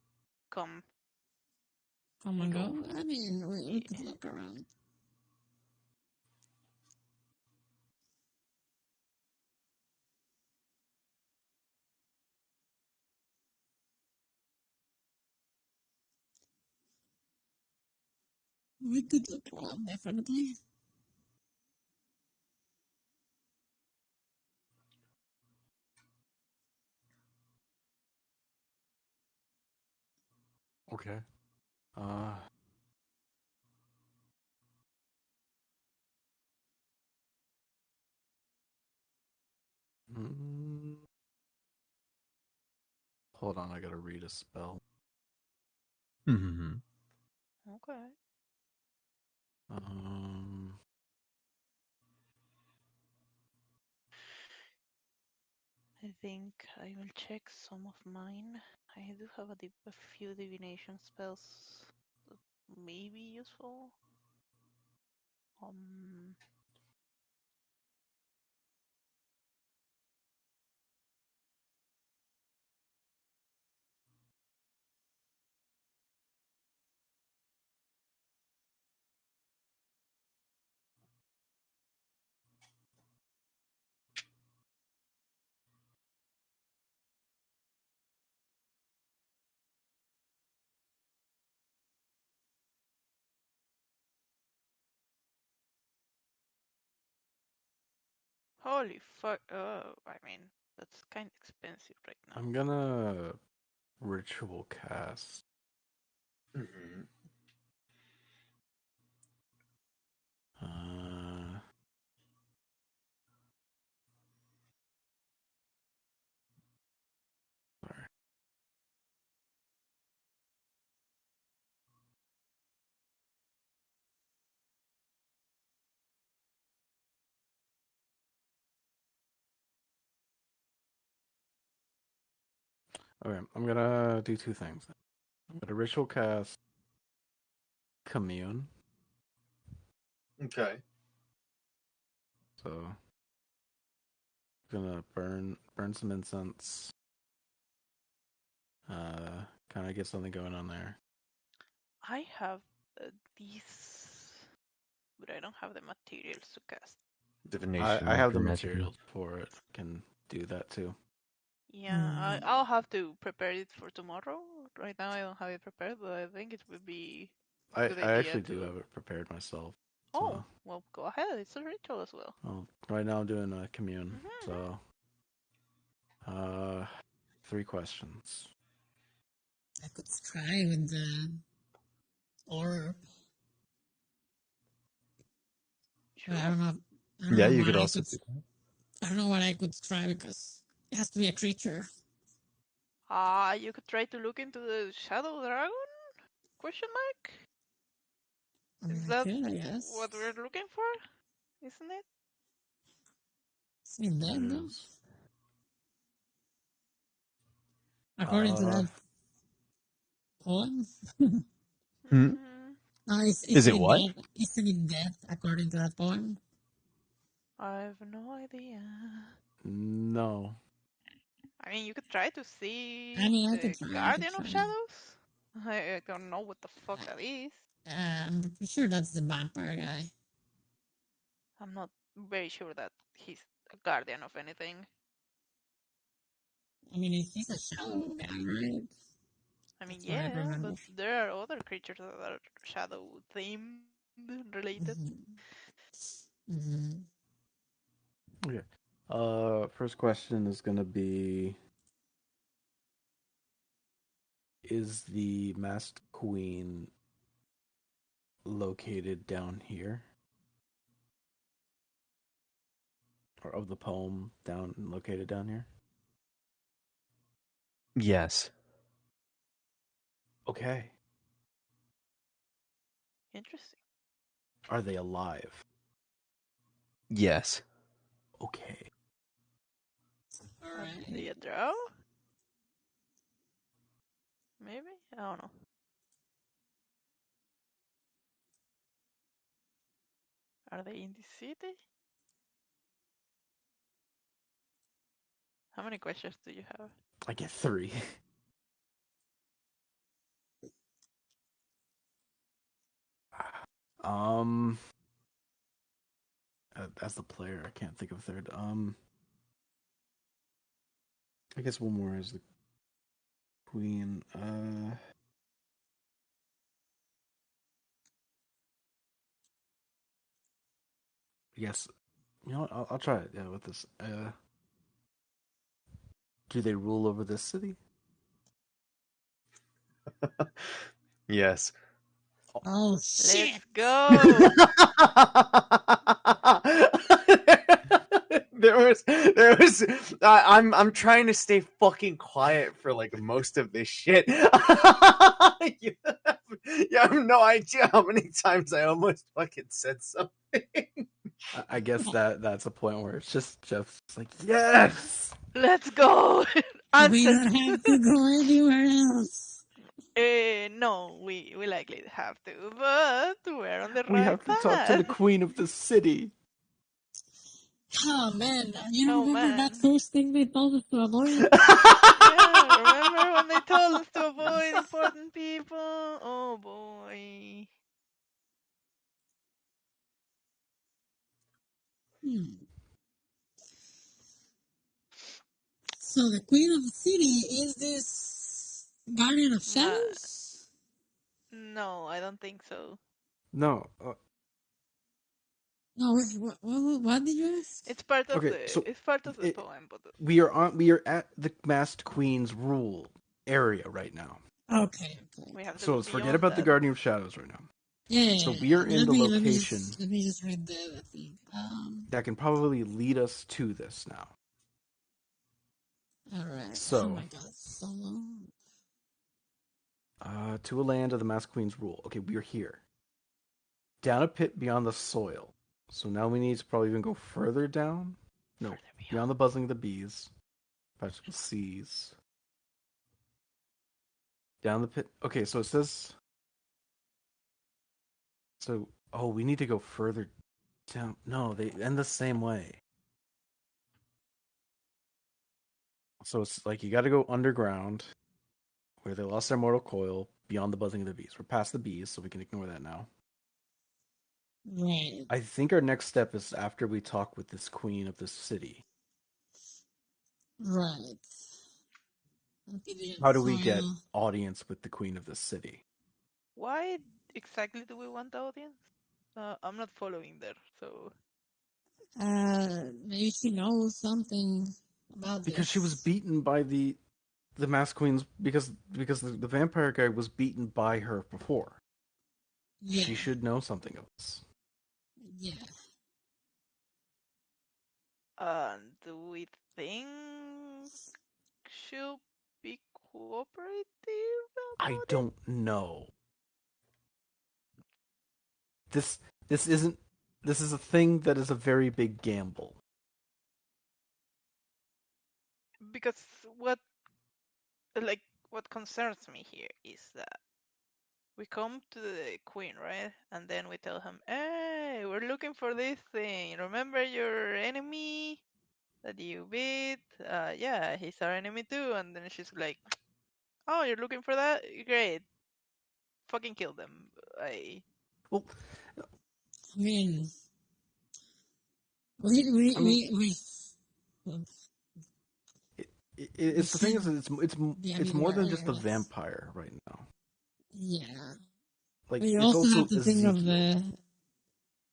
come come and and go. go. I mean, we could Yeah. look around. We could look around, definitely. Okay. Uh. mm, Hold on, I gotta read a spell. Mm-hmm. Okay. Um. I think I will check some of mine. I do have a few divination spells that may be useful. Um, Holy fuck! Oh, I mean that's kind of expensive right now. I'm gonna ritual cast. Mm-hmm. Uh. Sorry. Okay, I'm gonna do two things. I'm gonna ritual cast commune. Okay. So gonna burn some incense. Kind of get something going on there. I have these, but I don't have the materials to cast. Divination I have marker the magic. materials for it. Can do that too. Yeah, Hmm. I'll have to prepare it for tomorrow. Right now I don't have it prepared, but I think it would be a good I idea actually do to. have it prepared myself. Oh, So, well, go ahead. It's a ritual as well. well, right now I'm doing a commune. Mm-hmm. So, uh, 3 questions. I could try with the orb. But I Sure. don't know. I don't Yeah, know you what could I also could. do that. I don't know what I could try because it has to be a creature. You could try to look into the Shadow Dragon? Question mark? I mean, Is I that could, I what guess. we're looking for? Isn't it? It's been There dead, it though. is. According to Uh, that poem. Hmm? Mm, No, Is isn't it it what? dead? Isn't it dead according to that poem? I have no idea. no. I mean, you could try to I see mean, I could the try. I could Guardian of try. Shadows. I don't know what the fuck that is. I'm pretty sure that's the vampire guy. I'm not very sure that he's a guardian of anything. I mean, he's a shadow guy, right? I mean, That's what I yeah, remember. but there are other creatures that are shadow themed related. Mm-hmm. Okay. First question is gonna be: is the masked queen located down here? Or of the poem located down here? Yes. Okay. Interesting. Are they alive? Yes. Okay. Are Alright. they a drow? Maybe? I don't know. Are they in the city? How many questions do you have? I get 3. um as the player, I can't think of a third. I guess one more is the queen. Yes. You know what? I'll try it. Yeah, with this. Do they rule over this city? Yes. Oh Let's shit! go! I'm trying to stay fucking quiet for like most of this shit. You have no idea how many times I almost fucking said something. I guess that's a point where it's just Jeff's like, yes. Let's go! We Answer! don't have to go anywhere else. No, we likely have to, but we're on the We right have to talk to the path. queen of the city. Oh man, you Oh remember that man. first thing they told us to avoid? Yeah, remember when they told us to avoid important people? Oh boy. So the queen of the city is this guardian of Nah, shadows? no, I don't think so. No. No, wait, what did you ask? It's part of Okay, the so it's part of the it, poem, but we are at the masked queen's rule area right now. Okay. we have to So go let's forget beyond about the that. Guardian of Shadows right now. Yeah. So we are in the location Let me just read the thing. that can probably lead us to this now. All right. So, Oh my god, so long. To a land of the masked queen's rule. Okay, we are here. Down a pit beyond the soil. So now we need to probably even go further down. No, Further beyond the buzzing of the bees. Vegetable seas. Down the pit. Okay, so it says. So, oh, we need to go further down. No, they end the same way. So it's like you got to go underground, where they lost their mortal coil, beyond the buzzing of the bees. We're past the bees, so we can ignore that now. Right. I think our next step is after we talk with this queen of this city. Right. How do we get audience with the queen of this city? Why exactly do we want the audience? I'm not following there, so Maybe she knows something about Because she was this. beaten by the masked queens because the vampire guy was beaten by her before. Yeah. She should know something of this. Yeah. do we think she'll be cooperative I about it? don't know. This isn't this is a thing that is a very big gamble. Because what concerns me here is that we come to the queen, right? And then we tell him, hey, we're looking for this thing. Remember your enemy that you beat? Yeah, he's our enemy too. And then she's like, oh, you're looking for that? Great. Fucking kill them. Well, I mean, it's the thing is it's more than just the earlier, vampire right now. yeah. Like We it's also also have to think of Ezekiel.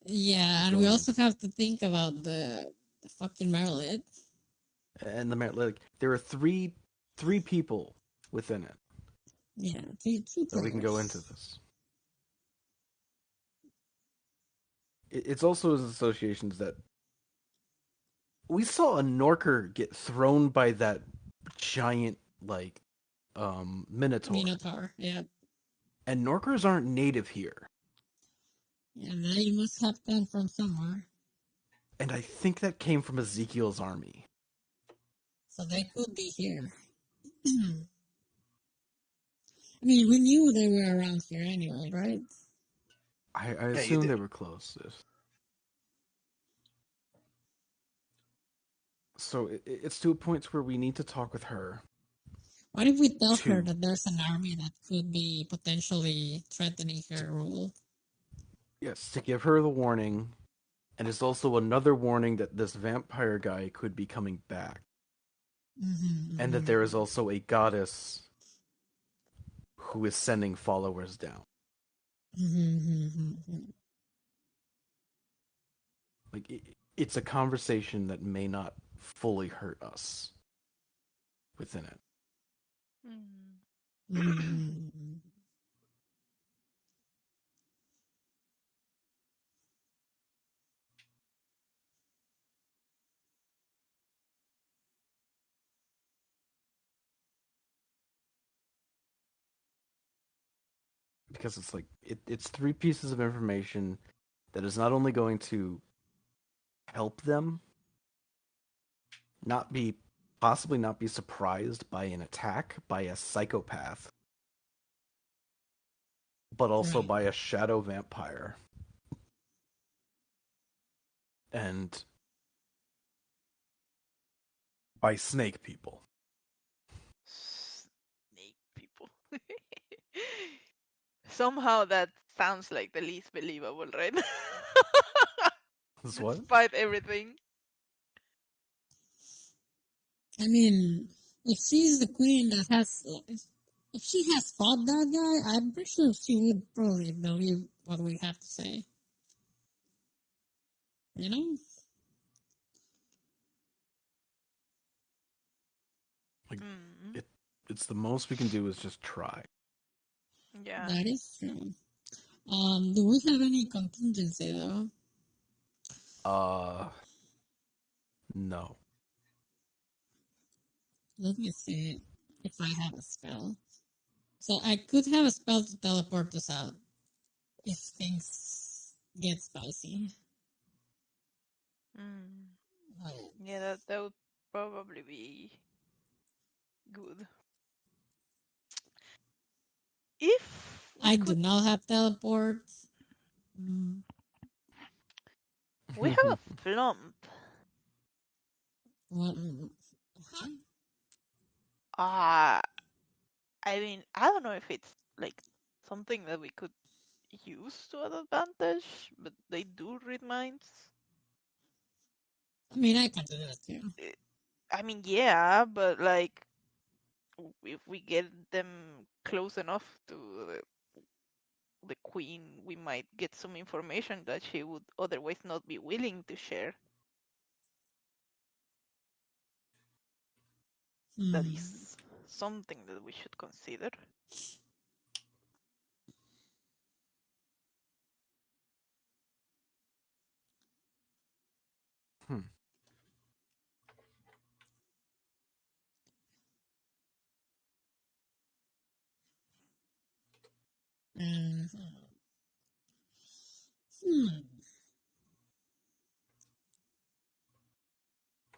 and we Going also into have to think about the fucking Maryland. and the like there are three people within it. Yeah, two So we can go into pros. this. It's also his associations that we saw a Norker get thrown by that giant like Minotaur. Minotaur, yeah. And Norkers aren't native here. Yeah, they must have come from somewhere. And I think that came from Ezekiel's army. So they could be here. I mean, we knew they were around here anyway, right? I Yeah, you assume did. they were close. So it's to a point where we need to talk with her. What if we tell her Two. that there's an army that could be potentially threatening her rule? Yes, to give her the warning. And it's also another warning that this vampire guy could be coming back. And that there is also a goddess who is sending followers down. Like, it's a conversation that may not fully hurt us within it. Because it's like, it's three pieces of information that is not only going to help them possibly not be surprised by an attack by a psychopath, but also Right. by a shadow vampire. And by snake people. Snake people. Somehow that sounds like the least believable, right? This what? Despite everything. I mean, if she's the queen that has, if she has fought that guy, I'm pretty sure she would probably believe what we have to say. You know? Like, it's the most we can do is just try. Yeah. That is true. Do we have any contingency though? No. Let me see if I have a spell. So I could have a spell to teleport us out if things get spicy. Right. Yeah, that would probably be good. If we I do could, not have teleport. we have a flump. What? I mean, I don't know if it's like something that we could use to an advantage, but they do read minds. I mean, I can do that too. I mean, yeah, but like, if we get them close enough to the queen, we might get some information that she would otherwise not be willing to share. That is something that we should consider.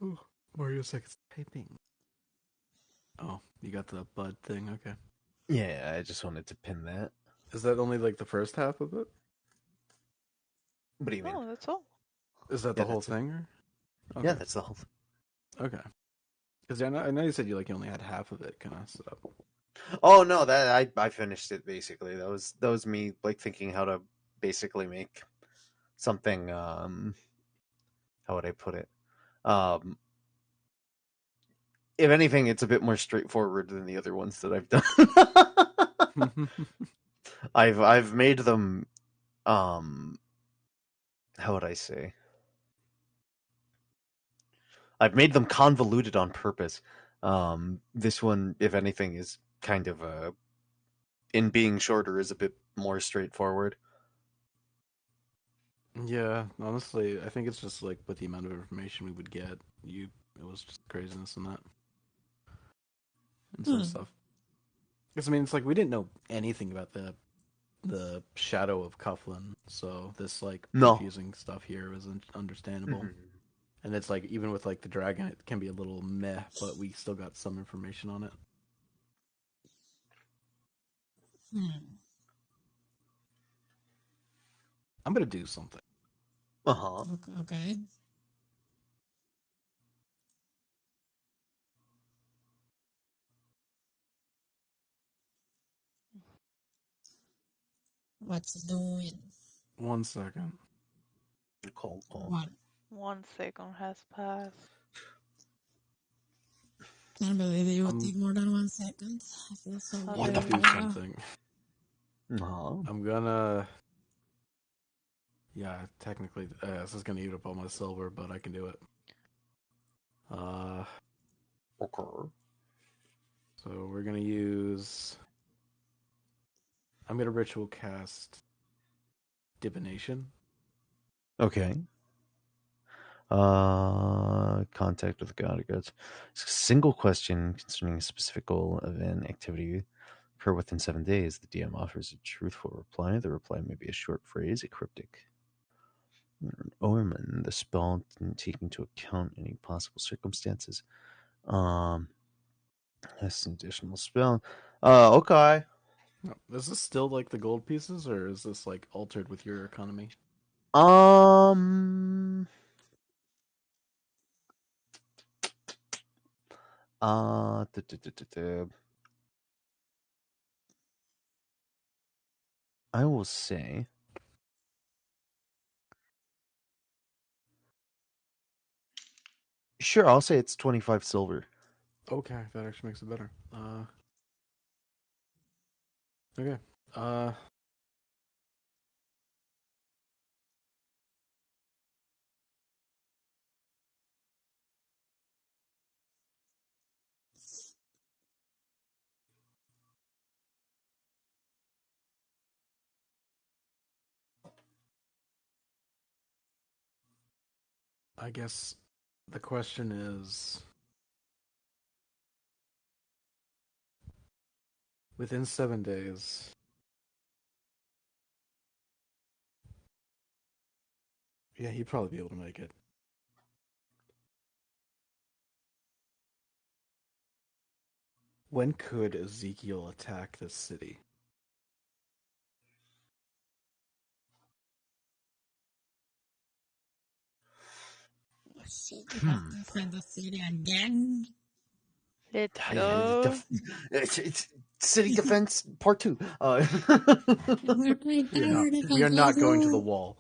Ooh, Mario seconds typing. Oh, you got the bud thing, okay. Yeah, I just wanted to pin that. Is that only like the first half of it? What do you mean? No, that's all. Is that the whole thing? Or? Okay. Yeah, that's the whole thing. Okay. Because I know you said you only had half of it, kind of. So. Oh no, that I finished it basically. That was me like thinking how to basically make something. How would I put it? If anything, it's a bit more straightforward than the other ones that I've done. I've made them. How would I say? I've made them convoluted on purpose. This one, if anything, is kind of a in being shorter is a bit more straightforward. Yeah, honestly, I think it's just like with the amount of information we would get, it was just craziness in that and sort of stuff. Because I mean, it's like we didn't know anything about the shadow of Coughlin, so this like No. confusing stuff here was understandable. Mhm. And it's like even with like the dragon, it can be a little meh, but we still got some information on it. I'm gonna do something. Uh-huh. Okay. What's he doing? 1 second. Cool. What? 1 second has passed. Can't believe it would take more than 1 second. I feel so What I'm weird gonna do right now. something. Uh-huh. I'm gonna. Yeah, technically, this is gonna eat up all my silver, but I can do it. Okay. So we're gonna use. I'm gonna ritual cast divination. Okay. Contact with the god of gods. Single question concerning a specific goal, event, activity occur within 7 days. The DM offers a truthful reply. The reply may be a short phrase, a cryptic. An omen. The spell didn't take into account any possible circumstances. That's an additional spell. Okay. Is this still like the gold pieces, or is this like altered with your economy? Uh, duh, duh, duh, duh, duh. I will say. Sure, I'll say it's 25 silver. Okay, that actually makes it better. Okay. I guess the question is, within 7 days. Yeah, he'd probably be able to make it. When could Ezekiel attack this city? Oh, shit, we have to defend the city again. Let's Yeah, go. it's city defense part 2. We're playing tower defense. We are not going to the Gezro. wall.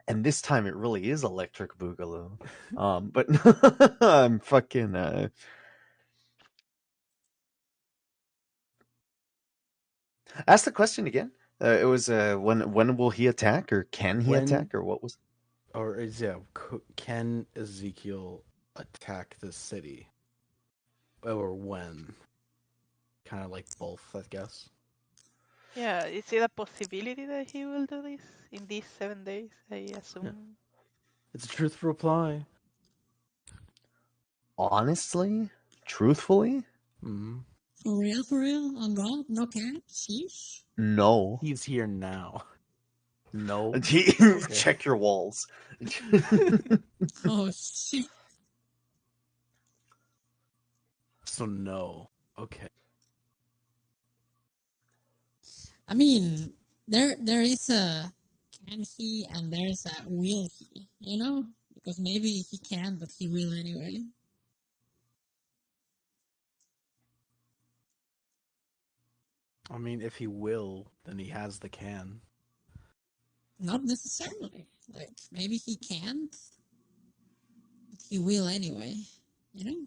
And this time it really is electric boogaloo. But I'm fucking. Ask the question again. It was when will he attack, or can he attack, or what was? Or is can Ezekiel attack the city? Or when? Kind of like both, I guess. Yeah, is it a possibility that he will do this in these 7 days? I assume. It's a truthful reply. Honestly, truthfully, Mm-hmm. For real? On God? No cap? Sheesh? no. He's here now. No. Check your walls. Oh, shit. So no. Okay. I mean, there is a can he and there's a will he, you know? Because maybe he can, but he will anyway. I mean, if he will, then he has the can. Not necessarily. Like, maybe he can't, but he will anyway, you know?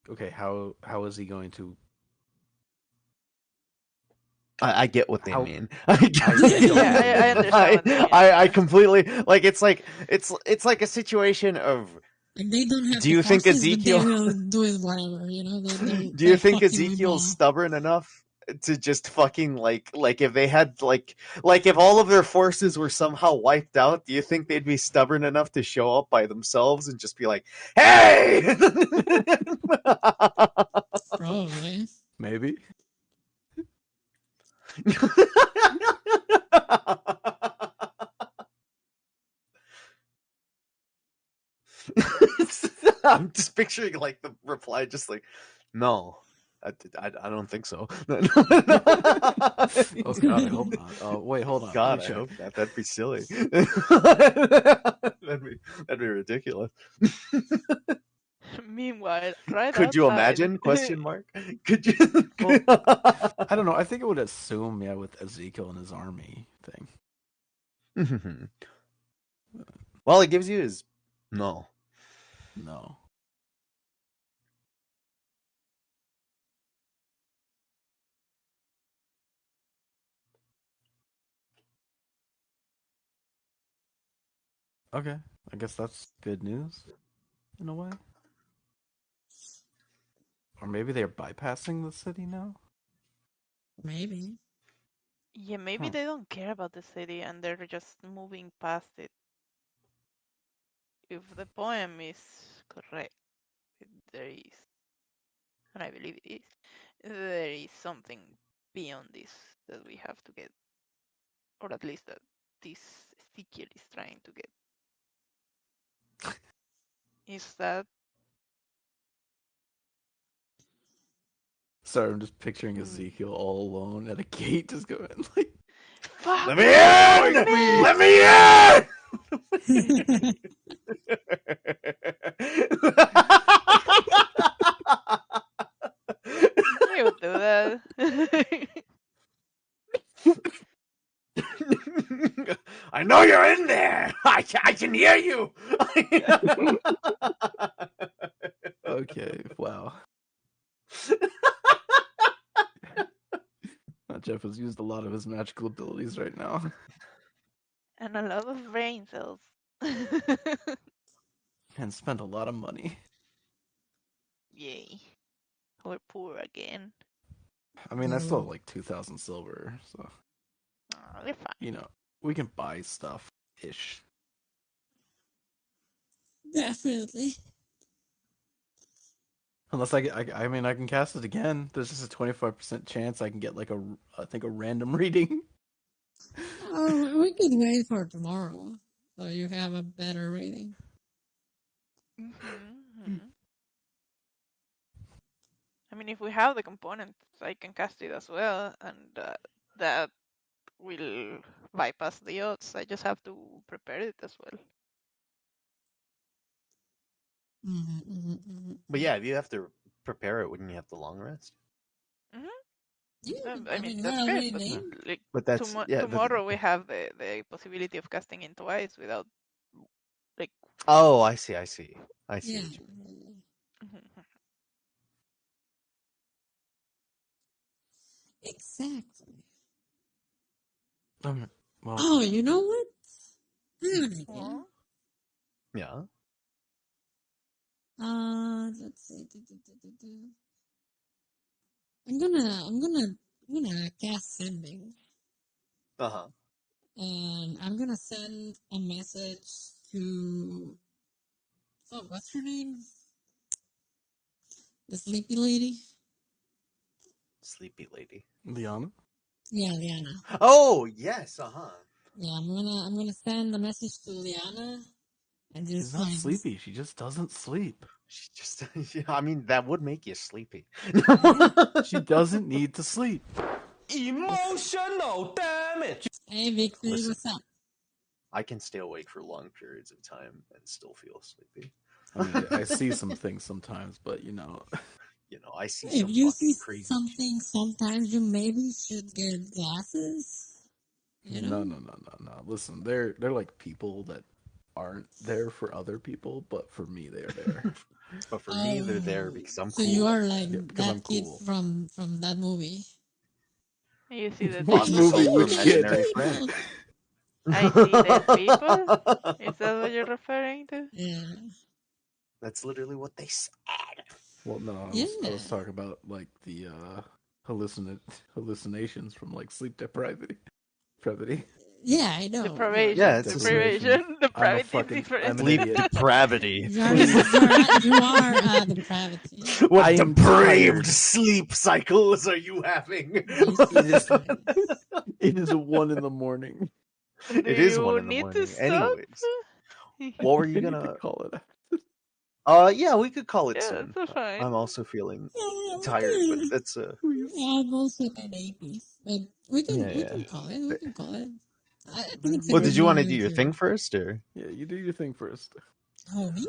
Okay, how is he going to? I get what they How- mean. Yeah, I understand what they mean. I completely like. It's like a situation of. Like, they don't have Do you the think forces, Ezekiel? but they will do it whatever, you know? Do you think fuck you with Ezekiel's ball. stubborn enough to just fucking like if they had like if all of their forces were somehow wiped out, do you think they'd be stubborn enough to show up by themselves and just be like, "Hey!" Probably. Maybe. I'm just picturing like the reply, just like, "No, I don't think so." Oh God, I hope not. Oh wait, hold on. God, Let me I check. hope not. That'd be silly. That'd be ridiculous. Meanwhile, right Could you outside. imagine? Question mark. Could you? Well, I don't know. I think it would assume, yeah, with Ezekiel and his army thing. Well, it gives you his no. No. Okay, I guess that's good news in a way. Or maybe they're bypassing the city now. Maybe. Yeah, maybe Huh. they don't care about the city and they're just moving past it. If the poem is correct, there is, and I believe it is, there is something beyond this that we have to get, or at least that this Ezekiel is trying to get. Is that Sorry, I'm just picturing Ezekiel all alone at a gate, just going like, fuck? Let me in! Let me in! You would do that. I know you're in there. I can hear you. okay, wow. Jeff has used a lot of his magical abilities right now. And a lot of brain cells. And spent a lot of money. Yay. We're poor again. I mean, I still have like 2,000 silver, so Oh, we're fine. you know, we can buy stuff ish. Definitely. Unless I mean, I can cast it again. There's just a 25% chance I can get like I think a random reading. Oh, we could wait for tomorrow, so you have a better rating. I mean, if we have the components, I can cast it as well, and that will bypass the odds. I just have to prepare it as well. But yeah, if you have to prepare it, wouldn't you have the long rest? Yeah, I mean, not that's great, already but named. like But that's tomorrow we have the possibility of casting it twice without like. Oh, I see. I see. I see. Yeah. What you mean. Exactly. Well, Oh, you know what? I have an idea. Yeah. Let's see. I'm gonna cast sending, Uh-huh. and I'm gonna send a message to. Oh, what's her name? The sleepy lady. Sleepy lady. Liana? Yeah, Liana. Oh, yes. Uh-huh. Yeah, I'm gonna send a message to Liana, and She's just not like sleepy. She just doesn't sleep. She just I mean, that would make you sleepy. She doesn't need to sleep. Emotional damage. Hey, Victory, Listen. what's up? I can stay awake for long periods of time and still feel sleepy. I mean, I see some things sometimes, but you know, I see If some you see fucking crazy something, sometimes you maybe should get glasses. You know? no. Listen, they're like people that aren't there for other people, but for me, they are there. But for me, they're there because I'm so cool. you are like Yeah, because that I'm kid cool. from that movie. You see the Which I'm just movie? a Which kid? imaginary friend. I see dead people. Is that what you're referring to? Yeah. That's literally what they said. Well, no, I Yeah. was talking about like the hallucinations from like sleep depravity. Yeah, I know. Deprivation. Yeah, it's Deprivation. I'm a Depravity is fucking. different. I'm an Sleep idiot. depravity. You are depravity. What I am depraved tired. sleep cycles are you having? Jesus Christ. It is 1 a.m. Do It is you 1 need to a.m. stop? Anyways, what were you We need to gonna? call it? Yeah, we could call it Yeah, soon. that's fine. I'm also feeling Yeah, tired, but that's I'm also in 80s, but we yeah. can call it. We can call it. I think it's a Well, good did you want to do moment your to. thing first, or? Yeah, you do your thing first. Oh, me?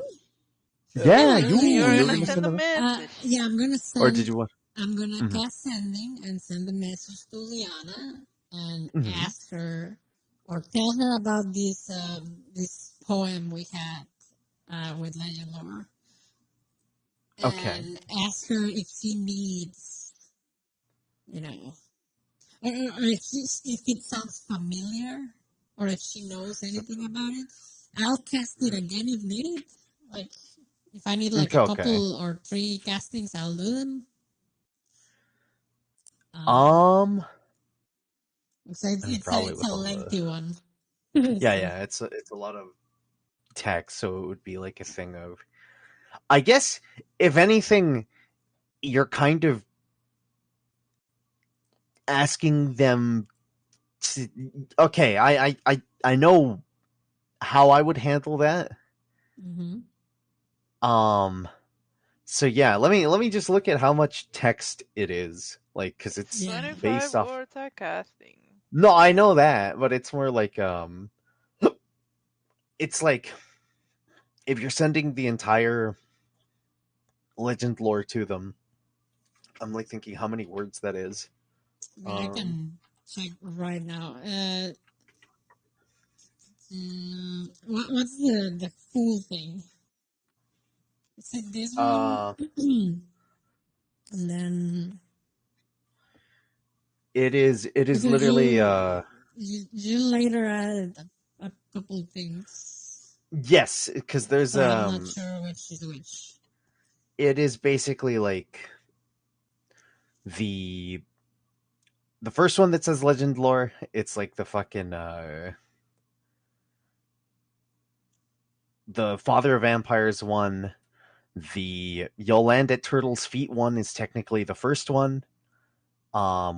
Yeah, You're you were gonna gonna send send a them. message. Yeah, I'm gonna Or send. did you want? I'm gonna Mhm. cast sending and send a message to Liana and Mhm. ask her or tell her about this poem we had with Legend Lore Okay. and ask her if she needs, you know, or if it sounds familiar or if she knows anything about it. I'll cast it again if needed. Like if I need like a Okay. couple or 3 castings, I'll do them. Um, So and probably it's with a all the lengthy one. yeah, it's a lot of text, so it would be like a thing of. I guess if anything, you're kind of asking them to. Okay, I know how I would handle that. Mm-hmm. So yeah, let me just look at how much text it is, like, because it's Yeah. 25 based off. words are casting. No, I know that, but it's more like it's like if you're sending the entire legend lore to them. I'm like thinking how many words that is. I can check right now. What's the full thing? Is it this one? Uh, And then it is because literally you later added a couple things, yes, because there's so I'm not sure which is which. it is basically like the the first one that says legend lore. It's like the fucking the Father of Vampires one. The You'll Land at Turtle's Feet one is technically the first one.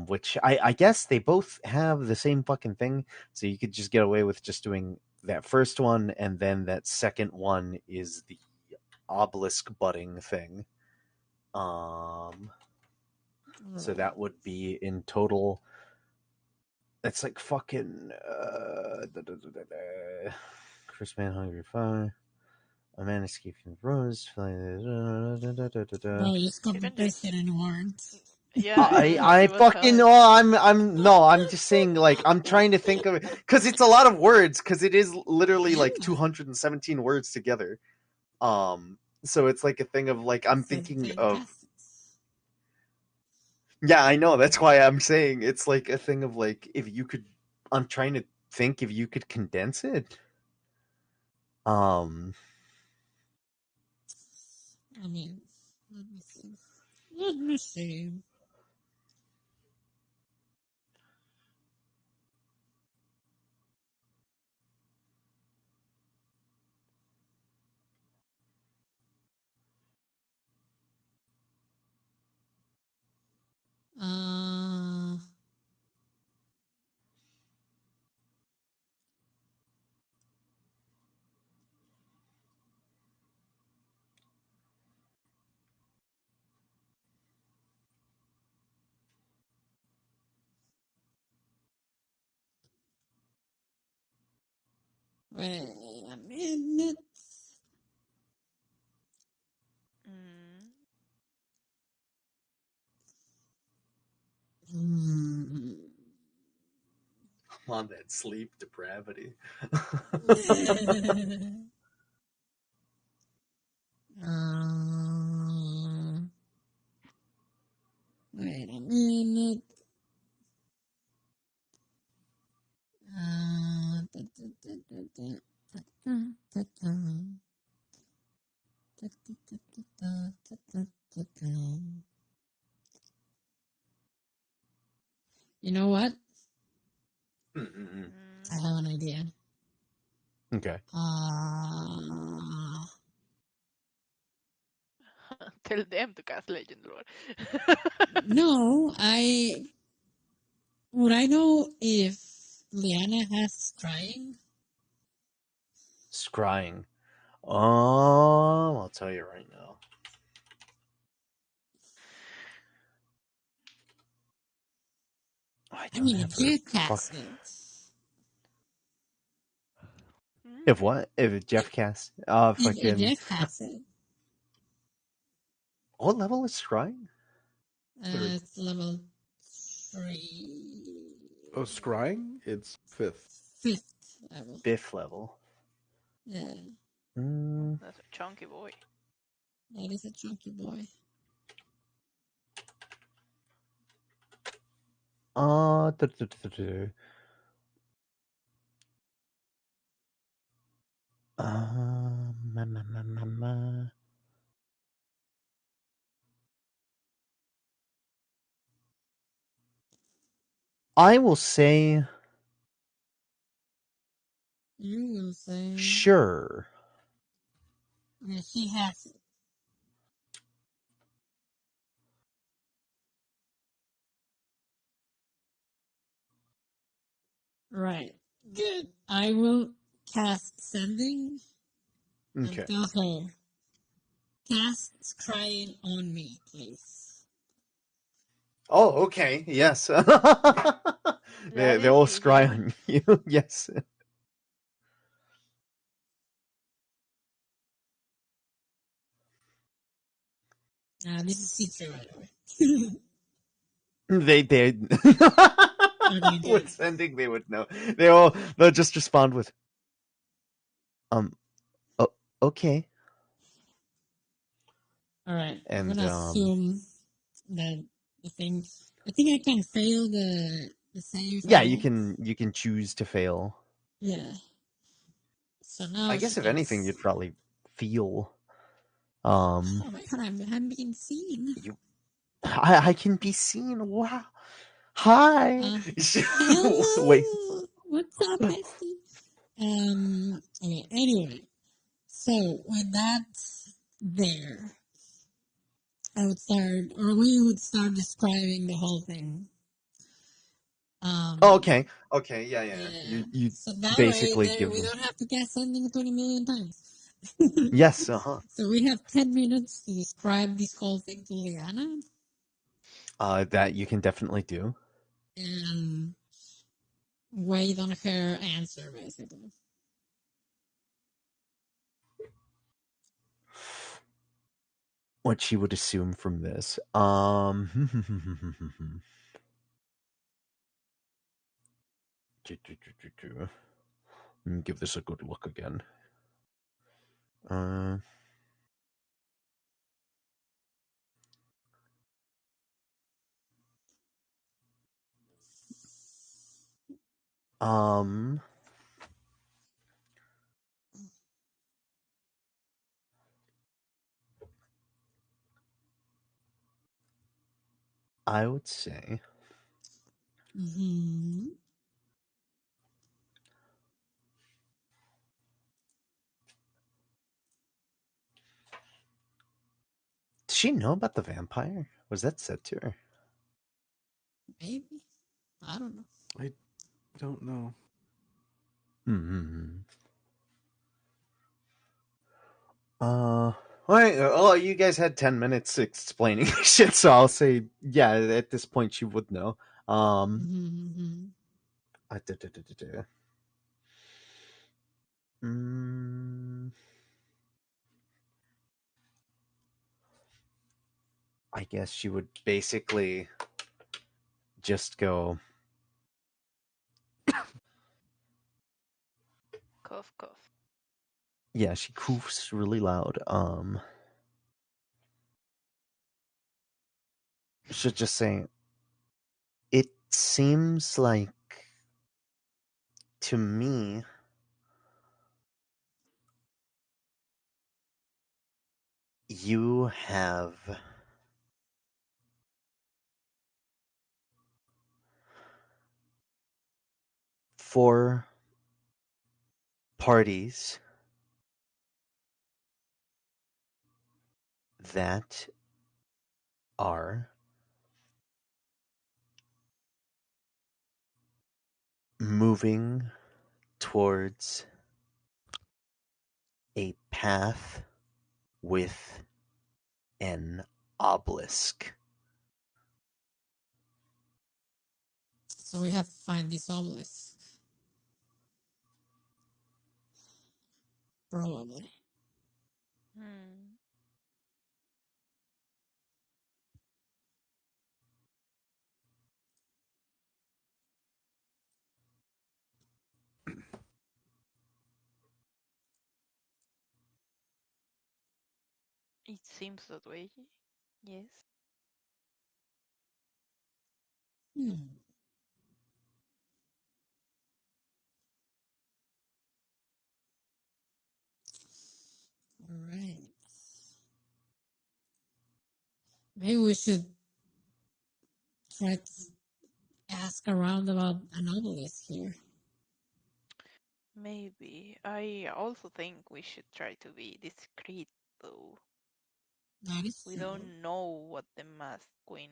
Which I guess they both have the same fucking thing, so you could just get away with just doing that first one, and then that second one is the obelisk budding thing. So that would be in total. That's like fucking Chris Man Hungry Fire. A man escaped from the rose. Bro, you just You copy can just. pasted any words. I It was fucking hard. no, I'm just saying, like, I'm trying to think of it because it's a lot of words, because it is literally like 217 words together. So it's like a thing of like I'm thinking of. Yeah, I know, that's why I'm saying it's like a thing of like if you could. I'm trying to think if you could condense it. I mean, let me see. Let me see. Uh, wait a minute. Mm. Hmm. On that sleep depravity. Wait a minute. Da, da, da, da, da, da, da, da. Da, da, da, da, da, da, da, da. Okay. Uh, Tell them to cast Legend Lore. no, would I know if Liana has scrying? Scrying. I'll tell you right now. I I don't mean, have if her. Jeff Fuck. casts it. If what? If Jeff cast? If Fucking. Jeff casts it, What level is scrying? Third. it's level 3. Oh, scrying? It's 5th. 5th level. Biff level. Yeah, That's a chunky boy. that is a chunky boy. Uh, duh, duh, duh, duh, duh. Ma, ma, ma, ma, ma. I will say You will say. sure. Yeah, she has it. Right. Good. I will cast sending Okay. and tell her. Cast scrying on me, please. Oh, okay. Yes. they That they is all scry easy. on you. Yes. This is secret, by the way. They Okay, with good. sending they would know. They'll just respond with um oh, okay. Alright, I'm And gonna assume that the thing. I think I can fail the save if I yeah, want. you can choose to fail. Yeah. So I now guess she if can. anything you'd probably feel Oh my god, I'm being seen. you I can be seen. Wow. Hi. Wait. Hello! What's up, bestie? Okay, anyway. So, with that there, I would start, or we would start describing the whole thing. Oh, okay. Okay. Yeah. Yeah. You So that way, basically there give we them. don't have to cast something 20 million times. Yes. Uh-huh. So we have 10 minutes to describe this whole thing to Liana, That you can definitely do. and wait on her answer, basically. What she would assume from this. Let me give this a good look again. Uh, um, I would say Mm-hmm. does she know about the vampire? Was that said to her? Maybe. I don't know. I don't know. Hmm. Alright, oh, you guys had 10 minutes explaining shit, so I'll say, yeah, at this point she would know. Mm-hmm. I da- da- da- da- da. Mm, I guess she would basically just go, Cough, cough. yeah, she coofs really loud. Should just say, it seems like to me you have for parties that are moving towards a path with an obelisk. So we have to find this obelisk. Probably. Hmm. It seems that way. Yes. Hmm. All right. Maybe we should try to ask around about an obelisk here. Maybe. I also think we should try to be discreet, though. That is We true. don't know what the Masked Queen,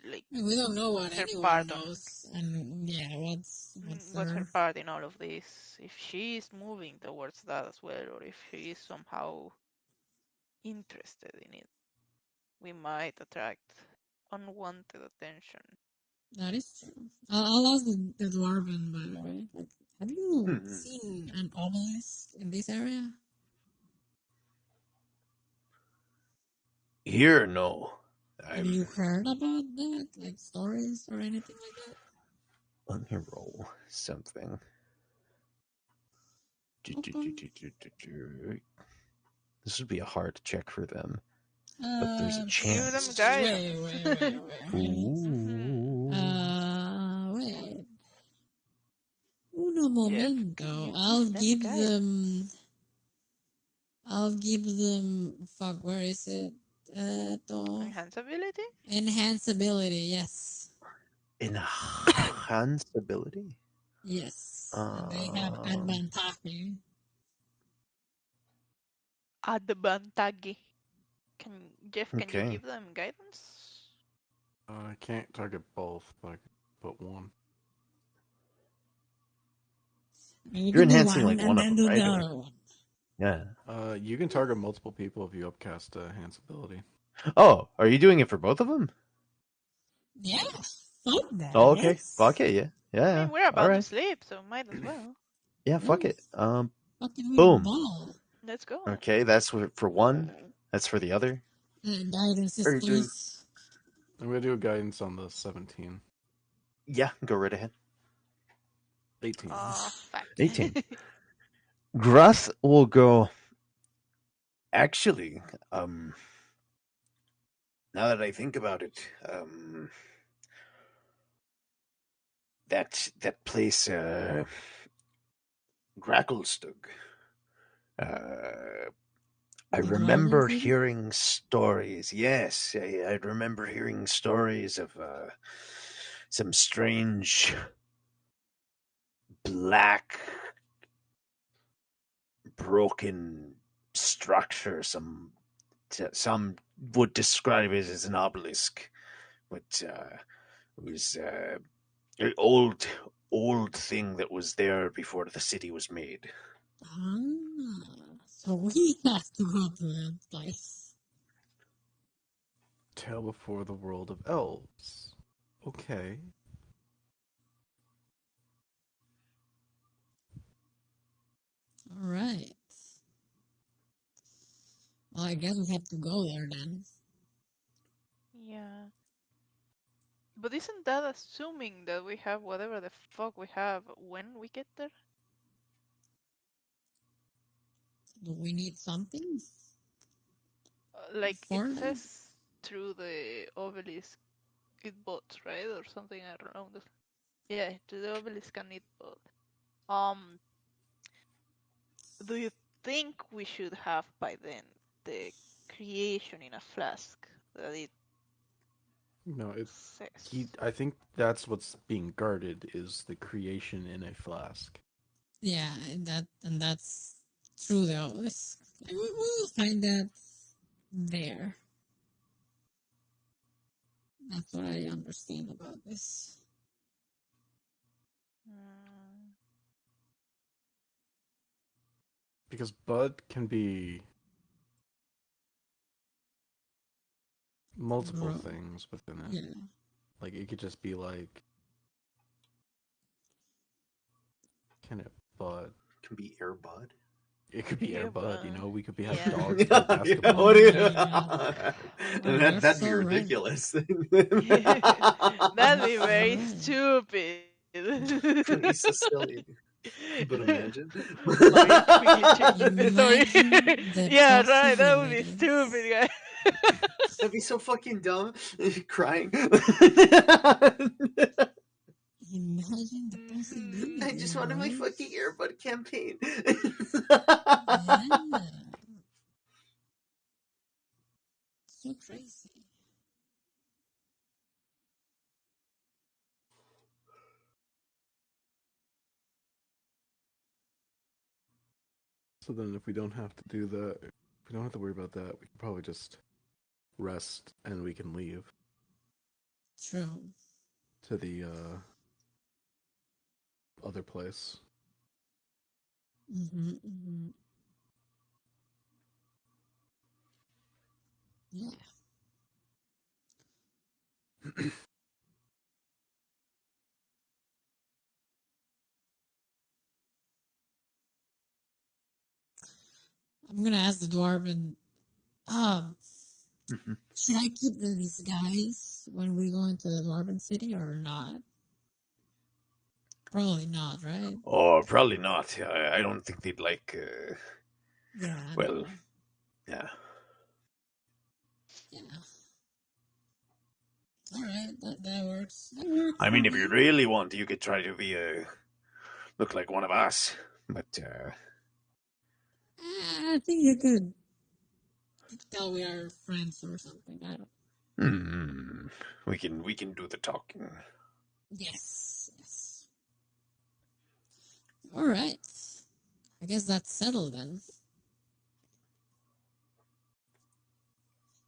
like, We don't know what her anyone part on, knows, and yeah, what's what's her her? part in all of this. If she is moving towards that as well, or if she is somehow interested in it, we might attract unwanted attention. That is true. I'll ask the dwarven, by the way. Like, have you Hmm. seen an obelisk in this area? Here, no. Have you heard about that? Like stories or anything like that? Let me roll something. Okay. This would be a hard check for them, but there's a Give them chance. guidance. Wait. Ooh. Wait. Uno Jeff, can momento. you give them guidance? I'll give them. Fuck, where is it? To Enhance ability? enhance ability. Yes. Enhance ability? Yes. And they have advantage. Advantage. Jeff, can you Okay. give them guidance? I can't target both, but I can put one. And you You're can do enhancing one like and one of then them, do the right? other one. Yeah. You can target multiple people if you upcast enhance ability. Oh, are you doing it for both of them? Yeah. Fuck that. Oh, okay. Yes. Fuck it, yeah. Yeah, I yeah. mean, we're All about to right. sleep, so might as well. Yeah, fuck it. Fucking with Boom. ball. Let's go. Okay, that's for one. That's for the other. And guidance is Are you doing? please. I'm gonna do a guidance on the 17. Yeah, go right ahead. 18. Oh, fuck. 18. Gruth will go. Actually, now that I think about it, that place, Gracklestug. I The dragon remember thing? hearing stories. Yes, I remember hearing stories of some strange black broken structure. Some would describe it as an obelisk, but it was an old thing that was there before the city was made. Ah, so we have to go to that place. Tale before the world of elves. Okay. Alright. Well, I guess we have to go there then. Yeah. But isn't that assuming that we have whatever the fuck we have when we get there? Do we need something Like, it for them? says through the obelisk it bots, right? Or something, I don't know. Yeah, to the obelisk and it bot. Um, do you think we should have by then the creation in a flask that it No, says? I think that's what's being guarded is the creation in a flask. Yeah, and that's true though. We'll find that there. That's what I understand about this. Mm, Because bud can be multiple Grow. things within it. Yeah. Like it could just be like, can it bud? Can be Air Bud. It could be Yeah, Airbud, you know. We could be having yeah. dogs play basketball. What do you? Oh my God. Oh, you're That'd be so right. ridiculous. That'd be You're so very right. stupid. That'd be so silly. But imagine. Let me quickly check. Sorry. Imagine the Yeah, right. That would be possibilities. stupid, guy. That'd be so fucking dumb. Crying. Imagine the possibilities. I just wanted my bros. fucking earbud campaign. Yeah. So crazy. So then, if we don't have to do that, if we don't have to worry about that, we can probably just rest and we can leave True. to the other place. Mm-hmm. Yeah. I'm gonna ask the dwarven. Um, should I keep these guys when we go into the dwarven city or not? Probably not, right? Oh, probably not. I don't think they'd like. Yeah. I Well, know. yeah. Yeah. All right. That works. That works. I for mean, if me. you really want, you could try to be look like one of us. But I think you could tell we are friends or something. I don't. we can do the talking. Yes. Yes. All right. I guess that's settled then.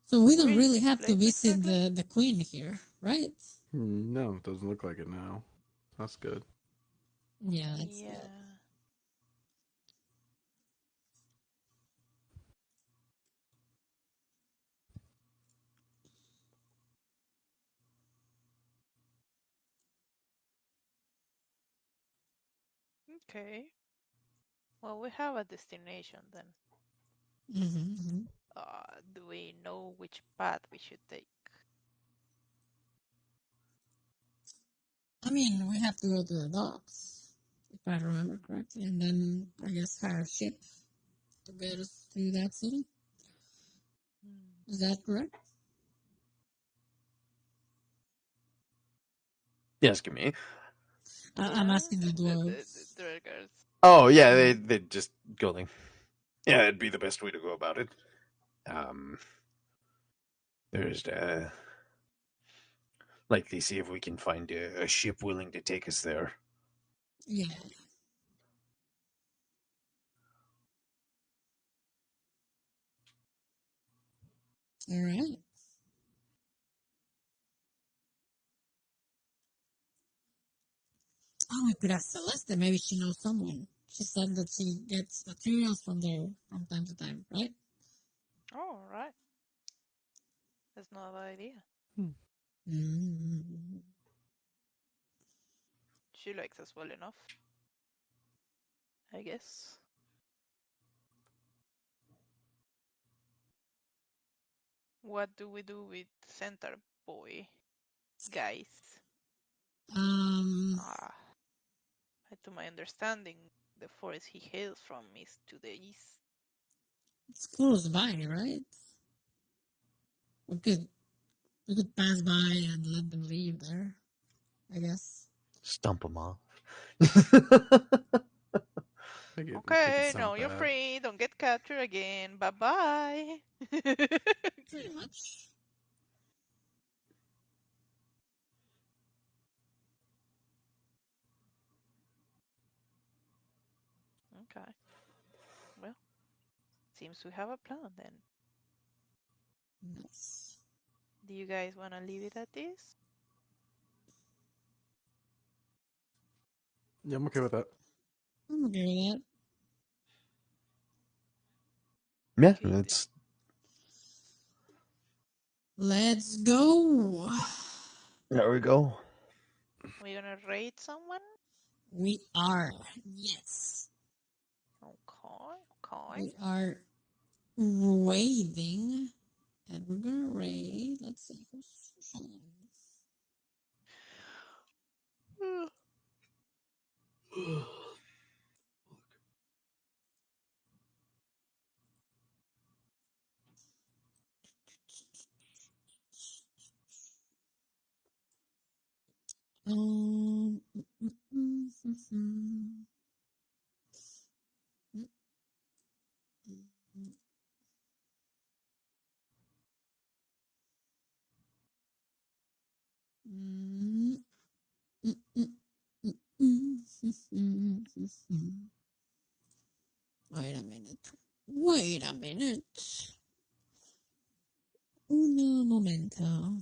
So we don't Sweet. really have to Place visit exactly. the queen here, right? No, it doesn't look like it now. That's good. Yeah, that's Yeah. good. Okay. Well, we have a destination then. Mm-hmm. Do we know which path we should take? I mean, we have to go to the docks, if I remember correctly, and then I guess hire a ship to get us to that city. Hmm. Is that correct? Yes, give me. I'm Yeah. asking the dwarves. The Drakars. Oh yeah, they just going. Yeah, it'd be the best way to go about it. There's likely see if we can find a ship willing to take us there. Yeah. All right. Oh, we could ask Celeste. Maybe she knows someone. She said that she gets materials from there from time to time, right? Oh, right. That's not a bad idea. Mm-hmm. She likes us well enough, I guess. What do we do with Centaur Boy, guys? Um, Ah, to my understanding, the forest he hails from is to the east. it's close by, right? We could we could pass by and let them leave there. I guess. Stump them off. Make it Okay, sound no, you're bad. free. Don't get captured again. Bye bye. Pretty much. Okay. Well, seems we have a plan then. Nice. Do you guys want to leave it at this? Yeah, I'm okay with that. I'm okay with that. Yeah, Okay, then. it's Let's go. there we go. We're gonna raid someone? We are. Yes. Okay. We are raiding. And we're gonna raid. Let's see who's on. Um, mm, mm, mm, mm, mm. Mm, mm, mm, mm, mm, mm, mm. Wait a minute. Wait a minute. Uno momento.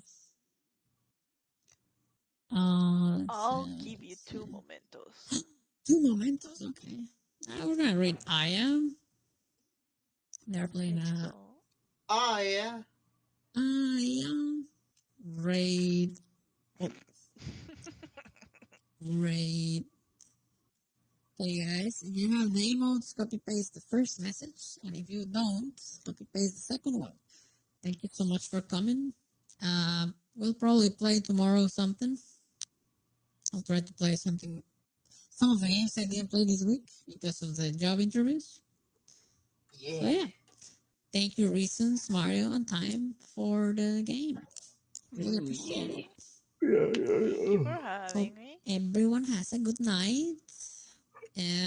I'll give you Let's 2 see. momentos. 2 momentos. Okay. We're gonna read Aya. They're playing Let's go. Ah, yeah. Aya. Raid. Oh, raid. Okay, guys. If you have the emotes, copy paste the first message, and if you don't, copy paste the second one. Thank you so much for coming. We'll probably play tomorrow something. I'll try to play something. Some of the games I didn't play this week because of the job interviews. So yeah, thank you, Reasons, Mario, and Time for the game. Really appreciate it. Yeah, yeah, Thank you yeah. for Hope having me. everyone has a good night. And